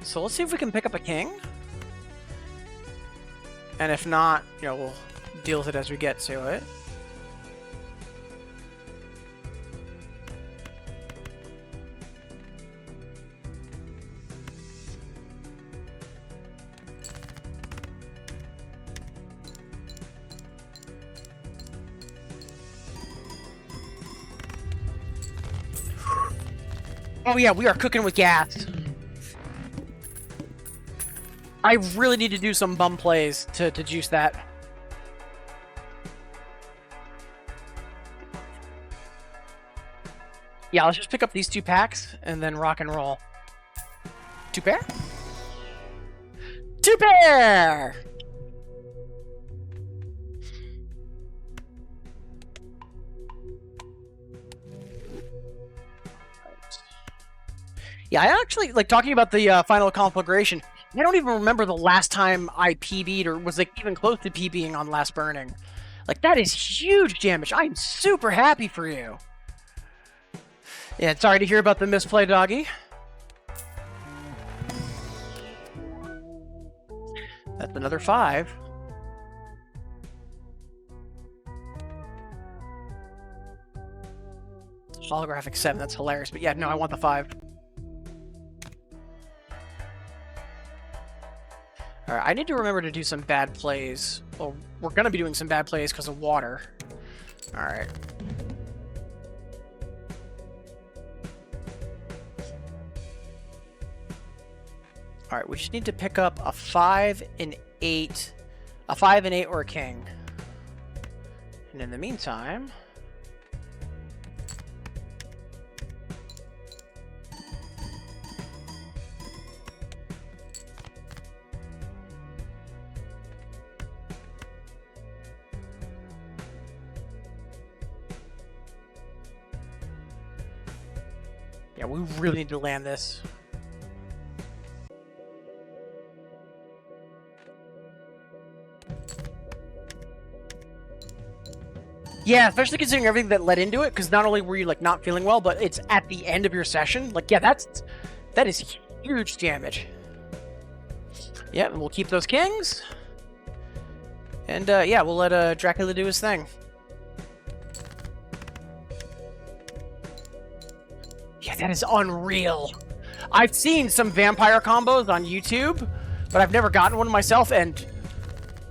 So let's see if we can pick up a king. And if not, you know, we'll deal with it as we get to it. Oh yeah, we are cooking with gas. I really need to do some bum plays to juice that. Yeah, let's just pick up these 2 packs and then rock and roll. 2-pair? 2-pair! Yeah, I actually, like, talking about the final conflagration, I don't even remember the last time I PB'd or was, like, even close to PBing on Last Burning. Like, that is huge damage. I am super happy for you. Yeah, sorry to hear about the misplay, doggy. That's another 5. Holographic 7, that's hilarious. But yeah, no, I want the 5. Alright, I need to remember to do some bad plays. Well, we're going to be doing some bad plays because of water. Alright. Alright, we just need to pick up a 5 and 8. A 5 and 8 or a king. And in the meantime... yeah, we really need to land this. Yeah, especially considering everything that led into it, because not only were you, like, not feeling well, but it's at the end of your session. Like, yeah, that is huge damage. Yeah, and we'll keep those kings. And, yeah, we'll let Dracula do his thing. Yeah, that is unreal. I've seen some vampire combos on YouTube, but I've never gotten one myself, and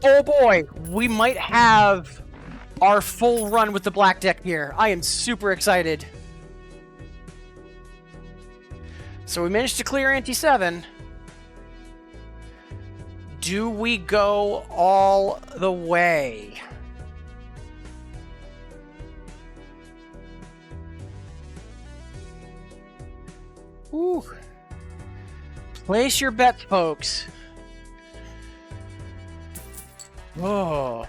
oh boy, we might have our full run with the black deck here. I am super excited. So we managed to clear ante 7. Do we go all the way? Ooh. Place your bets, folks. Oh.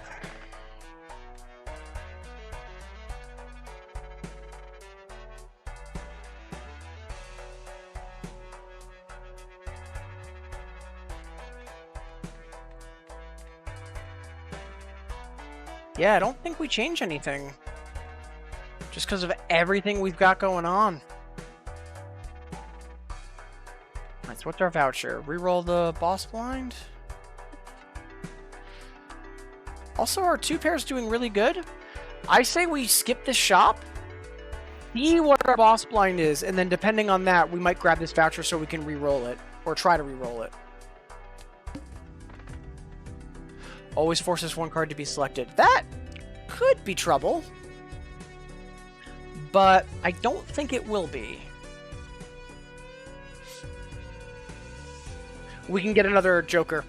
Yeah, I don't think we change anything. Just because of everything we've got going on. Alright, so what's our voucher? Reroll the boss blind? Also, our 2 pairs doing really good. I say we skip the shop, see what our boss blind is, and then depending on that, we might grab this voucher so we can re-roll it. Or try to re-roll it. Always forces 1 card to be selected. That could be trouble. But I don't think it will be. We can get another Joker.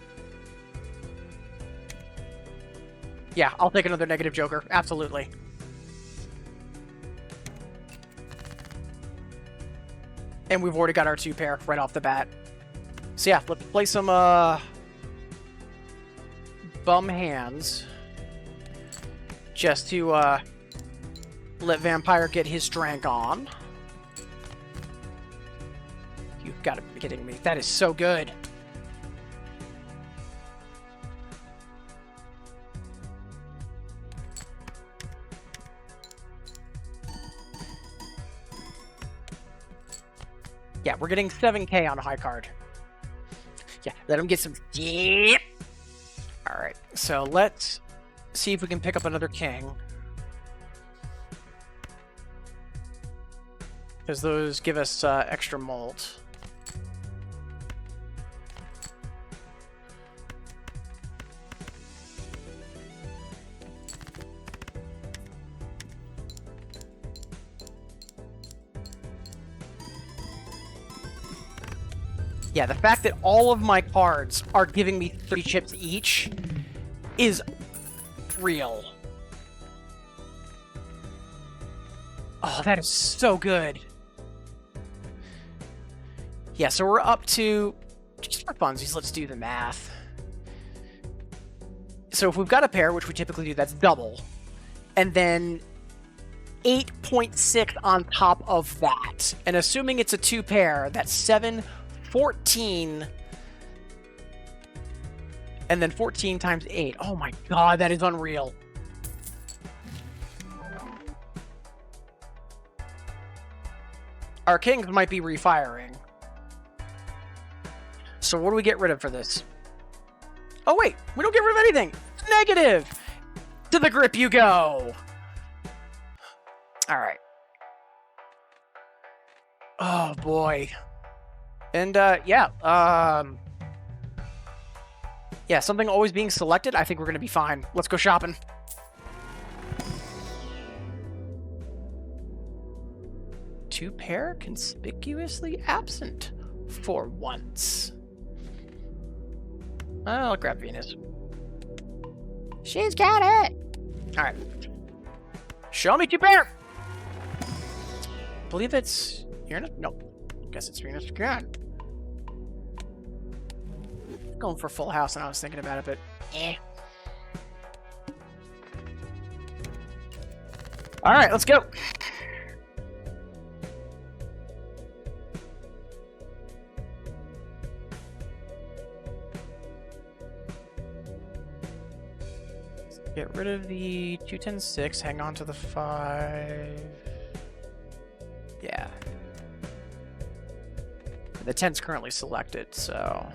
Yeah, I'll take another negative Joker. Absolutely. And we've already got our 2 pair right off the bat. So yeah, let's play some bum hands. Just to let Vampire get his drink on. You've got to be kidding me. That is so good. Yeah, we're getting 7K on a high card. Yeah, let him get some... Yeah. Alright, so let's see if we can pick up another king. Because those give us extra malt. Yeah, the fact that all of my cards are giving me 30 chips each is real. Oh, that is so good. Yeah, so we're up to, just for funsies, let's do the math. So if we've got a pair, which we typically do, that's double. And then 8.6 on top of that. And assuming it's a 2 pair, that's 7, 14. And then 14 times 8. Oh my god, that is unreal. Our kings might be refiring. So what do we get rid of for this? Oh wait, we don't get rid of anything. Negative. To the grip you go. All right. Oh boy. And yeah, yeah, something always being selected. I think we're gonna be fine. Let's go shopping. Two pair conspicuously absent for once. I'll grab Venus. She's got it. All right. Show me 2 pair. I believe it's Uranus. No, guess it's Venus again. Going for full house, and I was thinking about it, but eh. All right, let's go. Get rid of the 2, 10, 6, hang on to the 5. Yeah. The 10's currently selected, so...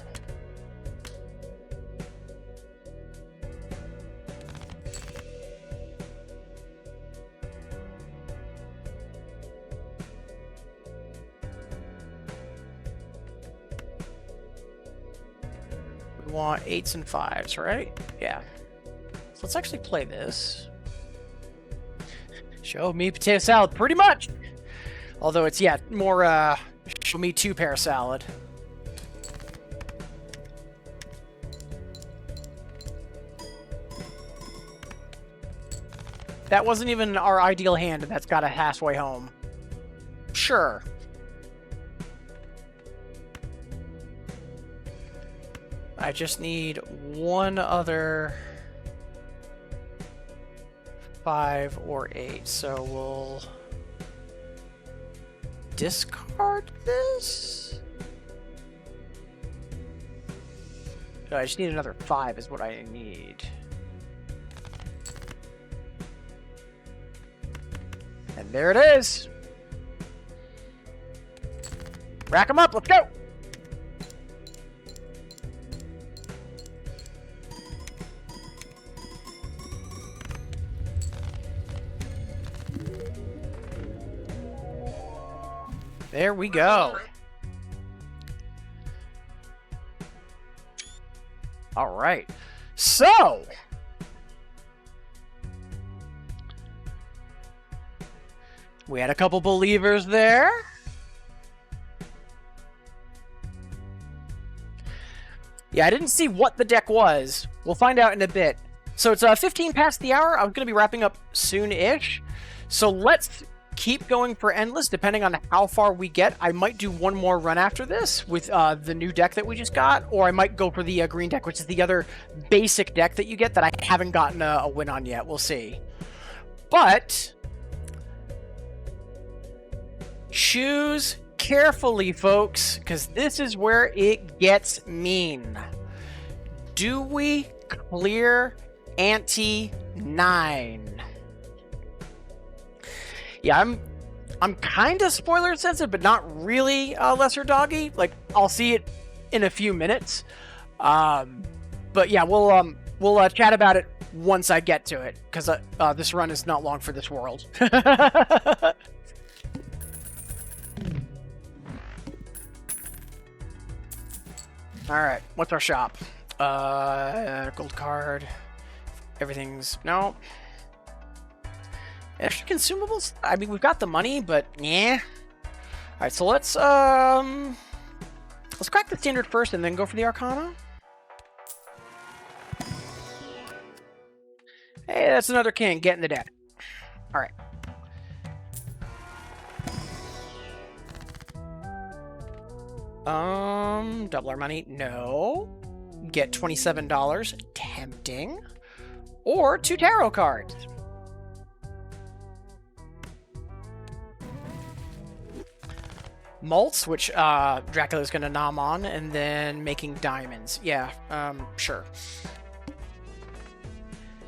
We want 8s and 5s, right? Yeah. So let's actually play this. Show me potato salad, pretty much. Although it's, yeah, more, show me 2 pair salad. That wasn't even our ideal hand, and that's got a halfway home. Sure. I just need one other... 5, or 8. So we'll discard this. I just need another 5 is what I need. And there it is. Rack them up. Let's go. There we go. All right. So, we had a couple believers there. Yeah, I didn't see what the deck was. We'll find out in a bit. So it's 15 past the hour. I'm going to be wrapping up soon-ish. So let's keep going for Endless, depending on how far we get. I might do one more run after this with the new deck that we just got, or I might go for the green deck, which is the other basic deck that you get that I haven't gotten a win on yet. We'll see. But choose carefully, folks, because this is where it gets mean. Do we clear ante 9? Yeah, I'm kind of spoiler sensitive, but not really lesser doggy. Like, I'll see it in a few minutes. But yeah, we'll chat about it once I get to it, because this run is not long for this world. All right, what's our shop? Gold card. Everything's no. Extra consumables? I mean, we've got the money, but yeah. All right, so let's crack the standard first and then go for the Arcana. Hey, that's another king. Get in the deck. All right. Double our money. No. Get $27. Tempting. Or 2 tarot cards. Malts, which Dracula's gonna nom on, and then making diamonds. Yeah, sure.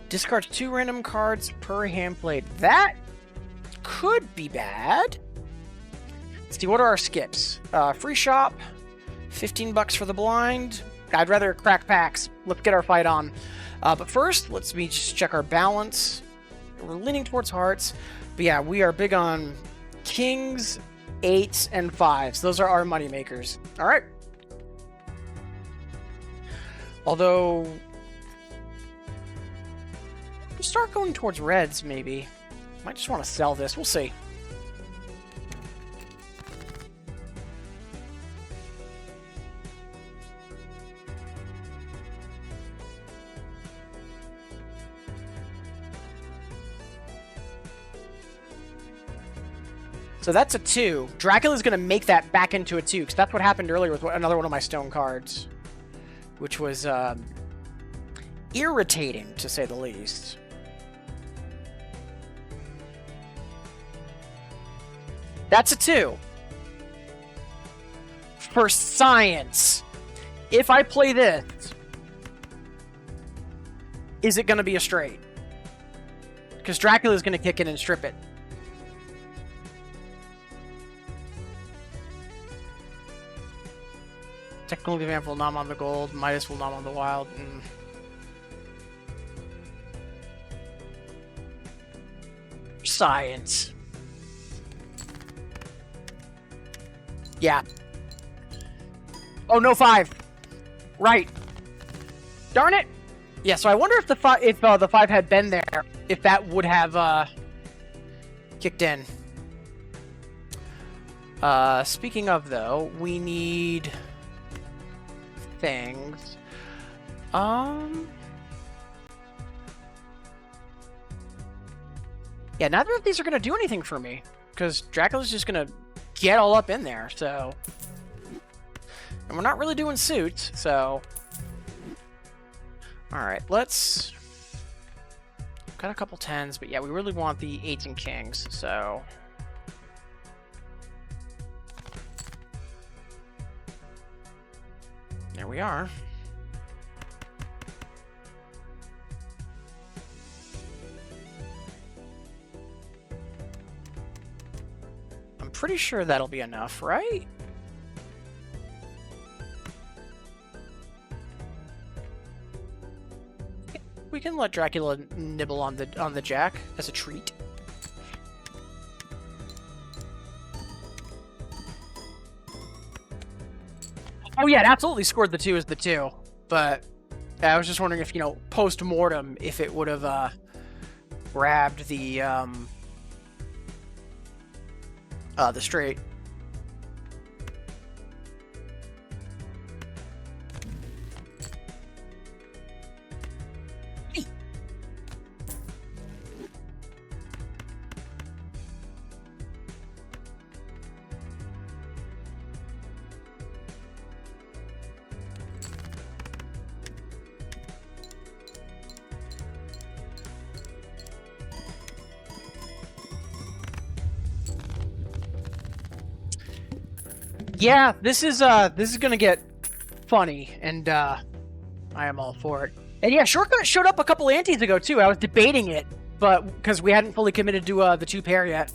Discard 2 random cards per hand played. That could be bad. Let's see, what are our skips? Free shop, 15 bucks for the blind. I'd rather crack packs. Let's get our fight on. But first, let's just check our balance. We're leaning towards hearts. But yeah, we are big on kings, 8s, and 5s. Those are our money makers. All right. Although, we'll start going towards reds, maybe. Might just want to sell this. We'll see. So that's a 2. Dracula's going to make that back into a 2, because that's what happened earlier with another one of my stone cards, which was irritating, to say the least. That's a 2. For science. If I play this, is it going to be a straight? Because Dracula's going to kick in and strip it. Technically, Vamp will nom on the gold. Midas will nom on the wild. Science. Yeah. Oh, no 5. Right. Darn it. Yeah, so I wonder if the 5 had been there, if that would have kicked in. Speaking of, though, we need things. Yeah, neither of these are going to do anything for me, because Dracula's just going to get all up in there, so... And we're not really doing suits, so... Alright, let's got a couple 10s, but yeah, we really want the 8s and kings, so... There we are. I'm pretty sure that'll be enough, right? We can let Dracula nibble on the jack as a treat. Oh yeah, it absolutely scored the 2 as the 2, but I was just wondering if, you know, post-mortem, if it would have grabbed the straight. Yeah, this is gonna get funny, and I am all for it. And yeah, Shortcut showed up a couple antes ago too. I was debating it, but because we hadn't fully committed to the 2 pair yet.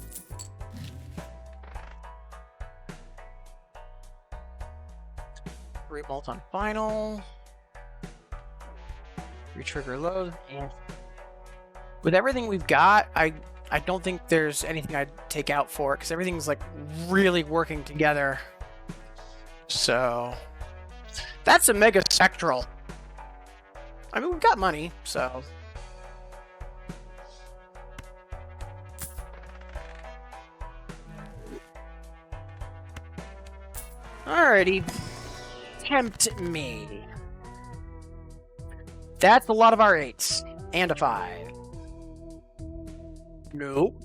Remolt on final. Retrigger load. And with everything we've got, I don't think there's anything I'd take out for it, because everything's like really working together. So that's a Mega Spectral. I mean, we've got money, so. Alrighty. Tempt me. That's a lot of our 8s. And a 5. Nope.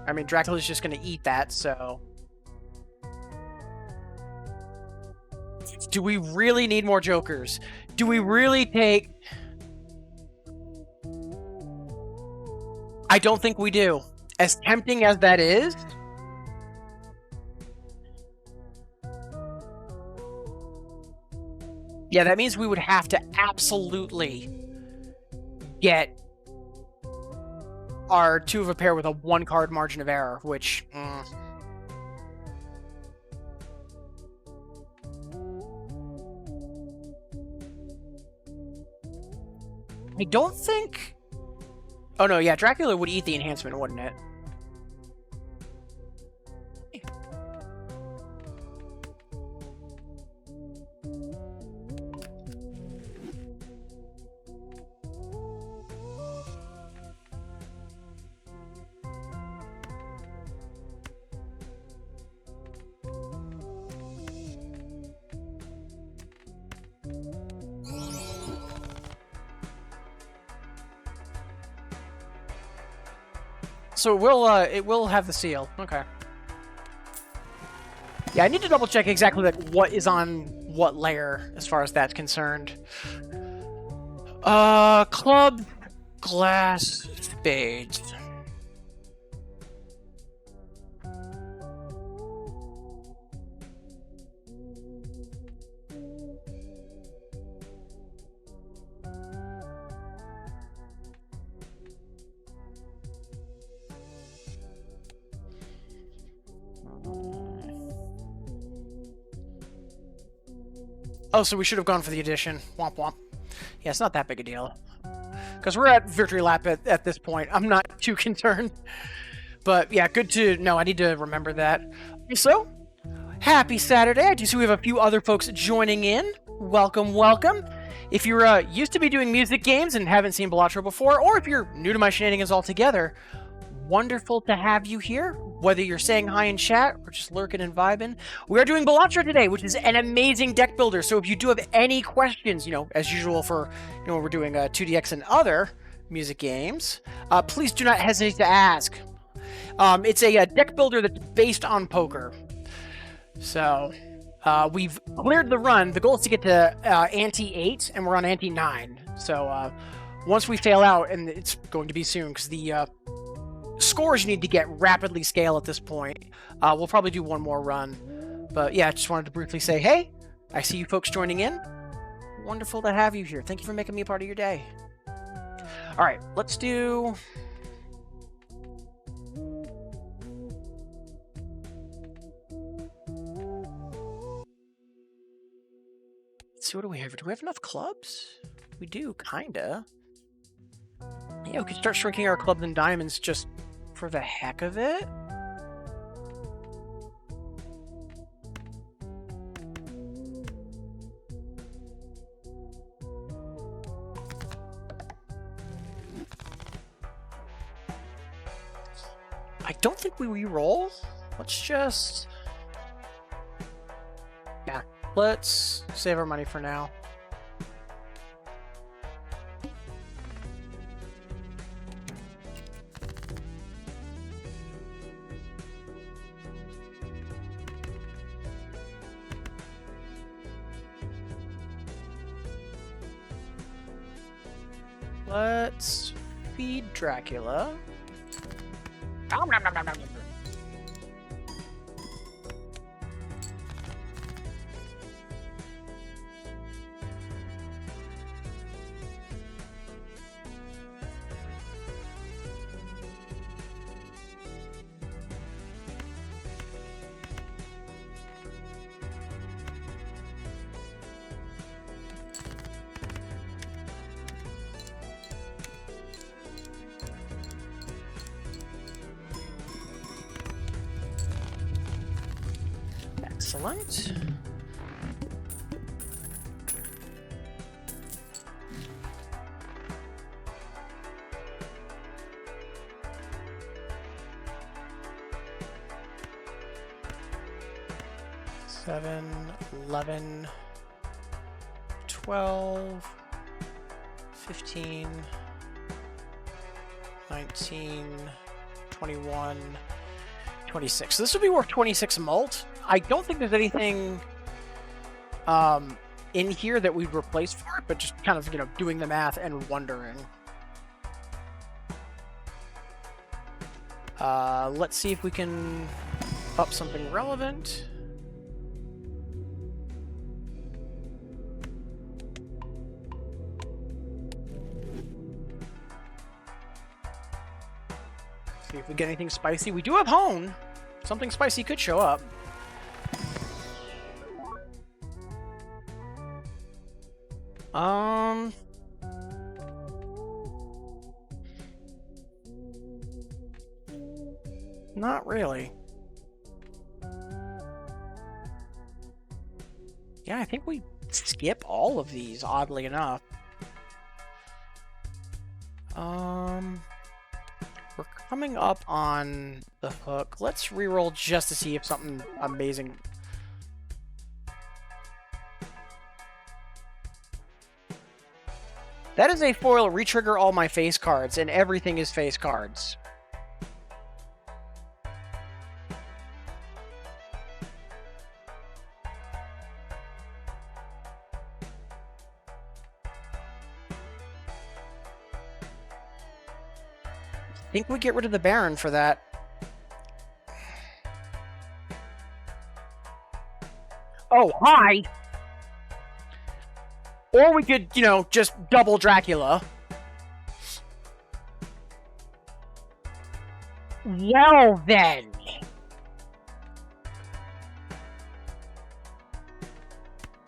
I mean, Dracula's just gonna eat that, so... Do we really need more jokers? Do we really take... I don't think we do. As tempting as that is... Yeah, that means we would have to absolutely get our 2 of a pair with a 1-card margin of error, which... I don't think... Oh no, yeah, Dracula would eat the enhancement, wouldn't it? So it will have the seal. Okay. Yeah, I need to double check exactly like what is on what layer as far as that's concerned. Club, glass, spades. Oh, so we should have gone for the addition. Womp womp. Yeah, it's not that big a deal. Because we're at victory lap at this point. I'm not too concerned. But yeah, good to know. I need to remember that. So, happy Saturday. I do see we have a few other folks joining in. Welcome, welcome. If you're used to be doing music games and haven't seen Balatro before, or if you're new to my shenanigans altogether, wonderful to have you here. Whether you're saying hi in chat or just lurking and vibing, we are doing Balatro today, which is an amazing deck builder. So if you do have any questions, you know, as usual for, you know, we're doing 2DX and other music games, please do not hesitate to ask. It's a deck builder that's based on poker. So We've cleared the run. The goal is to get to ante 8, and we're on ante 9. So once we fail out, and it's going to be soon, because the scores need to get rapidly scale at this point, we'll probably do one more run. But yeah, I just wanted to briefly say, hey, I see you folks joining in. Wonderful to have you here. Thank you for making me a part of your day. All right, let's do... Let's see, what do we have? Do we have enough clubs? We do, kinda. Yeah, we could start shrinking our clubs and diamonds just for the heck of it. I don't think we re-roll. Let's just... Yeah, let's save our money for now. Let's feed Dracula. Excellent. Seven, 11, 12, 15, 19, 21, 26. So this would be worth 26 malt. I don't think there's anything in here that we'd replace for it, but just kind of, doing the math and wondering. Let's see if we can up something relevant. See if we get anything spicy. We do have hone. Something spicy could show up. Not really. Yeah, I think we skip all of these, oddly enough. We're coming up on the hook. Let's reroll just to see if something amazing... That is a foil retrigger all my face cards, and everything is face cards. I think we get rid of the Baron for that. Oh, hi! Or we could, just double Dracula. Well, then.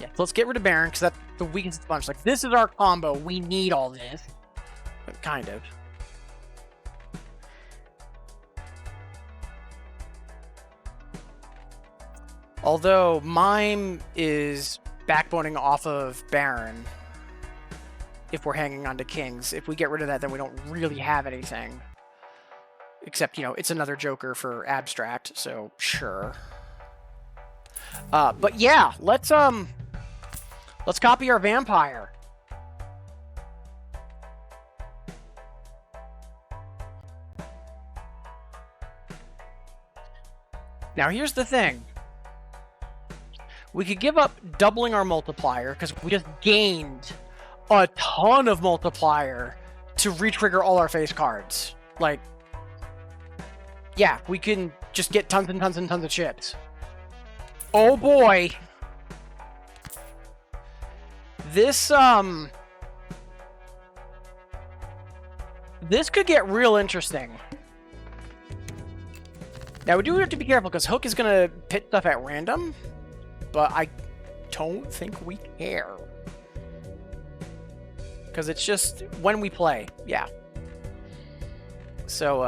Yeah, so let's get rid of Baron, because that's the weakest bunch. Like, this is our combo. We need all this. But kind of. Although, Mime is backboning off of Baron if we're hanging on to Kings. If we get rid of that, then we don't really have anything. Except, it's another Joker for Abstract, so sure. But yeah, let's copy our Vampire. Now, here's the thing. We could give up doubling our multiplier, because we just gained a ton of multiplier to re-trigger all our face cards. Like, yeah, we can just get tons and tons and tons of chips. Oh boy. This could get real interesting. Now, we do have to be careful, because Hook is going to pit stuff at random, but I don't think we care. Because it's just when we play, yeah. So,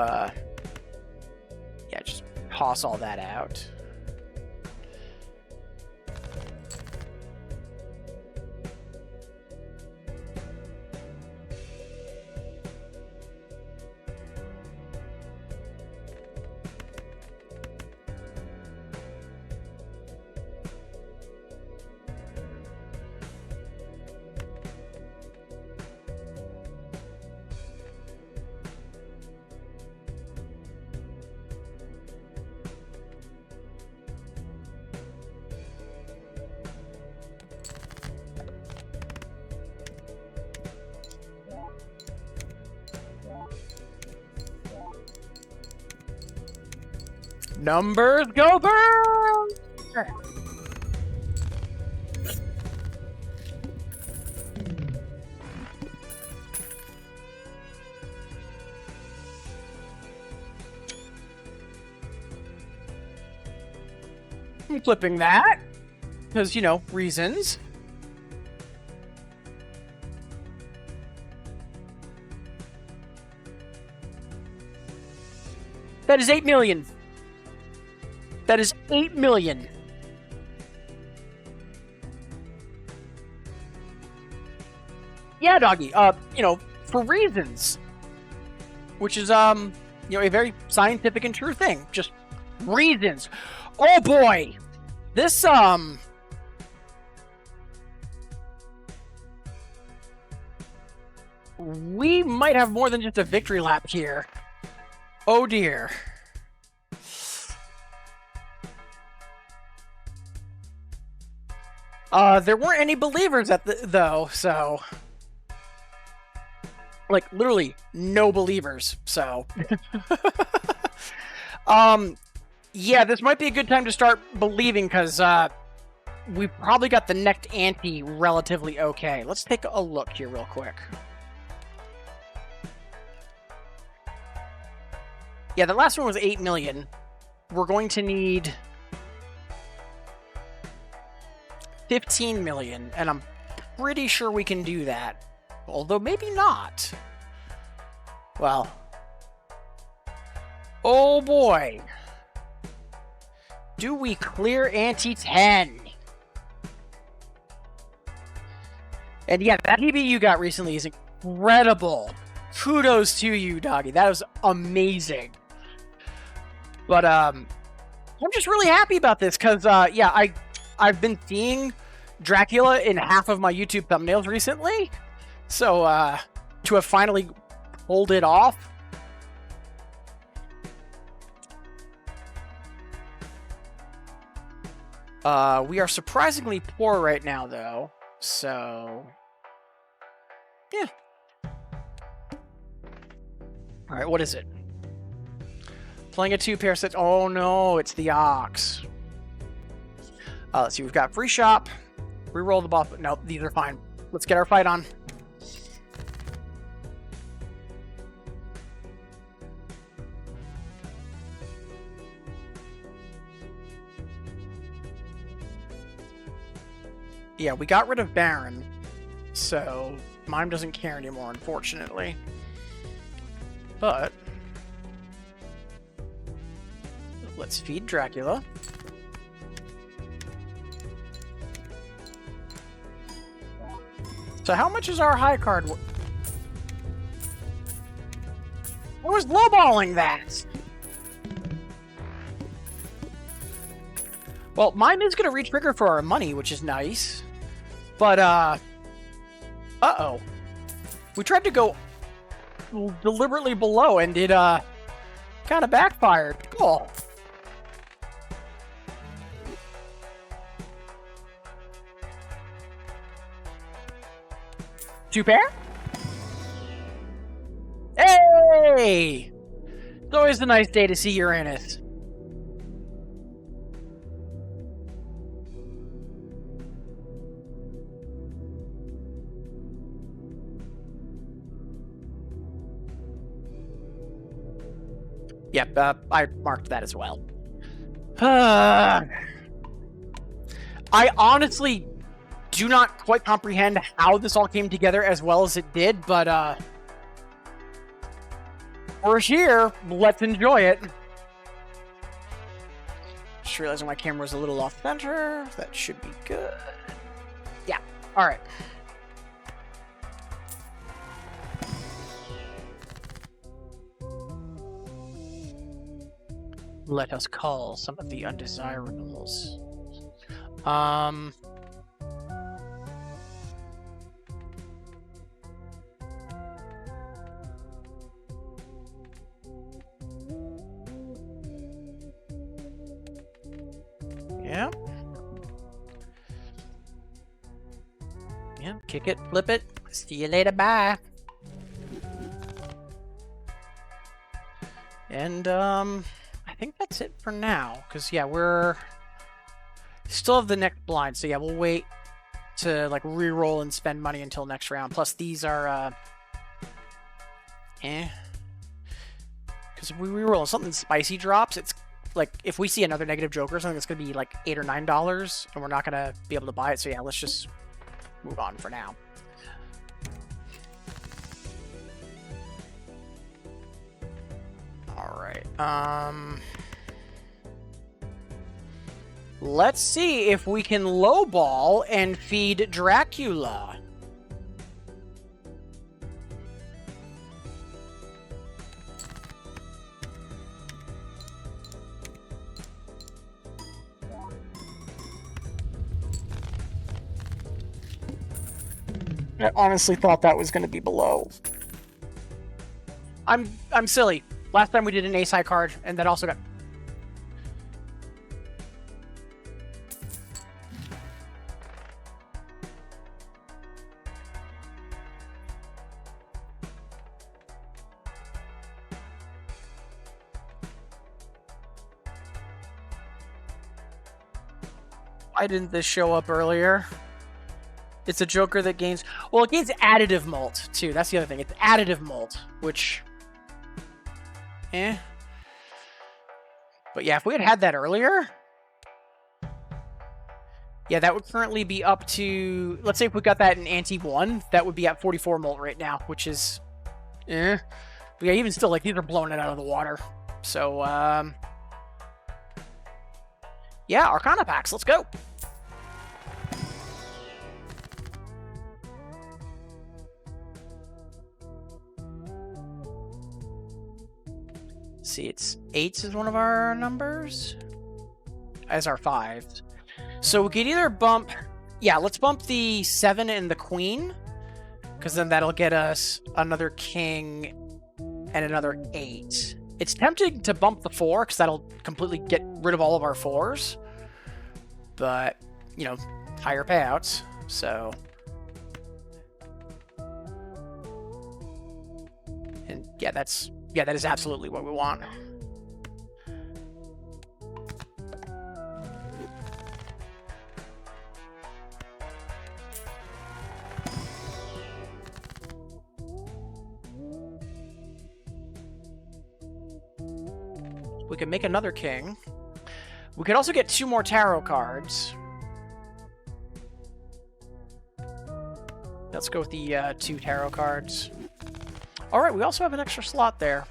yeah, just toss all that out. Numbers go burn! I'm flipping that, because, you know, reasons. That is 8 million. That is 8 million. Yeah, doggy. You know, for reasons. Which is, you know, a very scientific and true thing. Just reasons. Oh boy! This, we might have more than just a victory lap here. Oh dear. There weren't any believers at though, so... Like, literally, no believers, so... Yeah, this might be a good time to start believing, because, we probably got the next ante relatively okay. Let's take a look here real quick. Yeah, the last one was 8 million. We're going to need 15 million, and I'm pretty sure we can do that. Although maybe not. Well. Oh boy. Do we clear ante 10? And yeah, that PB you got recently is incredible. Kudos to you, doggy. That was amazing. But, I'm just really happy about this, because, yeah, I've been seeing Dracula in half of my YouTube thumbnails recently. So, to have finally pulled it off. We are surprisingly poor right now, though. So, yeah. Alright, what is it? Playing a 2-pair set. Oh no, it's the Ox. Let's see, we've got free shop. Reroll the buff. Nope, these are fine. Let's get our fight on. Yeah, we got rid of Baron, so Mime doesn't care anymore, unfortunately. But let's feed Dracula. So how much is our high card? I was lowballing that! Well, Mime is going to re-trigger for our money, which is nice. But, uh-oh. We tried to go deliberately below, and it, kind of backfired. Cool. 2 pair? Hey! It's always a nice day to see Uranus. Yep, I marked that as well. I honestly do not quite comprehend how this all came together as well as it did, but we're here. Let's enjoy it. Just realizing my camera's a little off center. That should be good. Yeah. All right. Let us call some of the undesirables. Yeah. Yeah, kick it, flip it. See you later, bye. And, I think that's it for now, because, yeah, we're still have the next blind, so yeah, we'll wait to, like, re-roll and spend money until next round. Plus, these are, because if we re-roll and something spicy drops, it's, like, if we see another negative joker or something, it's going to be, like, $8 or $9, and we're not going to be able to buy it, so yeah, let's just move on for now. Alright, let's see if we can lowball and feed Dracula. I honestly thought that was going to be below. I'm silly. Last time we did an ace high card, and that also got... Why didn't this show up earlier? It's a joker that gains... Well, it gains additive mult, too. That's the other thing. It's additive mult, which... But yeah, if we had that earlier... Yeah, that would currently be up to... Let's say if we got that in Ante 1, that would be at 44 mult right now, which is... But yeah, even still, like, these are blowing it out of the water. So, yeah, Arcana packs, let's go! See, it's 8s is one of our numbers, as our 5s. So we could either bump... Yeah, let's bump the 7 and the queen, because then that'll get us another king and another 8. It's tempting to bump the 4, because that'll completely get rid of all of our 4s. But, you know, higher payouts, so... And yeah, that's... Yeah, that is absolutely what we want. We can make another king. We could also get 2 more tarot cards. Let's go with the 2 tarot cards. Alright, we also have an extra slot there.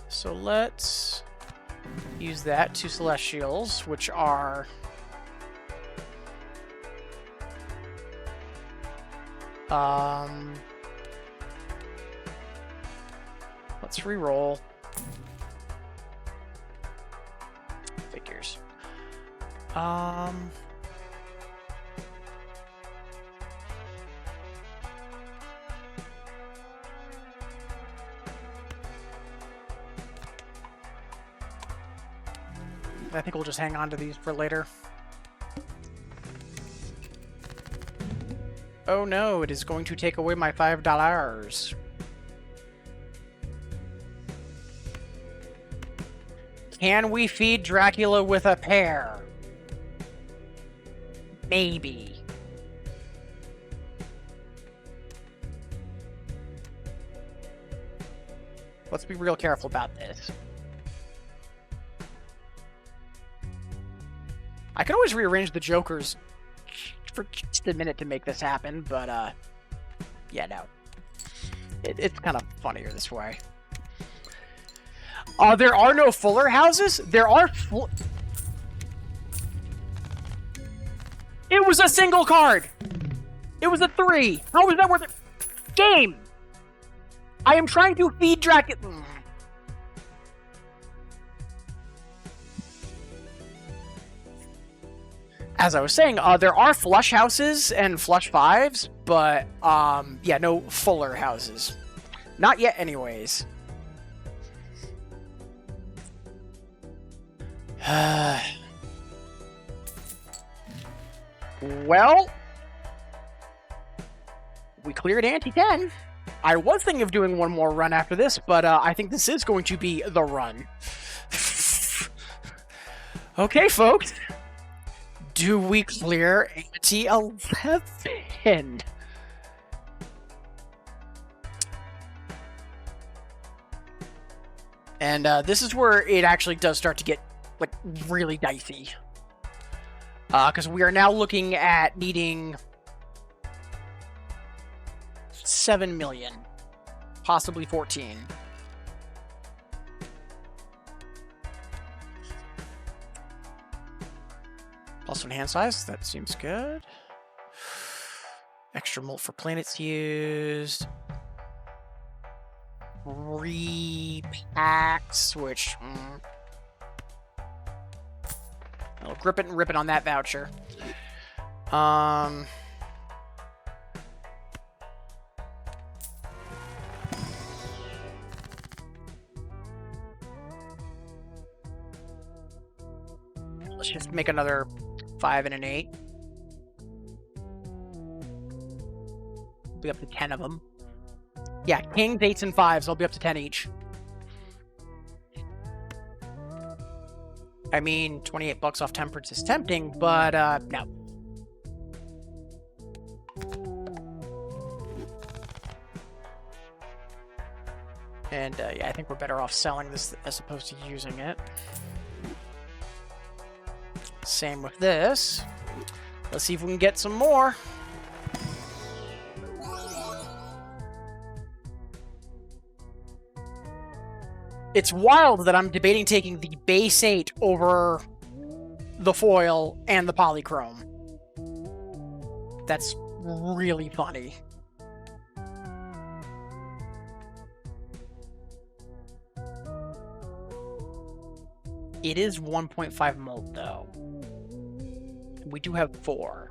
So let's use that. 2 Celestials, which are... Let's re-roll. Figures. I think we'll just hang on to these for later. Oh no, it is going to take away my $5. Can we feed Dracula with a pear? Maybe. Let's be real careful about this. I could always rearrange the jokers for just a minute to make this happen, but, yeah, no. It's kind of funnier this way. There are no fuller houses? There are It was a single card! It was a 3! How was that worth it? Game! I am trying to feed Dracula. As I was saying, there are flush houses and flush 5s, but, yeah, no fuller houses. Not yet, anyways. Well, we cleared ante-10. I was thinking of doing one more run after this, but I think this is going to be the run. Okay, folks. Do we clear ante-11? And this is where it actually does start to get, like, really dicey. Because we are now looking at needing 7 million, possibly 14. Plus 1 hand size, that seems good. Extra molt for planets used. 3 packs, which... I'll grip it and rip it on that voucher. Let's just make another 5 and an 8. Be up to 10 of them. Yeah, kings, 8s, and 5s. I'll be up to 10 each. I mean, 28 bucks off Temperance is tempting, but, no. And, yeah, I think we're better off selling this as opposed to using it. Same with this. Let's see if we can get some more. It's wild that I'm debating taking the base 8 over the foil and the polychrome. That's really funny. It is 1.5 molt, though. We do have 4.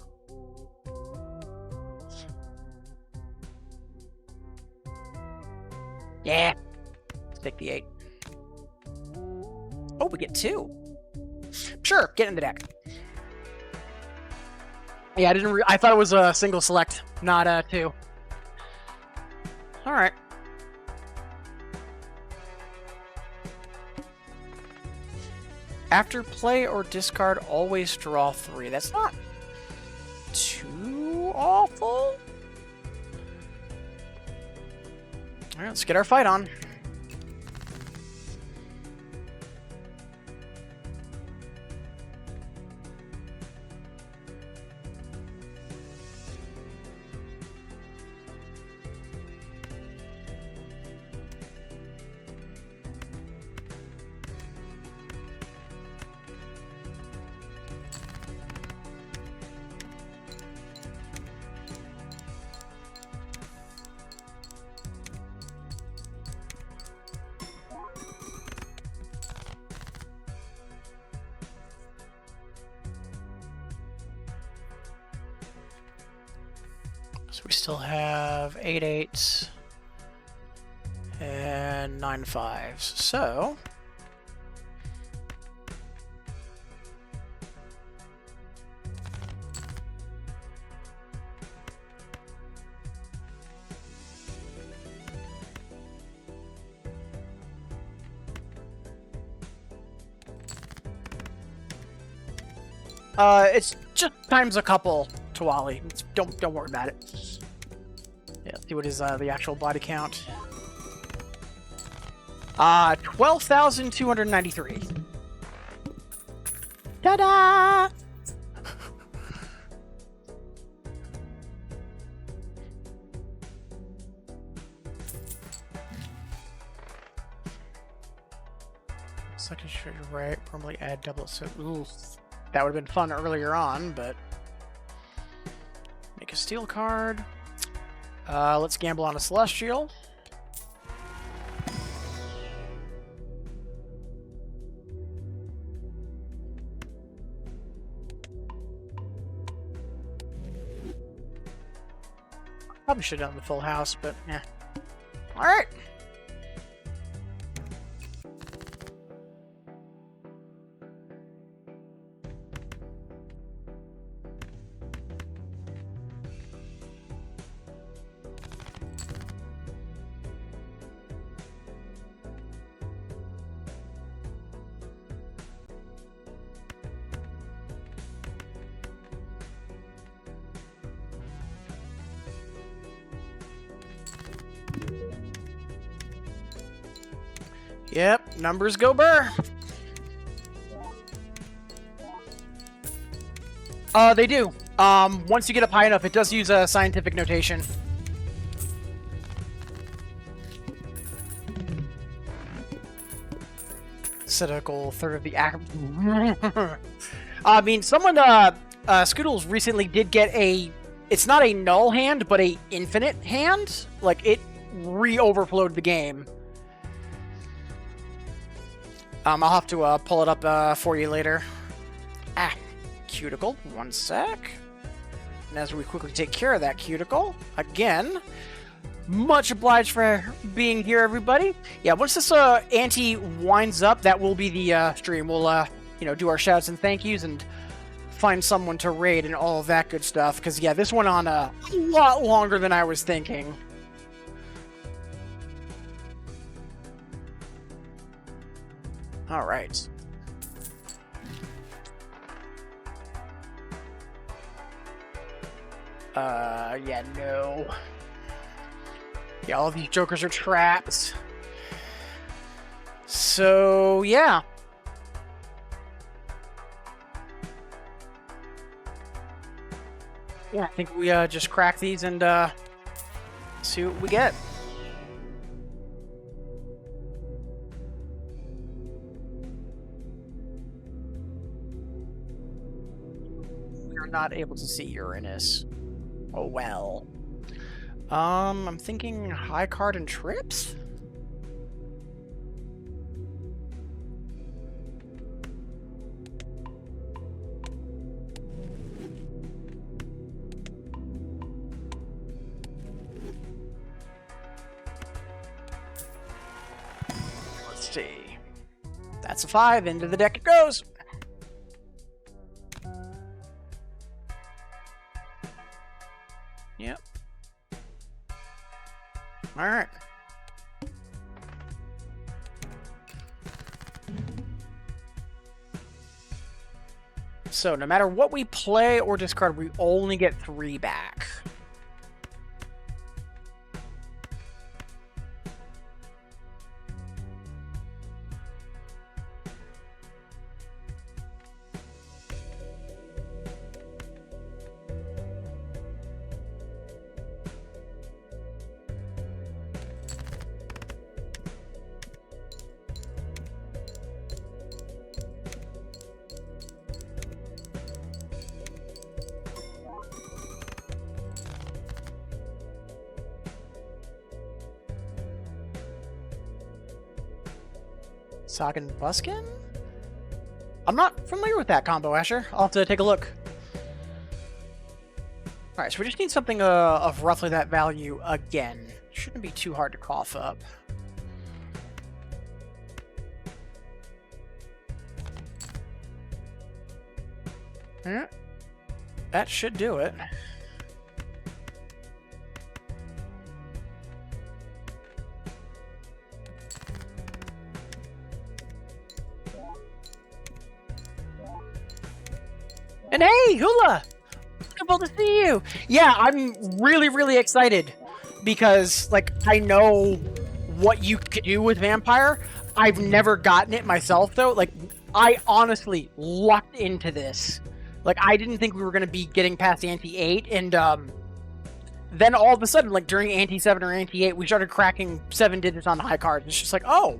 Yeah. Let's take the 8. Oh, we get 2. Sure, get in the deck. Yeah, I thought it was a single select, not a 2. All right. After play or discard, always draw 3. That's not too awful. All right, let's get our fight on. So we still have 8 8s and 9 5s. So It's just times a couple, Tawali. Don't worry about it. Yeah, let's see what is the actual body count. 12,293. Ta-da! Second straight right, permanently add double so ooh. That would have been fun earlier on, but make a steel card. Let's gamble on a celestial. Probably should have done the full house, but yeah. All right. Yep, numbers go burr. They do. Once you get up high enough, it does use a scientific notation. Set a goal, third of the act. I mean, someone, Scoodles recently did get a, it's not a null hand, but a infinite hand. Like, it re-overflowed the game. I'll have to pull it up for you later. Cuticle. One sec. And as we quickly take care of that cuticle, again, much obliged for being here, everybody. Yeah, once this ante winds up, that will be the stream. We'll you know, do our shouts and thank yous and find someone to raid and all of that good stuff. Because yeah, this went on a lot longer than I was thinking. All right. Yeah, no. Yeah, all these jokers are traps. So, yeah. Yeah, I think we just crack these and see what we get. We're not able to see Uranus. Oh well. I'm thinking high card and trips? Let's see. That's a 5. Into the deck it goes. Yep. All right. So no matter what we play or discard, we only get 3 back. Sagan Buskin? I'm not familiar with that combo, Asher. I'll have to take a look. Alright, so we just need something of roughly that value again. Shouldn't be too hard to cough up. Yeah, that should do it. And hey, Hula! Wonderful to see you! Yeah, I'm really, really excited because, like, I know what you can do with Vampire. I've never gotten it myself, though. Like, I honestly lucked into this. Like, I didn't think we were going to be getting past Ante 8, and, then all of a sudden, like, during Ante 7 or Ante 8, we started cracking 7 digits on the high cards. It's just like, oh,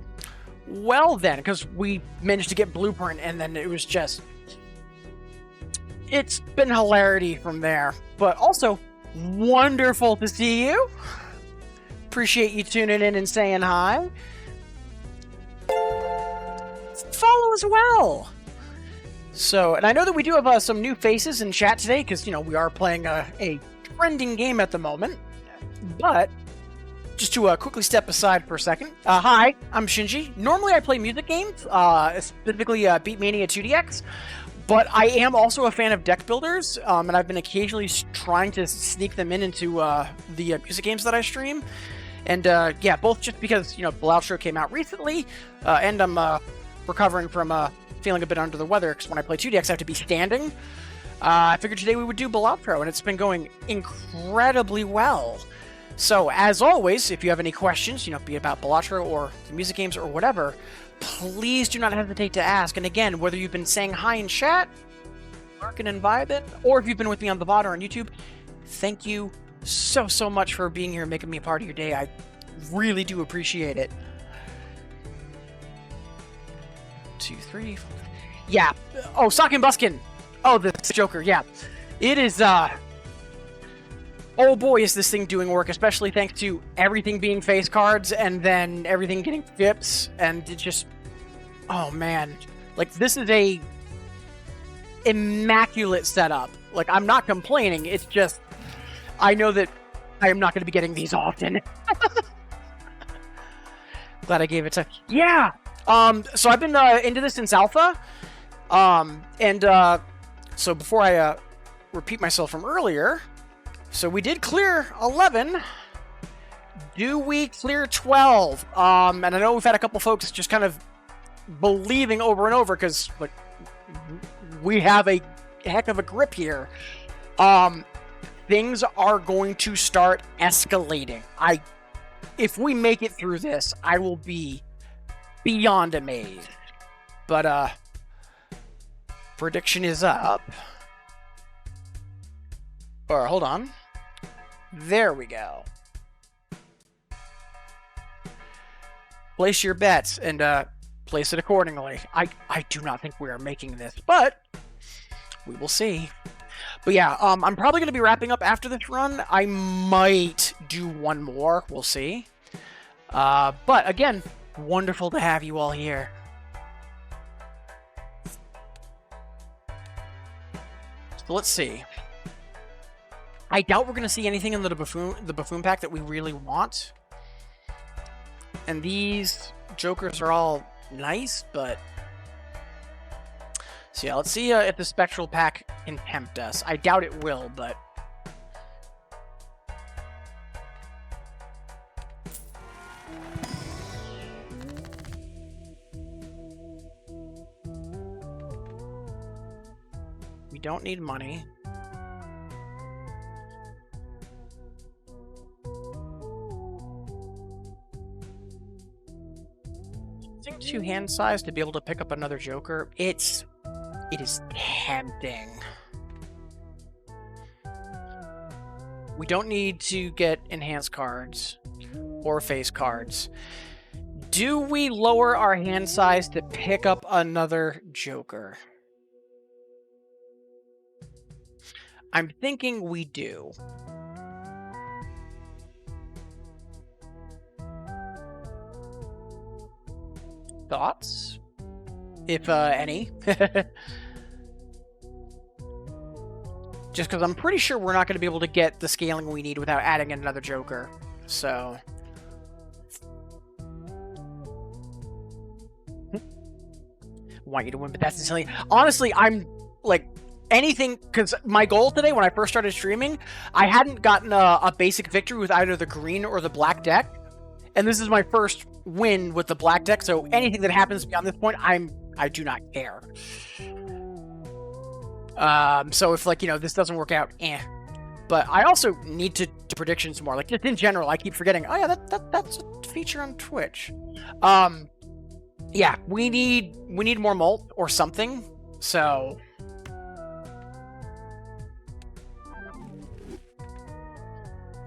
well then, because we managed to get Blueprint, and then it was just... It's been hilarity from there. But also, wonderful to see you. Appreciate you tuning in and saying hi. Follow as well. So, and I know that we do have some new faces in chat today, because, you know, we are playing a trending game at the moment. But, just to quickly step aside for a second. Hi, I'm Shinji. Normally I play music games, specifically Beatmania 2DX. But I am also a fan of deck builders, and I've been occasionally trying to sneak them into the music games that I stream. And yeah, both just because, you know, Balatro came out recently, and I'm recovering from feeling a bit under the weather, because when I play 2DX I have to be standing. I figured today we would do Balatro, and it's been going incredibly well. So, as always, if you have any questions, you know, be it about Balatro or the music games or whatever, please do not hesitate to ask. And again, whether you've been saying hi in chat, lurking and vibing, or if you've been with me on the VOD or on YouTube, thank you so much for being here and making me a part of your day. I really do appreciate it. 2, 3, 4. Yeah. Oh, Sock and Buskin. Oh, the Joker. Yeah. It is, oh boy, is this thing doing work, especially thanks to everything being face cards and then everything getting fips, and it just... Oh, man. Like, this is a immaculate setup. Like, I'm not complaining, it's just... I know that I am not going to be getting these often. Glad I gave it time. Yeah! So I've been into this since alpha. So before I repeat myself from earlier... So we did clear 11. Do we clear 12? And I know we've had a couple folks just kind of believing over and over because, like, we have a heck of a grip here. Things are going to start escalating. If we make it through this, I will be beyond amazed. But prediction is up. Or hold on. There we go. Place your bets and place it accordingly. I do not think we are making this, but we will see. But yeah, I'm probably going to be wrapping up after this run. I might do one more. We'll see. But again, wonderful to have you all here. So let's see. I doubt we're going to see anything in the buffoon pack that we really want. And these jokers are all nice, but... So yeah, let's see if the spectral pack can tempt us. I doubt it will, but... We don't need money. Two hand size to be able to pick up another Joker. It is tempting. We don't need to get enhanced cards or face cards. Do we lower our hand size to pick up another Joker? I'm thinking we do. Thoughts? If any. Just because I'm pretty sure we're not going to be able to get the scaling we need without adding in another Joker. So... Want you to win, but that's silly. Honestly, I'm, like, anything... Because my goal today, when I first started streaming, I hadn't gotten a basic victory with either the green or the black deck. And this is my first win with the black deck, so anything that happens beyond this point, I do not care. So if, like, this doesn't work out, But I also need to do predictions more. Like, just in general, I keep forgetting, oh yeah, that's a feature on Twitch. Yeah, we need more molt or something, so...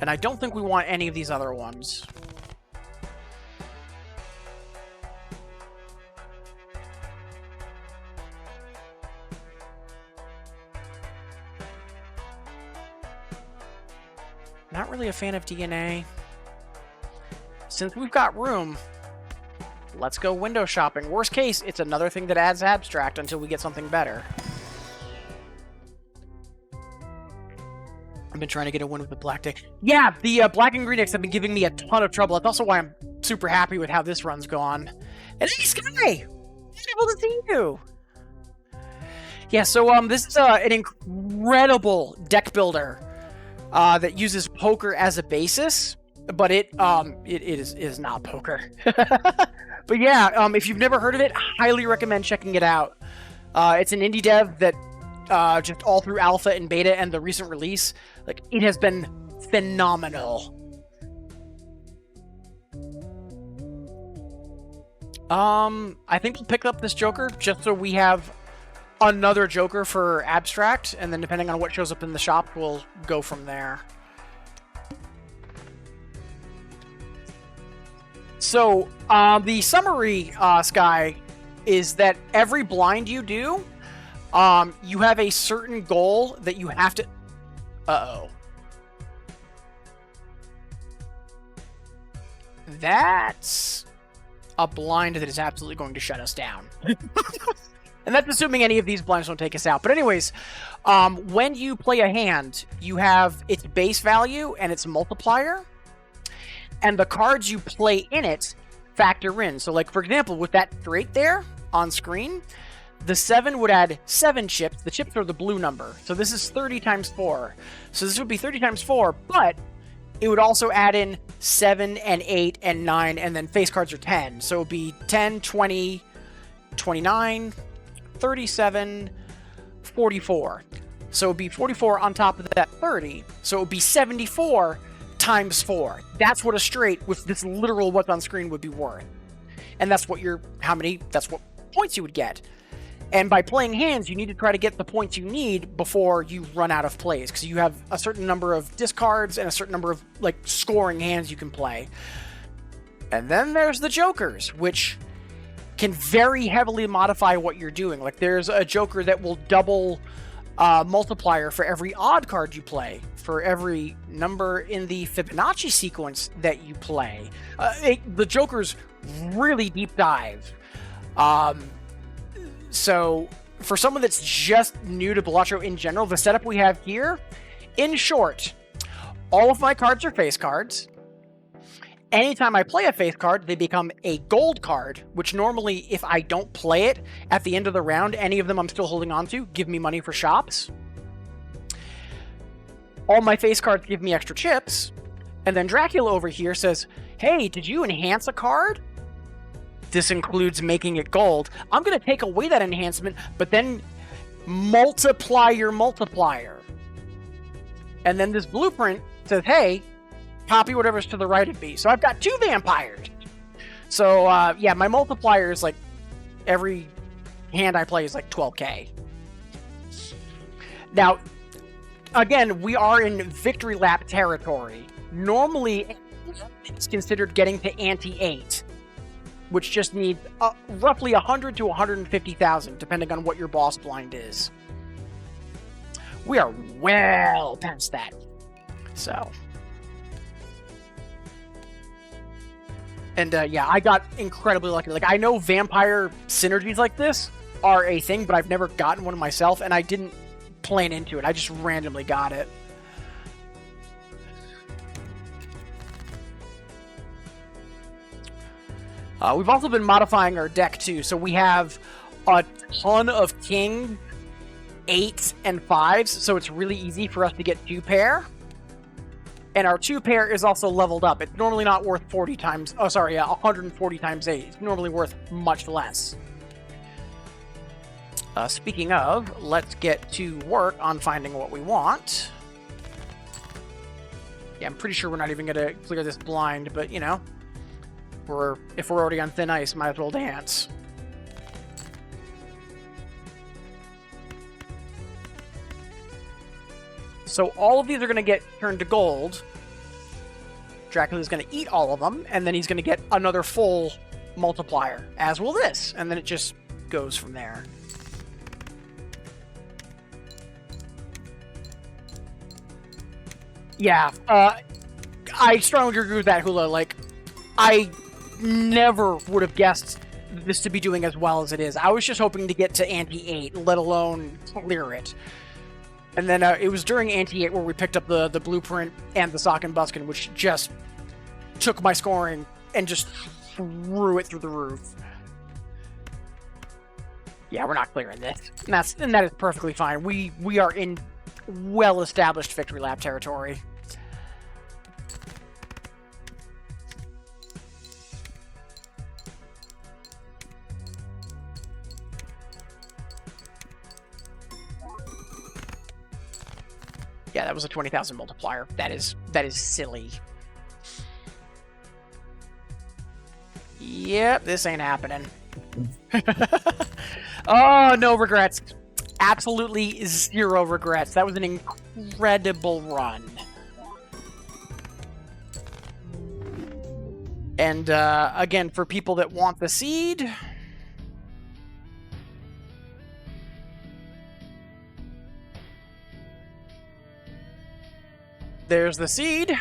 And I don't think we want any of these other ones. Not really a fan of DNA. Since we've got room, let's go window shopping. Worst case, it's another thing that adds abstract until we get something better. I've been trying to get a win with the black deck. Yeah, the black and green decks have been giving me a ton of trouble. That's also why I'm super happy with how this run's gone. And hey, Sky! Beautiful to see you! Yeah, so this is an incredible deck builder that uses poker as a basis, but it is not poker. But yeah, if you've never heard of it, highly recommend checking it out. It's an indie dev that just all through alpha and beta and the recent release, like, it has been phenomenal. I think we'll pick up this Joker just so we have another Joker for abstract, and then depending on what shows up in the shop, we'll go from there. So, the summary, Sky, is that every blind you do, you have a certain goal that you have to... Uh-oh. That's a blind that is absolutely going to shut us down. And that's assuming any of these blinds don't take us out. But anyways, when you play a hand, you have its base value and its multiplier. And the cards you play in it factor in. So, like, for example, with that straight there on screen, the 7 would add 7 chips. The chips are the blue number. So this is 30 times 4. So this would be 30 times 4, but it would also add in 7 and 8 and 9, and then face cards are 10. So it would be 10, 20, 29, 37, 44. So it would be 44 on top of that 30. So it would be 74 times 4. That's what a straight with this literal what's on screen would be worth. And that's what that's what points you would get. And by playing hands, you need to try to get the points you need before you run out of plays, because you have a certain number of discards and a certain number of, like, scoring hands you can play. And then there's the Jokers, which can very heavily modify what you're doing. Like, there's a Joker that will double multiplier for every odd card you play, for every number in the Fibonacci sequence that you play. The Jokers really deep dive. So, for someone that's just new to Balatro in general, the setup we have here, in short, all of my cards are face cards. Anytime I play a face card, they become a gold card, which normally, if I don't play it at the end of the round, any of them I'm still holding on to give me money for shops. All my face cards give me extra chips. And then Dracula over here says, hey, did you enhance a card? This includes making it gold. I'm going to take away that enhancement, but then multiply your multiplier. And then this blueprint says, hey, copy whatever's to the right of me. So I've got 2 vampires. So, yeah, my multiplier is like every hand I play is like 12k. Now, again, we are in victory lap territory. Normally, it's considered getting to ante-8, which just needs roughly 100 to 150,000, depending on what your boss blind is. We are well past that. So. And yeah, I got incredibly lucky. Like, I know vampire synergies like this are a thing, but I've never gotten one myself, and I didn't plan into it. I just randomly got it. We've also been modifying our deck, too. So we have a ton of king, 8s, and 5s, so it's really easy for us to get 2 pair. And our 2 pair is also leveled up. It's normally not worth 40 times... Oh, sorry, yeah, 140 times 8. It's normally worth much less. Speaking of, let's get to work on finding what we want. Yeah, I'm pretty sure we're not even going to clear this blind, but, you know, if we're already on thin ice, might as well dance. So all of these are going to get turned to gold. Dracula's going to eat all of them, and then he's going to get another full multiplier, as will this. And then it just goes from there. Yeah, I strongly agree with that, Hula. Like, I never would have guessed this to be doing as well as it is. I was just hoping to get to Ante-8, let alone clear it. And then it was during Ante-8 where we picked up the blueprint and the sock and buskin, which just took my scoring and just threw it through the roof. Yeah, we're not clearing this. And that is perfectly fine. We are in well-established victory lap territory. Yeah, that was a 20,000 multiplier. That is silly. Yep, this ain't happening. Oh, no regrets. Absolutely zero regrets. That was an incredible run. And again, for people that want the seed, there's the seed.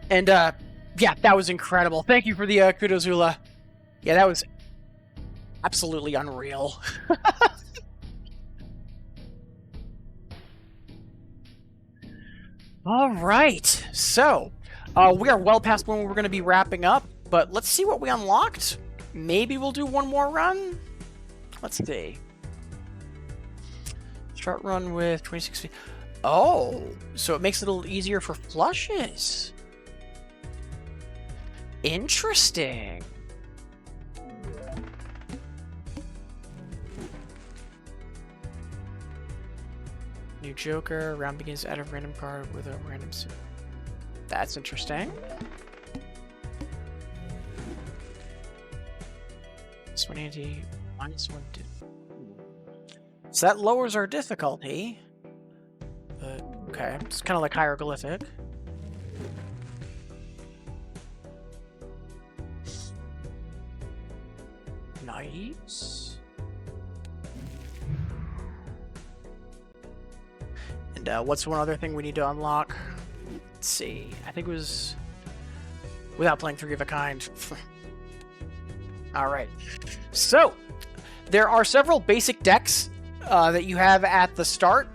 And yeah, that was incredible. Thank you for the kudos, Hula. Yeah, that was absolutely unreal. All right, so we are well past when we're going to be wrapping up, but let's see what we unlocked. Maybe we'll do one more run. Let's see. Start run with 26 feet. Oh, so it makes it a little easier for flushes. Interesting. New Joker. Round begins out of random card with a random suit. That's interesting. This one anti minus one. So that lowers our difficulty. Okay, it's kind of like hieroglyphic. Nice. And what's one other thing we need to unlock? Let's see. I think it was without playing Three of a Kind. All right. So there are several basic decks that you have at the start.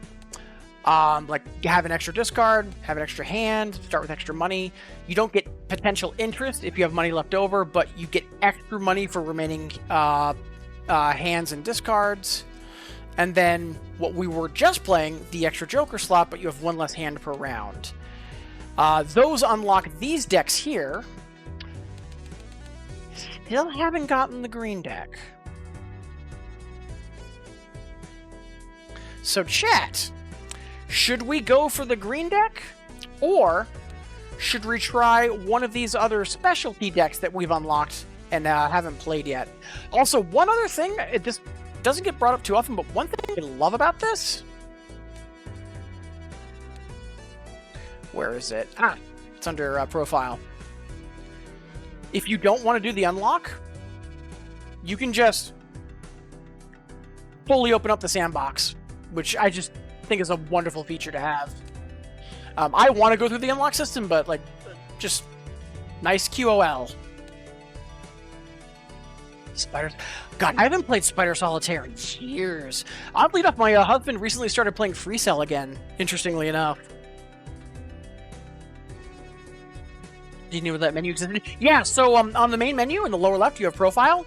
Like have an extra discard, have an extra hand, start with extra money. You don't get potential interest if you have money left over, but you get extra money for remaining hands and discards. And then what we were just playing, the extra Joker slot, but you have one less hand per round. Those unlock these decks here. Still haven't gotten the green deck. So chat, should we go for the green deck? Or should we try one of these other specialty decks that we've unlocked and haven't played yet? Also, one other thing, this doesn't get brought up too often, but one thing I love about this... Where is it? Ah, it's under profile. If you don't want to do the unlock, you can just fully open up the sandbox, which I just think is a wonderful feature to have. I want to go through the unlock system, but like, just nice QOL. Spiders. God, I haven't played Spider Solitaire in years. Oddly enough, my husband recently started playing Free Cell again, interestingly enough. Do you know that menu existed? Yeah, so on the main menu in the lower left, you have profile.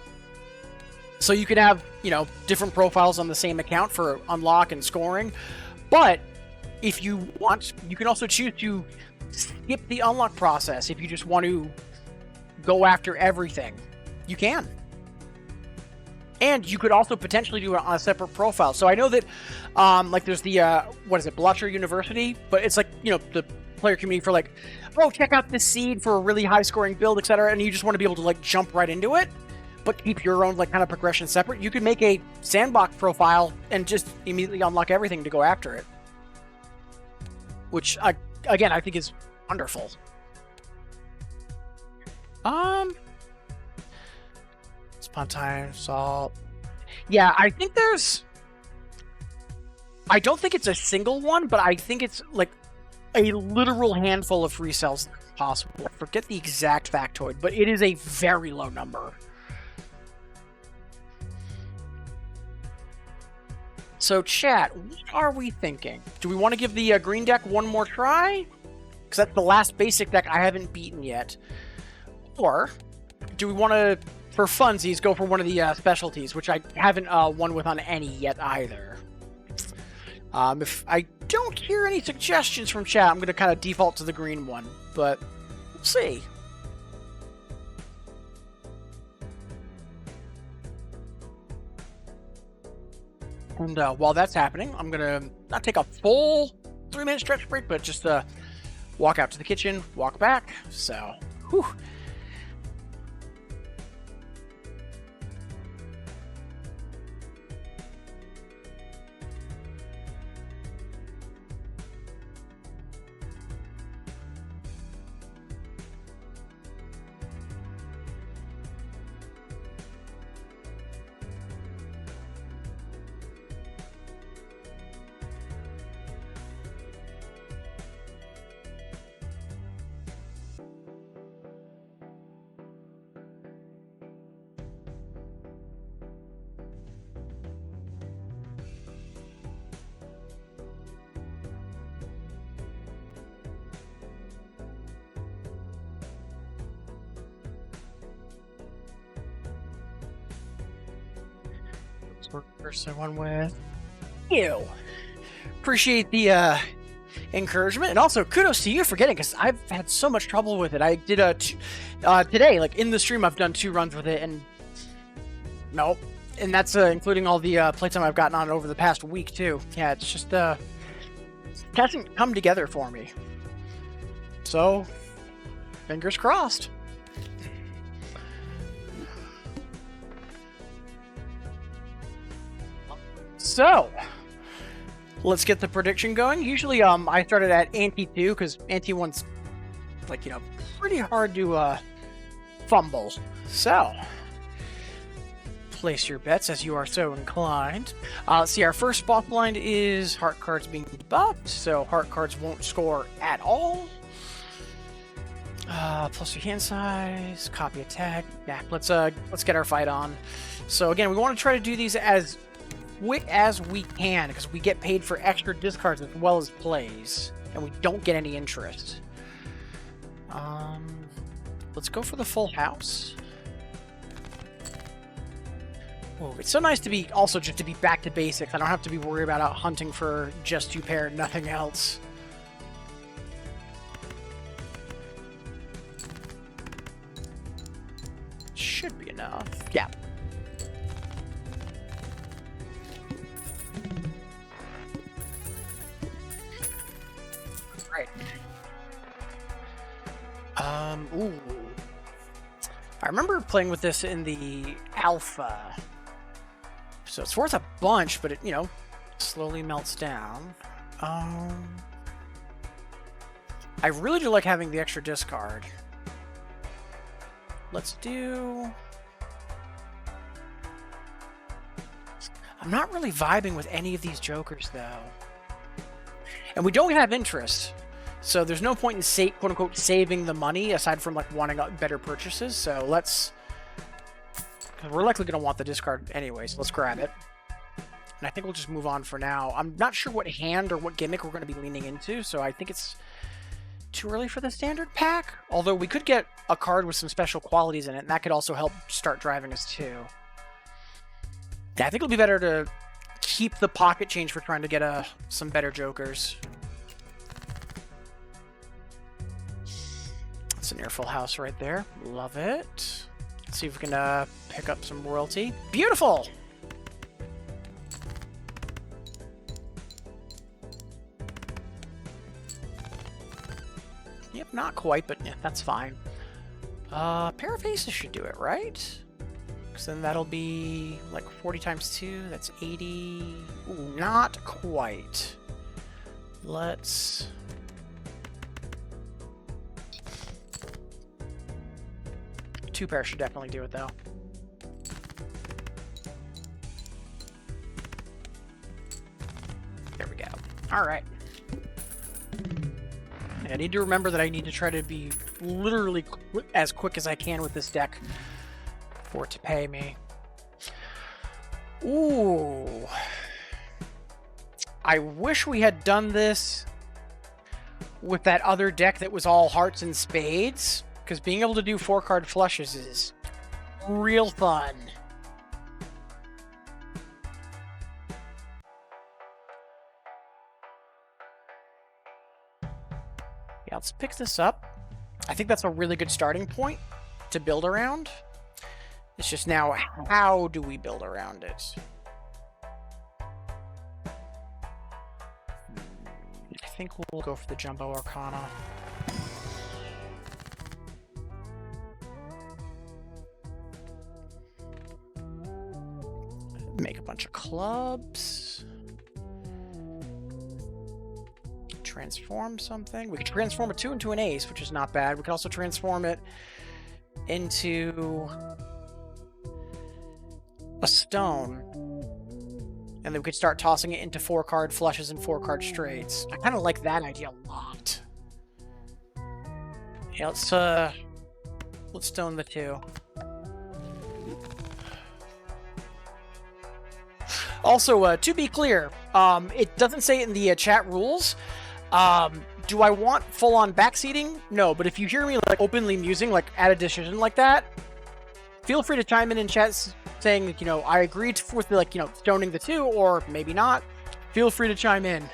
So you can have, you know, different profiles on the same account for unlock and scoring. But if you want, you can also choose to skip the unlock process if you just want to go after everything. You can. And you could also potentially do it on a separate profile. So I know that, like, there's the, what is it, Balatro University? But it's like, you know, the player community for like, oh, check out this seed for a really high-scoring build, etc. And you just want to be able to, like, jump right into it, but keep your own, like, kind of progression separate. You could make a sandbox profile and just immediately unlock everything to go after it. Which, again, I think is wonderful. Spawn time, salt. Yeah, I think there's... I don't think it's a single one, but I think it's, like, a literal handful of free cells possible. I forget the exact factoid, but it is a very low number. So, chat, what are we thinking? Do we want to give the green deck one more try? Because that's the last basic deck I haven't beaten yet. Or do we want to, for funsies, go for one of the specialties, which I haven't won with on any yet either? If I don't hear any suggestions from chat, I'm going to kind of default to the green one, but we'll see. And while that's happening, I'm going to not take a full 3-minute stretch break, but just walk out to the kitchen, walk back. So, whew. Person one with you. Appreciate the encouragement, and also kudos to you for getting, because I've had so much trouble with it. I did today, like in the stream, I've done 2 runs with it, and nope. And that's including all the playtime I've gotten on it over the past week too. Yeah, it's just it hasn't come together for me. So, fingers crossed. So, let's get the prediction going. Usually, I started at ante 2 because ante 1's, like, you know, pretty hard to fumble. So, place your bets as you are so inclined. Let's see, our first boss blind is heart cards being debuffed, so heart cards won't score at all. Plus your hand size, copy attack. Yeah, let's get our fight on. So again, we want to try to do these as quick as we can, because we get paid for extra discards as well as plays, and we don't get any interest. Let's go for the full house. Oh, it's so nice to be also just to be back to basics. I don't have to be worried about out hunting for just 2 pair and nothing else. Should be enough. Yeah. Right. Ooh. I remember playing with this in the alpha. So it's worth a bunch, but it, you know, slowly melts down. I really do like having the extra discard. Let's do... I'm not really vibing with any of these jokers, though. And we don't have interest. So there's no point in, quote-unquote, saving the money, aside from, like, wanting better purchases. So let's... We're likely going to want the discard anyway, so let's grab it. And I think we'll just move on for now. I'm not sure what hand or what gimmick we're going to be leaning into, so I think it's too early for the standard pack. Although we could get a card with some special qualities in it, and that could also help start driving us too. Yeah, I think it'll be better to keep the pocket change for trying to get some better jokers. It's a near full house right there. Love it. Let's see if we can pick up some royalty. Beautiful! Yep, not quite, but yeah, that's fine. Pair of aces should do it, right? Because then that'll be like 40 times 2, that's 80. Ooh, not quite. Let's... Two pairs should definitely do it, though. There we go. All right. I need to remember that I need to try to be literally as quick as I can with this deck for it to pay me. Ooh. I wish we had done this with that other deck that was all hearts and spades, because being able to do 4-card flushes is real fun. Yeah, let's pick this up. I think that's a really good starting point to build around. It's just now, how do we build around it? I think we'll go for the Jumbo Arcana. Make a bunch of clubs. Transform something. We could transform a 2 into an ace, which is not bad. We could also transform it into a stone. And then we could start tossing it into 4-card flushes and 4-card straights. I kind of like that idea a lot. Yeah, let's stone the 2. Also, to be clear, it doesn't say it in the chat rules. Do I want full-on backseating? No, but if you hear me like openly musing, like at a decision like that, feel free to chime in chat saying, you know, I agreed with the, like, you know, stoning the 2, or maybe not. Feel free to chime in.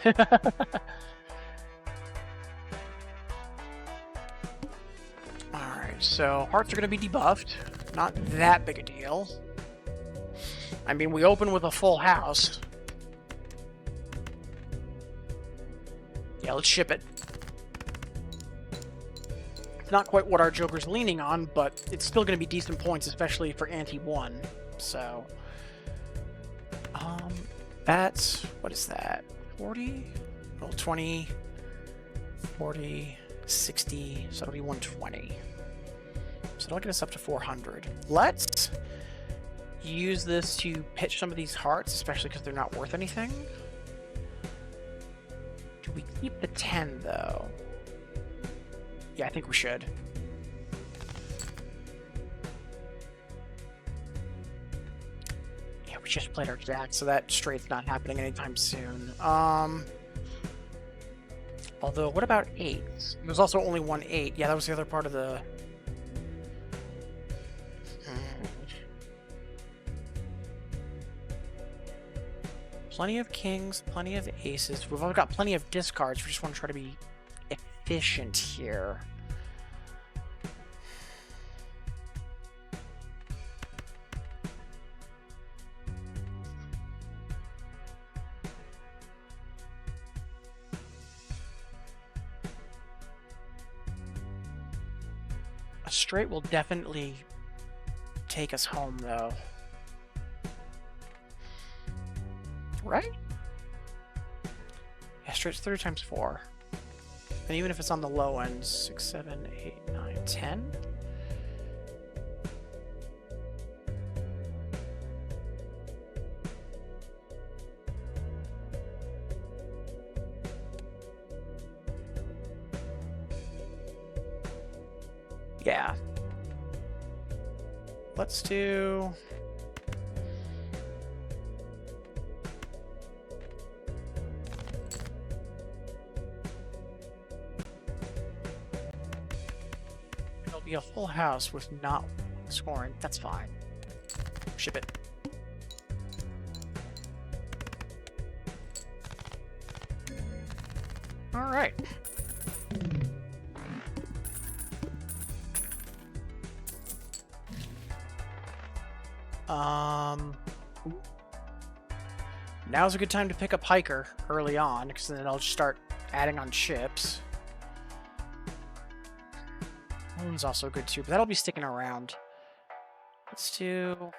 Alright, so hearts are going to be debuffed. Not that big a deal. I mean, we open with a full house. Yeah, let's ship it. It's not quite what our Joker's leaning on, but it's still going to be decent points, especially for ante-1. So, that's, what is that? 40? Well, 20, 40, 60, so it'll be 120. So that'll get us up to 400. Let's use this to pitch some of these hearts, especially because they're not worth anything. Do we keep the 10, though? Yeah, I think we should. Yeah, we just played our jack, so that straight's not happening anytime soon. Although, what about 8? There's also only one 8. Yeah, that was the other part of the... Plenty of kings, plenty of aces. We've all got plenty of discards. We just want to try to be efficient here. A straight will definitely take us home, though. Right? Yeah, straight's 30 times 4. And even if it's on the low end, 6, 7, 8, 9, 10. Yeah. Let's do... be a full house with not scoring. That's fine. Ship it. All right. Now's a good time to pick up Hiker early on, because then I'll just start adding on chips. That one's also good too, but that'll be sticking around. Let's do...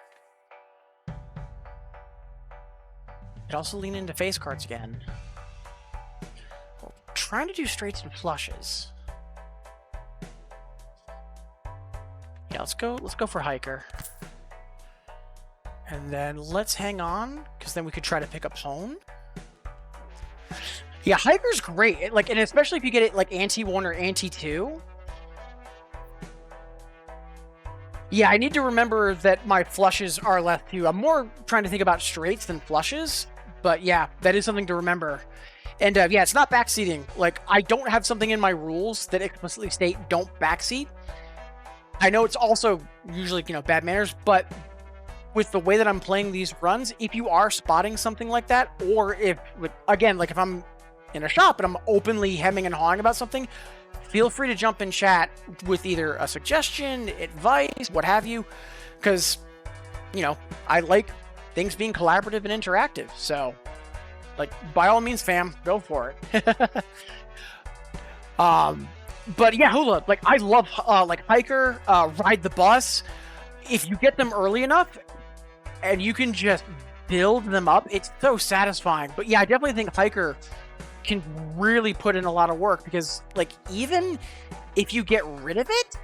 Could also lean into face cards again. We're trying to do straights and flushes. Yeah, let's go for Hiker. And then let's hang on, because then we could try to pick up Hone. Yeah, Hiker's great. And especially if you get it like ante 1 or ante 2. Yeah, I need to remember that my flushes are left too. I'm more trying to think about straights than flushes. But yeah, that is something to remember. And yeah, it's not backseating. Like, I don't have something in my rules that explicitly state don't backseat. I know it's also usually, bad manners, but with the way that I'm playing these runs, if you are spotting something like that, or if, again, like if I'm in a shop and I'm openly hemming and hawing about something, feel free to jump in chat with either a suggestion, advice, what have you, because, I like things being collaborative and interactive. So, like, by all means, fam, go for it. But yeah, Hula, like, I love, Hiker, Ride the Bus. If you get them early enough and you can just build them up, it's so satisfying. But yeah, I definitely think Hiker can really put in a lot of work, because, like, even if you get rid of it,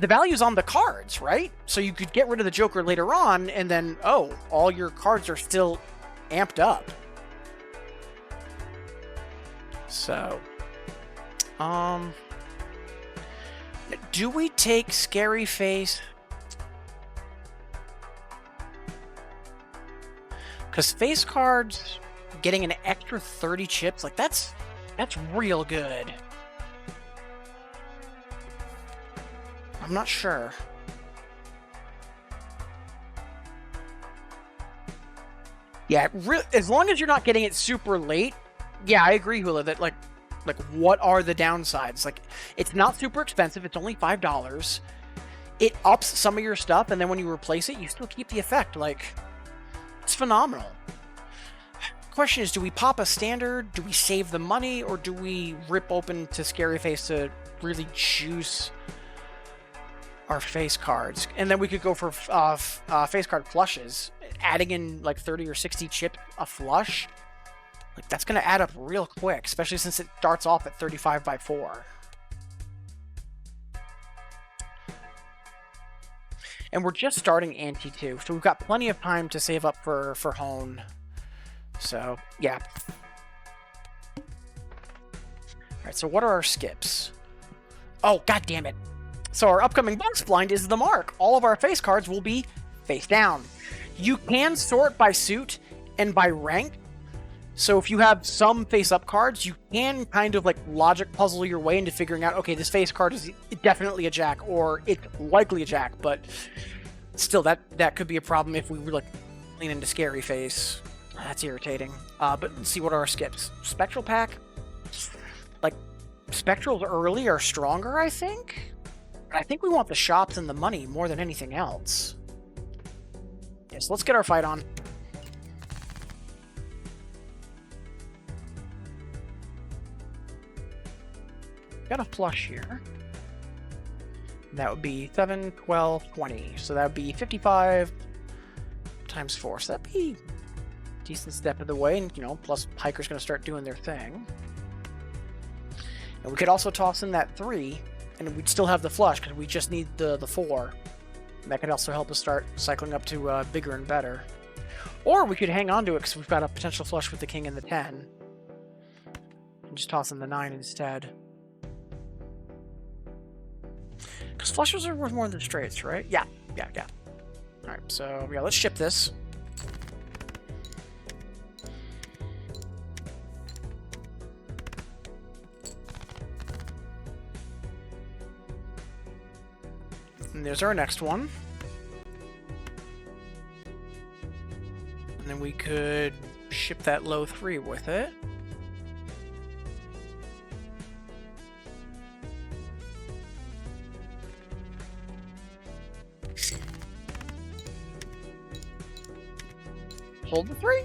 the value's on the cards, right? So you could get rid of the Joker later on, and then, oh, all your cards are still amped up. So, do we take Scary Face? Because face cards getting an extra 30 chips, like, that's real good. I'm not sure. Yeah, as long as you're not getting it super late, yeah, I agree, Hula, that, like, what are the downsides? Like, it's not super expensive. It's only $5. It ups some of your stuff, and then when you replace it, you still keep the effect. Like, it's phenomenal. Question is, do we pop a standard? Do we save the money? Or do we rip open to Scary Face to really juice our face cards? And then we could go for face card flushes. Adding in like 30 or 60 chips a flush, like, that's going to add up real quick, especially since it starts off at 35 by 4. And we're just starting ante 2, so we've got plenty of time to save up for Hone. So, yeah. Alright, so what are our skips? Oh, god damn it. So our upcoming box blind is the mark. All of our face cards will be face down. You can sort by suit and by rank. So if you have some face-up cards, you can kind of, like, logic puzzle your way into figuring out, okay, this face card is definitely a jack, or it's likely a jack, but still, that could be a problem if we were, like, lean into Scary Face. That's irritating. But let's see, what are our skips? Spectral Pack? Like, Spectrals early are stronger, I think? But I think we want the shops and the money more than anything else. Yes, let's get our fight on. Got a flush here. That would be 7, 12, 20. So that would be 55 times 4. So that'd be a decent step of the way. And, plus Hiker's going to start doing their thing. And we could also toss in that 3, and we'd still have the flush, because we just need the 4. And that could also help us start cycling up to bigger and better. Or we could hang on to it, because we've got a potential flush with the king and the 10. And just toss in the 9 instead. Because flushes are worth more than straights, right? Yeah. Alright, so yeah, let's ship this. And there's our next one. And then we could ship that low 3 with it. pulled the 3.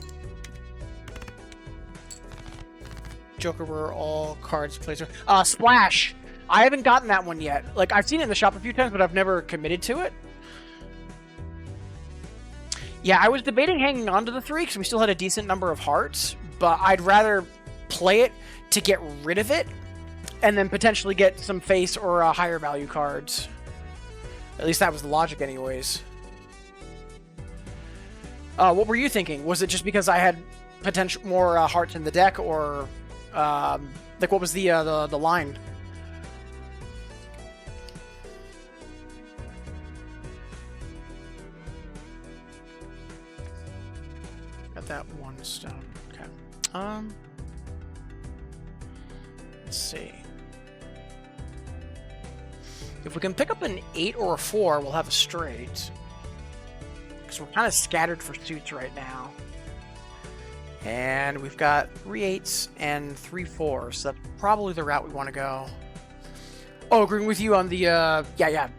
Joker were all cards placed. Splash. I haven't gotten that one yet. Like, I've seen it in the shop a few times, but I've never committed to it. Yeah, I was debating hanging on to the 3 because we still had a decent number of hearts, but I'd rather play it to get rid of it and then potentially get some face or higher value cards. At least that was the logic anyways. What were you thinking? Was it just because I had potential more hearts in the deck, or like what was the line? Got that 1 stone. Okay. Let's see. If we can pick up an 8 or a 4, we'll have a straight. Because we're kind of scattered for suits right now. And we've got 3 8s and 3 4s. So that's probably the route we want to go. Oh, agreeing with you on the, yeah.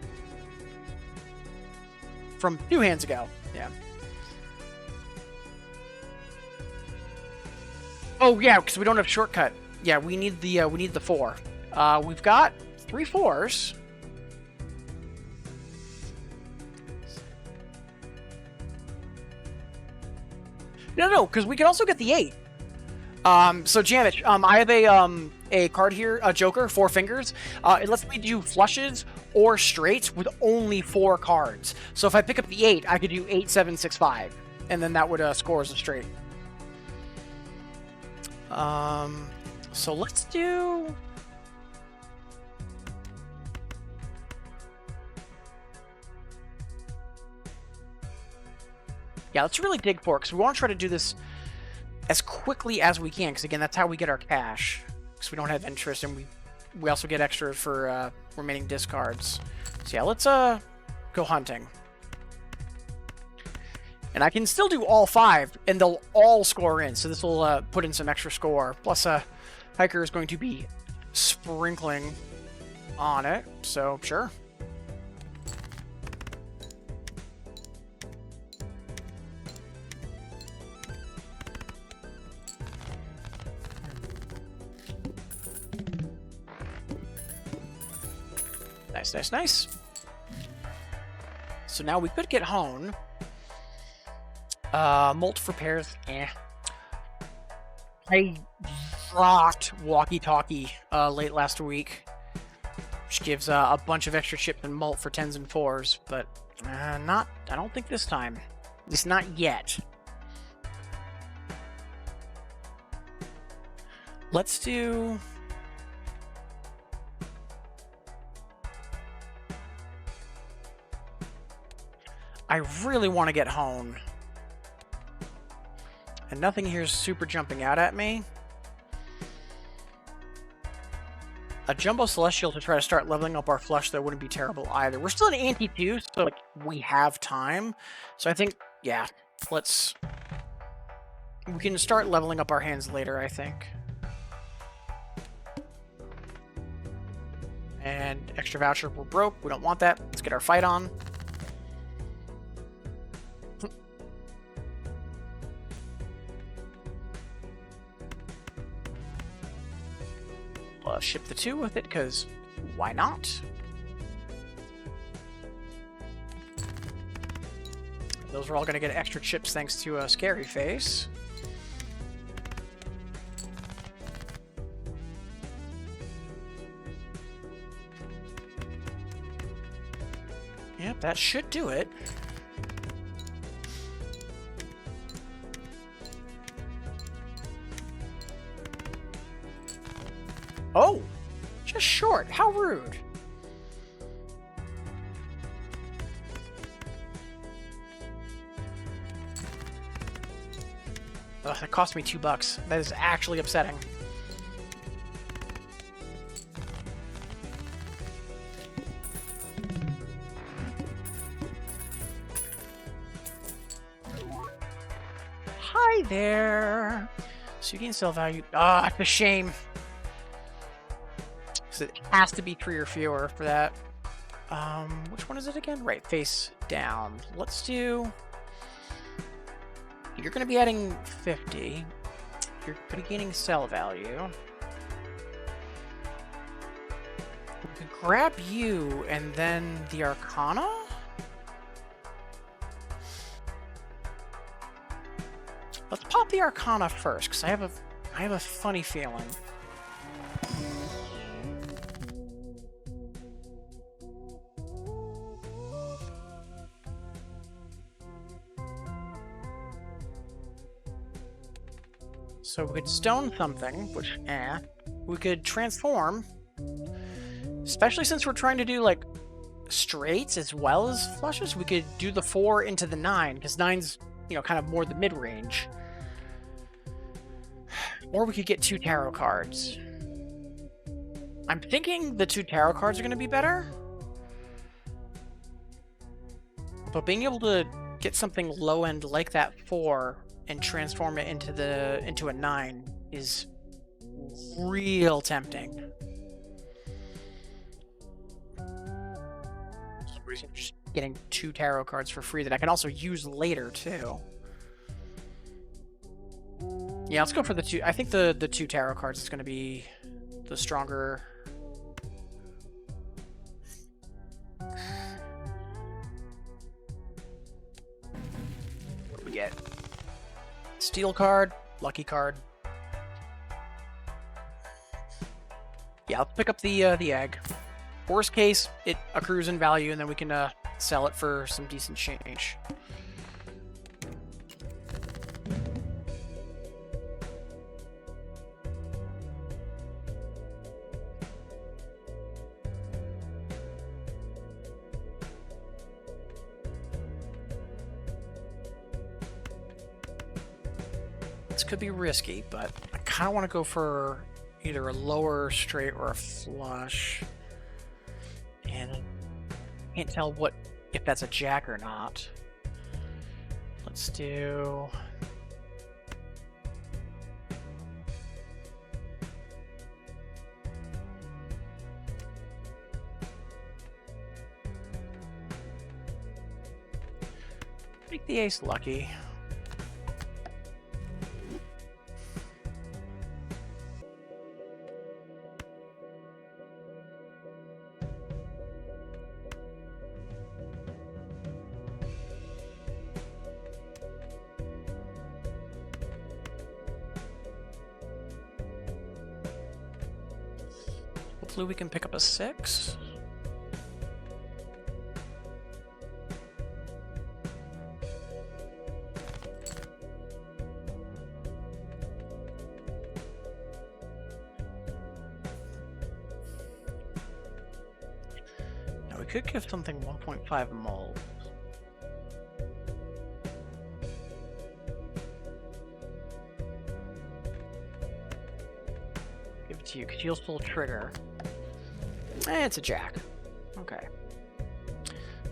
From 2 hands ago. Yeah. Oh, yeah, because we don't have shortcut. Yeah, we need the 4. We've got 3 4s. No, because we can also get the 8. So Janet, I have a card here, a Joker, 4 fingers. It lets me do flushes or straights with only 4 cards. So if I pick up the 8, I could do 8 7 6 5, and then that would score as a straight. So let's do. Yeah, let's really dig for it, because we want to try to do this as quickly as we can, because again, that's how we get our cash, because we don't have interest, and we also get extra for remaining discards. So yeah, let's go hunting. And I can still do all 5, and they'll all score in, so this will put in some extra score. Plus, Hiker is going to be sprinkling on it, so sure. Nice. So now we could get Hone. Molt for pairs, I rocked Walkie-Talkie late last week, which gives a bunch of extra chips and Molt for 10s and 4s, but I don't think this time. At least not yet. Let's do. I really want to get Hone. And nothing here is super jumping out at me. A Jumbo Celestial to try to start leveling up our flush, though, wouldn't be terrible either. We're still at ante 2, so like we have time. So I think, yeah, we can start leveling up our hands later, I think. And extra voucher, we're broke. We don't want that. Let's get our fight on. Ship the 2 with it, because why not? Those are all going to get extra chips thanks to a Scary Face. Yep, that should do it. Oh, just short. How rude. Ugh, that cost me $2. That is actually upsetting. Hi there. So you gain sell value. Ah, it's a shame. It has to be 3 or fewer for that. Which one is it again? Right, face down. Let's do You're going to be adding 50. You're going to be gaining sell value. We could grab you and then the Arcana? Let's pop the Arcana first, because I have a funny feeling. So we could stone something, which, we could transform, especially since we're trying to do, like, straights as well as flushes. We could do the 4 into the 9, because 9's, you know, kind of more the mid-range. Or we could get 2 tarot cards. I'm thinking the 2 tarot cards are going to be better. But being able to get something low-end like that 4 and transform it into a 9 is real tempting. So we're just getting 2 tarot cards for free that I can also use later too. Yeah, let's go for the 2. I think the 2 tarot cards is going to be the stronger. What do we get? Steel card, lucky card. Yeah, let's pick up the egg. Worst case, it accrues in value, and then we can sell it for some decent change. This could be risky, but I kind of want to go for either a lower straight or a flush. And I can't tell if that's a jack or not. Let's do... make the ace lucky. Hopefully we can pick up a 6. Now we could give something 1.5 mold. Give it to you, because you'll still trigger. It's a jack. Okay.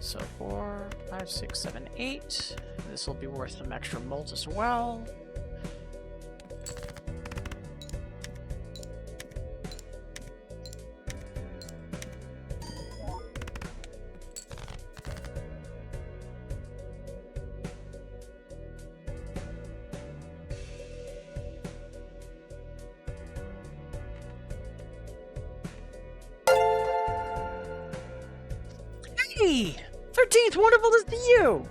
So 4, 5, 6, 7, 8. This will be worth some extra mold as well. Hey! 13th, wonderful to see you!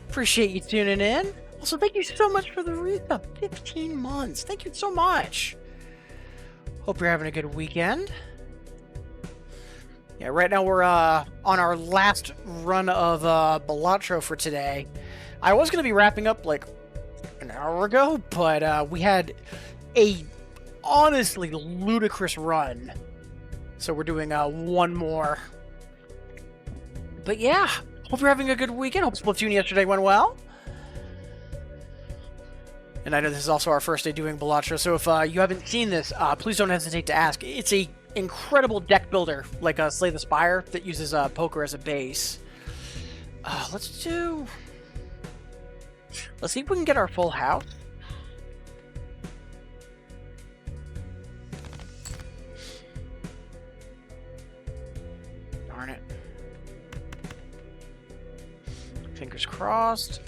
Appreciate you tuning in. Also, thank you so much for the resub. 15 months. Thank you so much. Hope you're having a good weekend. Yeah, right now we're on our last run of Balatro for today. I was going to be wrapping up like an hour ago, but we had a honestly ludicrous run. So we're doing one more. But yeah, hope you're having a good weekend. Hope Splatoon yesterday went well. And I know this is also our first day doing Balatro, so if you haven't seen this, please don't hesitate to ask. It's a incredible deck builder, like Slay the Spire, that uses poker as a base. Let's see if we can get our full house. Darn it. Fingers crossed.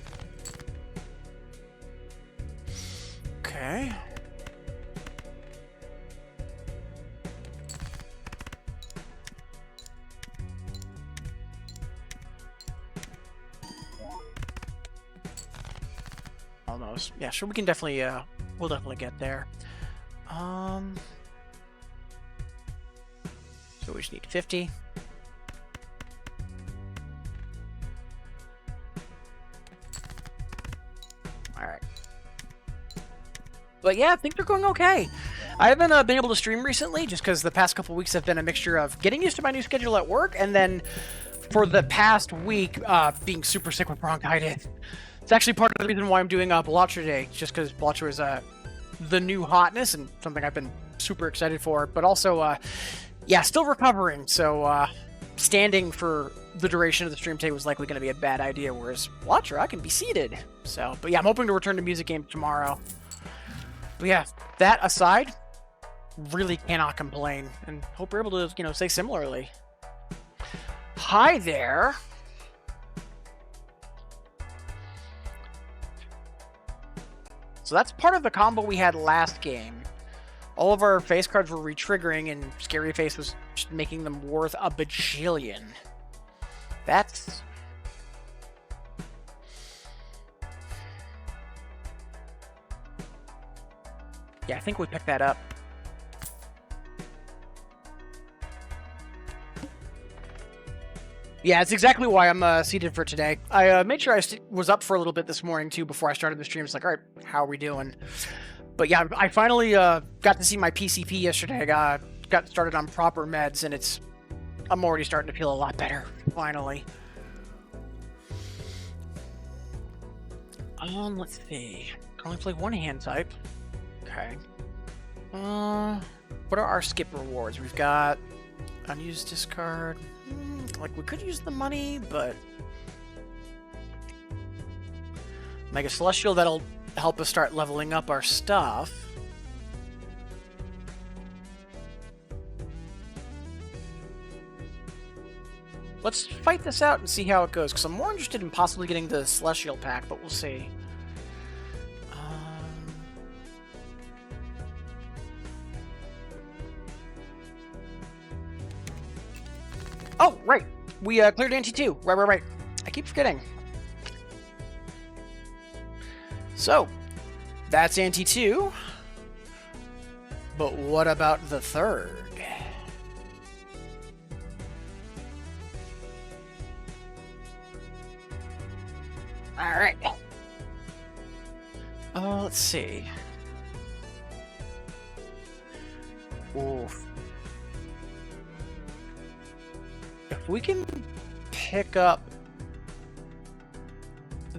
close. Yeah, sure, we can definitely, we'll definitely get there. So we just need 50. Alright. But yeah, things are going okay. I haven't been able to stream recently, just because the past couple weeks have been a mixture of getting used to my new schedule at work, and then for the past week, being super sick with bronchitis. It's actually part of the reason why I'm doing Balatro today, just because Balatro is the new hotness and something I've been super excited for, but also, yeah, still recovering, so standing for the duration of the stream today was likely going to be a bad idea, whereas Balatro, I can be seated. So, but yeah, I'm hoping to return to music games tomorrow. But yeah, that aside, really cannot complain, and hope we're able to, you know, say similarly. Hi there. So that's part of the combo we had last game. All of our face cards were re-triggering, and Scary Face was just making them worth a bajillion. That's... yeah, I think we picked that up. Yeah, it's exactly why I'm seated for today. I made sure I was up for a little bit this morning, too, before I started the stream. It's like, all right, how are we doing? But yeah, I finally got to see my PCP yesterday. I got started on proper meds, and I'm already starting to feel a lot better, finally. Let's see. Can only play one hand type. Okay. What are our skip rewards? We've got unused discard. Like, we could use the money, but Mega Celestial, that'll help us start leveling up our stuff. Let's fight this out and see how it goes, because I'm more interested in possibly getting the Celestial pack, but we'll see. Oh, right. We cleared Ante 2. Right. I keep forgetting. So, that's Ante 2. But what about the third? Alright. Let's see. Oof. If we can pick up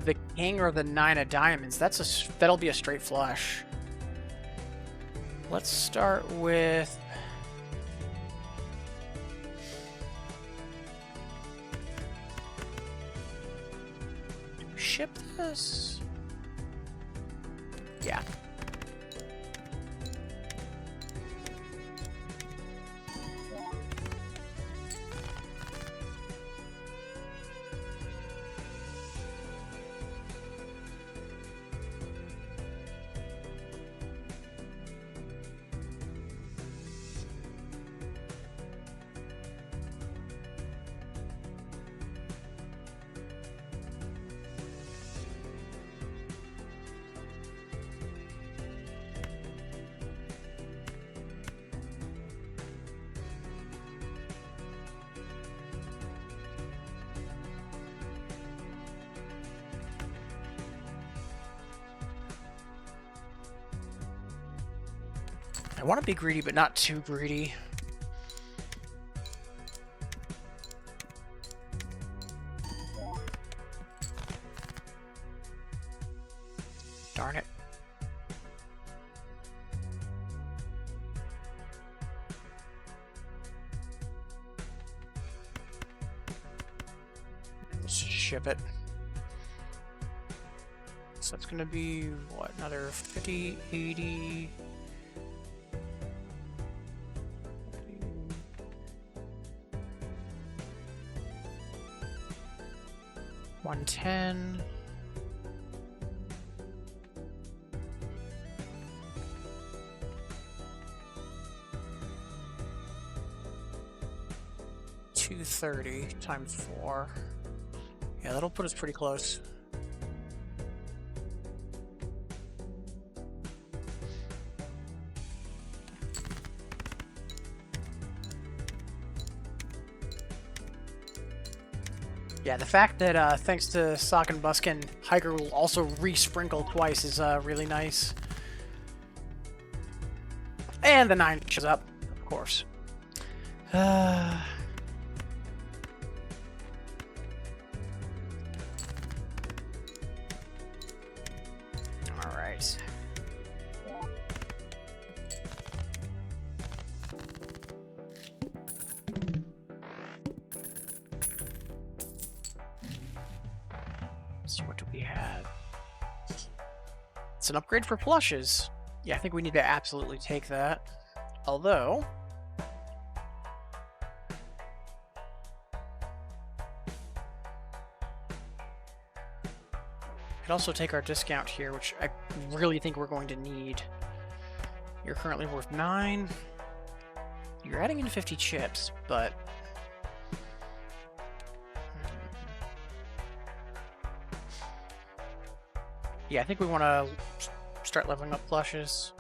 the king or the 9 of diamonds, that'll be a straight flush. Let's start with... ship this? Yeah. I want to be greedy, but not too greedy. Darn it. Let's ship it. So that's going to be, what, another 50, 80... 110. $230 times 4. Yeah, that'll put us pretty close. Yeah, the fact that thanks to Sock and Buskin, Hiker will also re-sprinkle twice is really nice. And the 9 shows up, of course. Alright. So what do we have? It's an upgrade for flushes. Yeah, I think we need to absolutely take that. Although... could also take our discount here, which I really think we're going to need. You're currently worth 9. You're adding in 50 chips, but... yeah, I think we want to start leveling up flushes.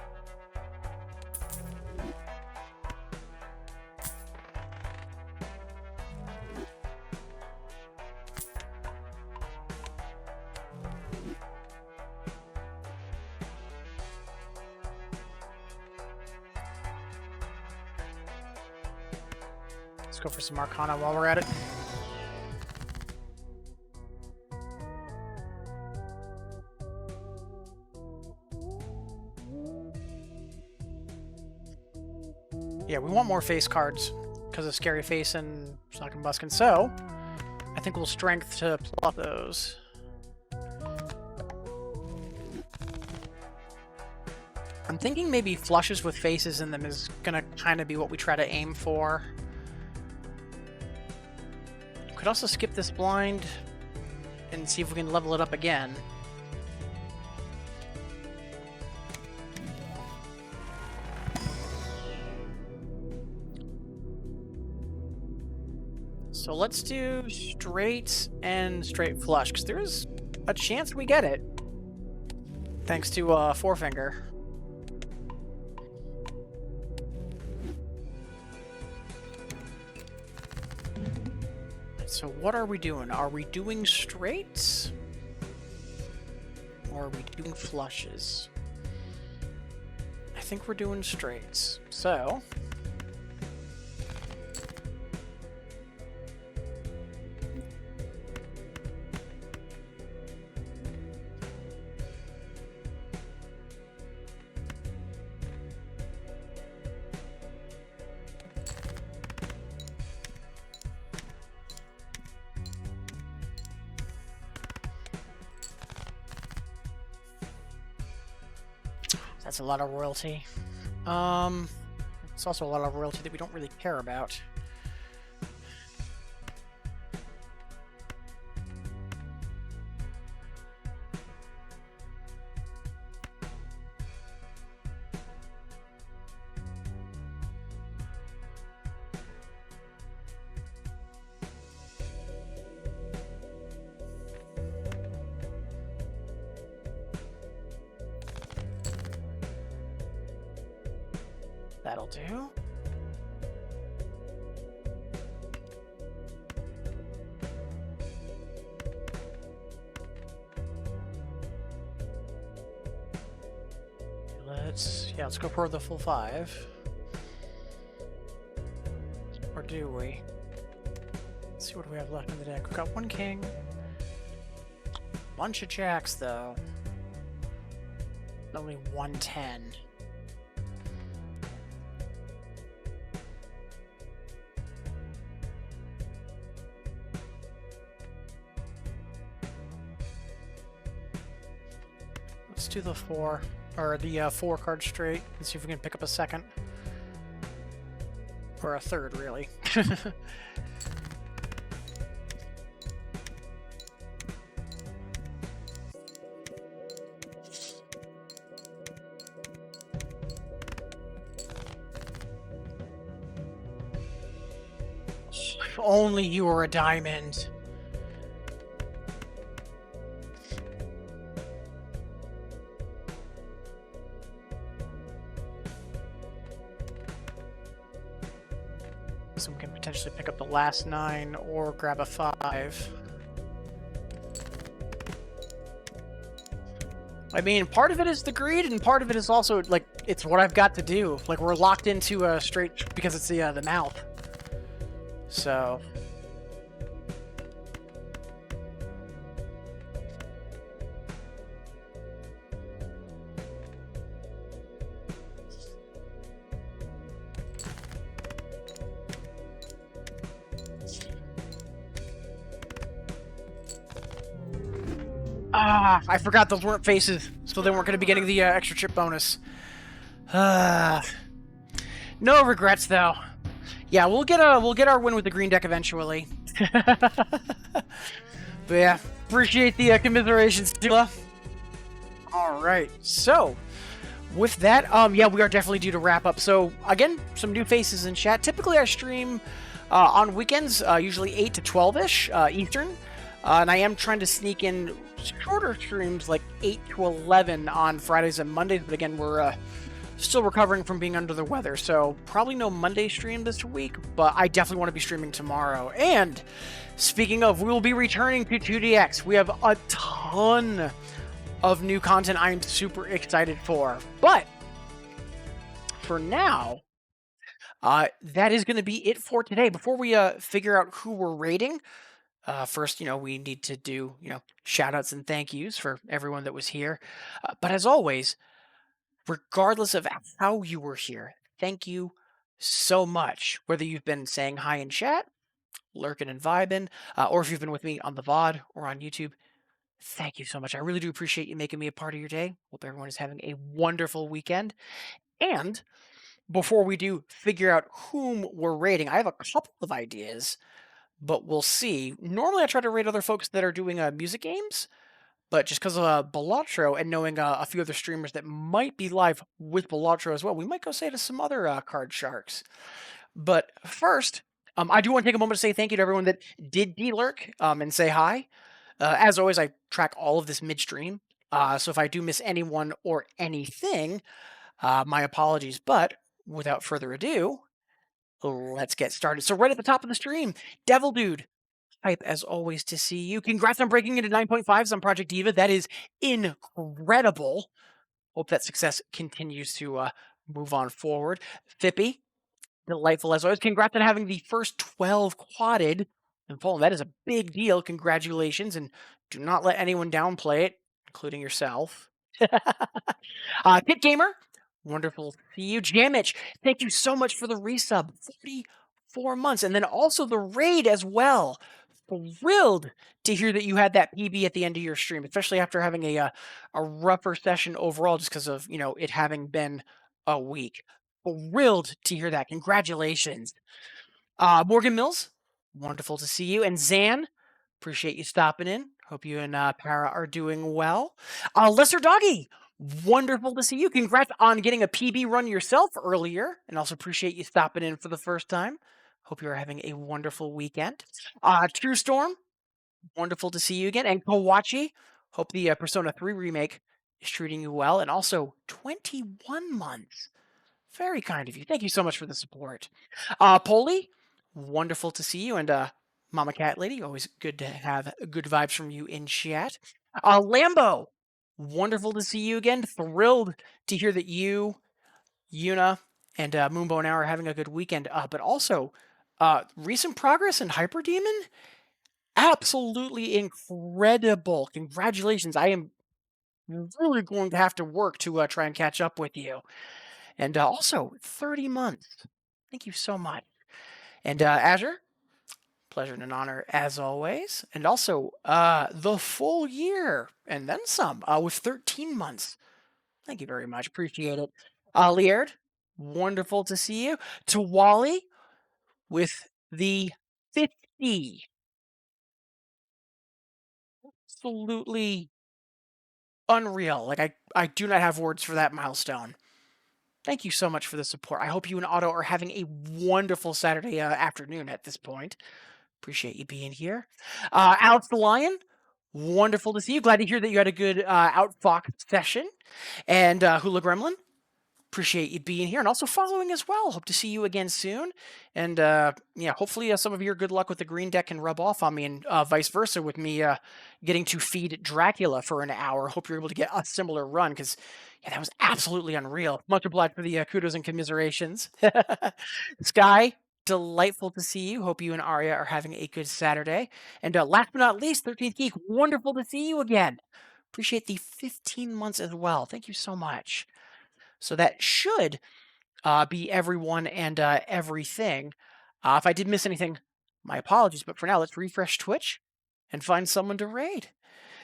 Let's go for some Arcana while we're at it. Yeah, we want more face cards because of Scary Face and Sock and Buskin. So, I think we'll strength to plot those. I'm thinking maybe flushes with faces in them is gonna kind of be what we try to aim for. Could also skip this blind and see if we can level it up again. So let's do straight and straight flush, because there is a chance we get it. Thanks to Forefinger. So what are we doing? Are we doing straights? Or are we doing flushes? I think we're doing straights. So... that's a lot of royalty. It's also a lot of royalty that we don't really care about. That'll do. Let's go for the full 5. Or do we? Let's see what we have left in the deck. We've got 1 king. Bunch of jacks though. Only 110. Let's do the 4, or the 4 card straight, and see if we can pick up a second. Or a third, really. If only you were a diamond. So we can potentially pick up the last 9 or grab a 5. I mean, part of it is the greed, and part of it is also like it's what I've got to do. Like we're locked into a straight because it's the mouth. So. Ah, I forgot those weren't faces, so they weren't going to be getting the extra chip bonus. No regrets though. Yeah, we'll get our win with the green deck eventually. But yeah, appreciate the commiserations, Tula. All right, so with that, yeah, we are definitely due to wrap up. So again, some new faces in chat. Typically, I stream on weekends, usually 8 to 12ish Eastern. And I am trying to sneak in shorter streams like 8 to 11 on Fridays and Mondays, but again, we're still recovering from being under the weather, so probably no Monday stream this week, but I definitely want to be streaming tomorrow. And speaking of, we will be returning to 2DX. We have a ton of new content I am super excited for, but for now, that is going to be it for today. Before we figure out who we're rating, first, we need to do, shout outs and thank yous for everyone that was here. But as always, regardless of how you were here, thank you so much. Whether you've been saying hi in chat, lurking and vibing, or if you've been with me on the VOD or on YouTube, thank you so much. I really do appreciate you making me a part of your day. Hope everyone is having a wonderful weekend. And before we do figure out whom we're rating, I have a couple of ideas, but we'll see. Normally, I try to rate other folks that are doing music games, but just because of Balatro and knowing a few other streamers that might be live with Balatro as well, we might go say to some other card sharks. But first, I do want to take a moment to say thank you to everyone that did de-lurk and say hi. As always, I track all of this midstream, so if I do miss anyone or anything, my apologies. But without further ado, let's get started. So right at the top of the stream, Devil Dude, hype as always to see you. Congrats on breaking into 9.5s on Project Diva. That is incredible. Hope that success continues to move on forward. Fippy, delightful as always. Congrats on having the first 12 quadded in full. That is a big deal. Congratulations, and do not let anyone downplay it, including yourself. Kit Gamer, wonderful to see you. Jamich, thank you so much for the resub. 44 months, and then also the raid as well. Thrilled to hear that you had that PB at the end of your stream, especially after having a rougher session overall, just because of it having been a week. Thrilled to hear that. Congratulations, Morgan Mills. Wonderful to see you, and Zan. Appreciate you stopping in. Hope you and Para are doing well. Lesser Doggy. Wonderful to see you. Congrats on getting a PB run yourself earlier, and also appreciate you stopping in for the first time. Hope you are having a wonderful weekend. True Storm, wonderful to see you again. And Kawachi, hope the Persona 3 remake is treating you well. And also 21 months. Very kind of you. Thank you so much for the support. Polly, wonderful to see you. And Mama Cat Lady, always good to have good vibes from you in chat. Lambo, wonderful to see you again. Thrilled to hear that you, Yuna, and Moonbow and I are having a good weekend. But also, recent progress in Hyper Demon? Absolutely incredible. Congratulations. I am really going to have to work to try and catch up with you. And also, 30 months. Thank you so much. And Azure, pleasure and an honor as always. And also, the full year and then some with 13 months. Thank you very much. Appreciate it. Liard, wonderful to see you. To Wally with the 50. Absolutely unreal. Like, I do not have words for that milestone. Thank you so much for the support. I hope you and Otto are having a wonderful Saturday afternoon at this point. Appreciate you being here. Alex the Lion, wonderful to see you. Glad to hear that you had a good Outfox session. And Hula Gremlin, appreciate you being here and also following as well. Hope to see you again soon. And yeah, hopefully some of your good luck with the green deck can rub off on me, and vice versa with me getting to feed Dracula for an hour. Hope you're able to get a similar run because yeah, that was absolutely unreal. Much obliged for the kudos and commiserations. Sky, delightful to see you. Hope you and Arya are having a good Saturday. And last but not least, 13th Geek, wonderful to see you again. Appreciate the 15 months as well. Thank you so much. So that should be everyone and everything. If I did miss anything, my apologies. But for now, let's refresh Twitch and find someone to raid.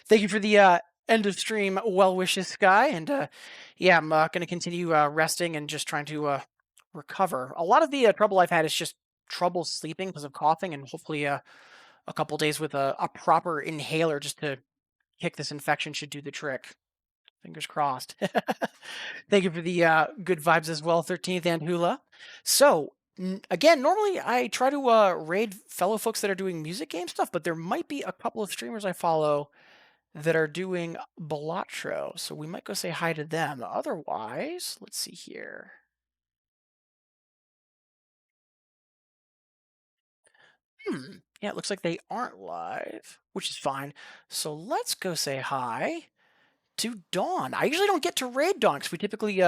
Thank you for the end of stream well wishes, Sky. And yeah, I'm going to continue resting and just trying to recover. A lot of the trouble I've had is just trouble sleeping because of coughing, and hopefully a couple days with a proper inhaler just to kick this infection should do the trick. Fingers crossed. Thank you for the good vibes as well, 13th and Hula. So, again, normally I try to raid fellow folks that are doing music game stuff, but there might be a couple of streamers I follow that are doing Balatro. So we might go say hi to them. Otherwise, let's see here. Yeah, it looks like they aren't live, which is fine. So let's go say hi to Dawn. I usually don't get to raid Dawn because we typically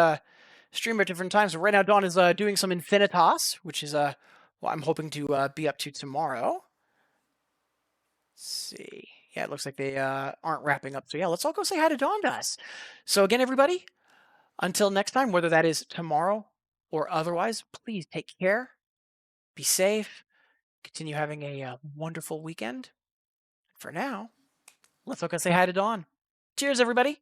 stream at different times. But right now, Dawn is doing some Infinitas, which is what I'm hoping to be up to tomorrow. Let's see. Yeah, it looks like they aren't wrapping up. So yeah, let's all go say hi to Dawn to us. So again, everybody, until next time, whether that is tomorrow or otherwise, please take care, be safe, continue having a wonderful weekend. For now, let's all go say hi to Dawn. Cheers, everybody.